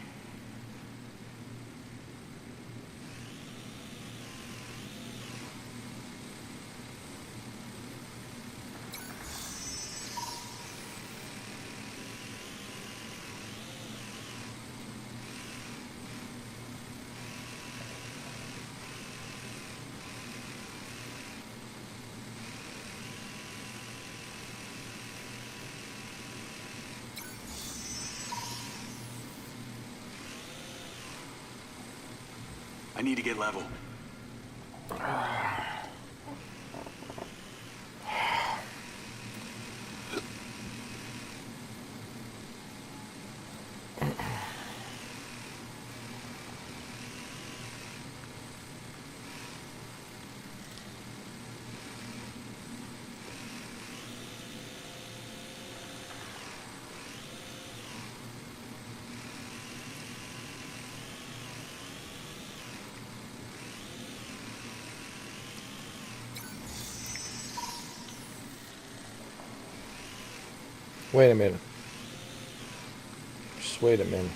I need to get level. Wait a minute. Just wait a minute.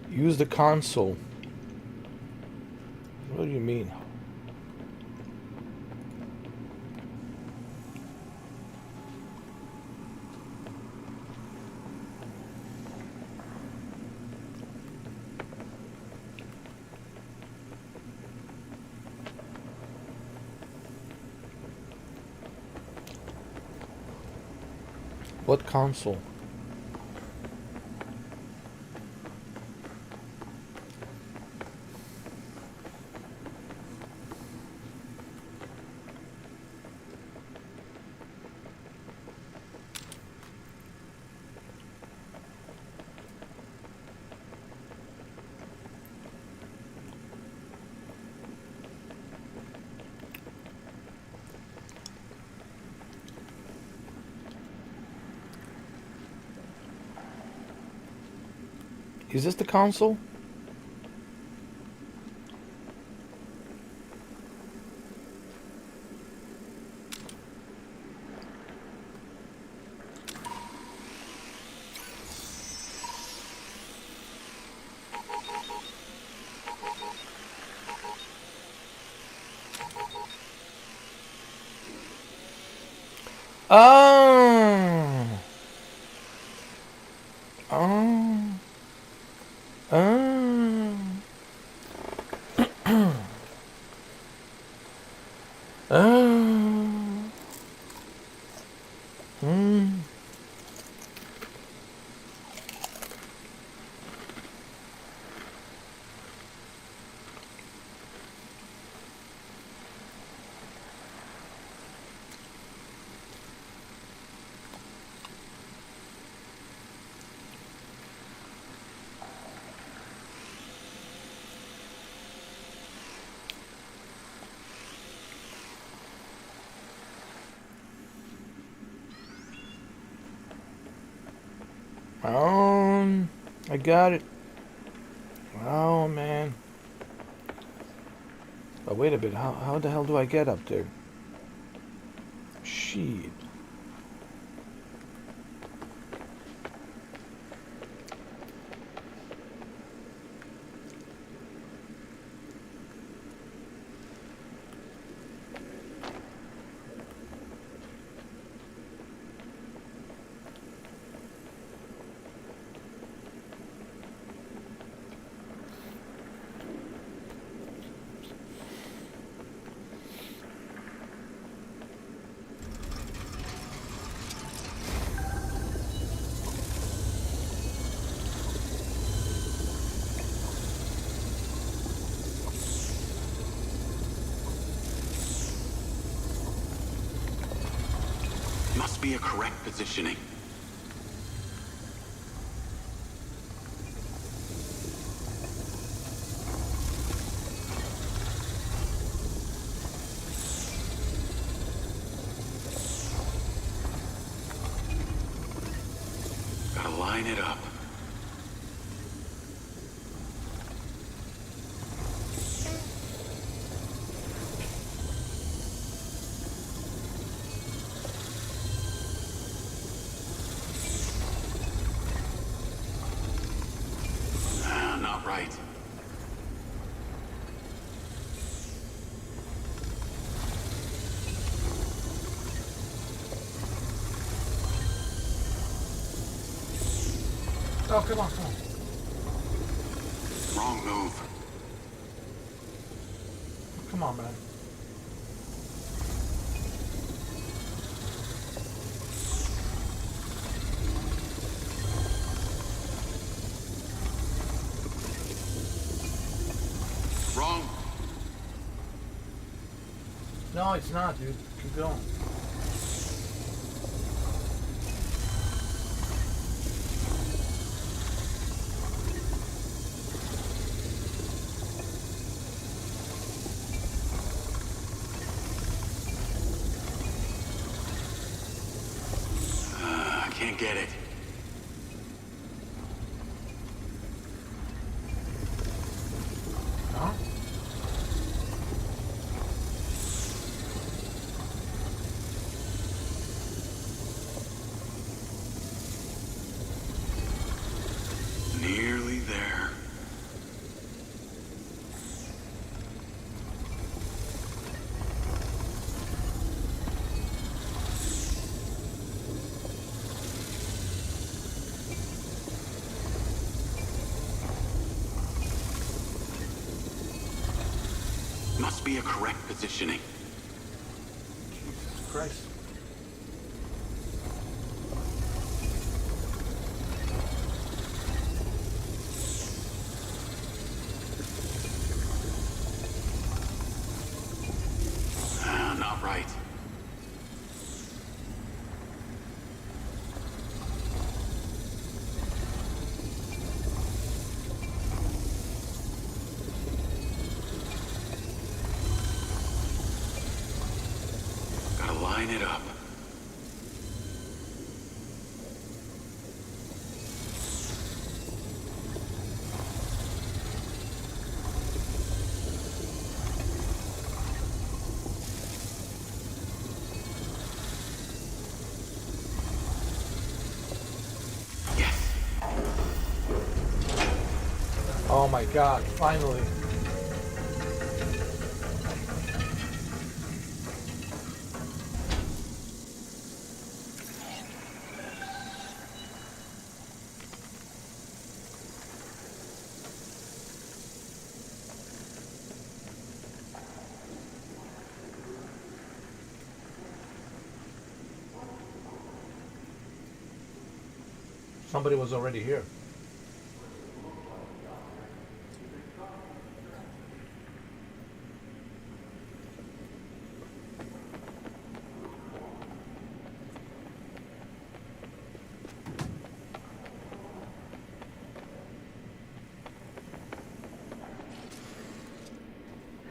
Use the console. What do you mean? What console? Is this the console? Oh. Oh. Oh. Oh. Hmm. I got it. Oh man. But wait a bit, how the hell do I get up there? Shit. Must be a correct positioning. Gotta line it up. Not right. Oh, come on, come on. Wrong move. Come on, man. Wrong. No, it's not, dude. Keep going. I can't get it. Huh? Nearly there. Must be a correct positioning. Jesus Christ. Not right. Gotta line it up. Oh my god, finally. Somebody was already here.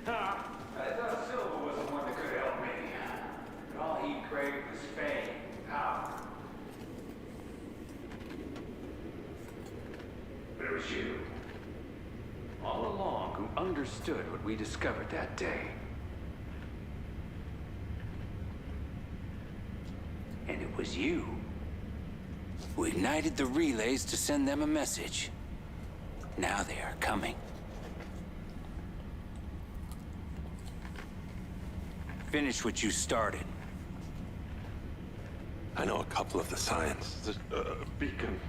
I thought Silva was the one that could help me. But all he craved was fame, power. understood what we discovered that day. And it was you who ignited the relays to send them a message. Now they are coming. Finish what you started. I know a couple of the signs. The beacon,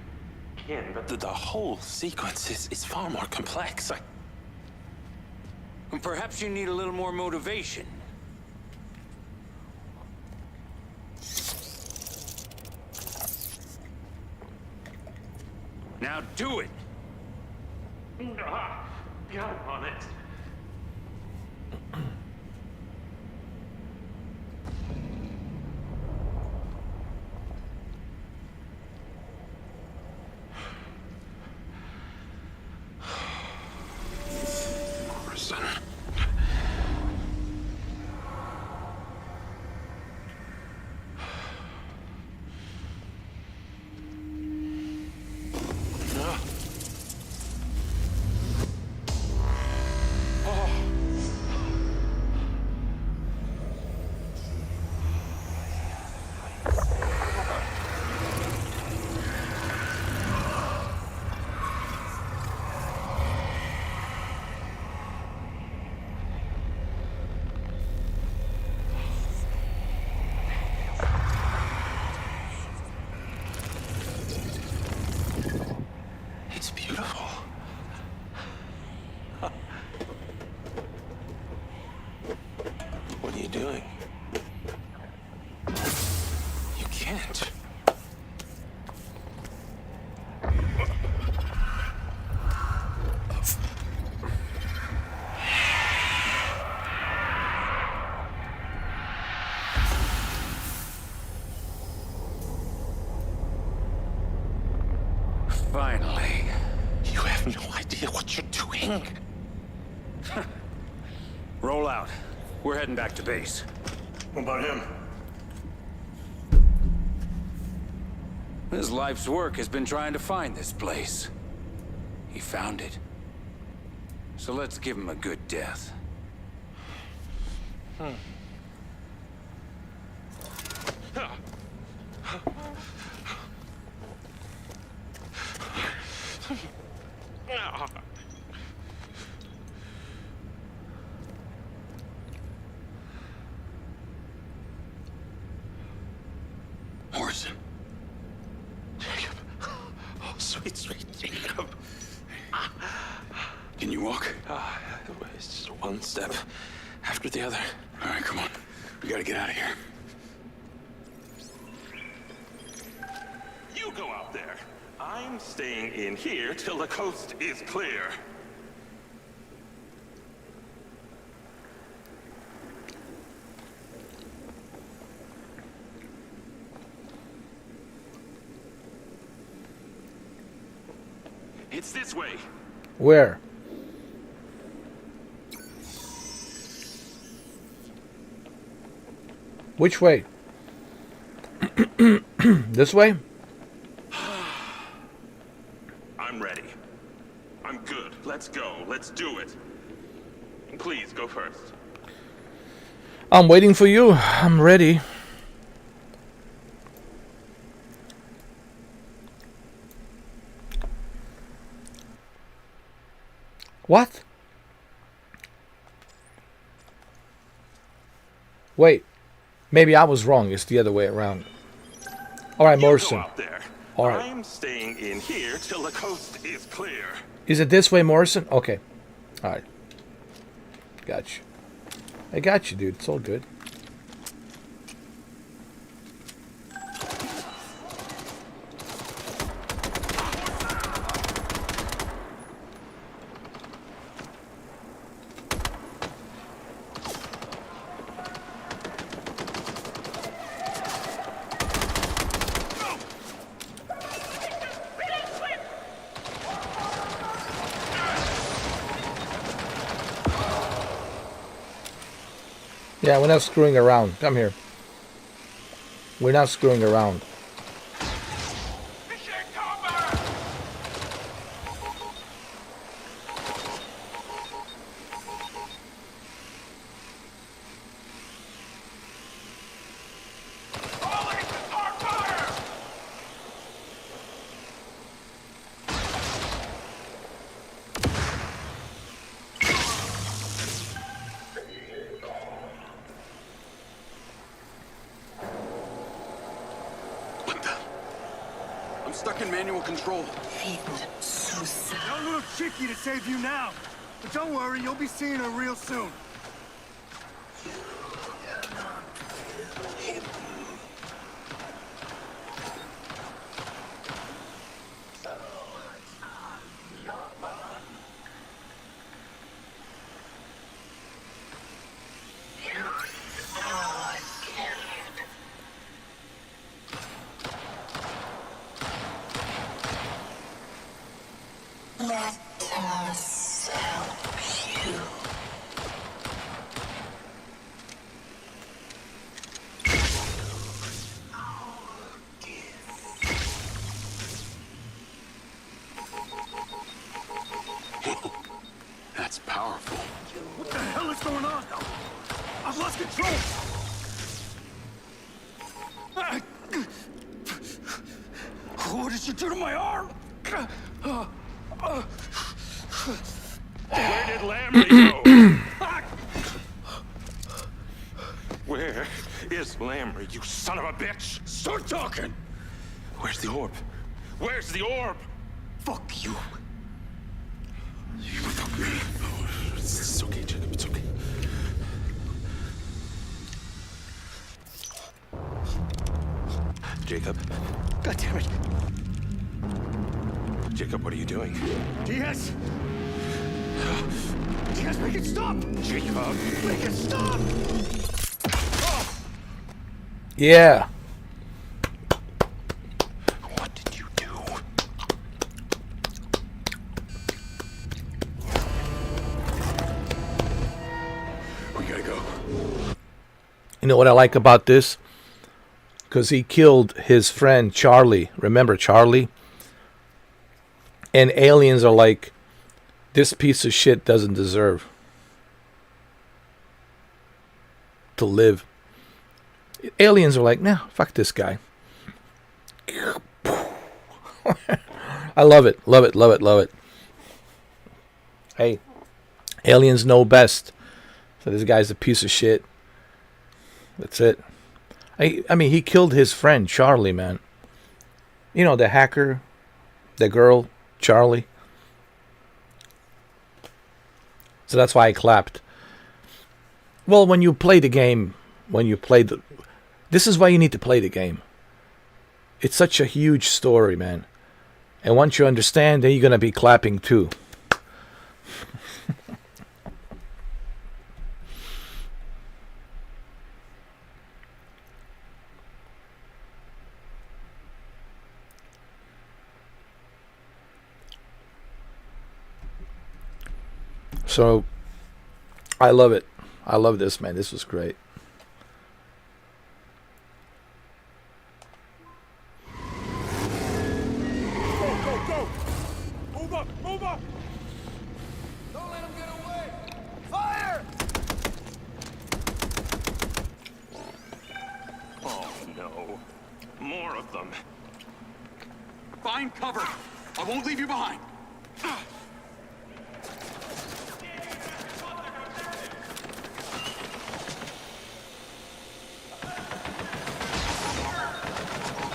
kin, but the whole sequence is far more complex. And perhaps you need a little more motivation. Now do it! Got him on it. Morrison. It's beautiful. What are you doing? You can't. Finally. You have no idea what you're doing. Roll out. We're heading back to base. What about him? His life's work has been trying to find this place. He found it. So let's give him a good death. Morrison. Jacob. Oh, sweet, sweet Jacob. Can you walk? It's just one step after the other. All right, come on. We gotta get out of here. You go out there. I'm staying in here till the coast is clear. It's this way. Where? Which way? This way? I'm ready. I'm good. Let's go. Let's do it. Please go first. I'm waiting for you. I'm ready. What? Wait. Maybe I was wrong. It's the other way around. All right, Morrison. All right. I'm staying in here till the coast is clear. Is it this way, Morrison? Okay. All right. Got you. I got you, dude. It's all good. Yeah, we're not screwing around. Come here. We're not screwing around. stuck in manual control. Got a little tricky to save you now. But don't worry, you'll be seeing her real soon. That's powerful. What the hell is going on? I've lost control! What did you do to my arm? Where did Lamry go? Where is Lamry, you son of a bitch? Start talking! Where's the orb? Where's the orb? Fuck you. You fuck me. Oh, it's okay, Jacob. It's okay. Jacob? God damn it. Jacob, what are you doing? Diaz! Diaz, make it stop! Jacob! Make it stop! Yeah. What did you do? We gotta go. You know what I like about this? Because he killed his friend Charlie. Remember Charlie? And aliens are like, this piece of shit doesn't deserve to live. Aliens are like, nah, fuck this guy. I love it, love it, love it, love it. Hey, aliens know best. So this guy's a piece of shit. That's it. I mean, he killed his friend, Charlie, man. You know, the hacker, the girl, Charlie. So that's why I clapped. Well, when you play the game, this is why you need to play the game. It's such a huge story, man. And once you understand, then you're going to be clapping too. So, I love it. I love this, man. This was great. Go, go! Move up! Move up! Don't let him get away! Fire! Oh, no. More of them. Find cover. I won't leave you behind.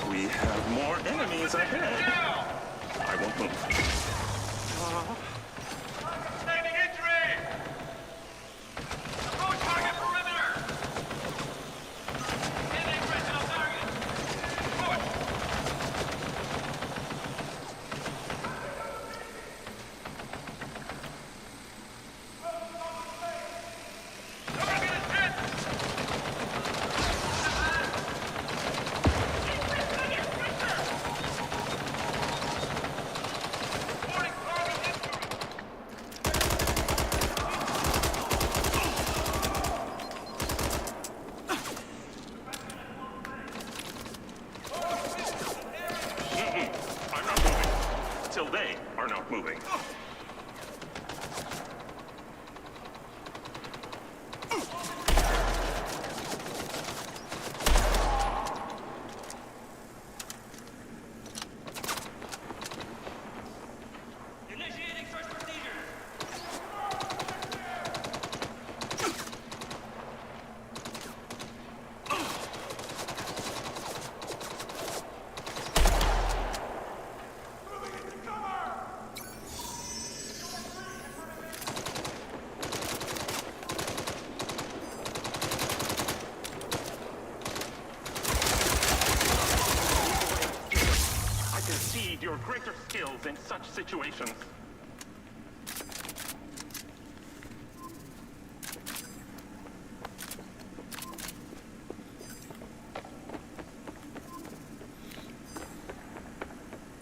We have more enemies ahead. I won't move. Standing injury! Approach target perimeter! Standing original target! Forward! Target is hit! Warning, target injury! such situations.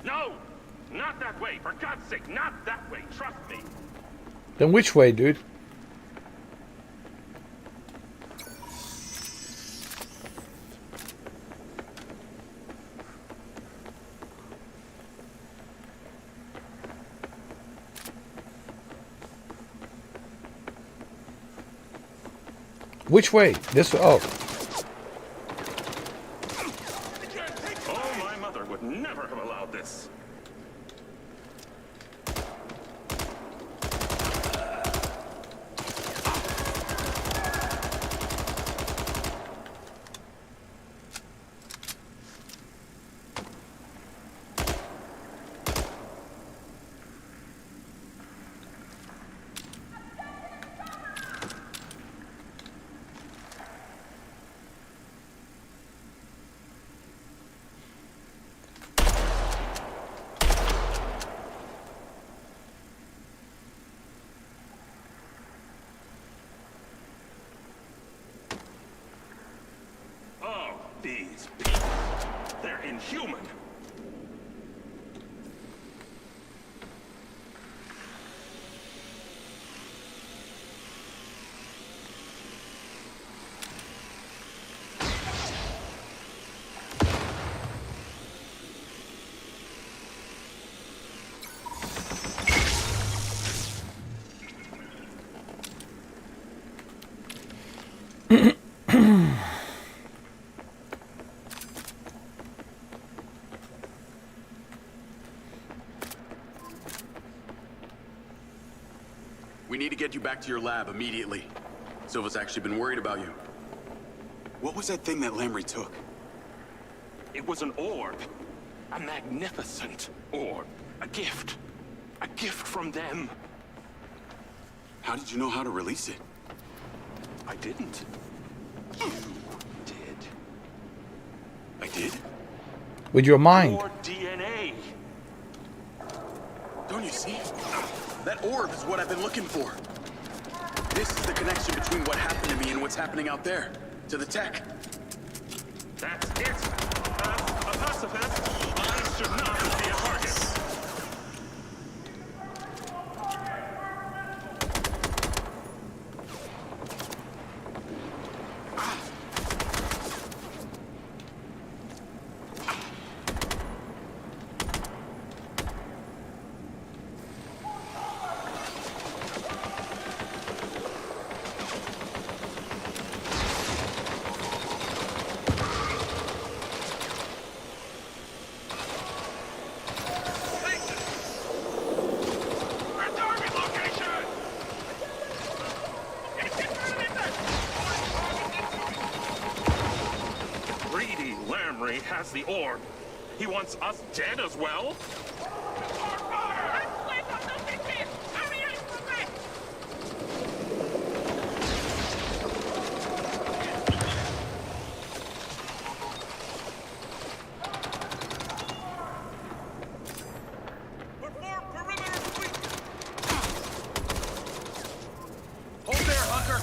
No! Not that way! For God's sake, not that way! Trust me! Then which way, dude? Which way? This way? Oh. Oh, my mother would never have allowed this. These people, they're inhuman. We need to get you back to your lab immediately. Silva's actually been worried about you. What was that thing that Lamry took? It was an orb. A magnificent orb. A gift. A gift from them. How did you know how to release it? I didn't. You did. I did? With your mind. Your DNA. Don't you see? That orb is what I've been looking for. This is the connection between what happened to me and what's happening out there. To the tech. That's it. As a pacifist, I should not be a target. Has the orb. He wants us dead as well? Hold there, Hunker.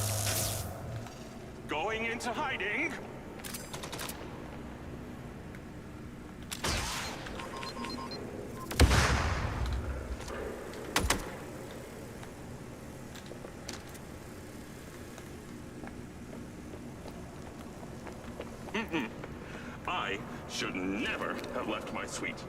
Going into hiding. I should never have left my suite.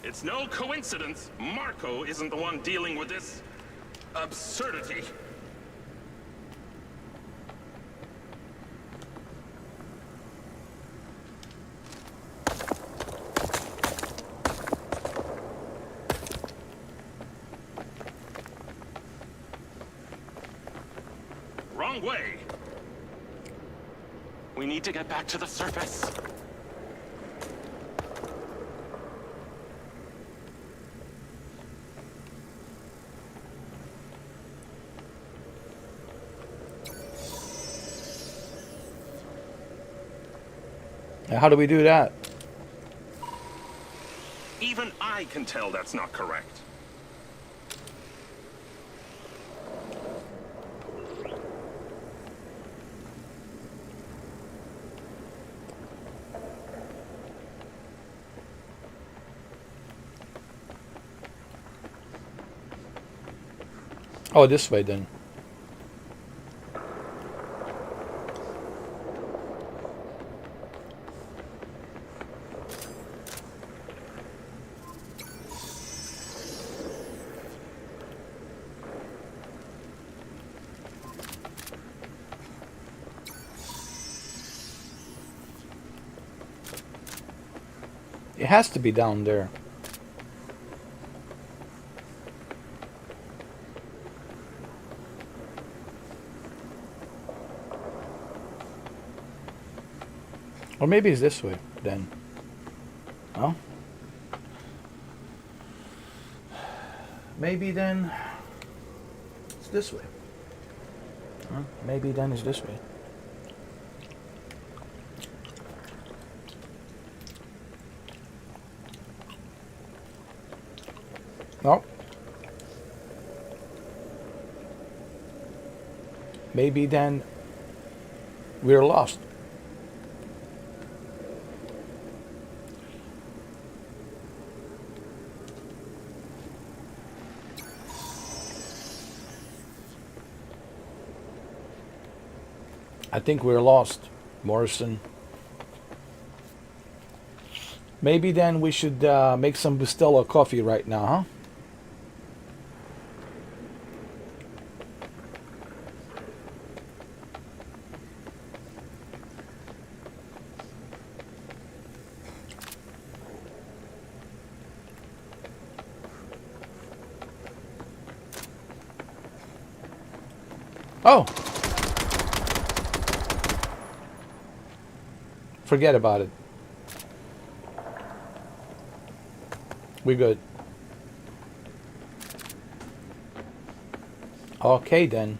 It's no coincidence Marco isn't the one dealing with this absurdity. wrong way. We need to get back to the surface. How do we do that? Even I can tell that's not correct. Oh, this way then. It has to be down there. Or maybe it's this way then. Oh? Maybe then it's this way. Huh? Maybe then it's this way. No. Maybe then we're lost. I think we're lost, Morrison. Maybe then we should make some Bustelo coffee right now, huh? Oh! Forget about it. We good. Okay then.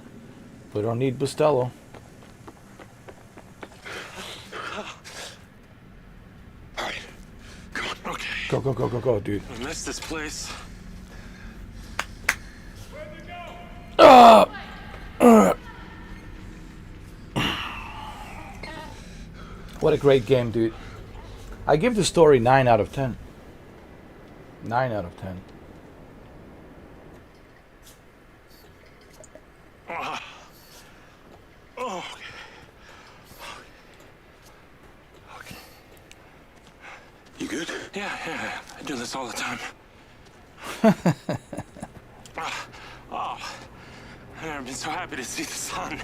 We don't need Bustelo. Alright. Come on, okay. Go, go, go, go, go, dude. I missed this place. What a great game, dude. I give the story 9 out of 10. 9 out of 10. Oh. Okay. You good? Yeah. I do this all the time. Oh. I've never been so happy to see the sun.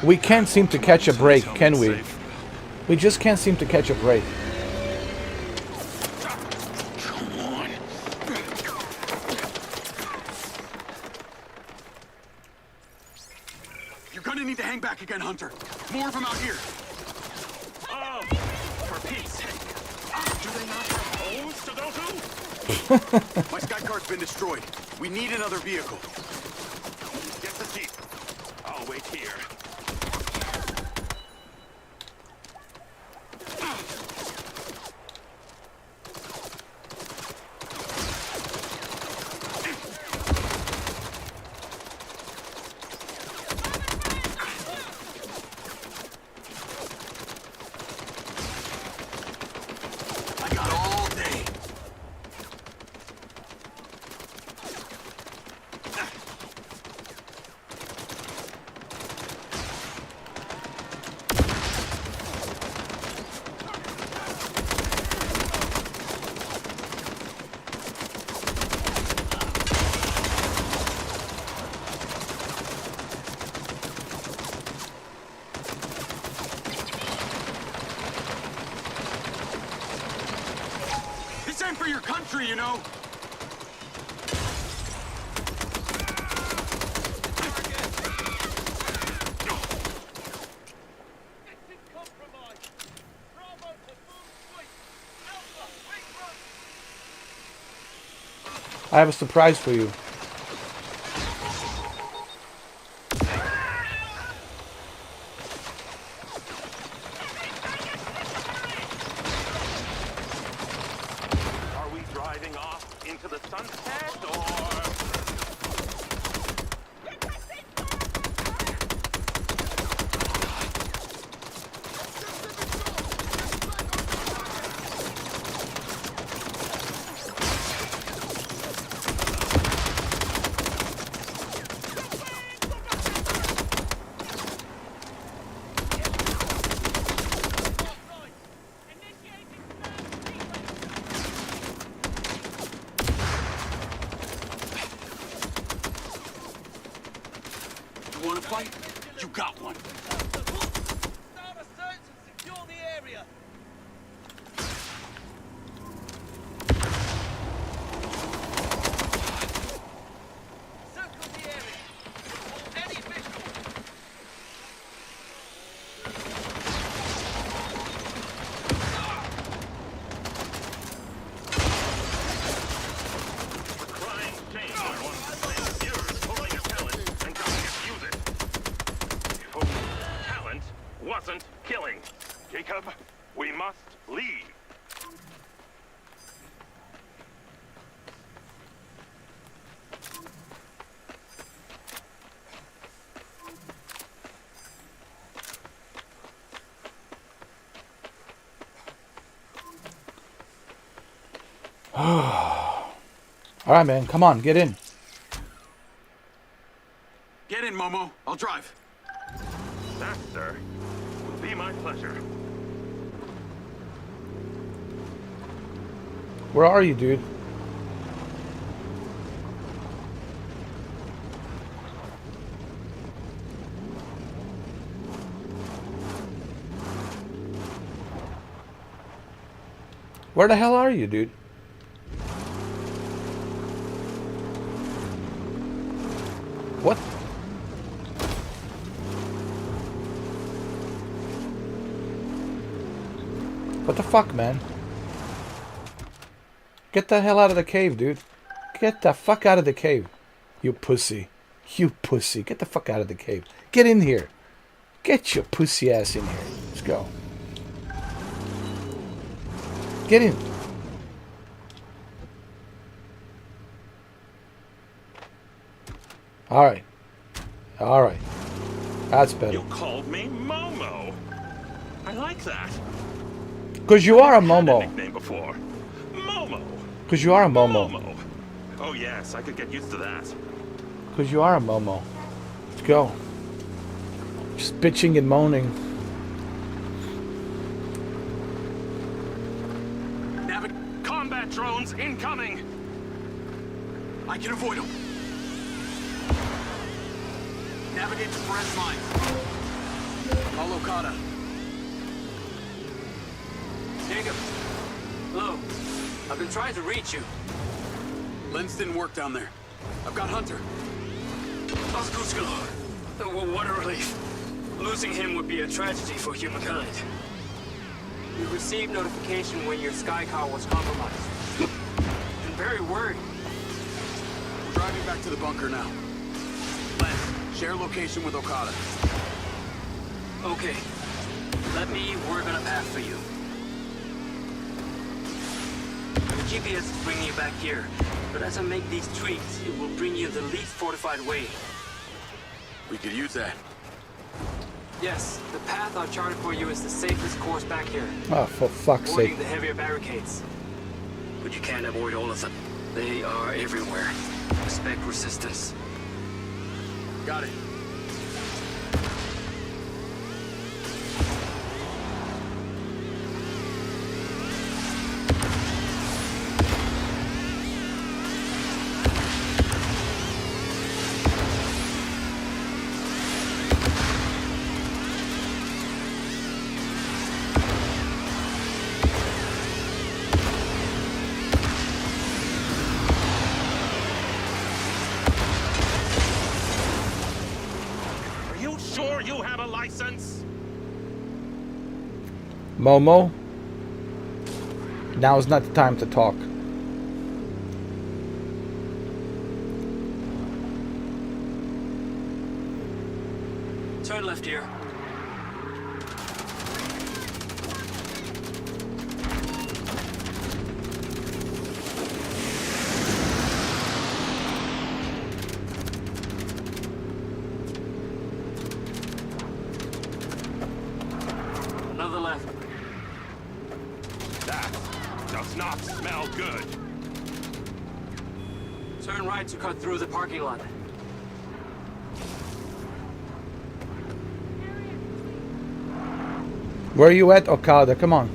We can't seem to catch a break, can we? We just can't seem to catch a break. Come on. You're gonna need to hang back again, Hunter. More of them out here. Oh, for Pete's sake. Do they not have homes to go to? My sky car's been destroyed. We need another vehicle. Get the jeep. I'll wait here. I got all day. stand for your country, you know. I have a surprise for you. Are we driving off into the sunset, or...? You want to fight? You got one. Start a search and secure the area. Circle the area. Report any visual. Crying shame on one of yours pulling a talent and coming to use it. If only talent wasn't killing. Jacob, we must leave. All right, man. Come on, get in. Get in, Momo. I'll drive. That, sir, will be my pleasure. Where are you, dude? Where the hell are you, dude? What? What the fuck, man? Get the hell out of the cave, dude. Get the fuck out of the cave. You pussy. You pussy. Get the fuck out of the cave. Get in here. Get your pussy ass in here. Let's go. Get in. Alright. Alright. That's better. You called me Momo. I like that. Because you are a I've had Momo. nickname before. Momo. Because you are a Momo. Momo. Oh yes, I could get used to that. Because you are a Momo. Let's go. Just bitching and moaning. Combat drones incoming. I can avoid them. Navigate to Perez line. Call Okada. Jacob. Hello. I've been trying to reach you. Lens didn't work down there. I've got Hunter. Oskusko. What a relief. Losing him would be a tragedy for humankind. We received notification when your sky car was compromised. I'm very worried. We're driving back to the bunker now. Len, share location with Okada. Okay. Let me work on a path for you. The GPS is bringing you back here, but as I make these tweaks, it will bring you the least fortified way. We could use that. Yes, the path I've charted for you is the safest course back here. Oh, for fuck's Avoiding sake. the heavier barricades. But you can't avoid all of them. They are everywhere. Expect resistance. Got it. sure you have a license? Momo, now is not the time to talk. Turn left here. Another left. That does not smell good. Turn right to cut through the parking lot. Where are you at, Okada? Come on.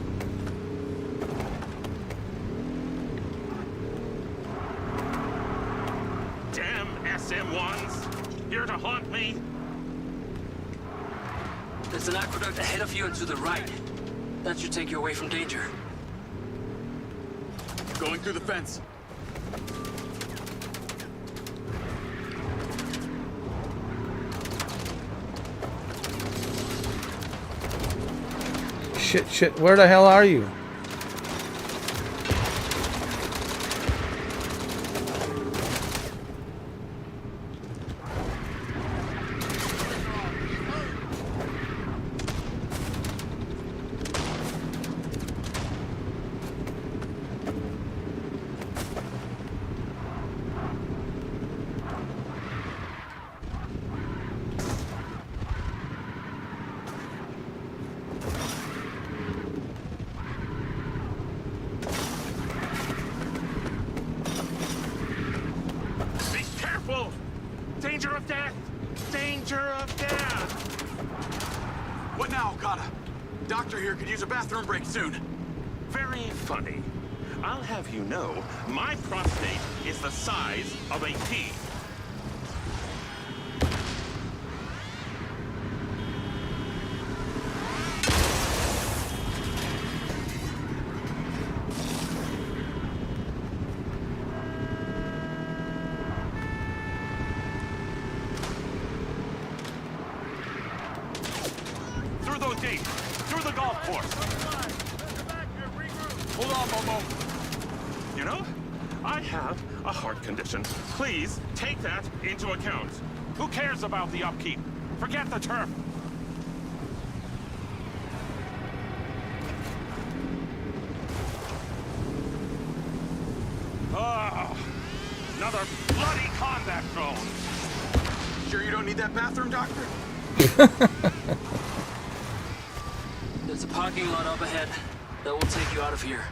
Damn SM1s! Here to haunt me? There's an aqueduct ahead of you and to the right. That should take you away from danger. Going through the fence. Shit, where the hell are you? Danger of death! Danger of death! What now, Okada? Doctor here could use a bathroom break soon. Very funny. I'll have you know, my prostate is the size of a pea. Through those gates, through the golf course. Hold on, Momo. You know, I have a heart condition. Please take that into account. Who cares about the upkeep? Forget the turf. Oh, another bloody combat zone. Sure you don't need that bathroom, Doctor? There's a parking lot up ahead that will take you out of here.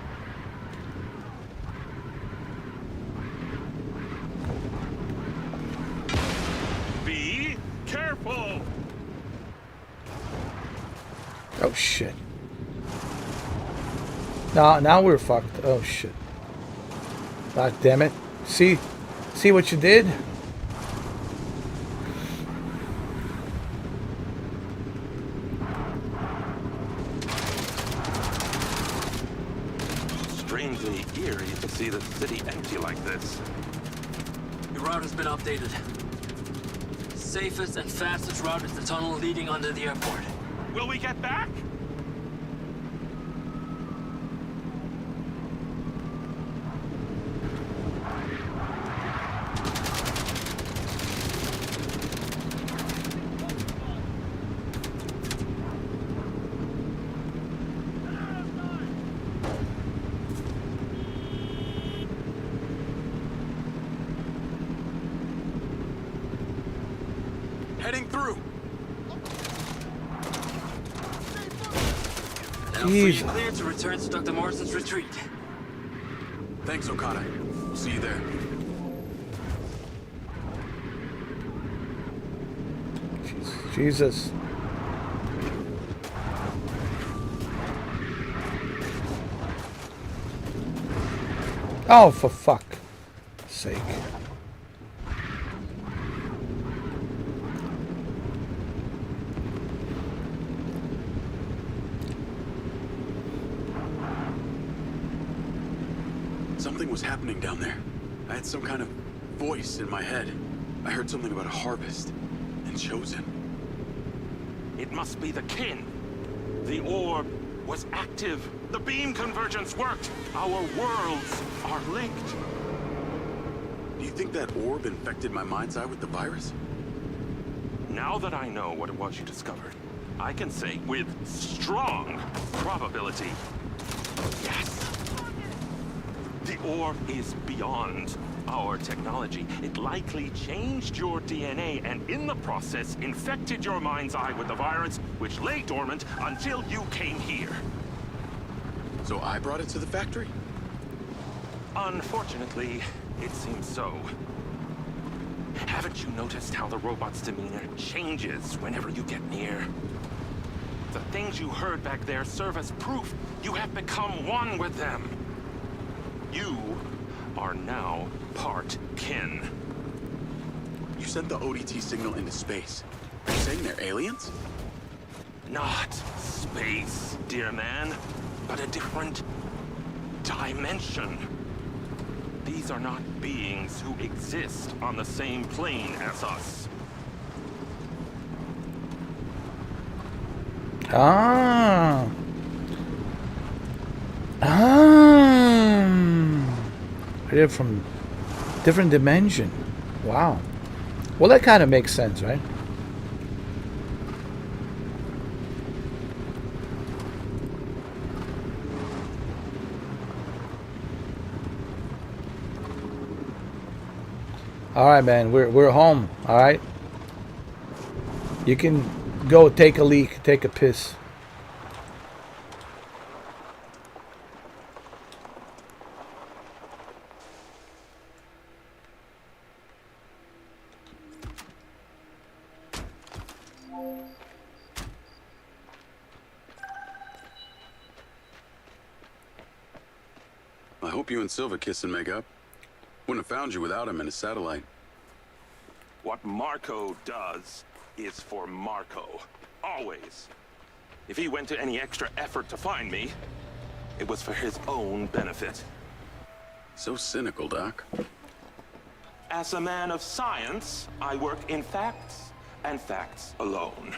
Be careful! Oh shit. Now we're fucked. Oh shit. God damn it. See what you did? Strangely eerie to see the city empty like this. Your route has been updated. Safest and fastest route is the tunnel leading under the airport. Will we get back? Heading through. Now free and clear to return to Dr. Morrison's retreat. Thanks, Okada. See you there. Jesus. Oh, for fuck's sake. Something was happening down there. I had some kind of voice in my head. I heard something about a harvest and chosen. It must be the kin. The orb was active. The beam convergence worked. Our worlds are linked. Do you think that orb infected my mind's eye with the virus? Now that I know what it was you discovered, I can say with strong probability, yes. The orb is beyond our technology. It likely changed your DNA and in the process infected your mind's eye with the virus, which lay dormant until you came here. So I brought it to the factory? Unfortunately, it seems so. Haven't you noticed how the robot's demeanor changes whenever you get near? The things you heard back there serve as proof you have become one with them. You are now part kin. You sent the ODT signal into space. Are you saying they're aliens? Not space, dear man, but a different dimension. These are not beings who exist on the same plane as us. Ah. They're from different dimension. Wow. Well, that kind of makes sense, right? All right, man. We're home. All right. You can go take a leak, take a piss. I hope you and Silva kiss and make up. Wouldn't have found you without him and his satellite. What Marco does is for Marco. Always. If he went to any extra effort to find me, it was for his own benefit. So cynical, Doc. As a man of science, I work in facts, and facts alone.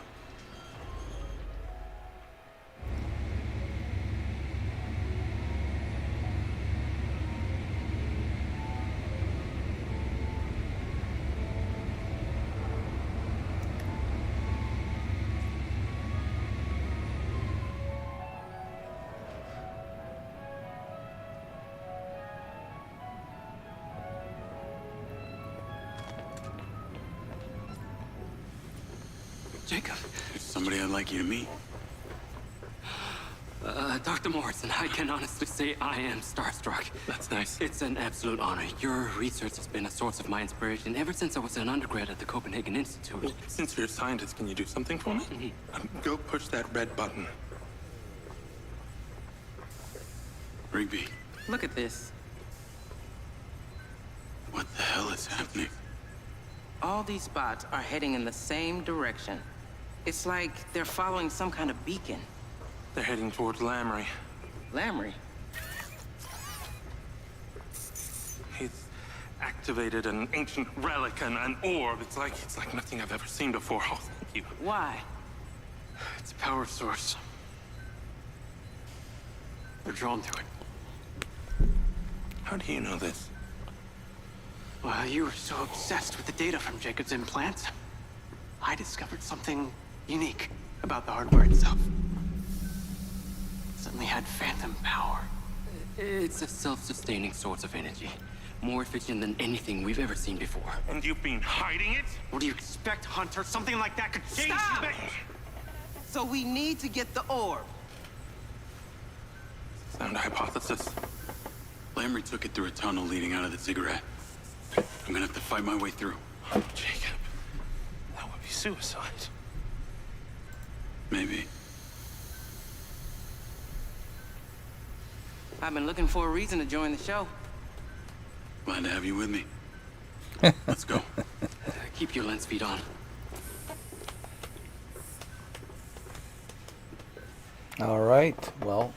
Jacob. There's somebody I'd like you to meet. Dr. Morrison, I can honestly say I am starstruck. That's nice. It's an absolute honor. Your research has been a source of my inspiration ever since I was an undergrad at the Copenhagen Institute. Well, since you're a scientist, can you do something for me? Go push that red button. Rigby, Look at this. what the hell is happening? All these spots are heading in the same direction. It's like they're following some kind of beacon. They're heading towards Lamry. Lamry? He's activated an ancient relic, an orb. It's like nothing I've ever seen before. Oh, thank you. Why? It's a power source. They're drawn to it. How do you know this? Well, you were so obsessed with the data from Jacob's implants. I discovered something unique about the hardware itself. It suddenly had phantom power. It's a self-sustaining source of energy. More efficient than anything we've ever seen before. And you've been hiding it? What do you expect, Hunter? Something like that could change Stop! things. So we need to get the orb. Sound hypothesis. Lamry took it through a tunnel leading out of the ziggurat. I'm gonna have to fight my way through. Oh, Jacob. That would be suicide. Maybe. I've been looking for a reason to join the show. Glad to have you with me. Let's go. Keep your lens feed on. All right. Well.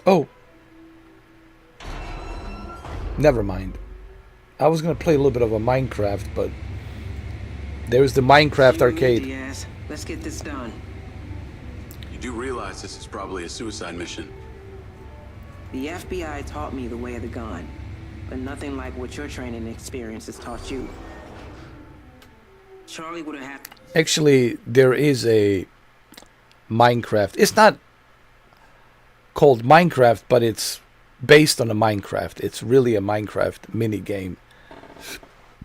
Oh, Never mind. I was gonna play a little bit of a Minecraft, but there's the Minecraft arcade. Diaz, let's get this done. You do realize this is probably a suicide mission. The FBI taught me the way of the gun, but nothing like what your training experience has taught you. Charlie would have had... Actually, there is a Minecraft. It's not called Minecraft, but it's based on a Minecraft. It's really a Minecraft mini game.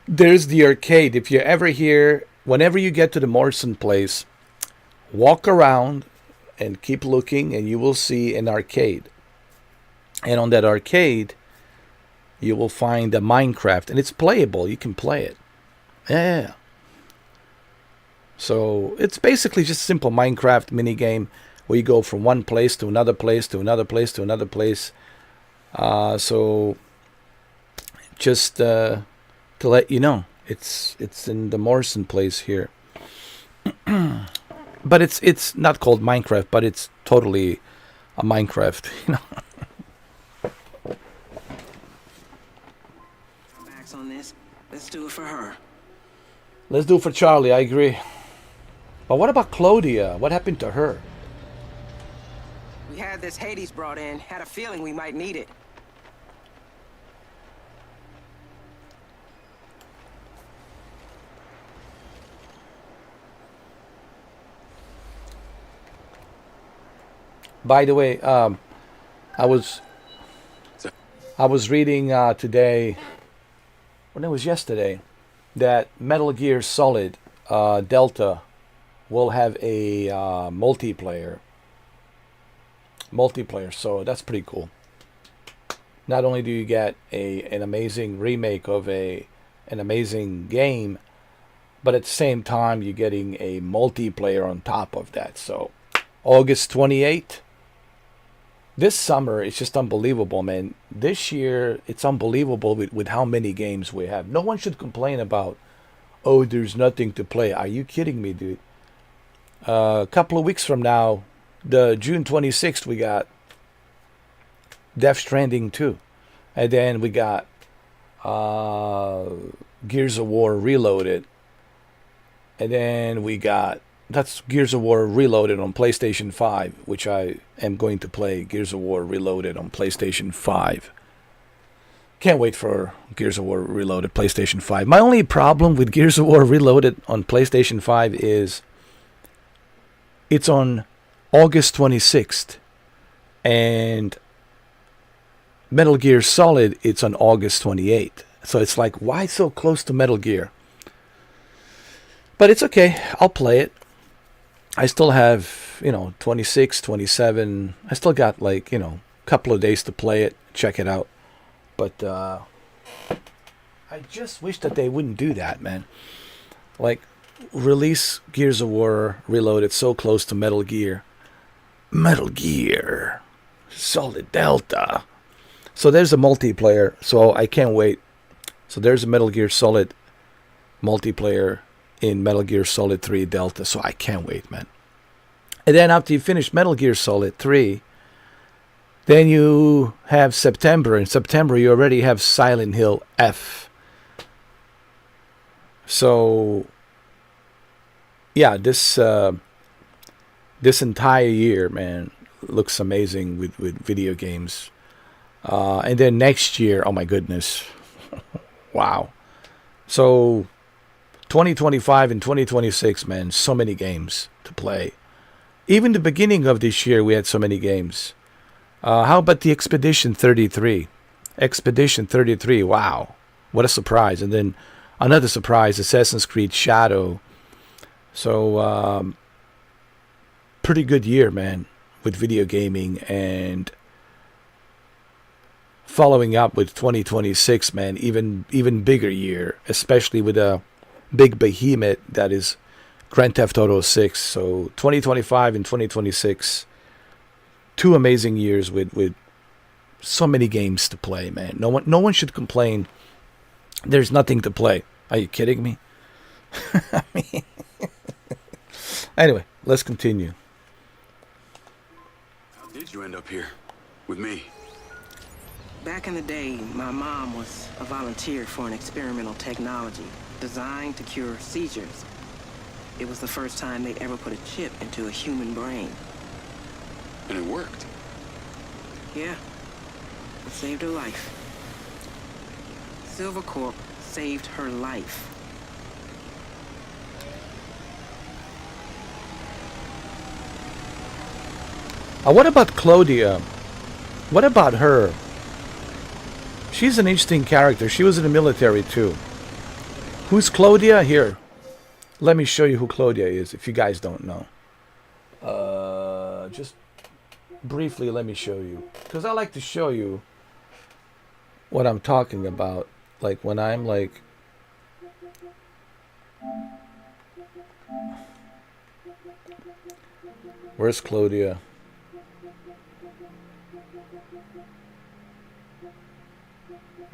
There's the arcade. If you're ever here, whenever you get to the Morrison place, walk around and keep looking, and you will see an arcade. And on that arcade, you will find a Minecraft, and it's playable. You can play it. Yeah. So it's basically just a simple Minecraft mini game where you go from one place to another place to another place to another place. So just to let you know, it's in the Morrison place here. But it's not called Minecraft, but it's totally a Minecraft, you know. Backs on this. Let's do it for her. Let's do it for Charlie, I agree. But what about Claudia? What happened to her? We had this Hades brought in. Had a feeling we might need it. By the way, I was reading today, when it was yesterday, that Metal Gear Solid Delta will have a multiplayer. So that's pretty cool. Not only do you get an amazing remake of an amazing game, but at the same time you're getting a multiplayer on top of that. So August 28th. This summer, it's just unbelievable, man. This year, it's unbelievable with how many games we have. No one should complain about, oh, there's nothing to play. Are you kidding me, dude? A couple of weeks from now, the June 26th, we got Death Stranding 2. And then we got Gears of War Reloaded. And then we got... That's Gears of War Reloaded on PlayStation 5, which I am going to play Gears of War Reloaded on PlayStation 5. Can't wait for Gears of War Reloaded PlayStation 5. My only problem with Gears of War Reloaded on PlayStation 5 is it's on August 26th. And Metal Gear Solid, it's on August 28th. So it's like, why so close to Metal Gear? But it's okay. I'll play it. I still have, 26, 27. I still got a couple of days to play it, check it out. But I just wish that they wouldn't do that, man. Like, release Gears of War Reloaded so close to Metal Gear. Metal Gear Solid Delta. So there's a multiplayer, so I can't wait. So there's a Metal Gear Solid multiplayer in Metal Gear Solid 3 Delta, so I can't wait, man. And then after you finish Metal Gear Solid 3, then you have September. In September, you already have Silent Hill F. So, yeah, this entire year, man, looks amazing with video games. And then next year, oh my goodness, wow. So 2025 and 2026, man, so many games to play. Even the beginning of this year, we had so many games. How about the Expedition 33? Expedition 33, wow. What a surprise. And then another surprise, Assassin's Creed Shadow. So, pretty good year, man, with video gaming. And following up with 2026, man, even bigger year, especially with a big behemoth that is Grand Theft Auto 6. So 2025 and 2026, two amazing years with so many games to play, man. No one should complain there's nothing to play. Are you kidding me? I mean, anyway, let's continue. How did you end up here with me? Back in the day, my mom was a volunteer for an experimental technology designed to cure seizures. It was the first time they'd ever put a chip into a human brain. And it worked. Yeah. It saved her life. Silver Corp saved her life. What about Claudia? What about her? She's an interesting character. She was in the military too. Who's Claudia? Here. Let me show you who Claudia is if you guys don't know. Just briefly let me show you. Because I like to show you what I'm talking about. Like when I'm like... Where's Claudia?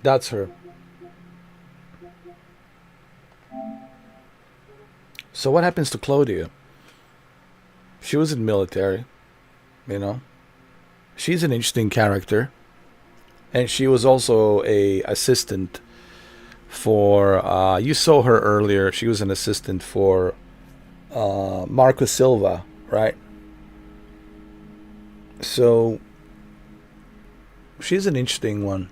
That's her. So what happens to Claudia? She was in the military, you know. She's an interesting character. And she was also a assistant for, you saw her earlier. She was an assistant for Marco Silva, right? So she's an interesting one.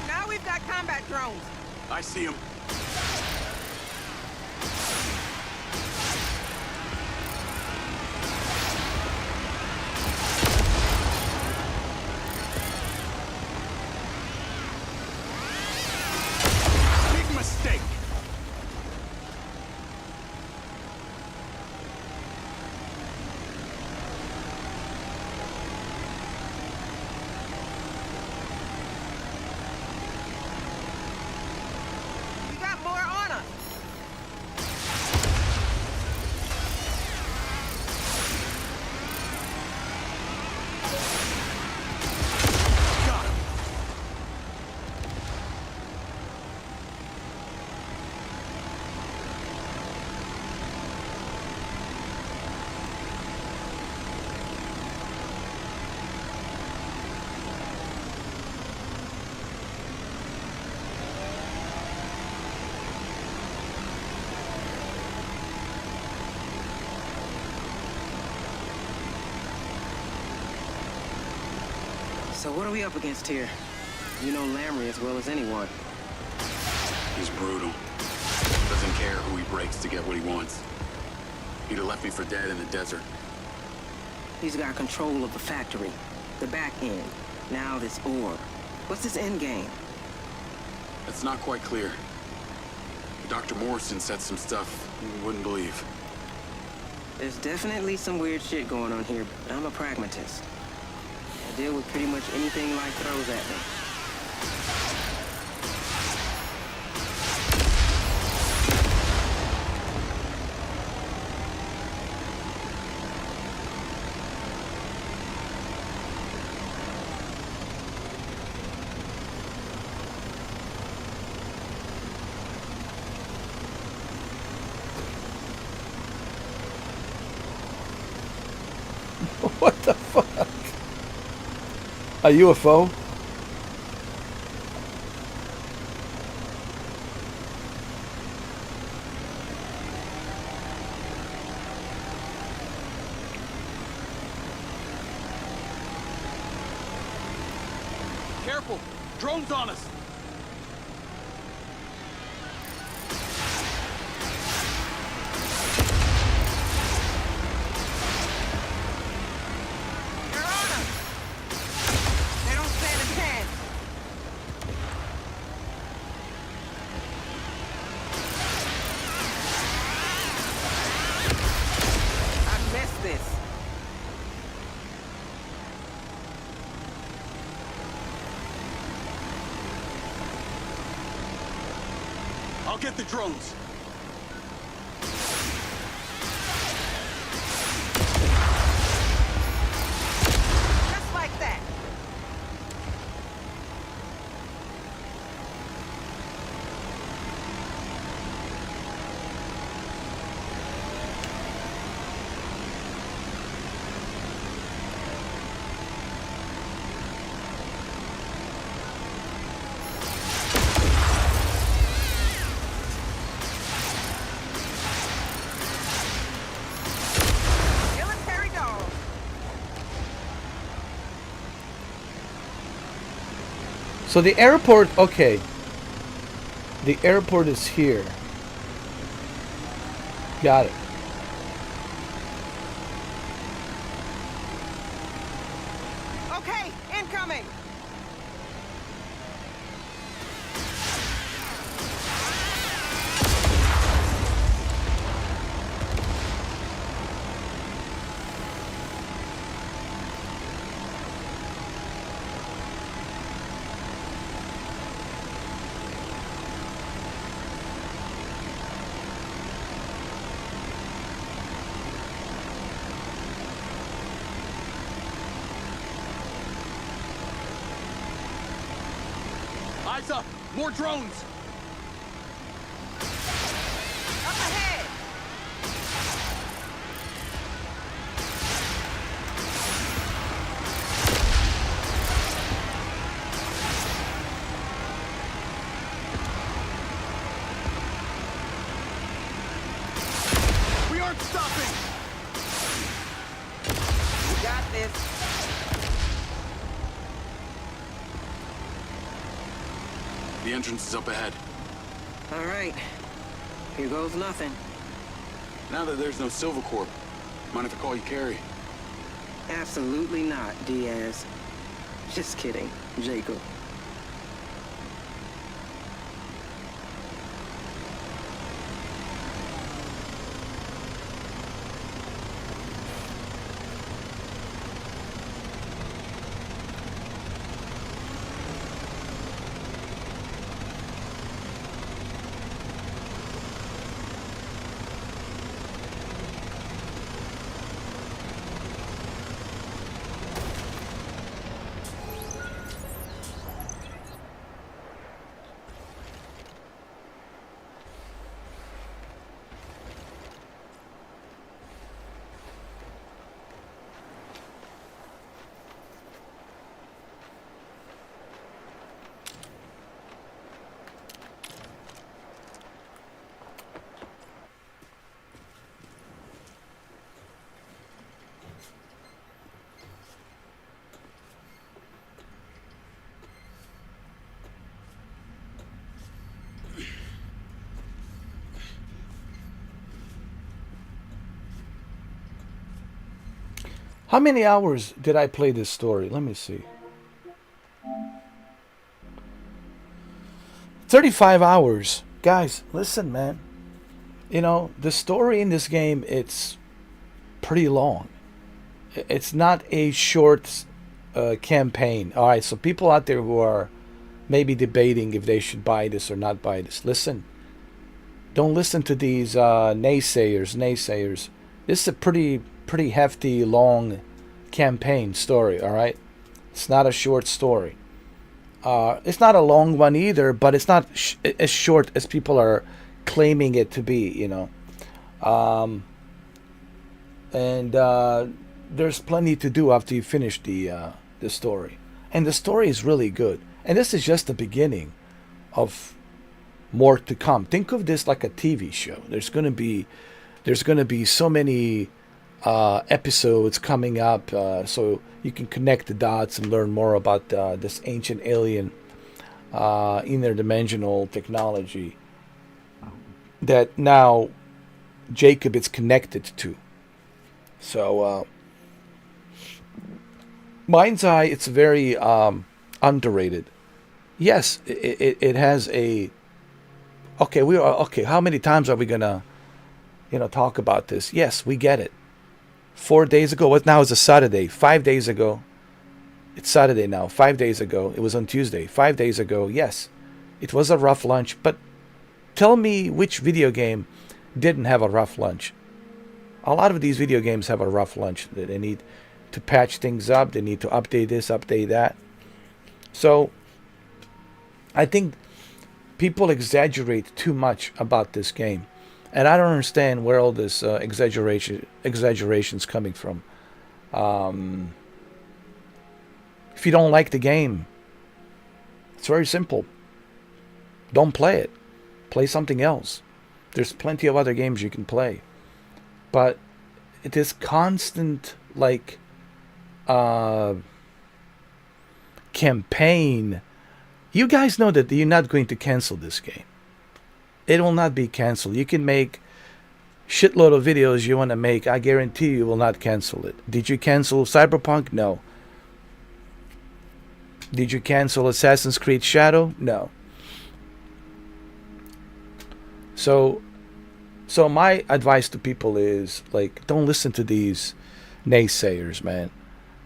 Now we've got combat drones. I see him. Big mistake. We got more on us. So what are we up against here? You know Lamry as well as anyone. He's brutal. Doesn't care who he breaks to get what he wants. He'd have left me for dead in the desert. He's got control of the factory, the back end. Now this ore. What's his end game? It's not quite clear. Dr. Morrison said some stuff you wouldn't believe. There's definitely some weird shit going on here, but I'm a pragmatist. I deal with pretty much anything life throws at me. What the fuck? A UFO? Careful! Drones on us! They don't stand a chance. I missed this. I'll get the drones. So the airport, okay. The airport is here. Got it. Okay, incoming! Eyes up! More drones! Up ahead! We aren't stopping! We got this. The entrance is up ahead. All right. Here goes nothing. Now that there's no Silver Corp, mind if I call you Carrie? Absolutely not, Diaz. Just kidding, Jacob. How many hours did I play this story? Let me see. 35 hours. Guys, listen, man. You know, the story in this game, it's pretty long. It's not a short campaign. All right, so people out there who are maybe debating if they should buy this or not buy this, listen. Don't listen to these naysayers. This is a pretty hefty, long campaign story, all right? It's not a short story. It's not a long one either, but it's not as short as people are claiming it to be, you know. There's plenty to do after you finish the story. And the story is really good. And this is just the beginning of more to come. Think of this like a TV show. There's going to be so many episodes coming up, so you can connect the dots and learn more about this ancient alien interdimensional technology that now Jacob is connected to. So MindsEye, it's very underrated. Yes, it has a okay. How many times are we gonna talk about this? Yes, we get it. 4 days ago, what now is a Saturday. 5 days ago, it's Saturday now. 5 days ago, it was on Tuesday. 5 days ago, yes, it was a rough lunch. But tell me which video game didn't have a rough lunch. A lot of these video games have a rough lunch. They need to patch things up. They need to update this, update that. So I think people exaggerate too much about this game. And I don't understand where all this exaggeration's coming from. If you don't like the game, it's very simple. Don't play it. Play something else. There's plenty of other games you can play. But it is constant, like, campaign You guys know that you're not going to cancel this game. It will not be canceled. You can make shitload of videos you want to make. I guarantee you will not cancel it. Did you cancel Cyberpunk? No. Did you cancel Assassin's Creed Shadow? No. So my advice to people is, like, don't listen to these naysayers, man.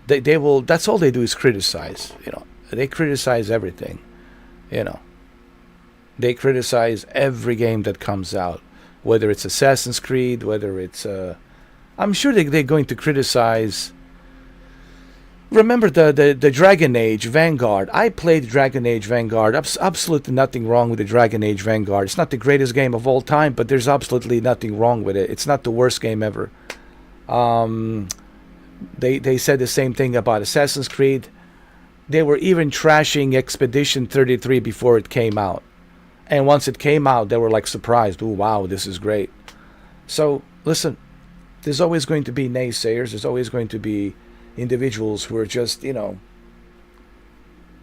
They will, that's all they do is criticize, you know. They criticize everything, you know. They criticize every game that comes out, whether it's Assassin's Creed, whether it's I'm sure they're going to criticize. Remember the Dragon Age Vanguard. I played Dragon Age Vanguard. Absolutely nothing wrong with the Dragon Age Vanguard. It's not the greatest game of all time, but there's absolutely nothing wrong with it. It's not the worst game ever. They said the same thing about Assassin's Creed. They were even trashing Expedition 33 before it came out. And once it came out, they were like surprised. Oh, wow, this is great. So, listen, there's always going to be naysayers. There's always going to be individuals who are just, you know,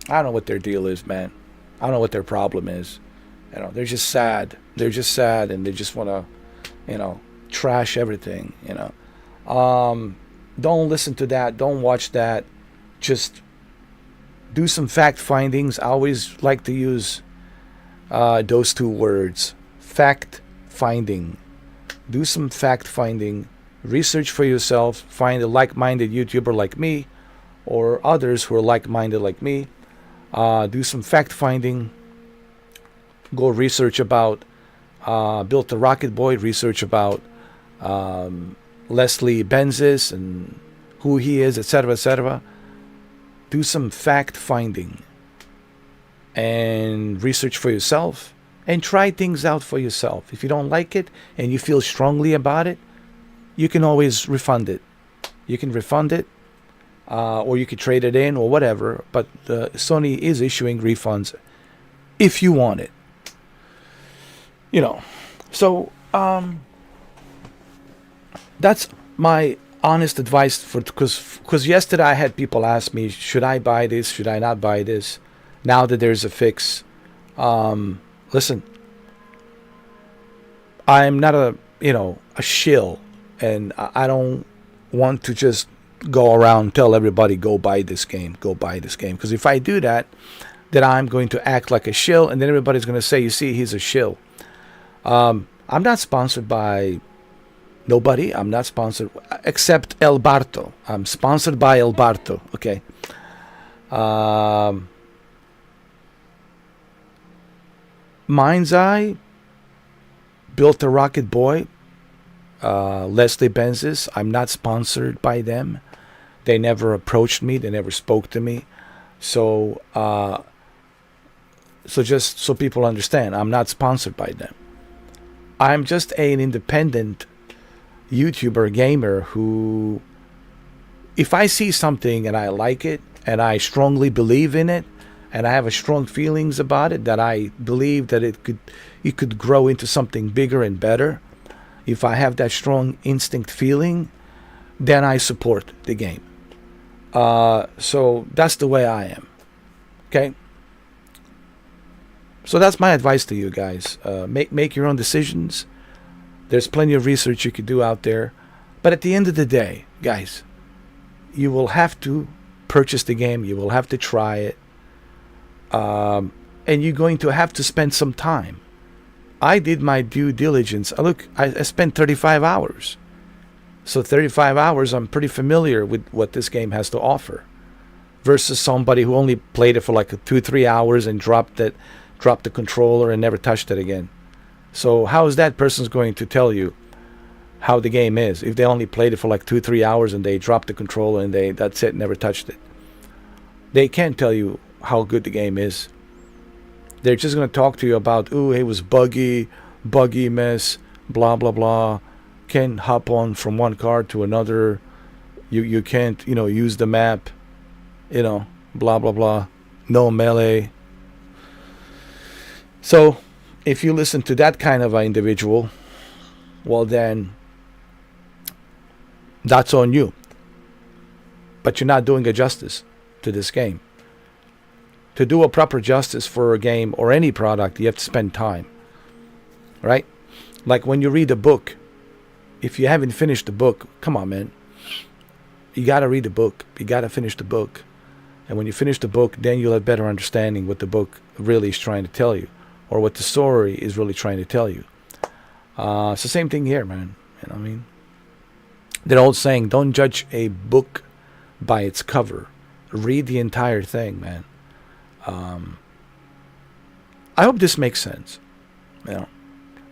I don't know what their deal is, man. I don't know what their problem is. You know, they're just sad. They're just sad, and they just want to, you know, trash everything, you know. Don't listen to that. Don't watch that. Just do some fact findings. I always like to use those two words, fact finding. Do some fact finding, research for yourself, find a like-minded YouTuber like me or others who are like-minded like me. Do some fact finding, go research about Built a Rocket Boy, research about Leslie Benzies and who he is, etc., etc. Do some fact finding and research for yourself and try things out for yourself. If you don't like it and you feel strongly about it, you can always refund it. You can refund it, or you could trade it in or whatever. But Sony is issuing refunds if you want it. You know, so that's my honest advice for, because yesterday I had people ask me, should I buy this? Should I not buy this? Now that there's a fix, listen, I'm not a shill, and I don't want to just go around and tell everybody go buy this game, because if I do that, then I'm going to act like a shill, and then everybody's going to say, you see, he's a shill. I'm not sponsored by nobody. I'm not sponsored except El Barto. I'm sponsored by El Barto. Okay. MindsEye, Built a Rocket Boy, Leslie Benzies. I'm not sponsored by them. They never approached me. They never spoke to me. So just so people understand, I'm not sponsored by them. I'm just an independent YouTuber gamer who, if I see something and I like it and I strongly believe in it and I have a strong feelings about it, that I believe that it could grow into something bigger and better, if I have that strong instinct feeling, then I support the game. So that's the way I am. Okay? So that's my advice to you guys. Make your own decisions. There's plenty of research you could do out there. But at the end of the day, guys, you will have to purchase the game. You will have to try it. And you're going to have to spend some time. I did my due diligence. Look, I spent 35 hours. So 35 hours, I'm pretty familiar with what this game has to offer. Versus somebody who only played it for like 2-3 hours and dropped the controller and never touched it again. So how is that person going to tell you how the game is if they only played it for like 2-3 hours and they dropped the controller and that's it, never touched it? They can't tell you how good the game is. They're just going to talk to you about, ooh, it was buggy mess, blah blah blah. Can't hop on from one car to another. You can't use the map. Blah blah blah. No melee. So, if you listen to that kind of an individual, well then, that's on you. But you're not doing a justice to this game. To do a proper justice for a game or any product, you have to spend time, right? Like when you read a book, if you haven't finished the book, come on, man. You got to read the book. You got to finish the book. And when you finish the book, then you'll have better understanding what the book really is trying to tell you, or what the story is really trying to tell you. It's the same thing here, man. You know what I mean? That old saying, don't judge a book by its cover. Read the entire thing, man. I hope this makes sense. You know?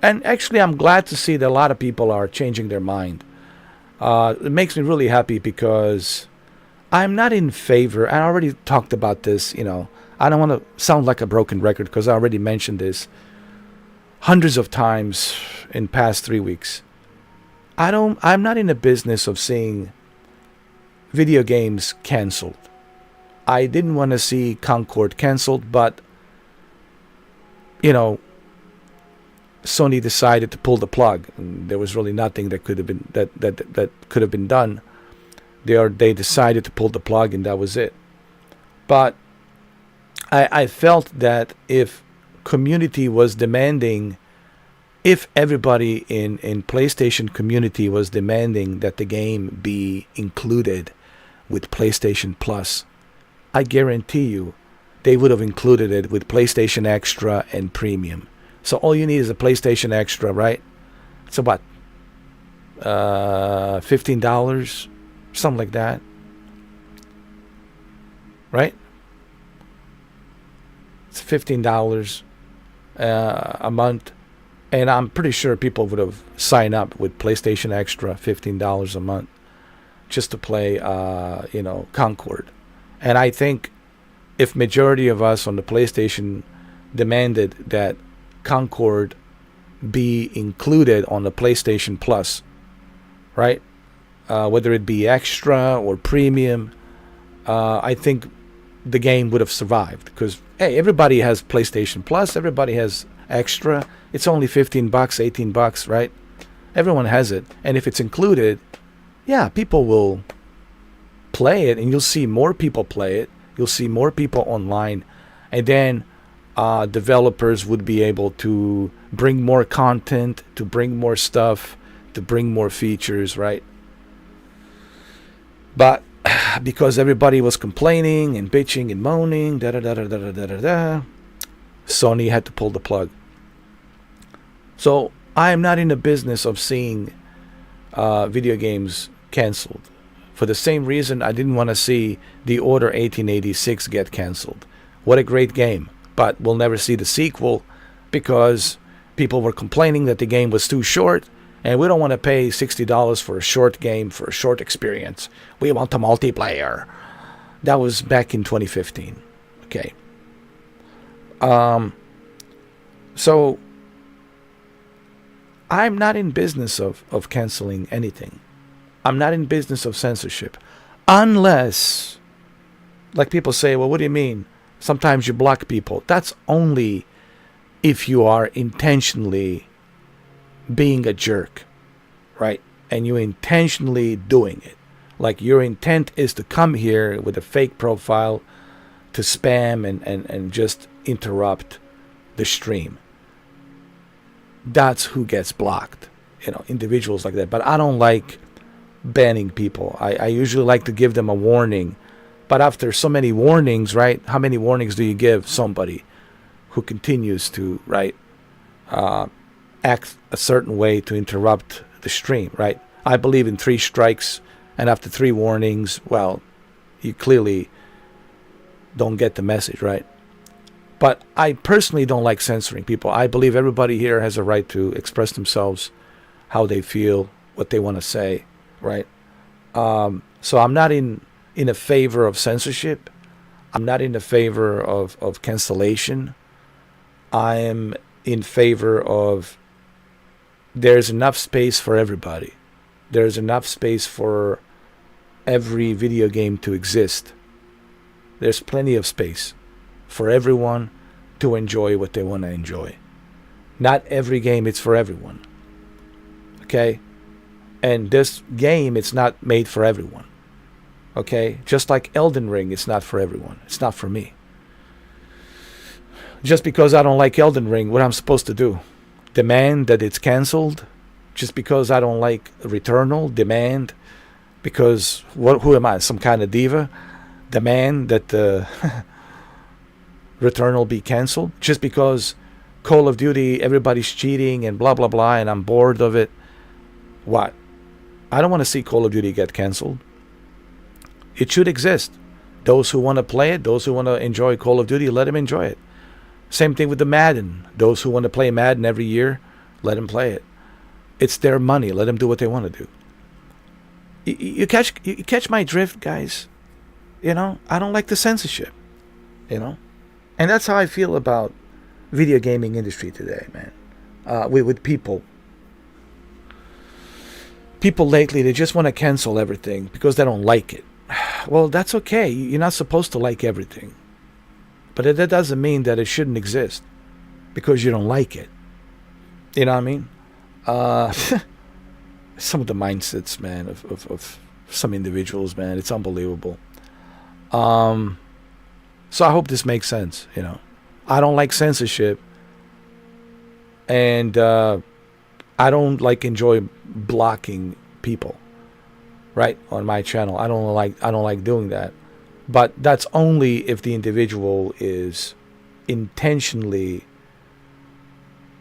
And actually, I'm glad to see that a lot of people are changing their mind. It makes me really happy because I'm not in favor. I already talked about this, you know. I don't want to sound like a broken record because I already mentioned this hundreds of times in past 3 weeks. I'm not in the business of seeing video games canceled. I didn't want to see Concord canceled, but you know, Sony decided to pull the plug. And there was really nothing that could have been that could have been done. They decided to pull the plug, and that was it. But I felt that if community was demanding, if everybody in PlayStation community was demanding that the game be included with PlayStation Plus, I guarantee you they would have included it with PlayStation Extra and Premium. So all you need is a PlayStation Extra, right? So what? $15, something like that, right? It's $15 a month, and I'm pretty sure people would have signed up with PlayStation Extra, $15 a month, just to play, Concord. And I think if majority of us on the PlayStation demanded that Concord be included on the PlayStation Plus, right? Whether it be extra or premium, I think the game would have survived. Because, hey, everybody has PlayStation Plus, everybody has extra. It's only $15, $18, right? Everyone has it. And if it's included, yeah, people will play it, and you'll see more people play it. You'll see more people online. And then developers would be able to bring more content, to bring more stuff, to bring more features, right? But because everybody was complaining and bitching and moaning, Sony had to pull the plug. So I am not in the business of seeing video games canceled. For the same reason I didn't want to see The Order 1886 get canceled. What a great game. But we'll never see the sequel because people were complaining that the game was too short, and we don't want to pay $60 for a short game, for a short experience. We want the multiplayer. That was back in 2015. Okay. So I'm not in business of canceling anything. I'm not in business of censorship. Unless, like people say, well, what do you mean? Sometimes you block people. That's only if you are intentionally being a jerk, right? And you're intentionally doing it. Like your intent is to come here with a fake profile to spam and just interrupt the stream. That's who gets blocked. You know, individuals like that. But I don't like banning people. I usually like to give them a warning. But after so many warnings, right? How many warnings do you give somebody who continues to, right, act a certain way to interrupt the stream, right? I believe in 3 strikes, and after 3 warnings, well, you clearly don't get the message, right? But I personally don't like censoring people. I believe everybody here has a right to express themselves, how they feel, what they want to say, right? So I'm not in a favor of censorship. I'm not in a favor of cancellation. I am in favor of there's enough space for everybody. There's enough space for every video game to exist. There's plenty of space for everyone to enjoy what they want to enjoy. Not every game is for everyone. Okay? And this game, it's not made for everyone. Okay? Just like Elden Ring, it's not for everyone. It's not for me. Just because I don't like Elden Ring, what I'm supposed to do? Demand that it's canceled? Just because I don't like Returnal? Demand? Because who am I? Some kind of diva? Demand that the Returnal be canceled? Just because Call of Duty, everybody's cheating and blah, blah, blah, and I'm bored of it? What? I don't want to see Call of Duty get canceled. It should exist. Those who want to play it, those who want to enjoy Call of Duty, let them enjoy it. Same thing with the Madden. Those who want to play Madden every year, let them play it. It's their money. Let them do what they want to do. You catch my drift, guys. You know, I don't like the censorship. You know, and that's how I feel about video gaming industry today, man. With people. People lately, they just want to cancel everything because they don't like it. Well, that's okay. You're not supposed to like everything. But that doesn't mean that it shouldn't exist because you don't like it. You know what I mean? Some of the mindsets, man, of some individuals, man, it's unbelievable. So I hope this makes sense, you know. I don't like censorship. And I don't enjoy blocking people, right, on my channel. I don't like doing that. But that's only if the individual is intentionally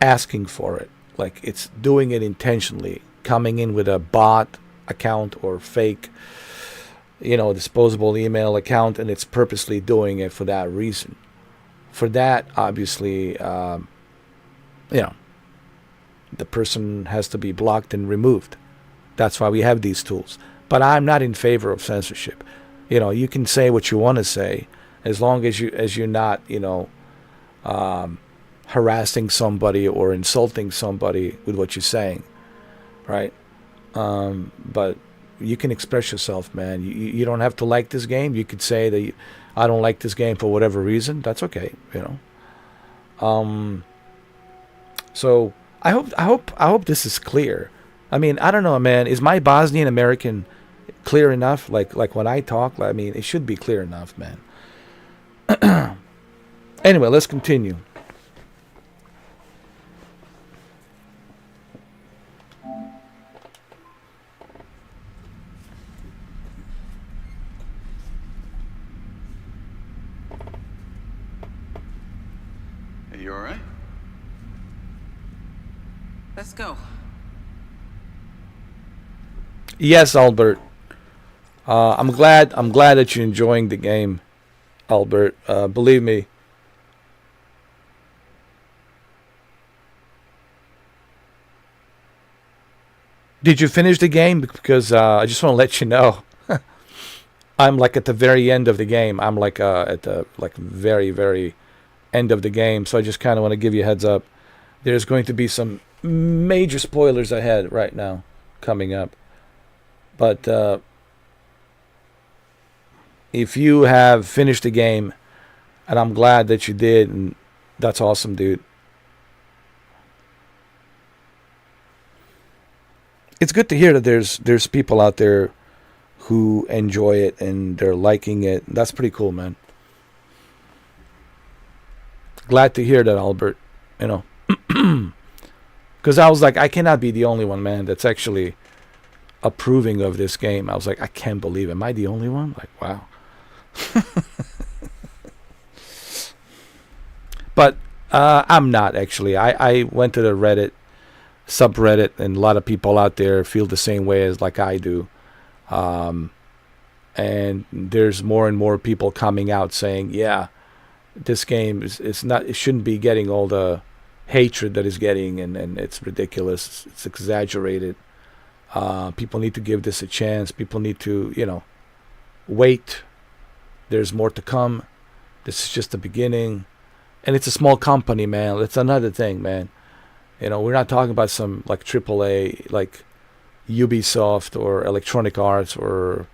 asking for it. Like it's doing it intentionally, coming in with a bot account or fake, disposable email account, and it's purposely doing it for that reason. For that, obviously, the person has to be blocked and removed. That's why we have these tools. But I'm not in favor of censorship. You can say what you want to say as long as you're not, harassing somebody or insulting somebody with what you're saying, right? But you can express yourself, man. You don't have to like this game. You could say that I don't like this game for whatever reason. That's okay, So I hope this is clear. I mean, I don't know, man. Is my Bosnian American clear enough? Like when I talk, I mean, it should be clear enough, man. Anyway, let's continue. Hey, you all right? Let's go. Yes, Albert. I'm glad that you're enjoying the game, Albert. Believe me. Did you finish the game? Because I just want to let you know, I'm at the very end of the game. I'm at the very, very end of the game. So I just kind of want to give you a heads up. There's going to be some major spoilers ahead right now, coming up. But if you have finished the game, and I'm glad that you did, and that's awesome, dude. It's good to hear that there's people out there who enjoy it and they're liking it. That's pretty cool, man. Glad to hear that, Albert. Because I was like, I cannot be the only one, man, that's actually approving of this game. I was like, I can't believe it. Am I the only one? Like, wow. But I'm not, actually. I went to the Reddit subreddit, and a lot of people out there feel the same way as like I do. And there's more and more people coming out saying, yeah, this game it shouldn't be getting all the hatred that it's getting, and it's ridiculous. It's exaggerated. People need to give this a chance. People need to, wait. There's more to come. This is just the beginning. And it's a small company, man. It's another thing, man. We're not talking about some like AAA, like Ubisoft or Electronic Arts or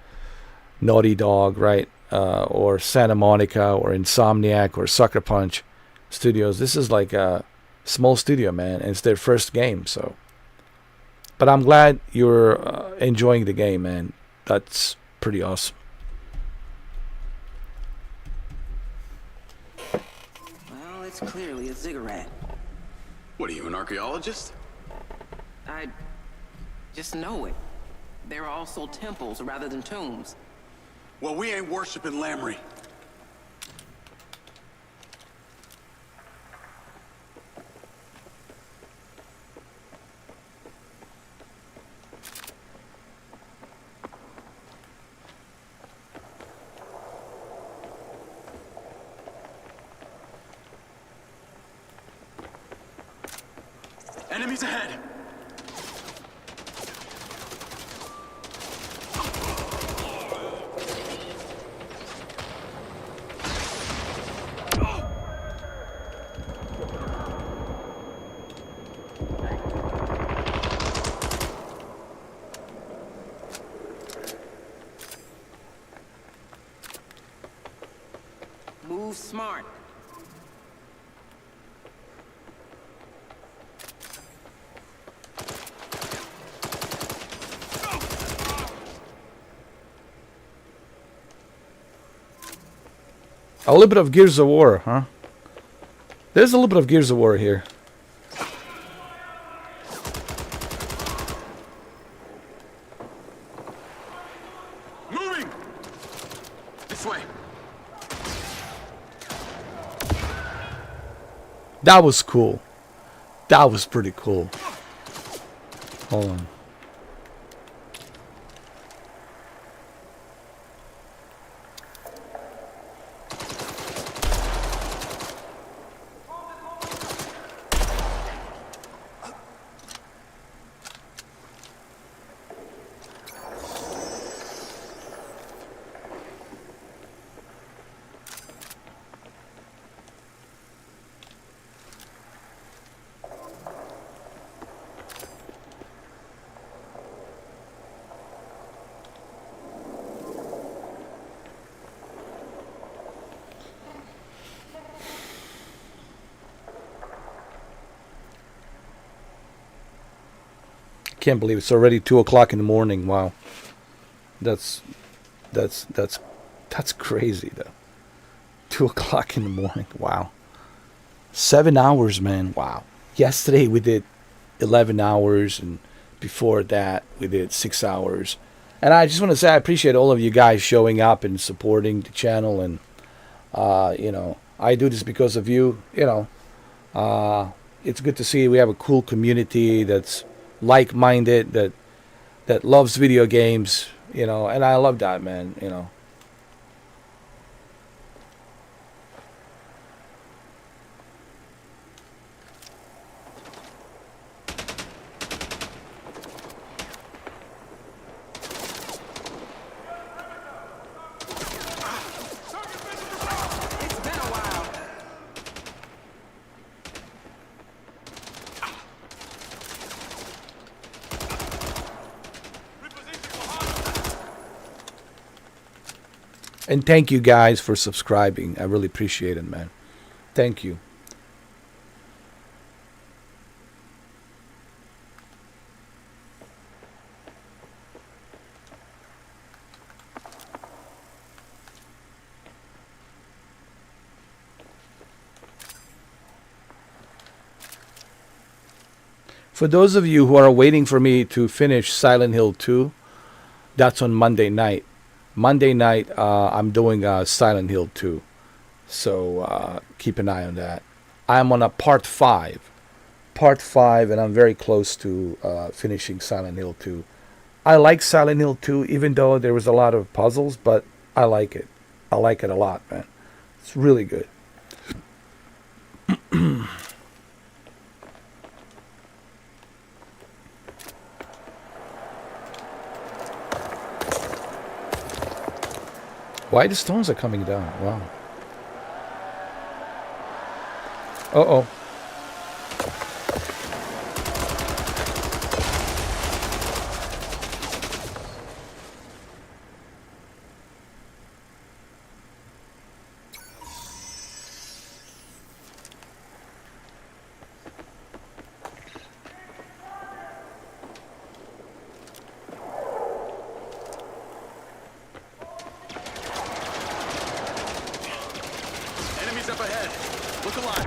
Naughty Dog, right? Or Santa Monica or Insomniac or Sucker Punch Studios. This is like a small studio, man. And it's their first game, so. But I'm glad you're enjoying the game, man. That's pretty awesome. Well, it's clearly a ziggurat. What are you, an archaeologist? I just know it. There are also temples rather than tombs. Well, we ain't worshiping Lamry. Enemies ahead! Move smart. A little bit of Gears of War, huh? There's a little bit of Gears of War here. Moving! This way. That was cool. That was pretty cool. Hold on. Can't believe it's already 2 o'clock in the morning. Wow, that's crazy though. 2 o'clock in the morning. Wow, 7 hours, man. Wow. Yesterday we did 11 hours, and before that we did 6 hours. And I just want to say I appreciate all of you guys showing up and supporting the channel. And you know, I do this because of you. You know, it's good to see we have a cool community that's like-minded, that loves video games, you know, and I love that, man, you know. And thank you guys for subscribing. I really appreciate it, man. Thank you. For those of you who are waiting for me to finish Silent Hill 2, that's on Monday night. Monday night, I'm doing Silent Hill 2. So keep an eye on that. I'm on a part 5. Part 5, and I'm very close to finishing Silent Hill 2. I like Silent Hill 2, even though there was a lot of puzzles, but I like it. I like it a lot, man. It's really good. Why the stones are coming down? Wow. Uh-oh. Enemies up ahead. Look alive.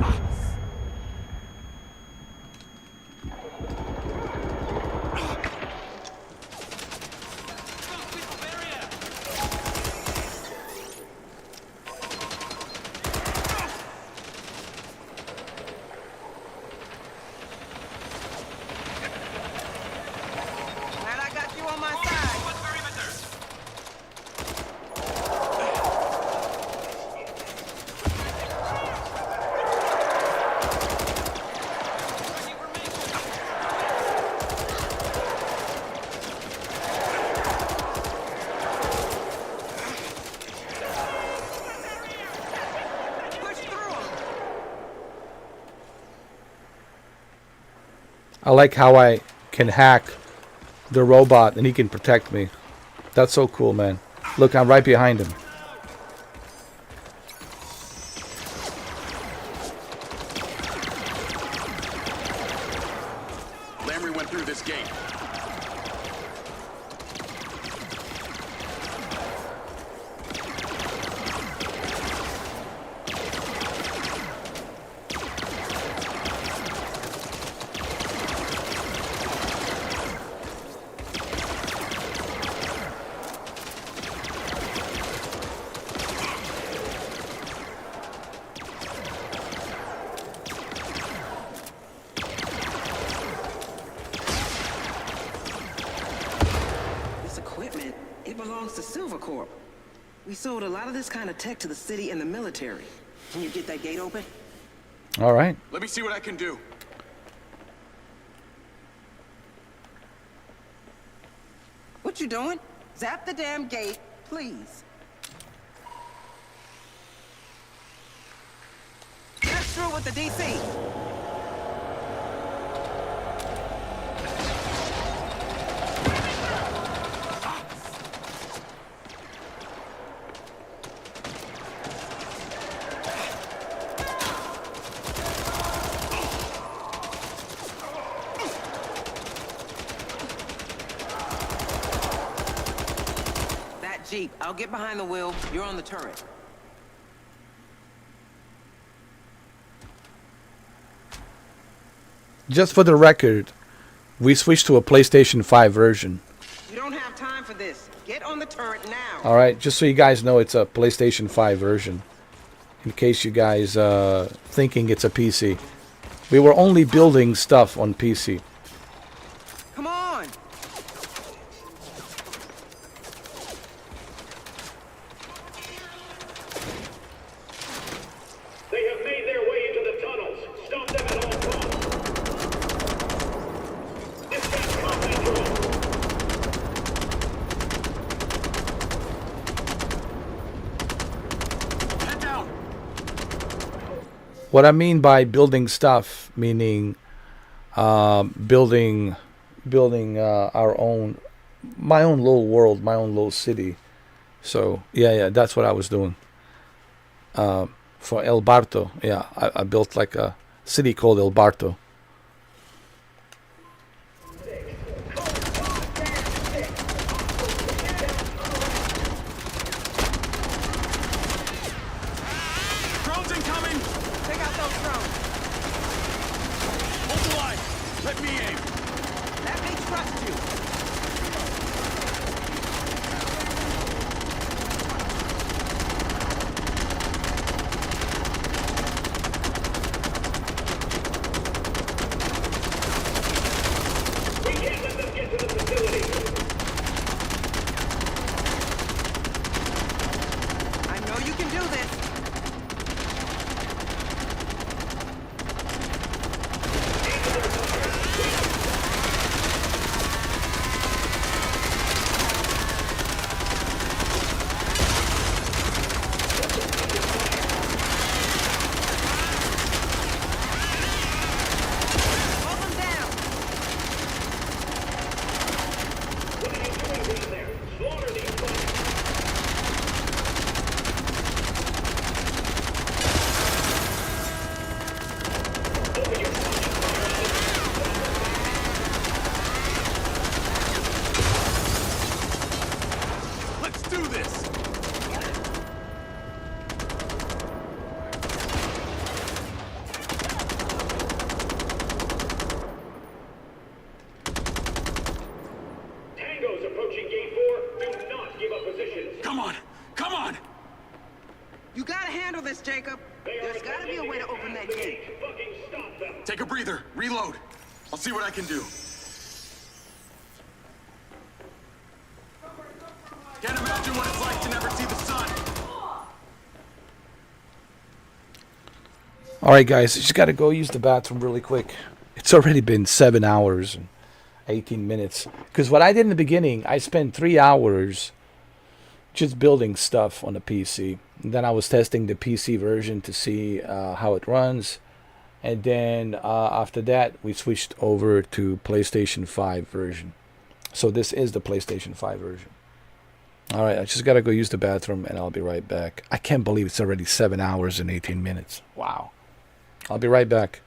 Glad I got you on my side. I like how I can hack the robot and he can protect me. That's so cool, man. Look, I'm right behind him. Lamry went through this gate. This equipment, it belongs to Silver Corp. We sold a lot of this kind of tech to the city and the military. Can you get that gate open? All right. Let me see what I can do. What you doing? Zap the damn gate, please. That's true with the DC. That Jeep, I'll get behind the wheel. You're on the turret. Just for the record, we switched to a PlayStation 5 version. You don't have time for this. Get on the turret now. All right, just so you guys know, it's a PlayStation 5 version. In case you guys thinking it's a PC. We were only building stuff on PC. Come on. They have made their way into the tunnels. Stop them at all costs. Dispatch combat drone. Head down. What I mean by building stuff, meaning building our own, my own little world, my own little city. So yeah, that's what I was doing. For El Barto, yeah, I built like a city called El Barto. Drones incoming! Take out those drones. Hold the line. Let me aim. Let me trust you. We can't let them get to the facility. I know you can do this. how to handle this, Jacob. There's gotta be a way to open that gate. Take a breather. Reload. I'll see what I can do. Can't imagine what it's like to never see the sun. All right, guys, I just got to go use the bathroom really quick. It's already been 7 hours and 18 minutes. Because what I did in the beginning, I spent 3 hours just building stuff on the PC. And then I was testing the PC version to see how it runs. And then after that, we switched over to PlayStation 5 version. So this is the PlayStation 5 version. All right, I just got to go use the bathroom, and I'll be right back. I can't believe it's already 7 hours and 18 minutes. Wow. I'll be right back.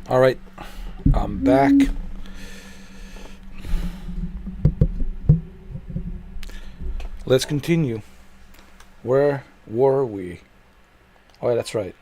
All right, I'm back. Let's continue. Where were we? Oh, yeah, that's right.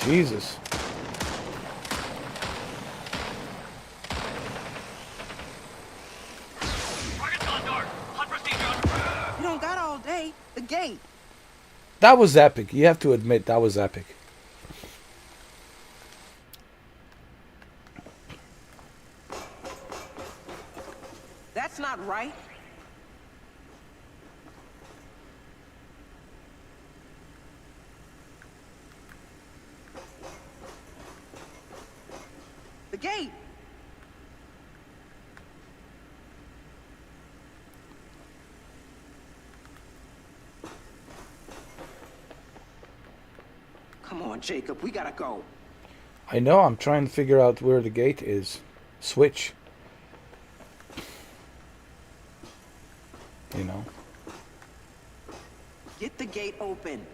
Jesus. You don't got all day. The gate. That was epic. You have to admit, that was epic. That's not right. The gate. Come on, Jacob. We gotta go. I know, I'm trying to figure out where the gate is. Switch. You know. Get the gate open.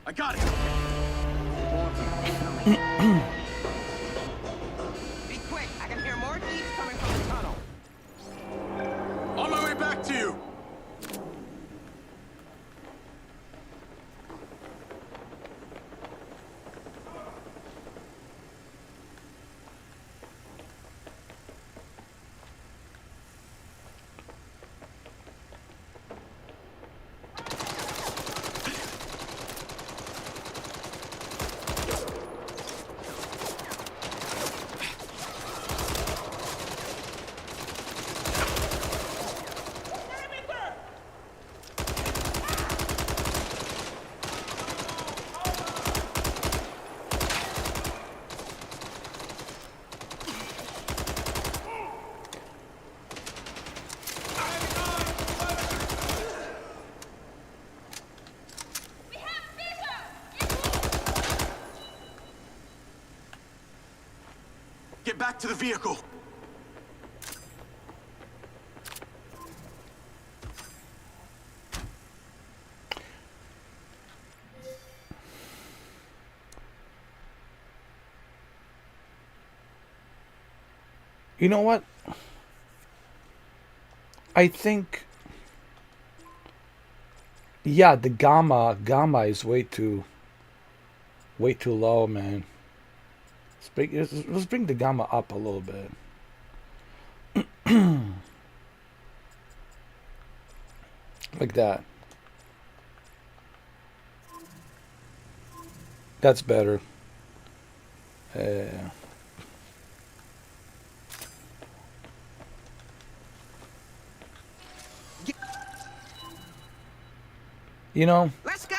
I got it. Be quick. I can hear more beats coming from the tunnel. On my way back to you. Get back to the vehicle. You know what? I think, yeah, the gamma is way too low, man. Let's bring the gamma up a little bit. Like that. That's better. You know, Let's go!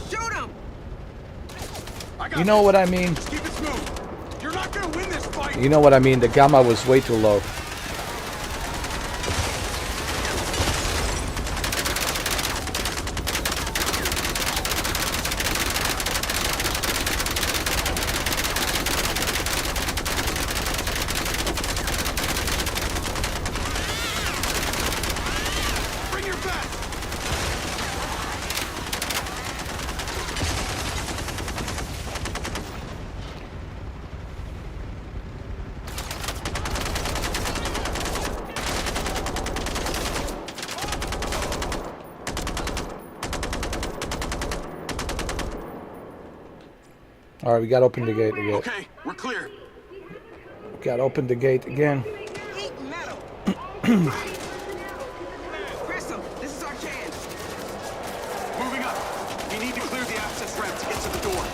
Shoot him! you know what I mean? Keep it smooth. You're not gonna win this fight. You know what I mean? The gamma was way too low. Bring your best. All right, we got to open the gate again. Okay, we're clear. Got to open the gate again. Eat metal! Grissom, this is our chance. Moving up. We need to clear the access ramp to get to the door.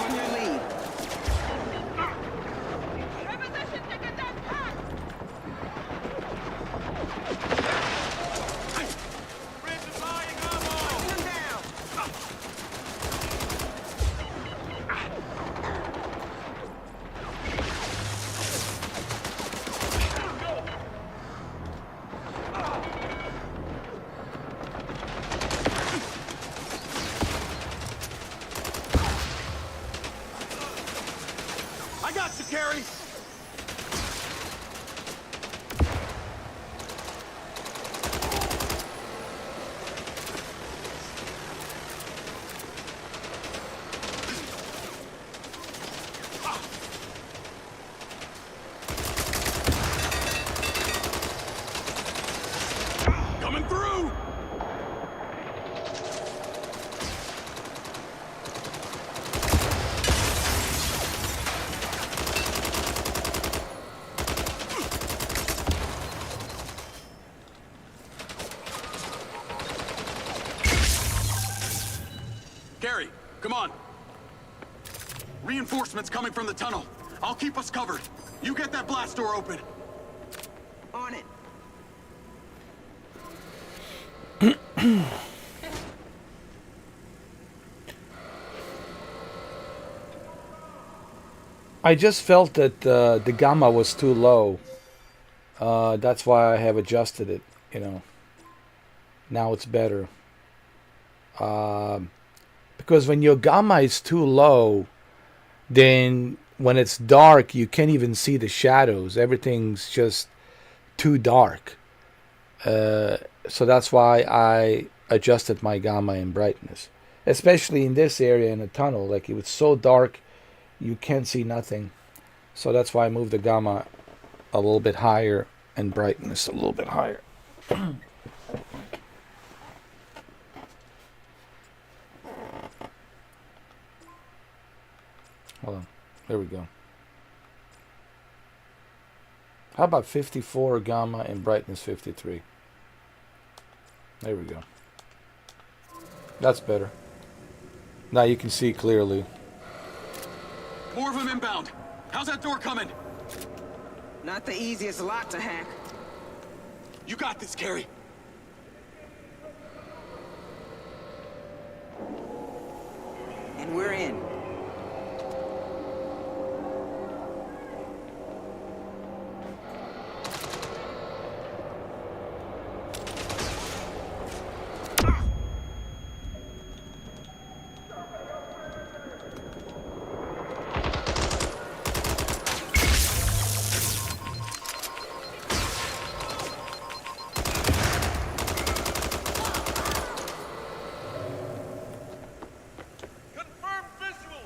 On your lead. I got you, Carrie. Coming through. Gary, come on. Reinforcements coming from the tunnel. I'll keep us covered. You get that blast door open. On it. I just felt that the gamma was too low. That's why I have adjusted it, you know. Now it's better. Because when your gamma is too low, then when it's dark, you can't even see the shadows. Everything's just too dark. So that's why I adjusted my gamma and brightness. Especially in this area in the tunnel. Like, it was so dark, you can't see nothing. So that's why I moved the gamma a little bit higher and brightness a little bit higher. Hold on. There we go. How about 54 gamma and brightness 53? There we go. That's better. Now you can see clearly. More of them inbound. How's that door coming? Not the easiest lock to hack. You got this, Carrie. And we're in. Confirm visual.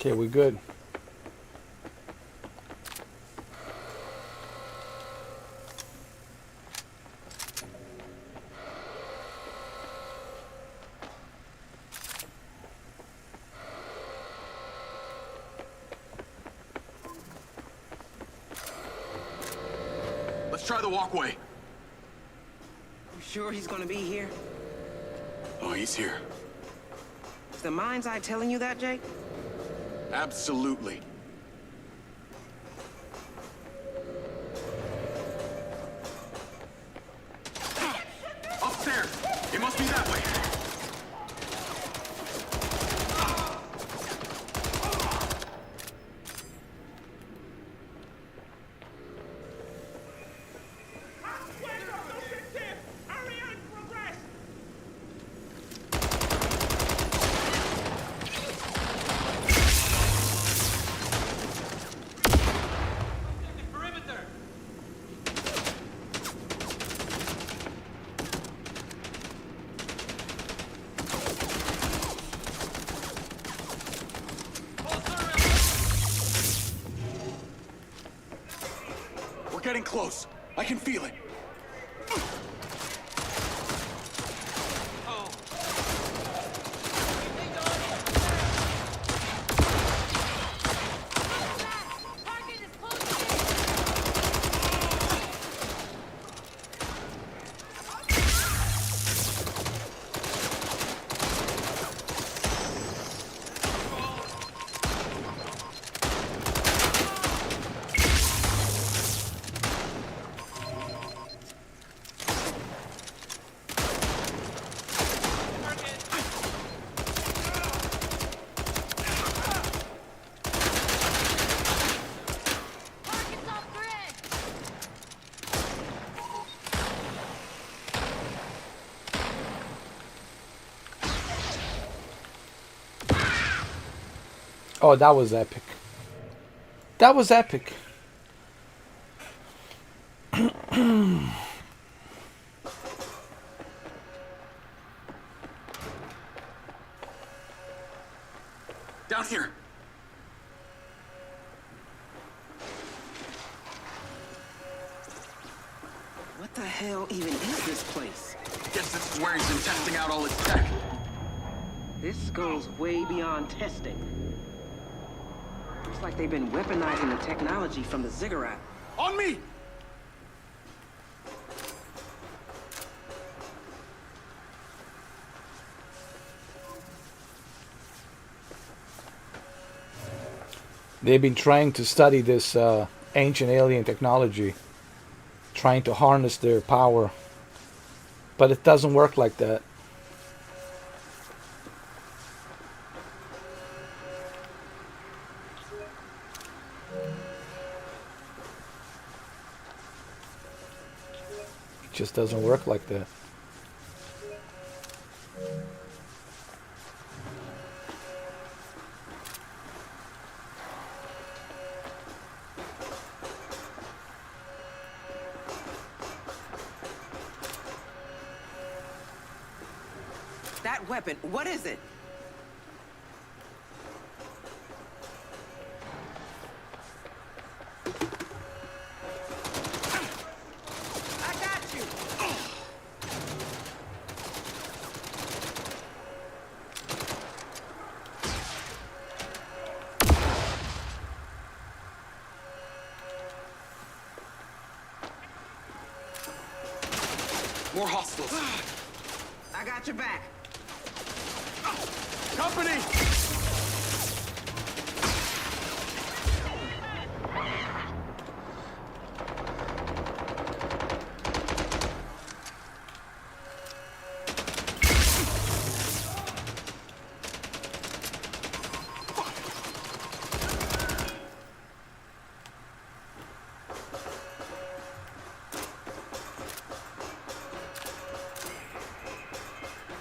Okay, we're good. Let's try the walkway. You sure he's gonna be here? Oh, he's here. Is the MindsEye telling you that, Jake? Absolutely. Upstairs! It must be that way! Getting close. I can feel it. Oh, that was epic. That was epic. Down here. What the hell even is this place? Guess this is where he's been testing out all his tech. This goes way beyond testing. Looks like they've been weaponizing the technology from the ziggurat. On me! They've been trying to study this ancient alien technology, trying to harness their power, but it doesn't work like that. It just doesn't work like that. That weapon, what is it? I got you! More hostiles. I got your back. Company!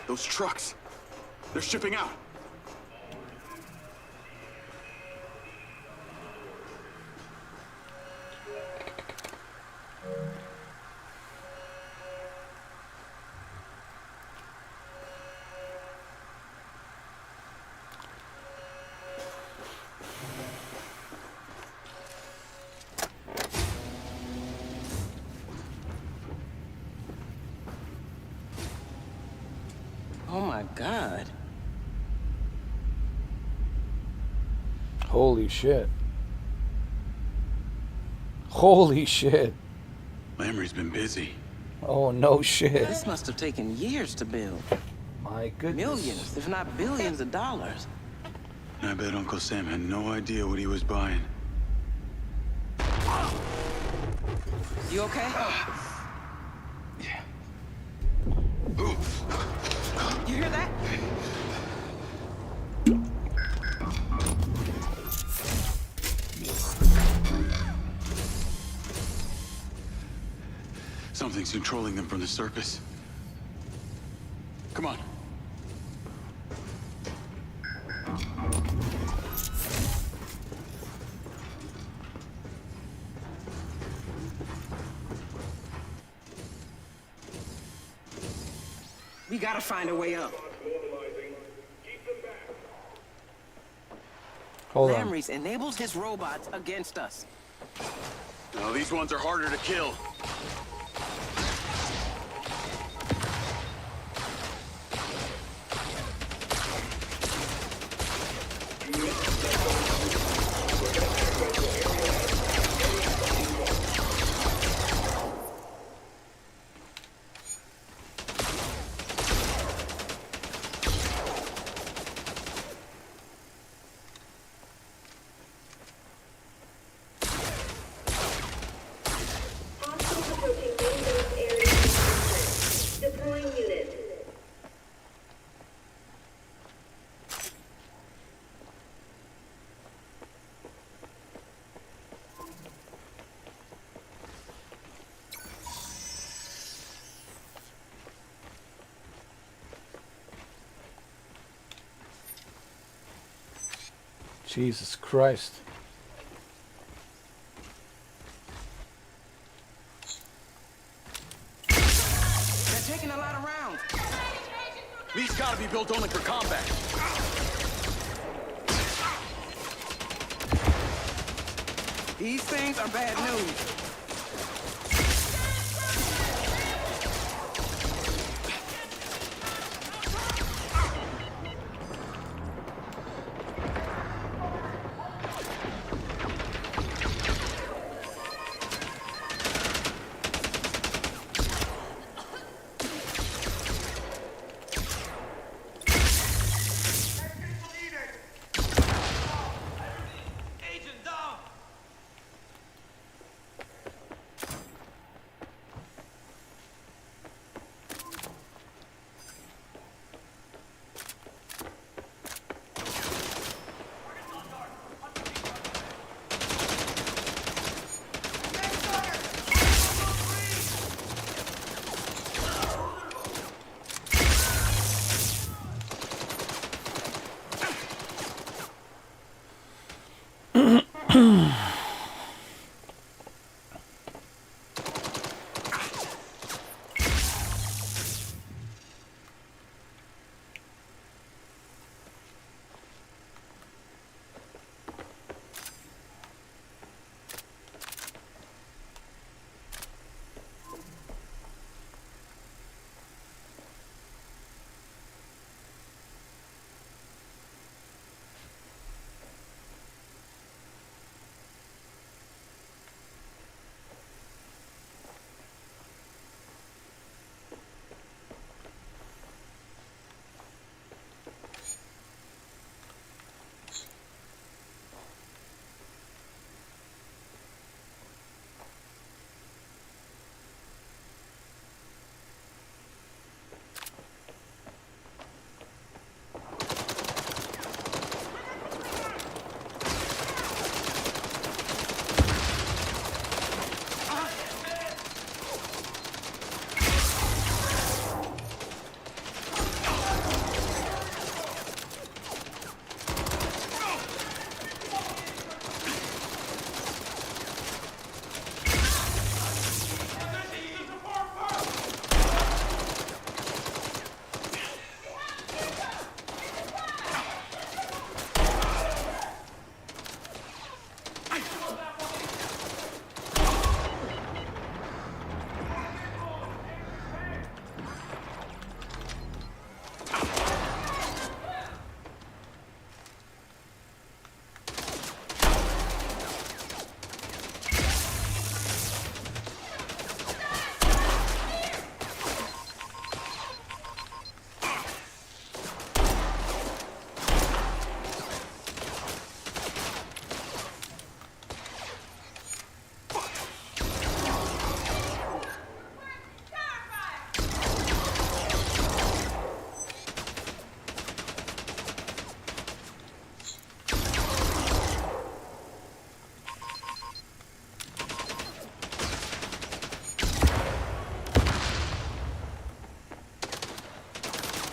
Those trucks. They're shipping out. my God. Holy shit. Holy shit. Lamry's been busy. Oh, no shit. This must have taken years to build. My goodness. Millions, if not billions of dollars. I bet Uncle Sam had no idea what he was buying. You okay? You hear that? Something's controlling them from the surface. Come on. We gotta find a way up. Hold on. Lamry's enabled his robots against us. No, these ones are harder to kill. Jesus Christ. They're taking a lot of rounds. These gotta be built only for combat. These things are bad news.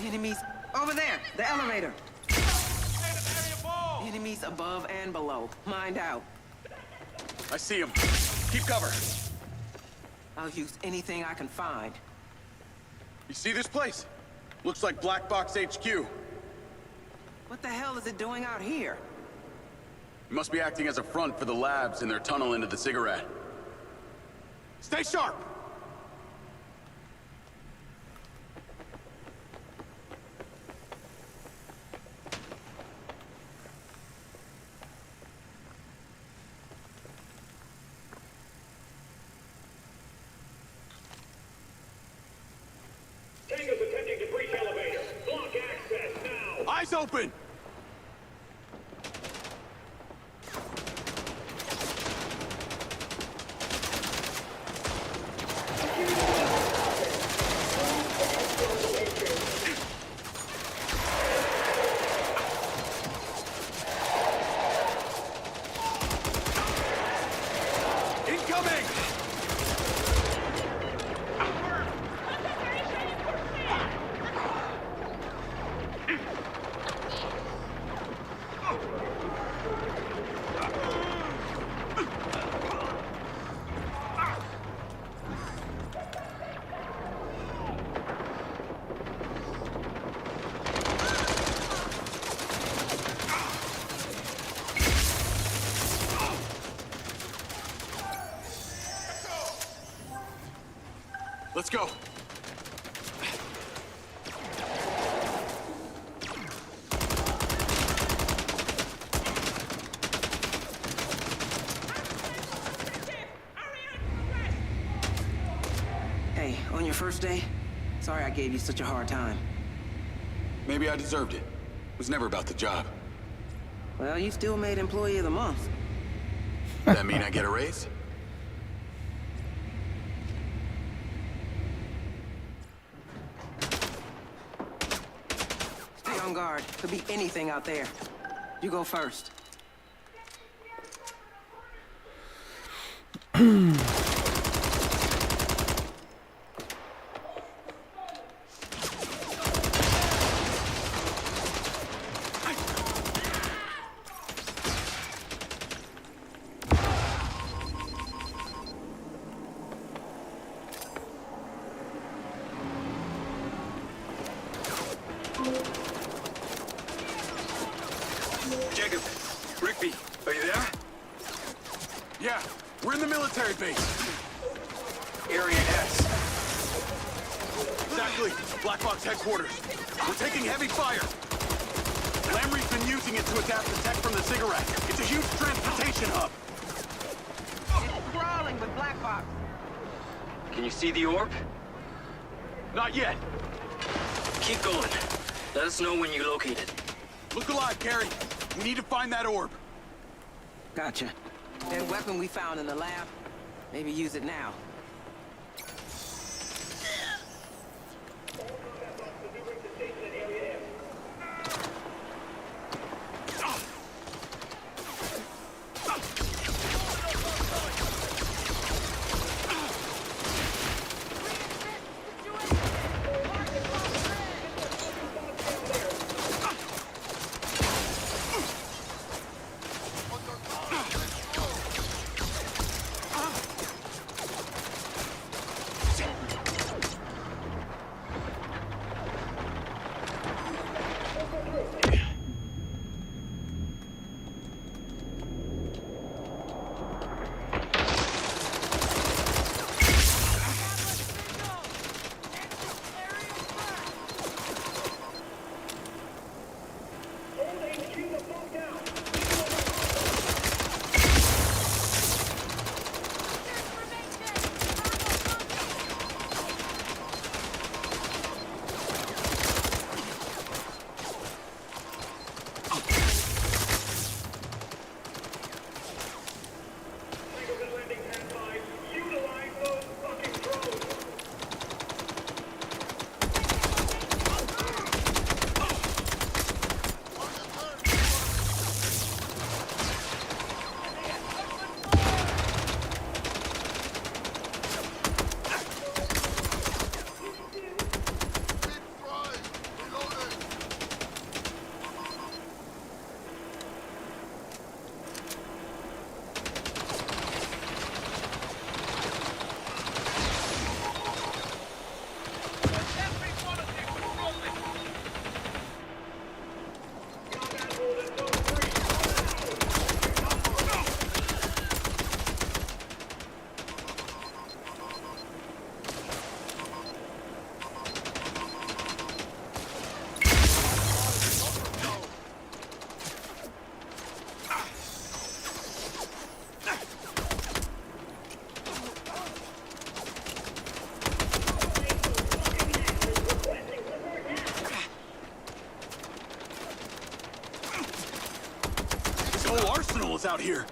Enemies over there, the elevator. Enemies above and below. Mind out. I see him. Keep cover. I'll use anything I can find. You see this place? Looks like Black Box HQ. What the hell is it doing out here? It must be acting as a front for the labs in their tunnel into the cigarette. Stay sharp! Tango's attempting to breach elevator. Block access now. Eyes open! Incoming! Let's go. Hey, on your first day? Sorry I gave you such a hard time. Maybe I deserved it. It was never about the job. Well, you still made Employee of the Month. That mean I get a raise? Stay on guard. Could be anything out there. You go first. Jacob, Rigby, are you there? Yeah, we're in the military base. Area S. Exactly, Black Box headquarters. We're taking heavy fire. Lamry's been using it to adapt the tech from the cigarette. It's a huge transportation hub. It's crawling with Black Box. Can you see the orb? Not yet. Keep going. Let us know when you locate it. Look alive, Gary. We need to find that orb. Gotcha. That weapon we found in the lab, maybe use it now. is out here.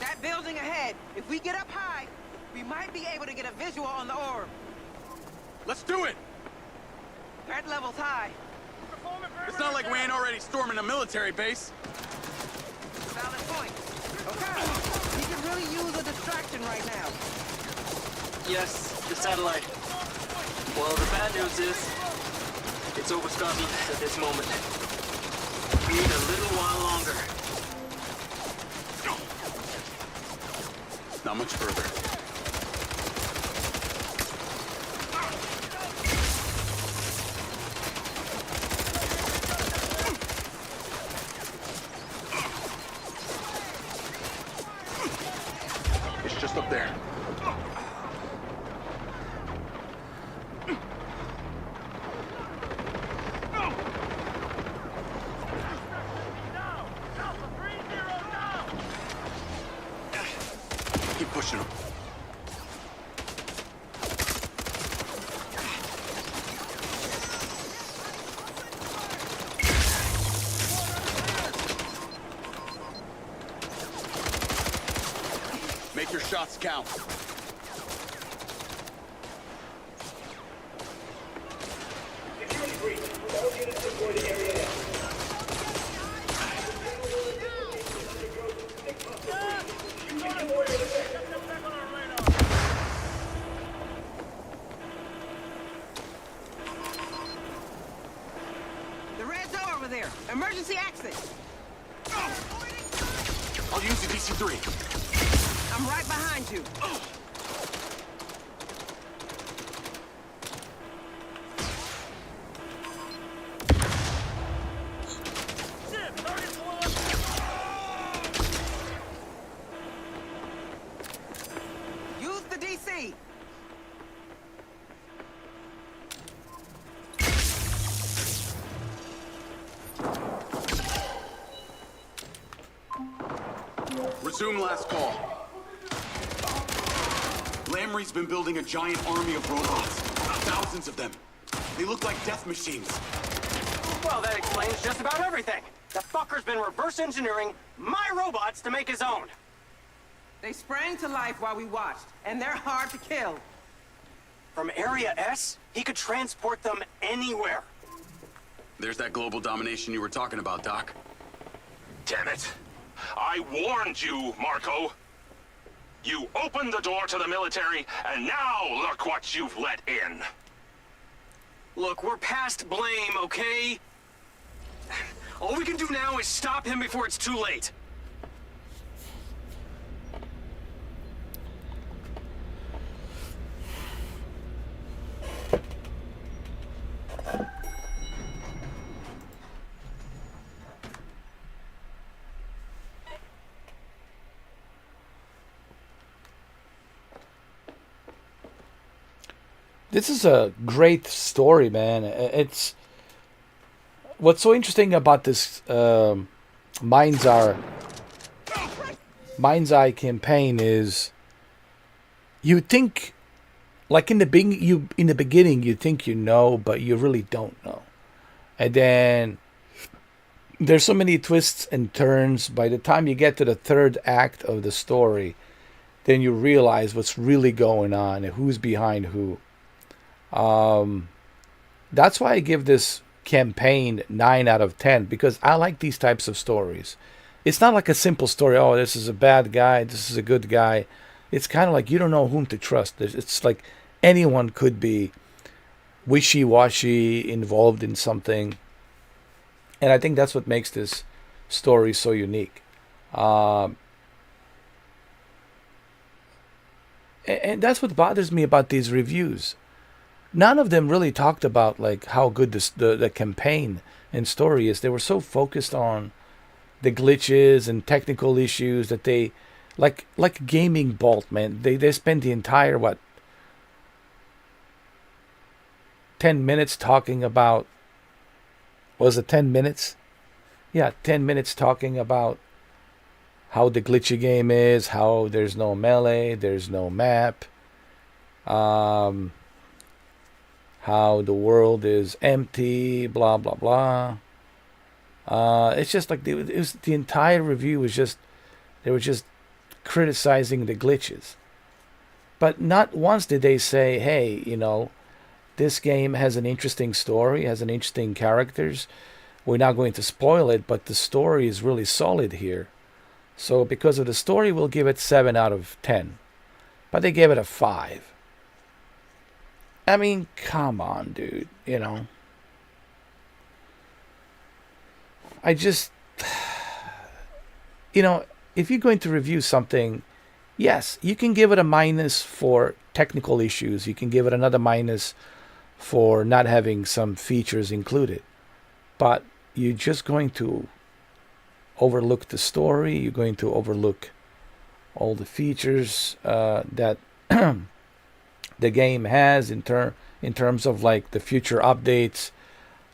That building ahead. If we get up high, we might be able to get a visual on the orb. Let's do it! Threat level's high. It's not like we ain't already storming a military base. Valid point. Okay, we can really use a distraction right now. Yes, the satellite. Well, the bad news is, it's over Scotland at this moment. We need a little while longer. Not much further. It's just up there. Keep pushing him. Make your shots count. The red door over there. Emergency exit. I'll use the DC-3. I'm right behind you. Use the DC. Resume last call. Lamry's been building a giant army of robots. Thousands of them. They look like death machines. Well, that explains just about everything. The fucker's been reverse engineering my robots to make his own. They sprang to life while we watched, and they're hard to kill. From Area S, he could transport them anywhere. There's that global domination you were talking about, Doc. Damn it. I warned you, Marco. You opened the door to the military, and now look what you've let in. Look, we're past blame, okay? All we can do now is stop him before it's too late. This is a great story, man. It's what's so interesting about this MindsEye campaign is you think, like in the beginning, you think you know, but you really don't know, and then there's so many twists and turns. By the time you get to the third act of the story, then you realize what's really going on and who's behind who. That's why I give this campaign 9 out of 10, because I like these types of stories. It's not like a simple story. Oh, this is a bad guy. This is a good guy. It's kind of like you don't know whom to trust. It's like anyone could be wishy-washy, involved in something. And I think that's what makes this story so unique. And that's what bothers me about these reviews. None of them really talked about like how good the campaign and story is. They were so focused on the glitches and technical issues that they, like Gaming Bolt, man. They spent the entire 10 minutes talking about. Was it 10 minutes? Yeah, 10 minutes talking about how the glitchy game is, how there's no melee, there's no map, how the world is empty, blah, blah, blah. It's just like the entire review was just, they were just criticizing the glitches. But not once did they say, hey, this game has an interesting story, has an interesting characters. We're not going to spoil it, but the story is really solid here. So because of the story, we'll give it 7 out of 10. But they gave it a 5. I mean, come on, dude. I just, if you're going to review something, yes, you can give it a minus for technical issues. You can give it another minus for not having some features included. But you're just going to overlook the story. You're going to overlook all the features that the game has in terms of like the future updates,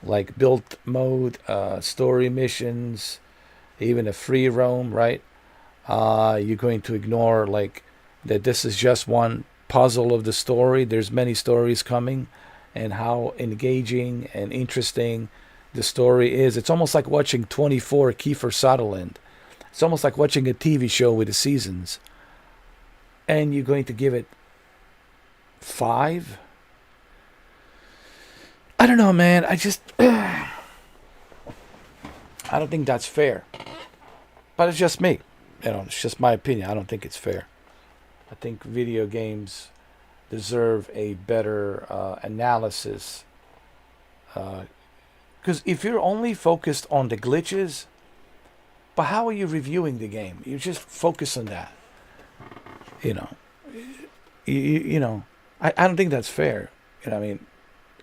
like build mode, story missions, even a free roam, right? You're going to ignore like that this is just one puzzle of the story. There's many stories coming, and how engaging and interesting the story is. It's almost like watching 24 Kiefer Sutherland. It's almost like watching a TV show with the seasons. And you're going to give it 5? I don't know, man. I just I don't think that's fair. But it's just me. It's just my opinion. I don't think it's fair. I think video games deserve a better analysis. Because if you're only focused on the glitches, but how are you reviewing the game? You just focus on that. I don't think that's fair. I mean,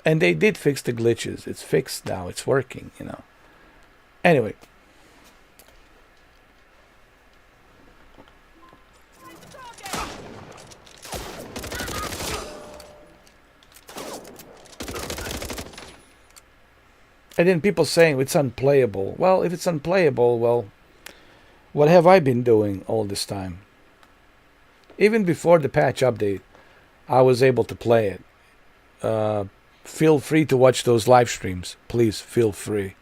and they did fix the glitches. It's fixed now. It's working. Anyway. And then people saying it's unplayable. Well, if it's unplayable, well, what have I been doing all this time? Even before the patch update, I was able to play it. Feel free to watch those live streams. Please, feel free.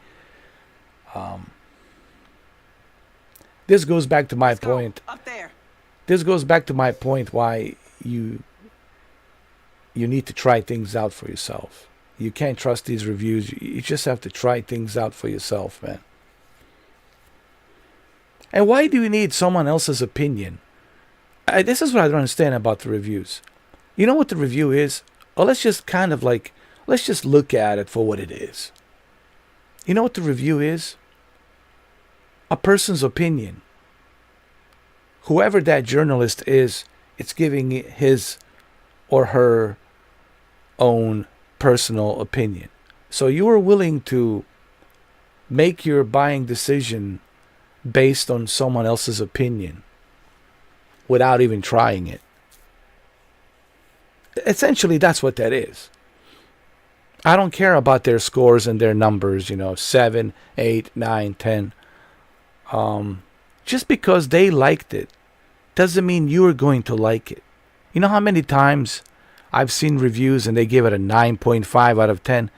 This goes back to my point. Up there. This goes back to my point why you need to try things out for yourself. You can't trust these reviews. You just have to try things out for yourself, man. And why do you need someone else's opinion? This is what I don't understand about the reviews. You know what the review is? Well, let's just let's just look at it for what it is. You know what the review is? A person's opinion. Whoever that journalist is, it's giving his or her own personal opinion. So you are willing to make your buying decision based on someone else's opinion without even trying it. Essentially, that's what that is. I don't care about their scores and their numbers, 7, 8, 9, 10. Just because they liked it doesn't mean you're going to like it. You know how many times I've seen reviews and they give it a 9.5 out of 10,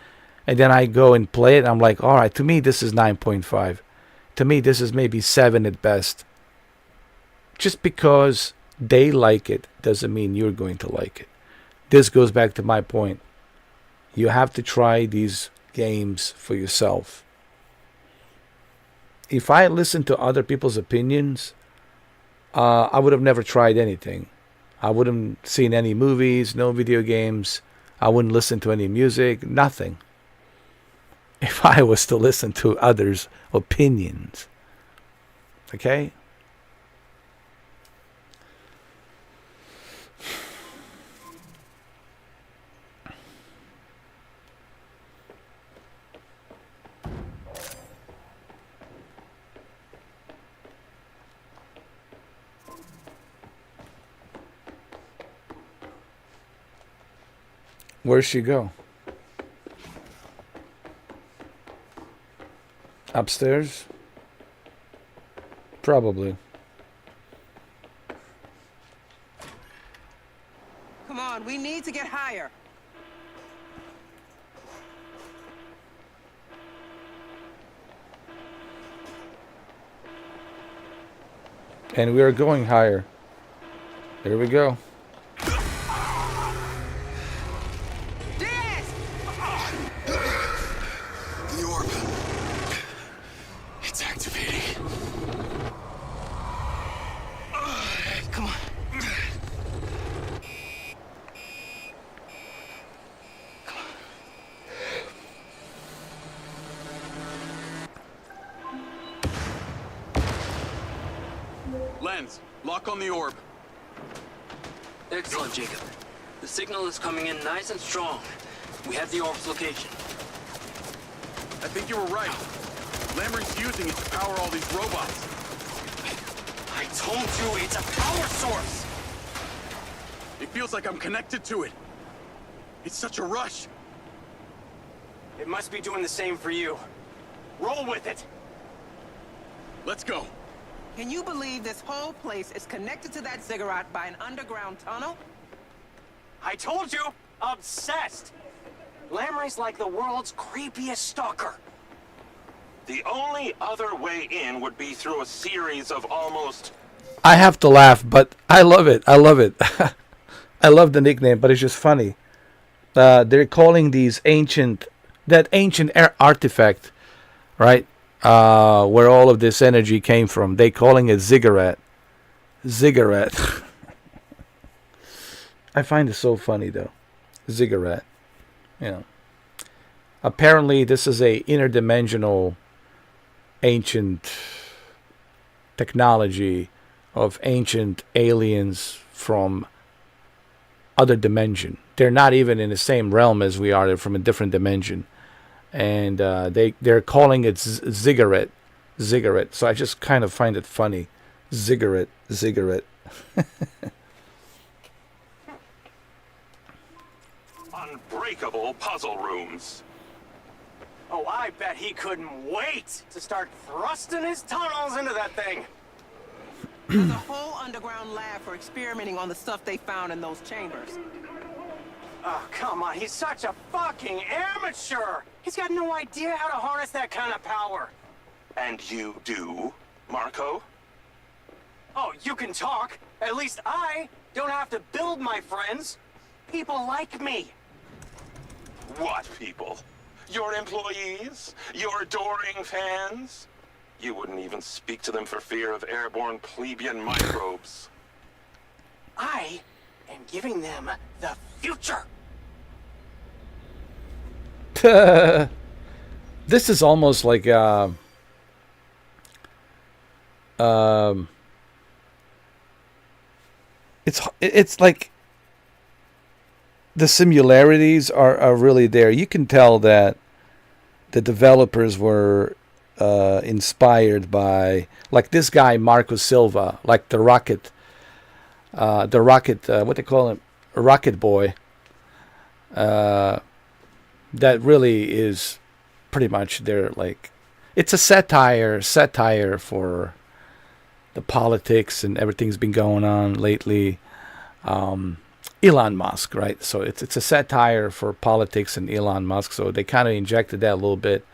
and then I go and play it and I'm like, all right, to me this is 9.5. To me this is maybe 7 at best. Just because they like it doesn't mean you're going to like it. This goes back to my point. You have to try these games for yourself. If I listened to other people's opinions, I would have never tried anything. I wouldn't seen any movies, no video games. I wouldn't listen to any music, nothing. If I was to listen to others' opinions. Okay? Where'd she go? Upstairs? Probably. Come on, we need to get higher. And we are going higher. Here we go. The orb. It's activating. Come on. Lens, lock on the orb. Excellent, Jacob. The signal is coming in nice and strong. We have the orb's location. I think you were right. Lambert's using it to power all these robots. I told you it's a power source! It feels like I'm connected to it. It's such a rush. It must be doing the same for you. Roll with it! Let's go. Can you believe this whole place is connected to that ziggurat by an underground tunnel? I told you! Obsessed! Lamrey's like the world's creepiest stalker. The only other way in would be through a series of almost... I have to laugh, but I love it. I love it. I love the nickname, but it's just funny. They're calling these that ancient artifact, right? Where all of this energy came from. They calling it ziggurat. Ziggurat. I find it so funny though. Ziggurat. Apparently this is a interdimensional ancient technology of ancient aliens from other dimension. They're not even in the same realm as we are. They're from a different dimension. And they're calling it ziggurat. Ziggurat. So I just kind of find it funny. Ziggurat. Ziggurat. Unbreakable puzzle rooms. Oh, I bet he couldn't wait to start thrusting his tunnels into that thing. There's a whole underground lab for experimenting on the stuff they found in those chambers. Oh, come on. He's such a fucking amateur. He's got no idea how to harness that kind of power. And you do, Marco? Oh, you can talk. At least I don't have to build my friends. People like me. What people? Your employees? Your adoring fans? You wouldn't even speak to them for fear of airborne plebeian microbes. I am giving them the future. This is almost like it's like the similarities are really there. You can tell that the developers were inspired by, like this guy Marco Silva, like the rocket, what they call him, Rocket Boy. that really is pretty much their, like, it's a satire for the politics and everything's been going on lately. Elon Musk, right? So it's a satire for politics and Elon Musk. So they kind of injected that a little bit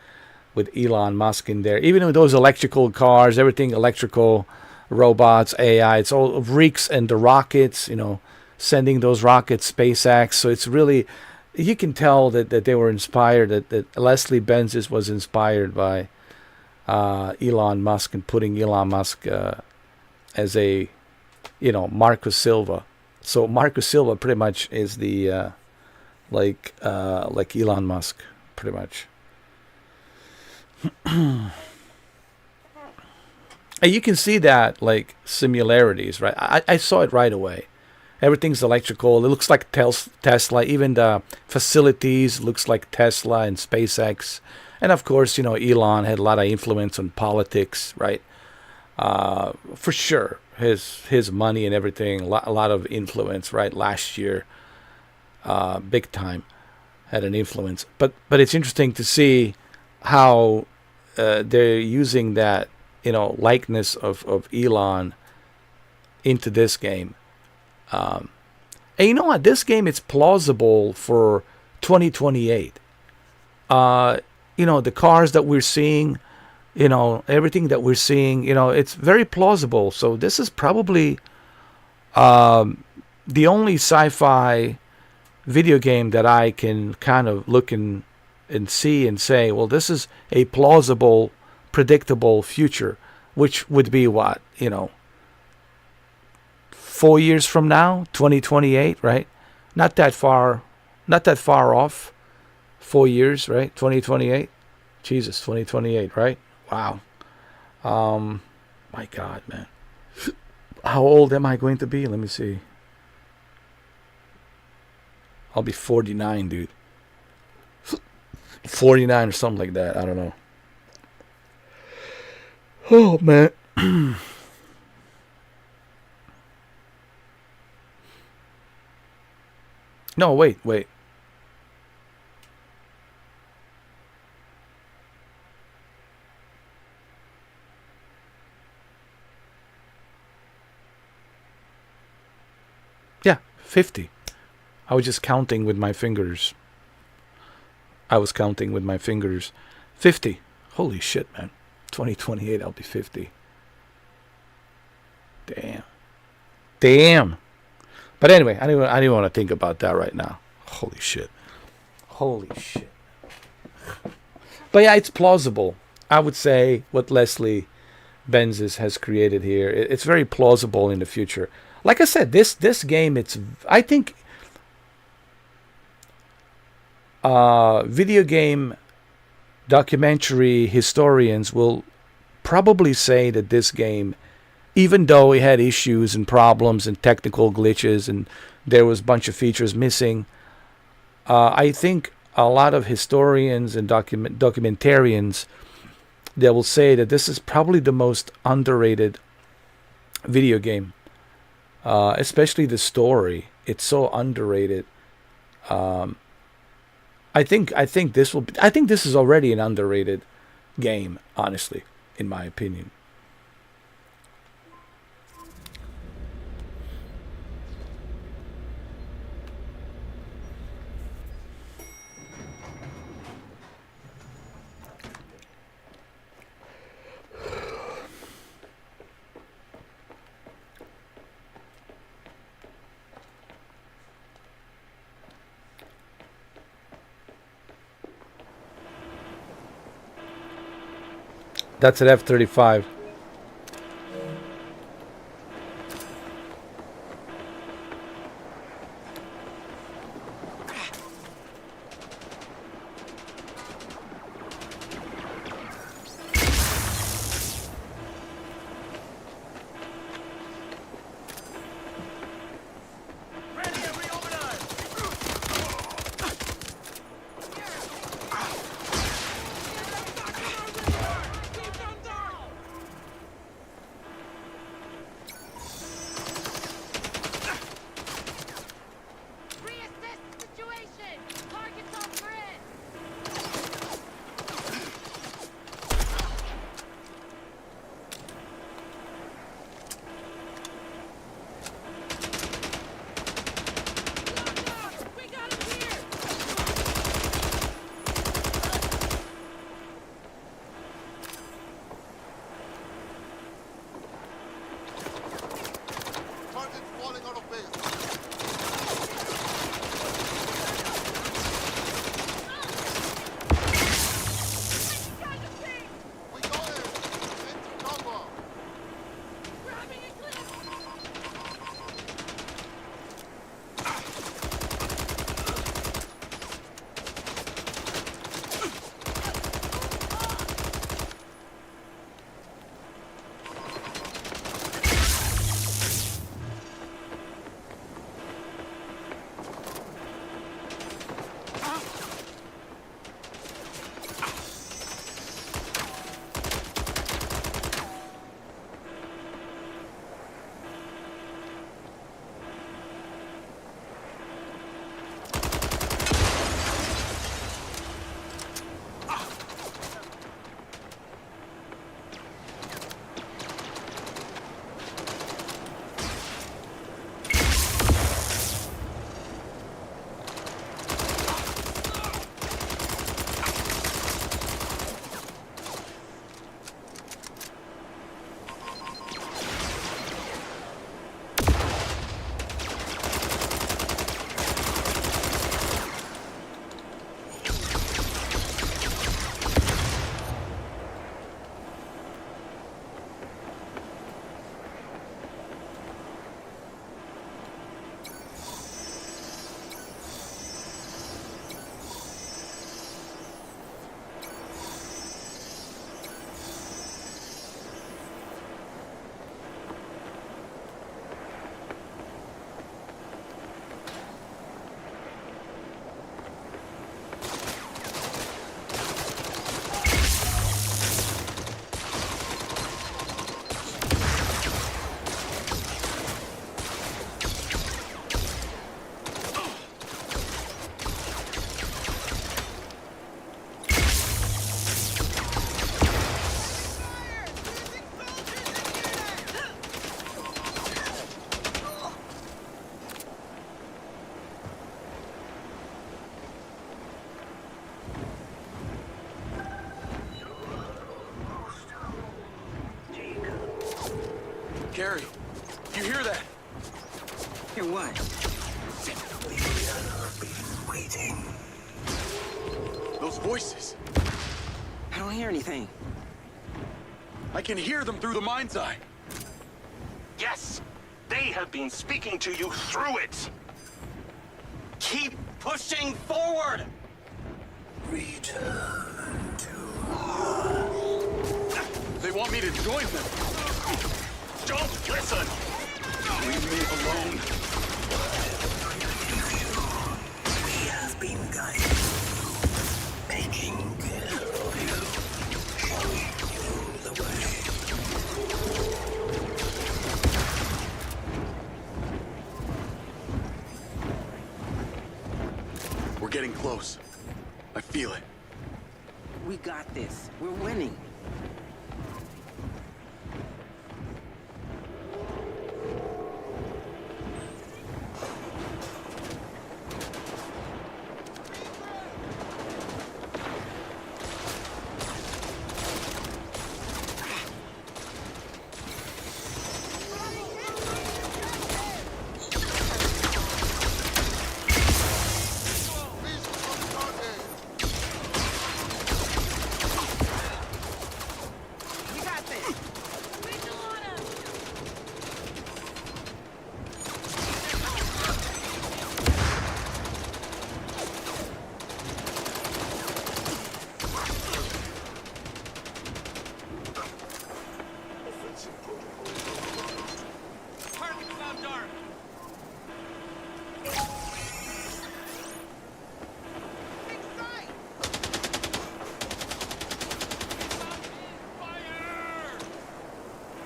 with Elon Musk in there. Even with those electrical cars, everything electrical, robots, AI, it's all reeks, and the rockets, you know, sending those rockets, SpaceX. So it's really, you can tell that they were inspired, that Leslie Benzies was inspired by Elon Musk, and putting Elon Musk as a, you know, Marcus Silva. So Marcus Silva pretty much is the like Elon Musk, pretty much. And you can see that, like, similarities, right? I saw it right away. Everything's electrical. It looks like Tesla. Even the facilities looks like Tesla and SpaceX. And of course, you know, Elon had a lot of influence on politics, right? For sure. His money and everything, a lot of influence, right? Last year, big time, had an influence. But it's interesting to see how they're using that, you know, likeness of Elon into this game. And you know what? This game, it's plausible for 2028. You know, the cars that we're seeing, you know, everything that we're seeing, you know, it's very plausible. So this is probably the only sci-fi video game that I can kind of look and see and say, well, this is a plausible, predictable future, which would be what, you know, 4 years from now, 2028, right? Not that far off. 4 years, right? 2028. Jesus, 2028, right? Wow. My God, man. How old am I going to be? Let me see. I'll be 49, dude. 49 or something like that. I don't know. Oh, man. No, wait. Yeah, 50. I was just counting with my fingers. 50. Holy shit, man. 2028, I'll be 50. Damn. But anyway, I didn't want to think about that right now. Holy shit. But yeah, it's plausible. I would say what Leslie Benzies has created here, it's very plausible in the future. Like I said, this game, I think video game documentary historians will probably say that this game, even though it had issues and problems and technical glitches and there was a bunch of features missing, I think a lot of historians and documentarians, they will say that this is probably the most underrated video game, especially the story. It's so underrated. I think this is already an underrated game, honestly, in my opinion. That's an F-35. Gary, you hear that? Hear what? Waiting. Those voices. I don't hear anything. I can hear them through the MindsEye. Yes! They have been speaking to you through it! Keep pushing forward! Return to They want me to join them. Don't listen! Leave me alone. We have been guided, taking care of you, showing you the way. We're getting close. I feel it. We got this. We're winning.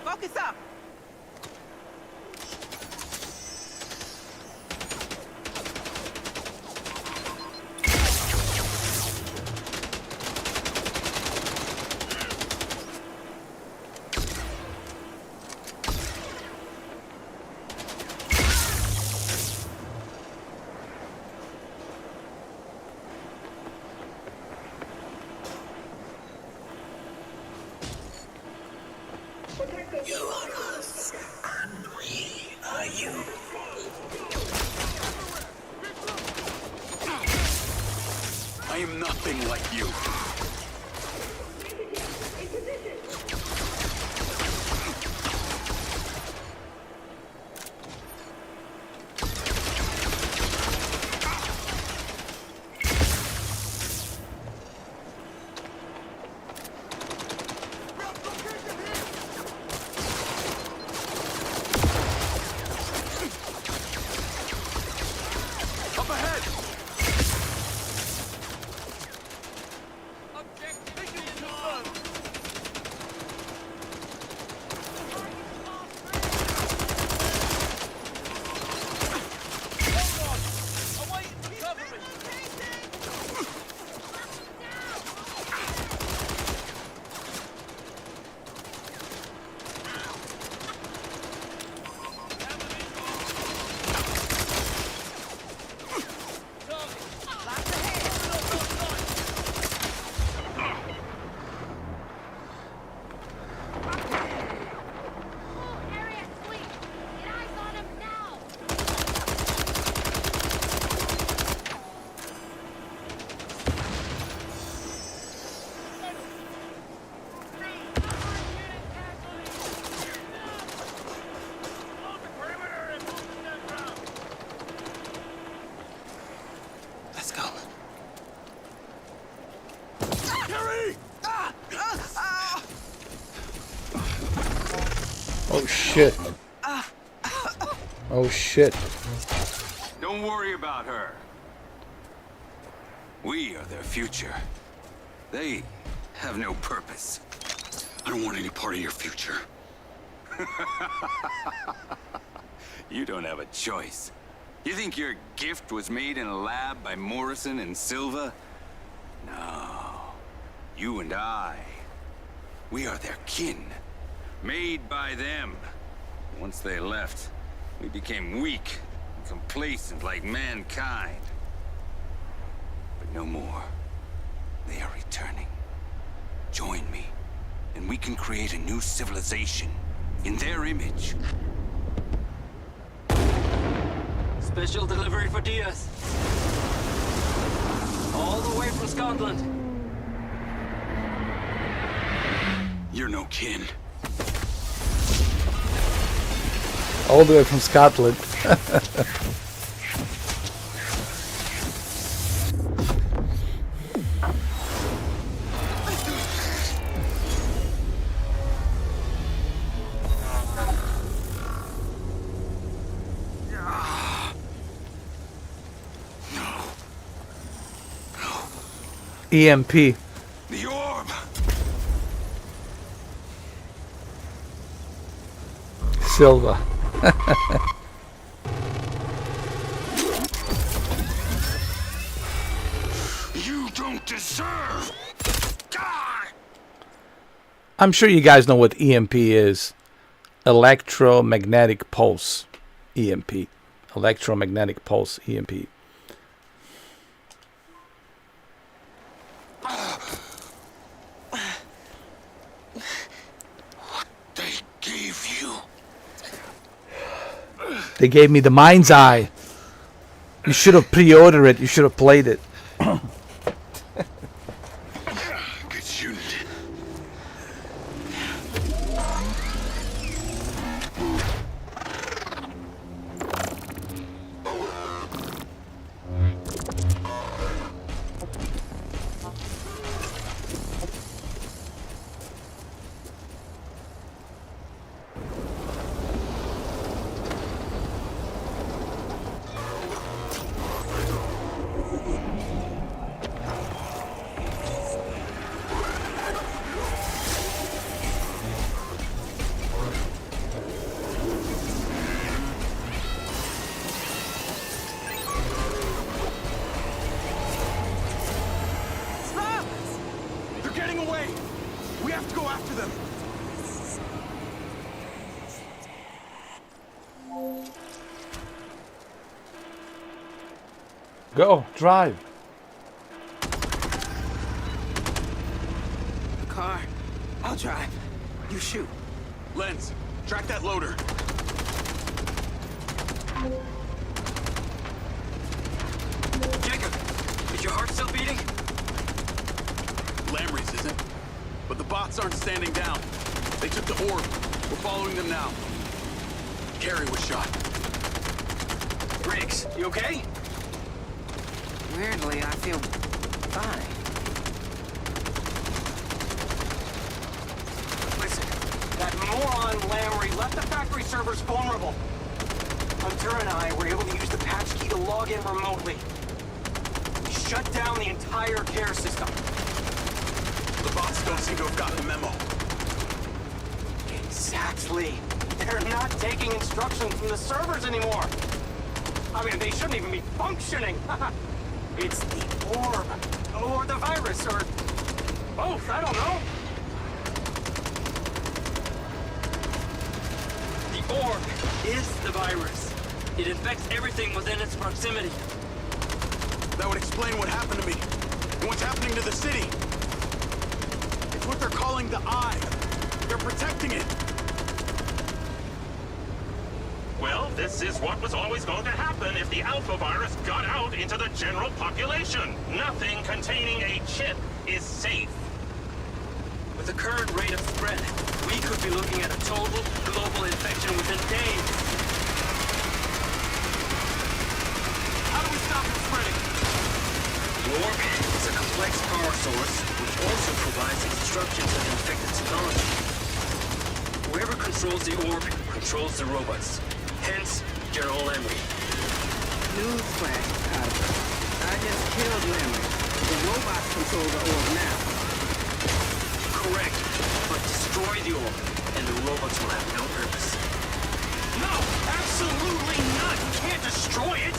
Focus up! You are us, and we are you. I am nothing like you. Up ahead! Let's go. Gary! Oh shit. Oh shit. Don't worry about her. We are their future. They have no purpose. I don't want any part of your future. You don't have a choice. You think your gift was made in a lab by Morrison and Silva? No. You and I, we are their kin. Made by them. Once they left, we became weak and complacent like mankind. But no more. They are returning. Join me, and we can create a new civilization in their image. Special delivery for Diaz. All the way from Scotland. You're no kin. All the way from Scotland. EMP. The orb. Silva. You don't deserve. Die. I'm sure you guys know what EMP is. Electromagnetic pulse. EMP. Electromagnetic pulse. EMP. They gave me the MindsEye. You should have pre-ordered it. You should have played it. Good shooting. They're getting away! We have to go after them! Go, drive. The car. I'll drive. You shoot. Lens, track that loader. Jacob, is your heart still beating? Lamrey's isn't. But the bots aren't standing down. They took the orb. We're following them now. Carrie was shot. Riggs, you okay? Weirdly, I feel fine. Listen, that moron Lamry left the factory servers vulnerable. Hunter and I were able to use the patch key to log in remotely. We shut down the entire care system. The bots don't seem to have gotten the memo. Exactly. They're not taking instructions from the servers anymore. I mean, they shouldn't even be functioning. It's the orb, or the virus, or both, I don't know. The orb is the virus. It infects everything within its proximity. That would explain what happened to me. And what's happening to the city. It's what they're calling the Eye. They're protecting it. Well, this is what was always going to happen if the alpha virus got out into the general population. Nothing containing a chip is safe. With the current rate of spread, we could be looking at a total global infection within days. How do we stop it spreading? The orb is a complex power source, which also provides instructions on infected technology. Whoever controls the orb controls the robots. Hence, General Lamry. Newsflash, Carter. I just killed Lemon. The robots control the orb now. Correct. But destroy the orb, and the robots will have no purpose. No, absolutely not. You can't destroy it.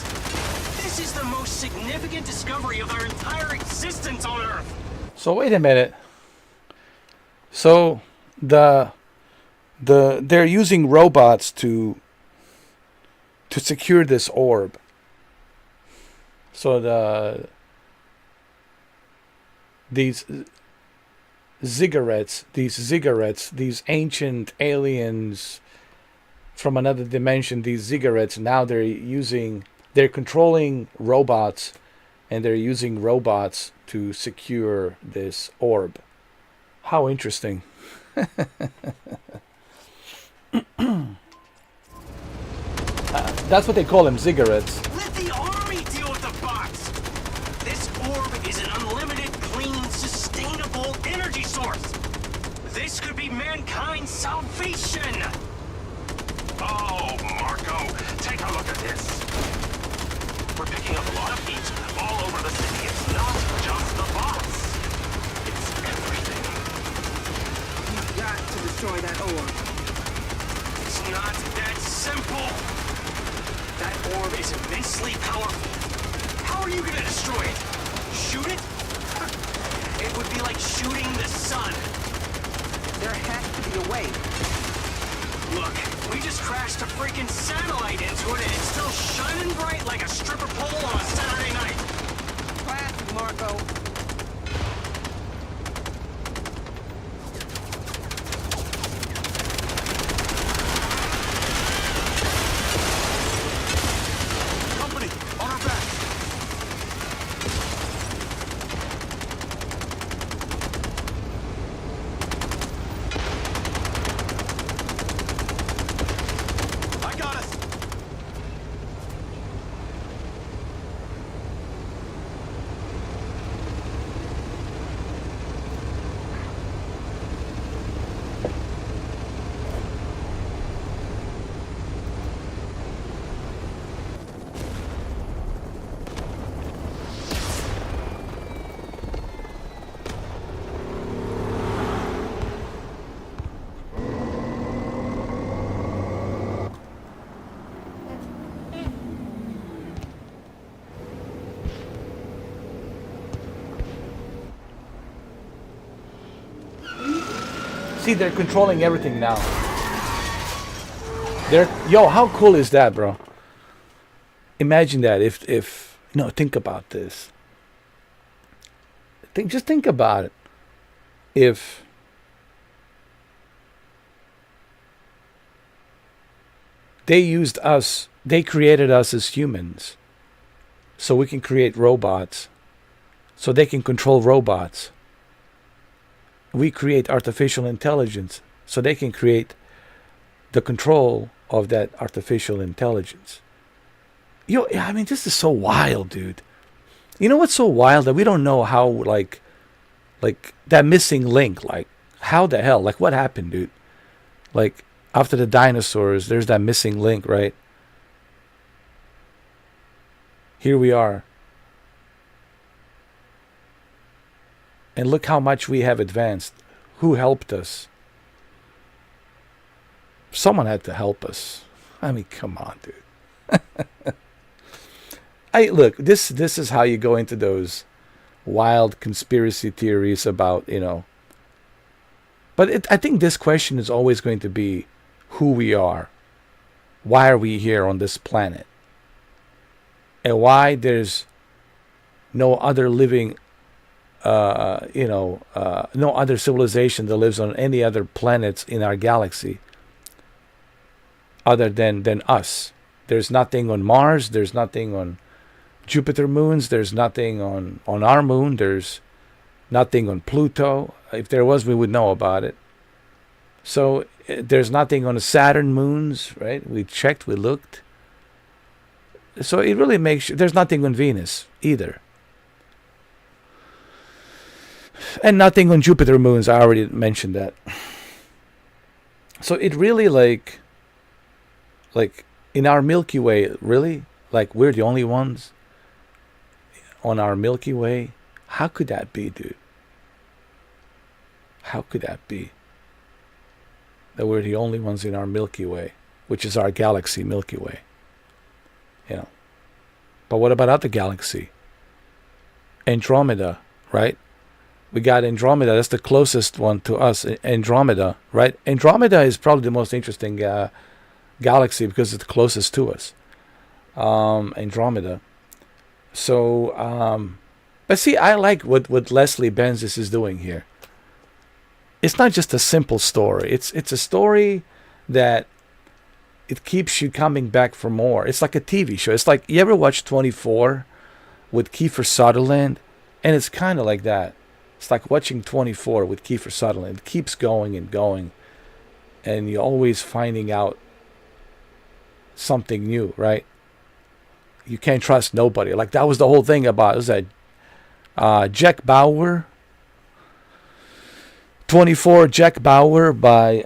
This is the most significant discovery of our entire existence on Earth. So wait a minute. So they're using robots to secure this orb. So ziggurats, these ancient aliens from another dimension, these ziggurats, now they're controlling robots, and they're using robots to secure this orb. How interesting. That's what they call them, ziggurats. Let the army deal with the bots! This orb is an unlimited, clean, sustainable energy source! This could be mankind's salvation! Oh, Marco, take a look at this. We're picking up a lot of heat all over the city. It's not just the bots. It's everything. You've got to destroy that orb. It's not that simple! That orb is immensely powerful. How are you gonna destroy it? Shoot it? It would be like shooting the sun. There has to be a way. Look, we just crashed a freaking satellite into it and it's still shining bright like a stripper pole on a Saturday night. Classic, Marco. Company, on our back. I got us. See, they're controlling everything now. Yo, how cool is that, bro? Imagine that. If think about this. Just think about it. If they used us, they created us as humans, so we can create robots, so they can control robots. We create artificial intelligence, so they can create the control of that artificial intelligence. I mean, this is so wild, dude. You know what's so wild? That we don't know how, like that missing link, like, how the hell, like, what happened, dude? Like, after the dinosaurs, there's that missing link, right? Here we are. And look how much we have advanced. Who helped us? Someone had to help us. I mean, come on, dude. Look, this is how you go into those wild conspiracy theories about, But I think this question is always going to be who we are. Why are we here on this planet? And why there's no other living no other civilization that lives on any other planets in our galaxy other than us. There's nothing on Mars, there's nothing on Jupiter moons, there's nothing on our moon, there's nothing on Pluto. If there was, we would know about it. So there's nothing on the Saturn moons, right? We checked, we looked. So it really makes there's nothing on Venus either. And nothing on Jupiter moons. I already mentioned that. So it really like in our Milky Way, really? Like we're the only ones on our Milky Way? How could that be, dude? How could that be? That we're the only ones in our Milky Way, which is our galaxy, Milky Way. But what about other galaxy? Andromeda, right? We got Andromeda. That's the closest one to us. Andromeda, right? Andromeda is probably the most interesting galaxy because it's the closest to us. Andromeda. So, but see, I like what Leslie Benzies is doing here. it's not just a simple story. It's a story that it keeps you coming back for more. It's like a TV show. It's like, you ever watch 24 with Kiefer Sutherland? And it's kind of like that. It's like watching 24 with Kiefer Sutherland. It keeps going and going. And you're always finding out something new, right? You can't trust nobody. Like, that was the whole thing about, was that Jack Bauer? 24 Jack Bauer by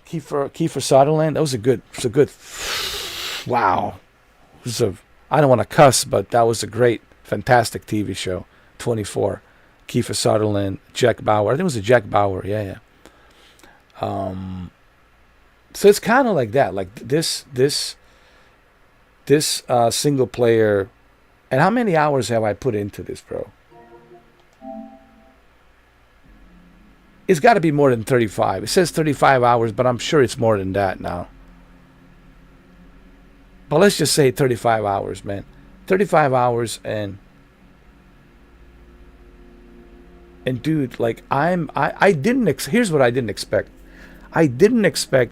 Kiefer Sutherland. That was a good, wow. I don't want to cuss, but that was a great, fantastic TV show. 24, Kiefer Sutherland, Jack Bauer. I think it was a Jack Bauer. Yeah. So it's kind of like that. Like this single player. And how many hours have I put into this, bro? It's got to be more than 35. It says 35 hours, but I'm sure it's more than that now. But let's just say 35 hours, man. 35 hours, and dude, like, I didn't here's what I didn't expect.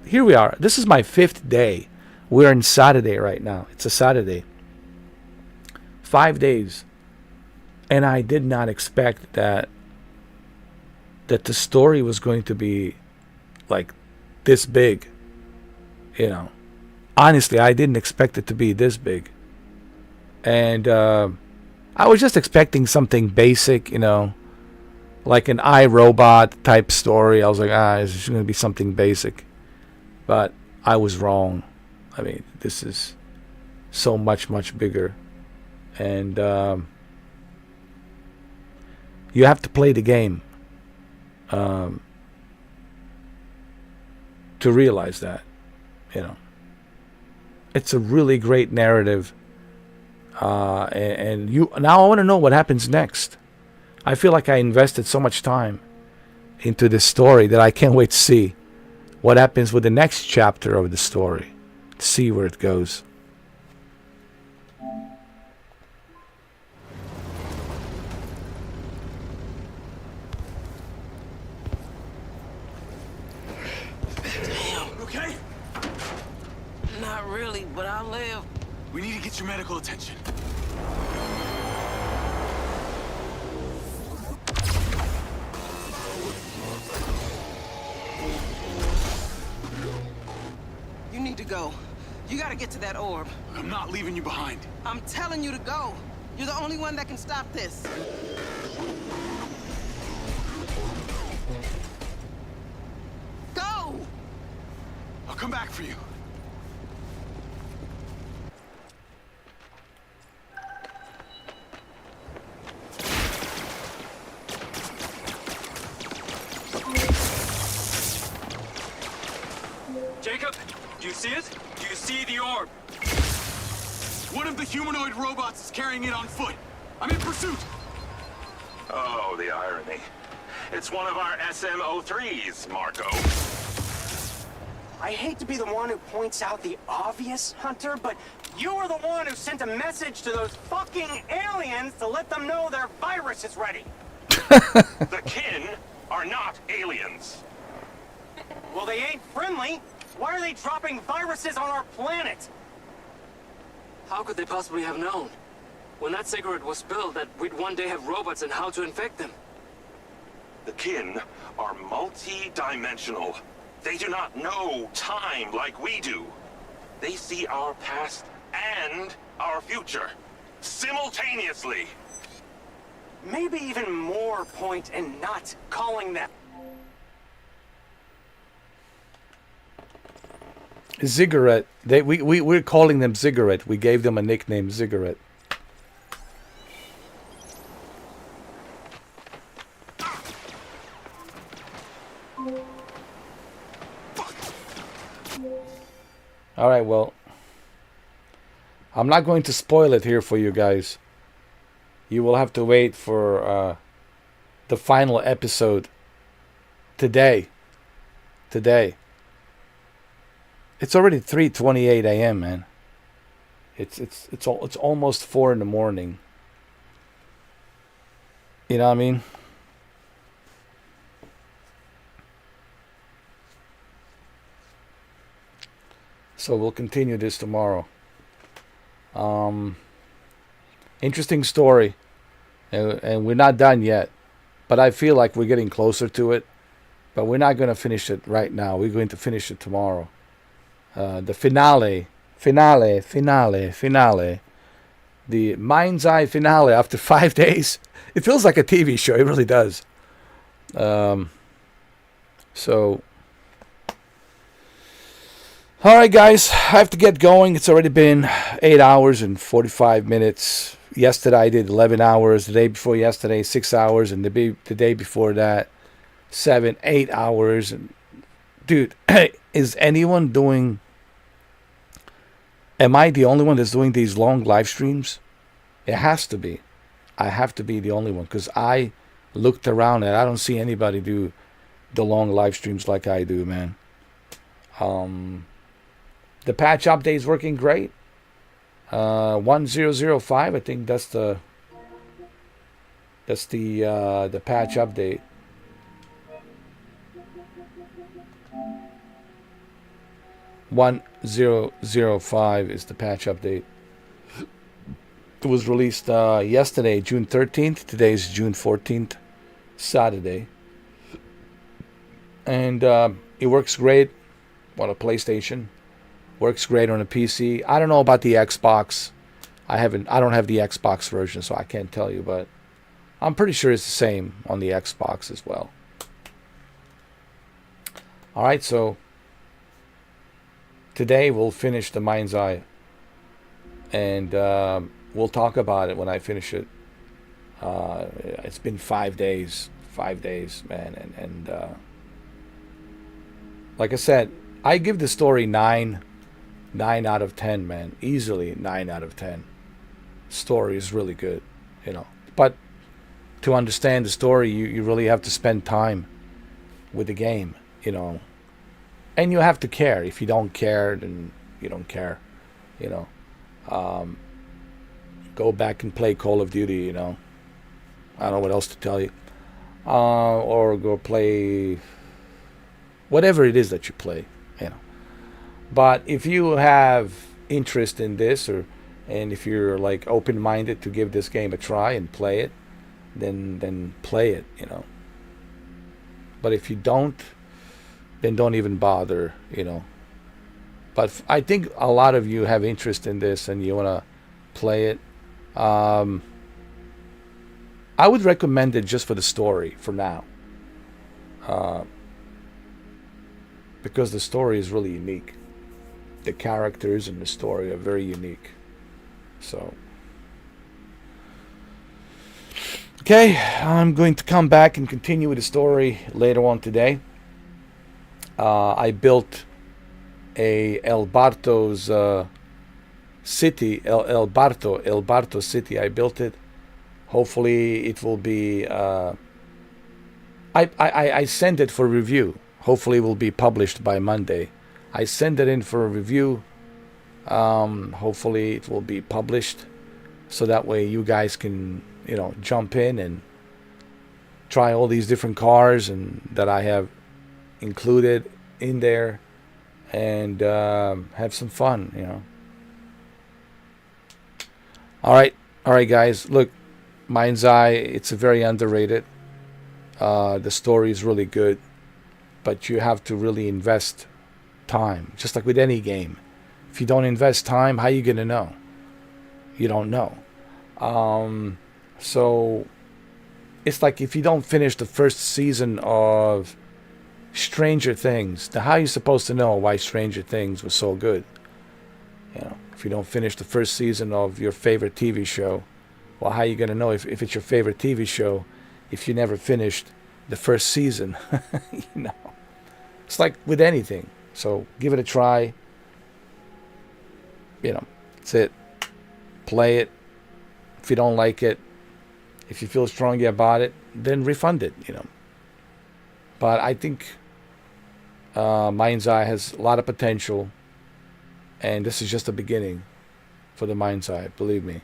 Here we are. This is my 5th day. We're on Saturday right now. It's a Saturday. 5 days. And I did not expect that the story was going to be like this big. You know. Honestly, I didn't expect it to be this big. And I was just expecting something basic, you know, like an iRobot type story. I was like, it's just going to be something basic. But I was wrong. I mean, this is so much, much bigger. And you have to play the game to realize that, you know. It's a really great narrative. And now I want to know what happens next. I feel like I invested so much time into this story that I can't wait to see what happens with the next chapter of the story. To see where it goes. Damn. Okay? Not really, but I'll live. We need to get your medical attention. You need to go. You gotta get to that orb. I'm not leaving you behind. I'm telling you to go. You're the only one that can stop this. Go! I'll come back for you. Jacob, do you see it? Do you see the orb? One of the humanoid robots is carrying it on foot. I'm in pursuit. Oh, the irony. It's one of our SM-03s, Marco. I hate to be the one who points out the obvious, Hunter, but you were the one who sent a message to those fucking aliens to let them know their virus is ready. The kin are not aliens. Well, they ain't friendly. Why are they dropping viruses on our planet? How could they possibly have known? When that cigarette was spilled, that we'd one day have robots and how to infect them. The kin are multi-dimensional. They do not know time like we do. They see our past and our future simultaneously. Maybe even more point in not calling them. Ziggurat. We're calling them Ziggurat. We gave them a nickname, Ziggurat. All right, well, I'm not going to spoil it here for you guys. You will have to wait for the final episode today. It's already 3:28 a.m., man. It's almost 4 in the morning. You know what I mean? So we'll continue this tomorrow. Interesting story, and we're not done yet, but I feel like we're getting closer to it. But we're not going to finish it right now. We're going to finish it tomorrow. The finale. The MindsEye finale after 5 days. It feels like a TV show. It really does. So, all right, guys. I have to get going. It's already been 8 hours and 45 minutes. Yesterday I did 11 hours. The day before yesterday, 6 hours. And the day before that, 7, 8 hours. And dude, is anyone doing... Am I the only one that's doing these long live streams? It has to be. I have to be the only one, because I looked around and I don't see anybody do the long live streams like I do, man. The patch update is working great. 1005, I think that's the patch update. .1005 is the patch update. It was released yesterday, June 13th. Today is June 14th, Saturday. And it works great on a PlayStation. Works great on a PC. I don't know about the Xbox. I don't have the Xbox version, so I can't tell you, but I'm pretty sure it's the same on the Xbox as well. All right, so today we'll finish the MindsEye, and we'll talk about it when I finish it. It's been 5 days. 5 days, man, and like I said, I give the story 9 out of 10, man. Easily 9 out of 10. Story is really good, you know. But to understand the story, you really have to spend time with the game, you know. And you have to care. If you don't care, then you don't care, you know. Go back and play Call of Duty, you know. I don't know what else to tell you. Or go play whatever it is that you play, you know. But if you have interest in this, and if you're like open-minded to give this game a try and play it, then play it, you know. But if you don't, then don't even bother, you know. But I think a lot of you have interest in this and you want to play it. I would recommend it just for the story for now. Because the story is really unique. The characters and the story are very unique. So, okay, I'm going to come back and continue with the story later on today. I built a El Barto's city, El Barto city. I built it. Hopefully it will be, I sent it for review. Hopefully it will be published by Monday. I sent it in for a review. Hopefully it will be published, so that way you guys can, you know, jump in and try all these different cars and that I have included in there, and have some fun, you know. All right, guys. Look, MindsEye, it's a very underrated. The story is really good, but you have to really invest time, just like with any game. If you don't invest time, how are you gonna know? You don't know. So it's like if you don't finish the first season of Stranger Things, then how are you supposed to know why Stranger Things was so good? You know, if you don't finish the first season of your favorite TV show, well, how are you gonna know if it's your favorite TV show if you never finished the first season? You know, it's like with anything. So give it a try. You know, that's it. Play it. If you don't like it, if you feel strongly about it, then refund it, you know. But I think MindsEye has a lot of potential, and this is just the beginning for the MindsEye, believe me.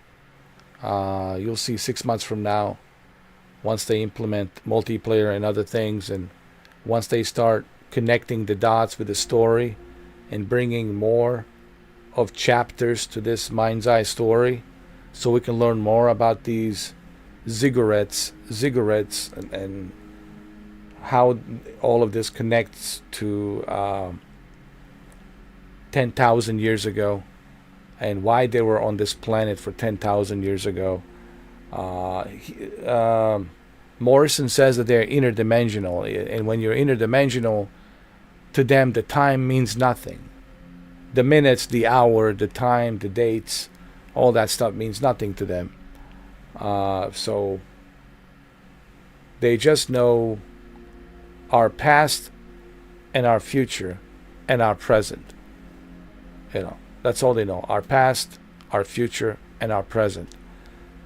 You'll see 6 months from now, once they implement multiplayer and other things, and once they start connecting the dots with the story and bringing more of chapters to this MindsEye story, so we can learn more about these ziggurats, and how all of this connects to 10,000 years ago, and why they were on this planet for 10,000 years ago. Morrison says that they're interdimensional, and when you're interdimensional, to them the time means nothing. The minutes, the hour, the time, the dates, all that stuff means nothing to them. So they just know our past and our future and our present. You know, that's all they know. Our past, our future, and our present.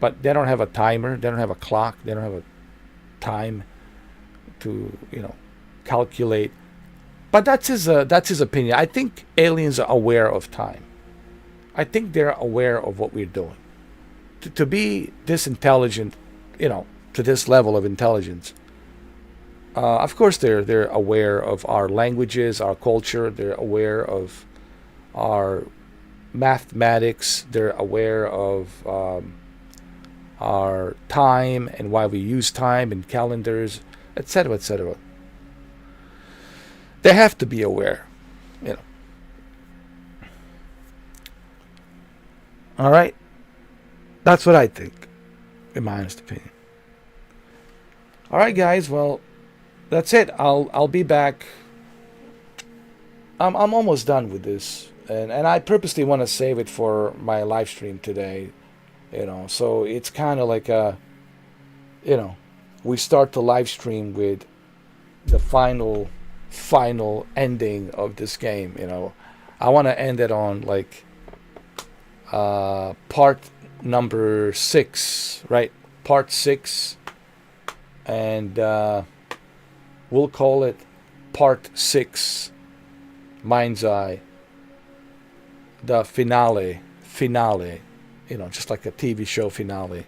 But they don't have a timer. They don't have a clock. They don't have a time to, calculate. But that's his opinion. I think aliens are aware of time. I think they're aware of what we're doing. To be this intelligent, to this level of intelligence, of course they're aware of our languages, our culture. They're aware of our mathematics. They're aware of our time and why we use time and calendars, etc., etc. They have to be aware, All right, that's what I think, in my honest opinion. All right, guys. Well, that's it. I'll be back. I'm almost done with this, and I purposely want to save it for my live stream today. So it's kind of like we start the live stream with the final ending of this game. I want to end it on like part number 6, right? Part 6, and we'll call it part 6, MindsEye, the finale, just like a TV show finale.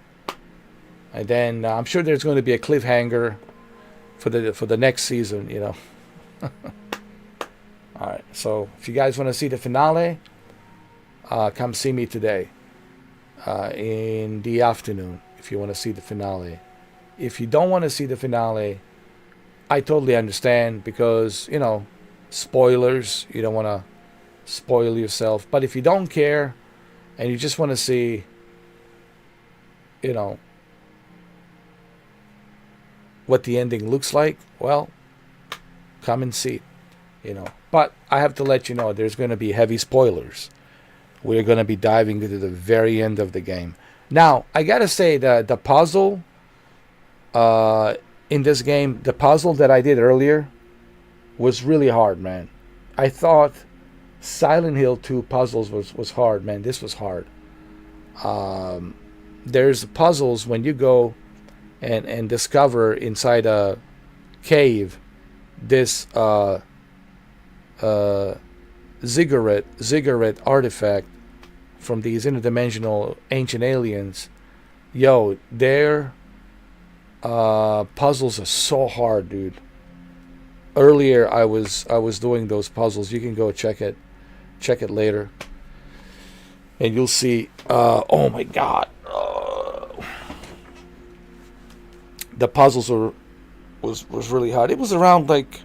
And then I'm sure there's going to be a cliffhanger for the next season, All right, so if you guys want to see the finale, come see me today in the afternoon if you want to see the finale. If you don't want to see the finale, I totally understand, because spoilers, you don't want to spoil yourself. But if you don't care and you just want to see what the ending looks like, well, come and see it, But I have to let you know, there's going to be heavy spoilers. We're going to be diving into the very end of the game. Now, I got to say, the puzzle in this game, the puzzle that I did earlier was really hard, man. I thought Silent Hill 2 puzzles was hard, man. This was hard. There's puzzles when you go and discover inside a cave this ziggurat artifact from these interdimensional ancient aliens. Yo, their puzzles are so hard, dude. Earlier I was doing those puzzles. You can go check it later, and you'll see. Oh my God, the puzzles was really hard. It was around like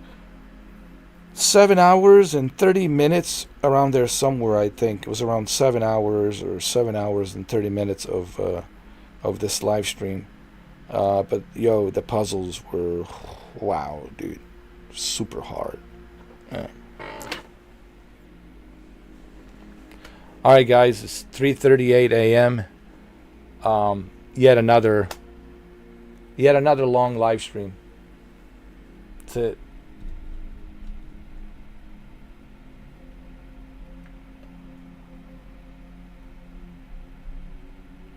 7 hours and 30 minutes around there somewhere. I think it was around 7 hours or 7 hours and 30 minutes of this live stream. But yo, the puzzles were, wow, dude, super hard. All right, guys, it's 3:38 a.m. Yet another long live stream. That's it.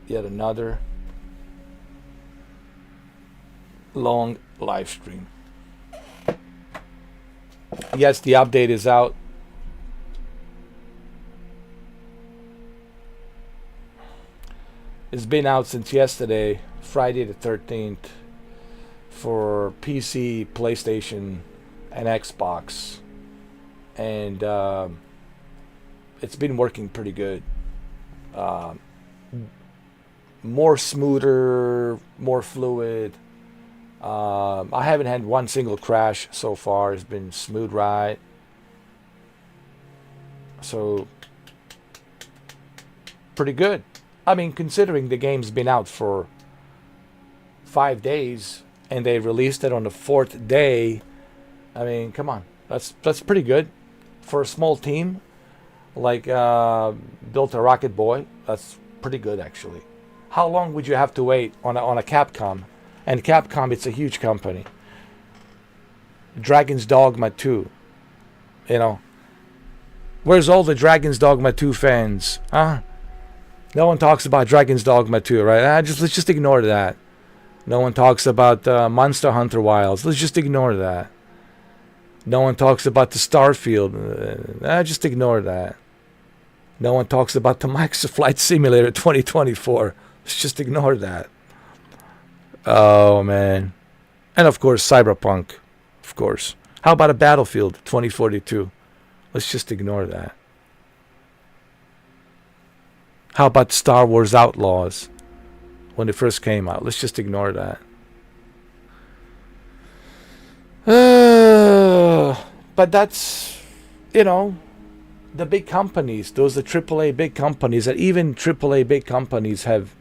Yet another long live stream. Yes, the update is out. It's been out since yesterday, Friday the 13th, for PC, PlayStation, and Xbox. And it's been working pretty good. More smoother, more fluid. I haven't had one single crash so far. It's been smooth ride. So pretty good. I mean, considering the game's been out for 5 days and they released it on the 4th day, I mean, come on, that's pretty good for a small team like built a Rocket Boy. That's pretty good, actually. How long would you have to wait on a Capcom? And Capcom, it's a huge company. Dragon's Dogma 2, you know. Where's all the Dragon's Dogma 2 fans? Huh? No one talks about Dragon's Dogma 2, right? Let's just ignore that. No one talks about Monster Hunter Wilds. Let's just ignore that. No one talks about the Starfield. Just ignore that. No one talks about the Microsoft Flight Simulator 2024. Let's just ignore that. Oh, man. And, of course, Cyberpunk. Of course. How about a Battlefield 2042? Let's just ignore that. How about Star Wars Outlaws when it first came out? Let's just ignore that. But that's, you know, the big companies. Those are AAA big companies. And even AAA big companies have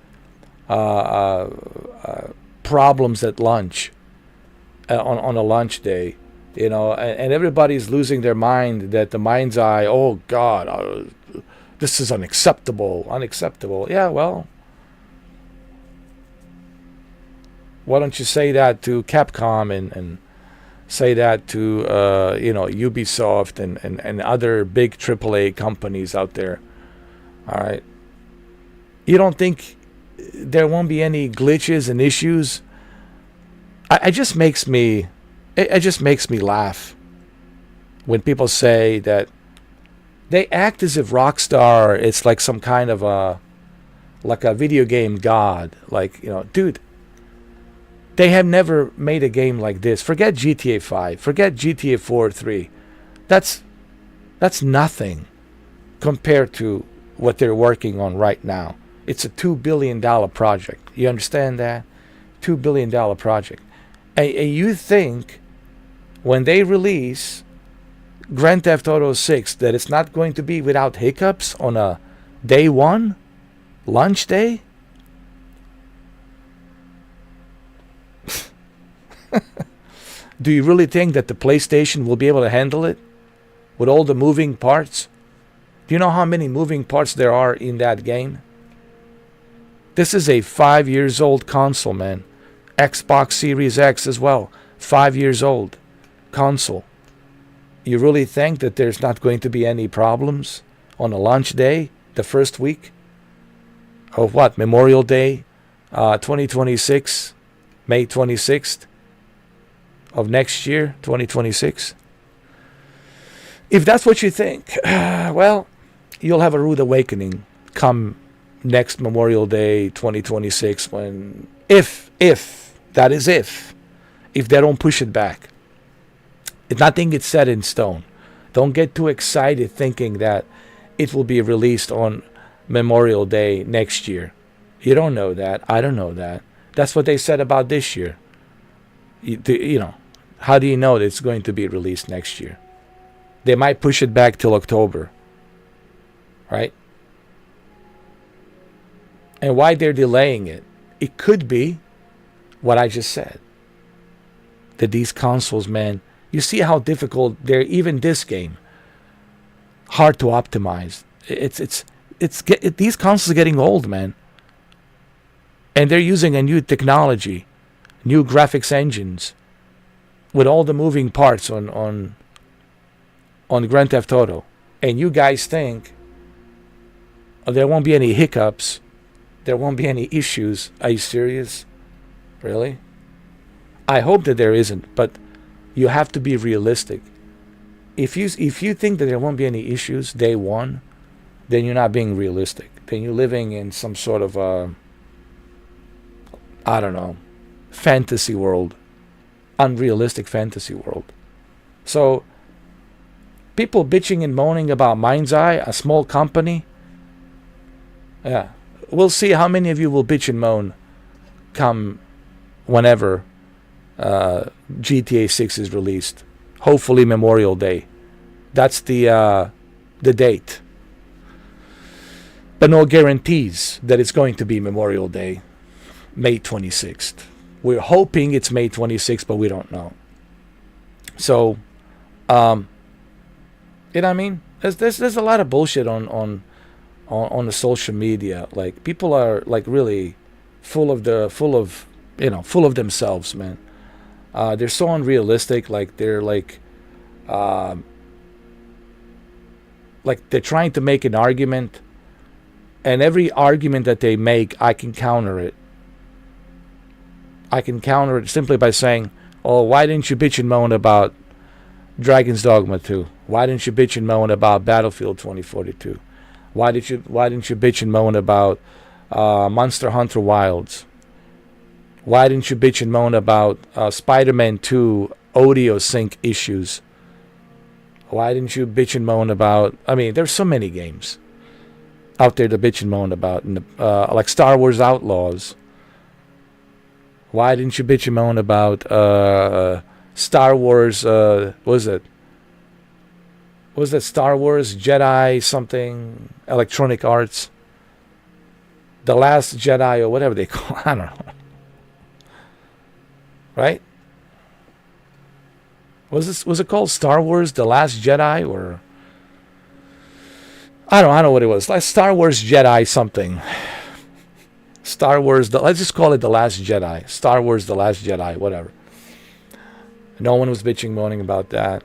problems at lunch, on a lunch day. You know, and everybody's losing their mind that the MindsEye, oh, God, this is unacceptable. Yeah, well, why don't you say that to Capcom and say that to, Ubisoft and other big AAA companies out there? All right. You don't think there won't be any glitches and issues? It just makes me laugh when people say that they act as if Rockstar is like some kind of a video game god. Like, dude, they have never made a game like this. Forget GTA 5. Forget GTA 4, 3. That's nothing compared to what they're working on right now. It's a $2 billion project. You understand that? $2 billion project. And you think when they release Grand Theft Auto 6 that it's not going to be without hiccups on a day one, launch day? Do you really think that the PlayStation will be able to handle it with all the moving parts? Do you know how many moving parts there are in that game? This is a 5 years old console, man. Xbox Series X as well. 5 years old console. You really think that there's not going to be any problems on a launch day, the first week of what? Memorial Day 2026, May 26th of next year, 2026? If that's what you think, well, you'll have a rude awakening come next Memorial Day 2026 when, if they don't push it back. Nothing gets set in stone. Don't get too excited thinking that it will be released on Memorial Day next year. You don't know that. I don't know that. That's what they said about this year. How do you know that it's going to be released next year? They might push it back till October. Right? And why they're delaying it? It could be what I just said. That these consoles, man, you see how difficult they're, even this game, hard to optimize. These consoles are getting old, man. And they're using a new technology, new graphics engines, with all the moving parts on Grand Theft Auto. And you guys think there won't be any hiccups, there won't be any issues. Are you serious? Really? I hope that there isn't, but you have to be realistic. If you think that there won't be any issues day one, then you're not being realistic. Then you're living in some sort of fantasy world, unrealistic fantasy world. So People bitching and moaning about MindsEye, a small company. Yeah. We'll see how many of you will bitch and moan come whenever GTA 6 is released. Hopefully Memorial Day. That's the date. But no guarantees that it's going to be Memorial Day, May 26th. We're hoping it's May 26th, but we don't know. So, you know what I mean? There's a lot of bullshit on the social media. Like, people are like really full of themselves, man. They're so unrealistic. Like, they're like they're trying to make an argument, and every argument that they make, I can counter it. I can counter it simply by saying, oh, why didn't you bitch and moan about Dragon's Dogma 2? Why didn't you bitch and moan about Battlefield 2042? Why didn't you bitch and moan about Monster Hunter Wilds? Why didn't you bitch and moan about Spider-Man 2 audio sync issues? Why didn't you bitch and moan about... I mean, there's so many games out there to bitch and moan about, like Star Wars Outlaws. Why didn't you bitch and moan about Star Wars... was it Star Wars Jedi something? Electronic Arts? The Last Jedi, or whatever they call it. I don't know. Right? Was it called Star Wars The Last Jedi, or I don't know what it was. Like Star Wars Jedi something. Star Wars, let's just call it The Last Jedi. Star Wars The Last Jedi, whatever. No one was bitching, moaning about that.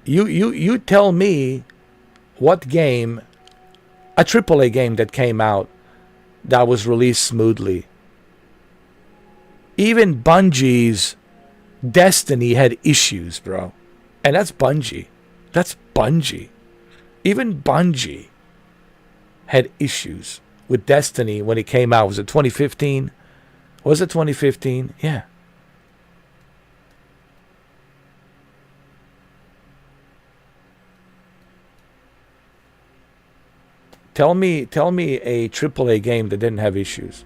You tell me what game, a AAA game that came out that was released smoothly. Even Bungie's Destiny had issues, bro. And that's Bungie. That's Bungie. Even Bungie had issues with Destiny when it came out. Was it 2015? Was it 2015? Yeah. Tell me a AAA game that didn't have issues.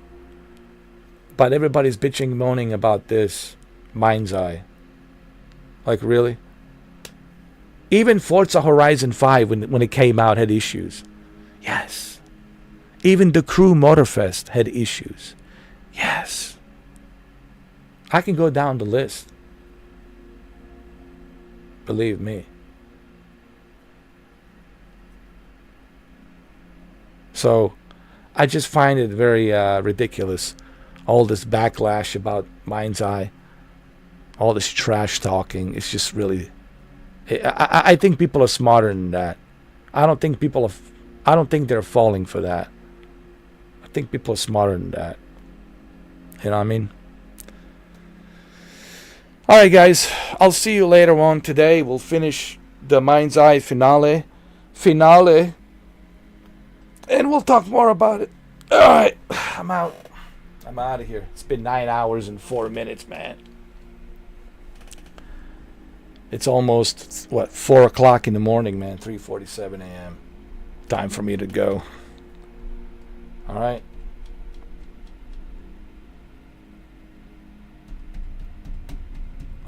But everybody's bitching, moaning about this MindsEye. Like, really? Even Forza Horizon 5, when it came out, had issues. Yes. Even The Crew Motorfest had issues. Yes. I can go down the list. Believe me. So, I just find it very ridiculous. All this backlash about MindsEye. All this trash talking. It's just really... I think people are smarter than that. I don't think they're falling for that. I think people are smarter than that. You know what I mean? Alright, guys. I'll see you later on today. We'll finish the MindsEye finale. And we'll talk more about it. Alright. I'm out. I'm out of here. It's been 9 hours and 4 minutes, man. It's almost, 4 o'clock in the morning, man. 3:47 a.m. Time for me to go. Alright.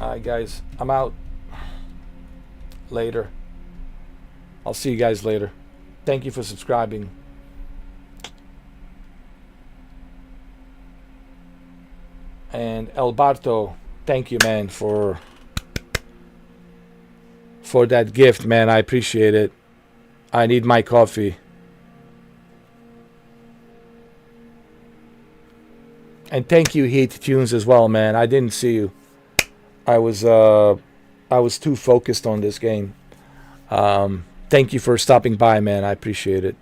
Alright, guys. I'm out. Later. I'll see you guys later. Thank you for subscribing. And Alberto, thank you, man, for that gift, man. I appreciate it. I need my coffee. And thank you, Heat Tunes, as well, man. I didn't see you. I was too focused on this game. Thank you for stopping by, man. I appreciate it.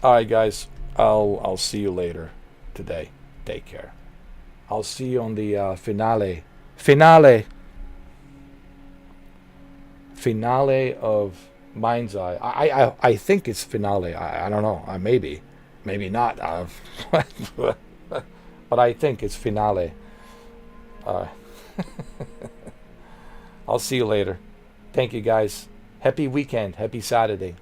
Alright, guys. I'll see you later today. Take care. I'll see you on the finale of MindsEye. I think it's finale. I don't know. Maybe not. But I think it's finale. I'll see you later. Thank you guys. Happy weekend. Happy Saturday.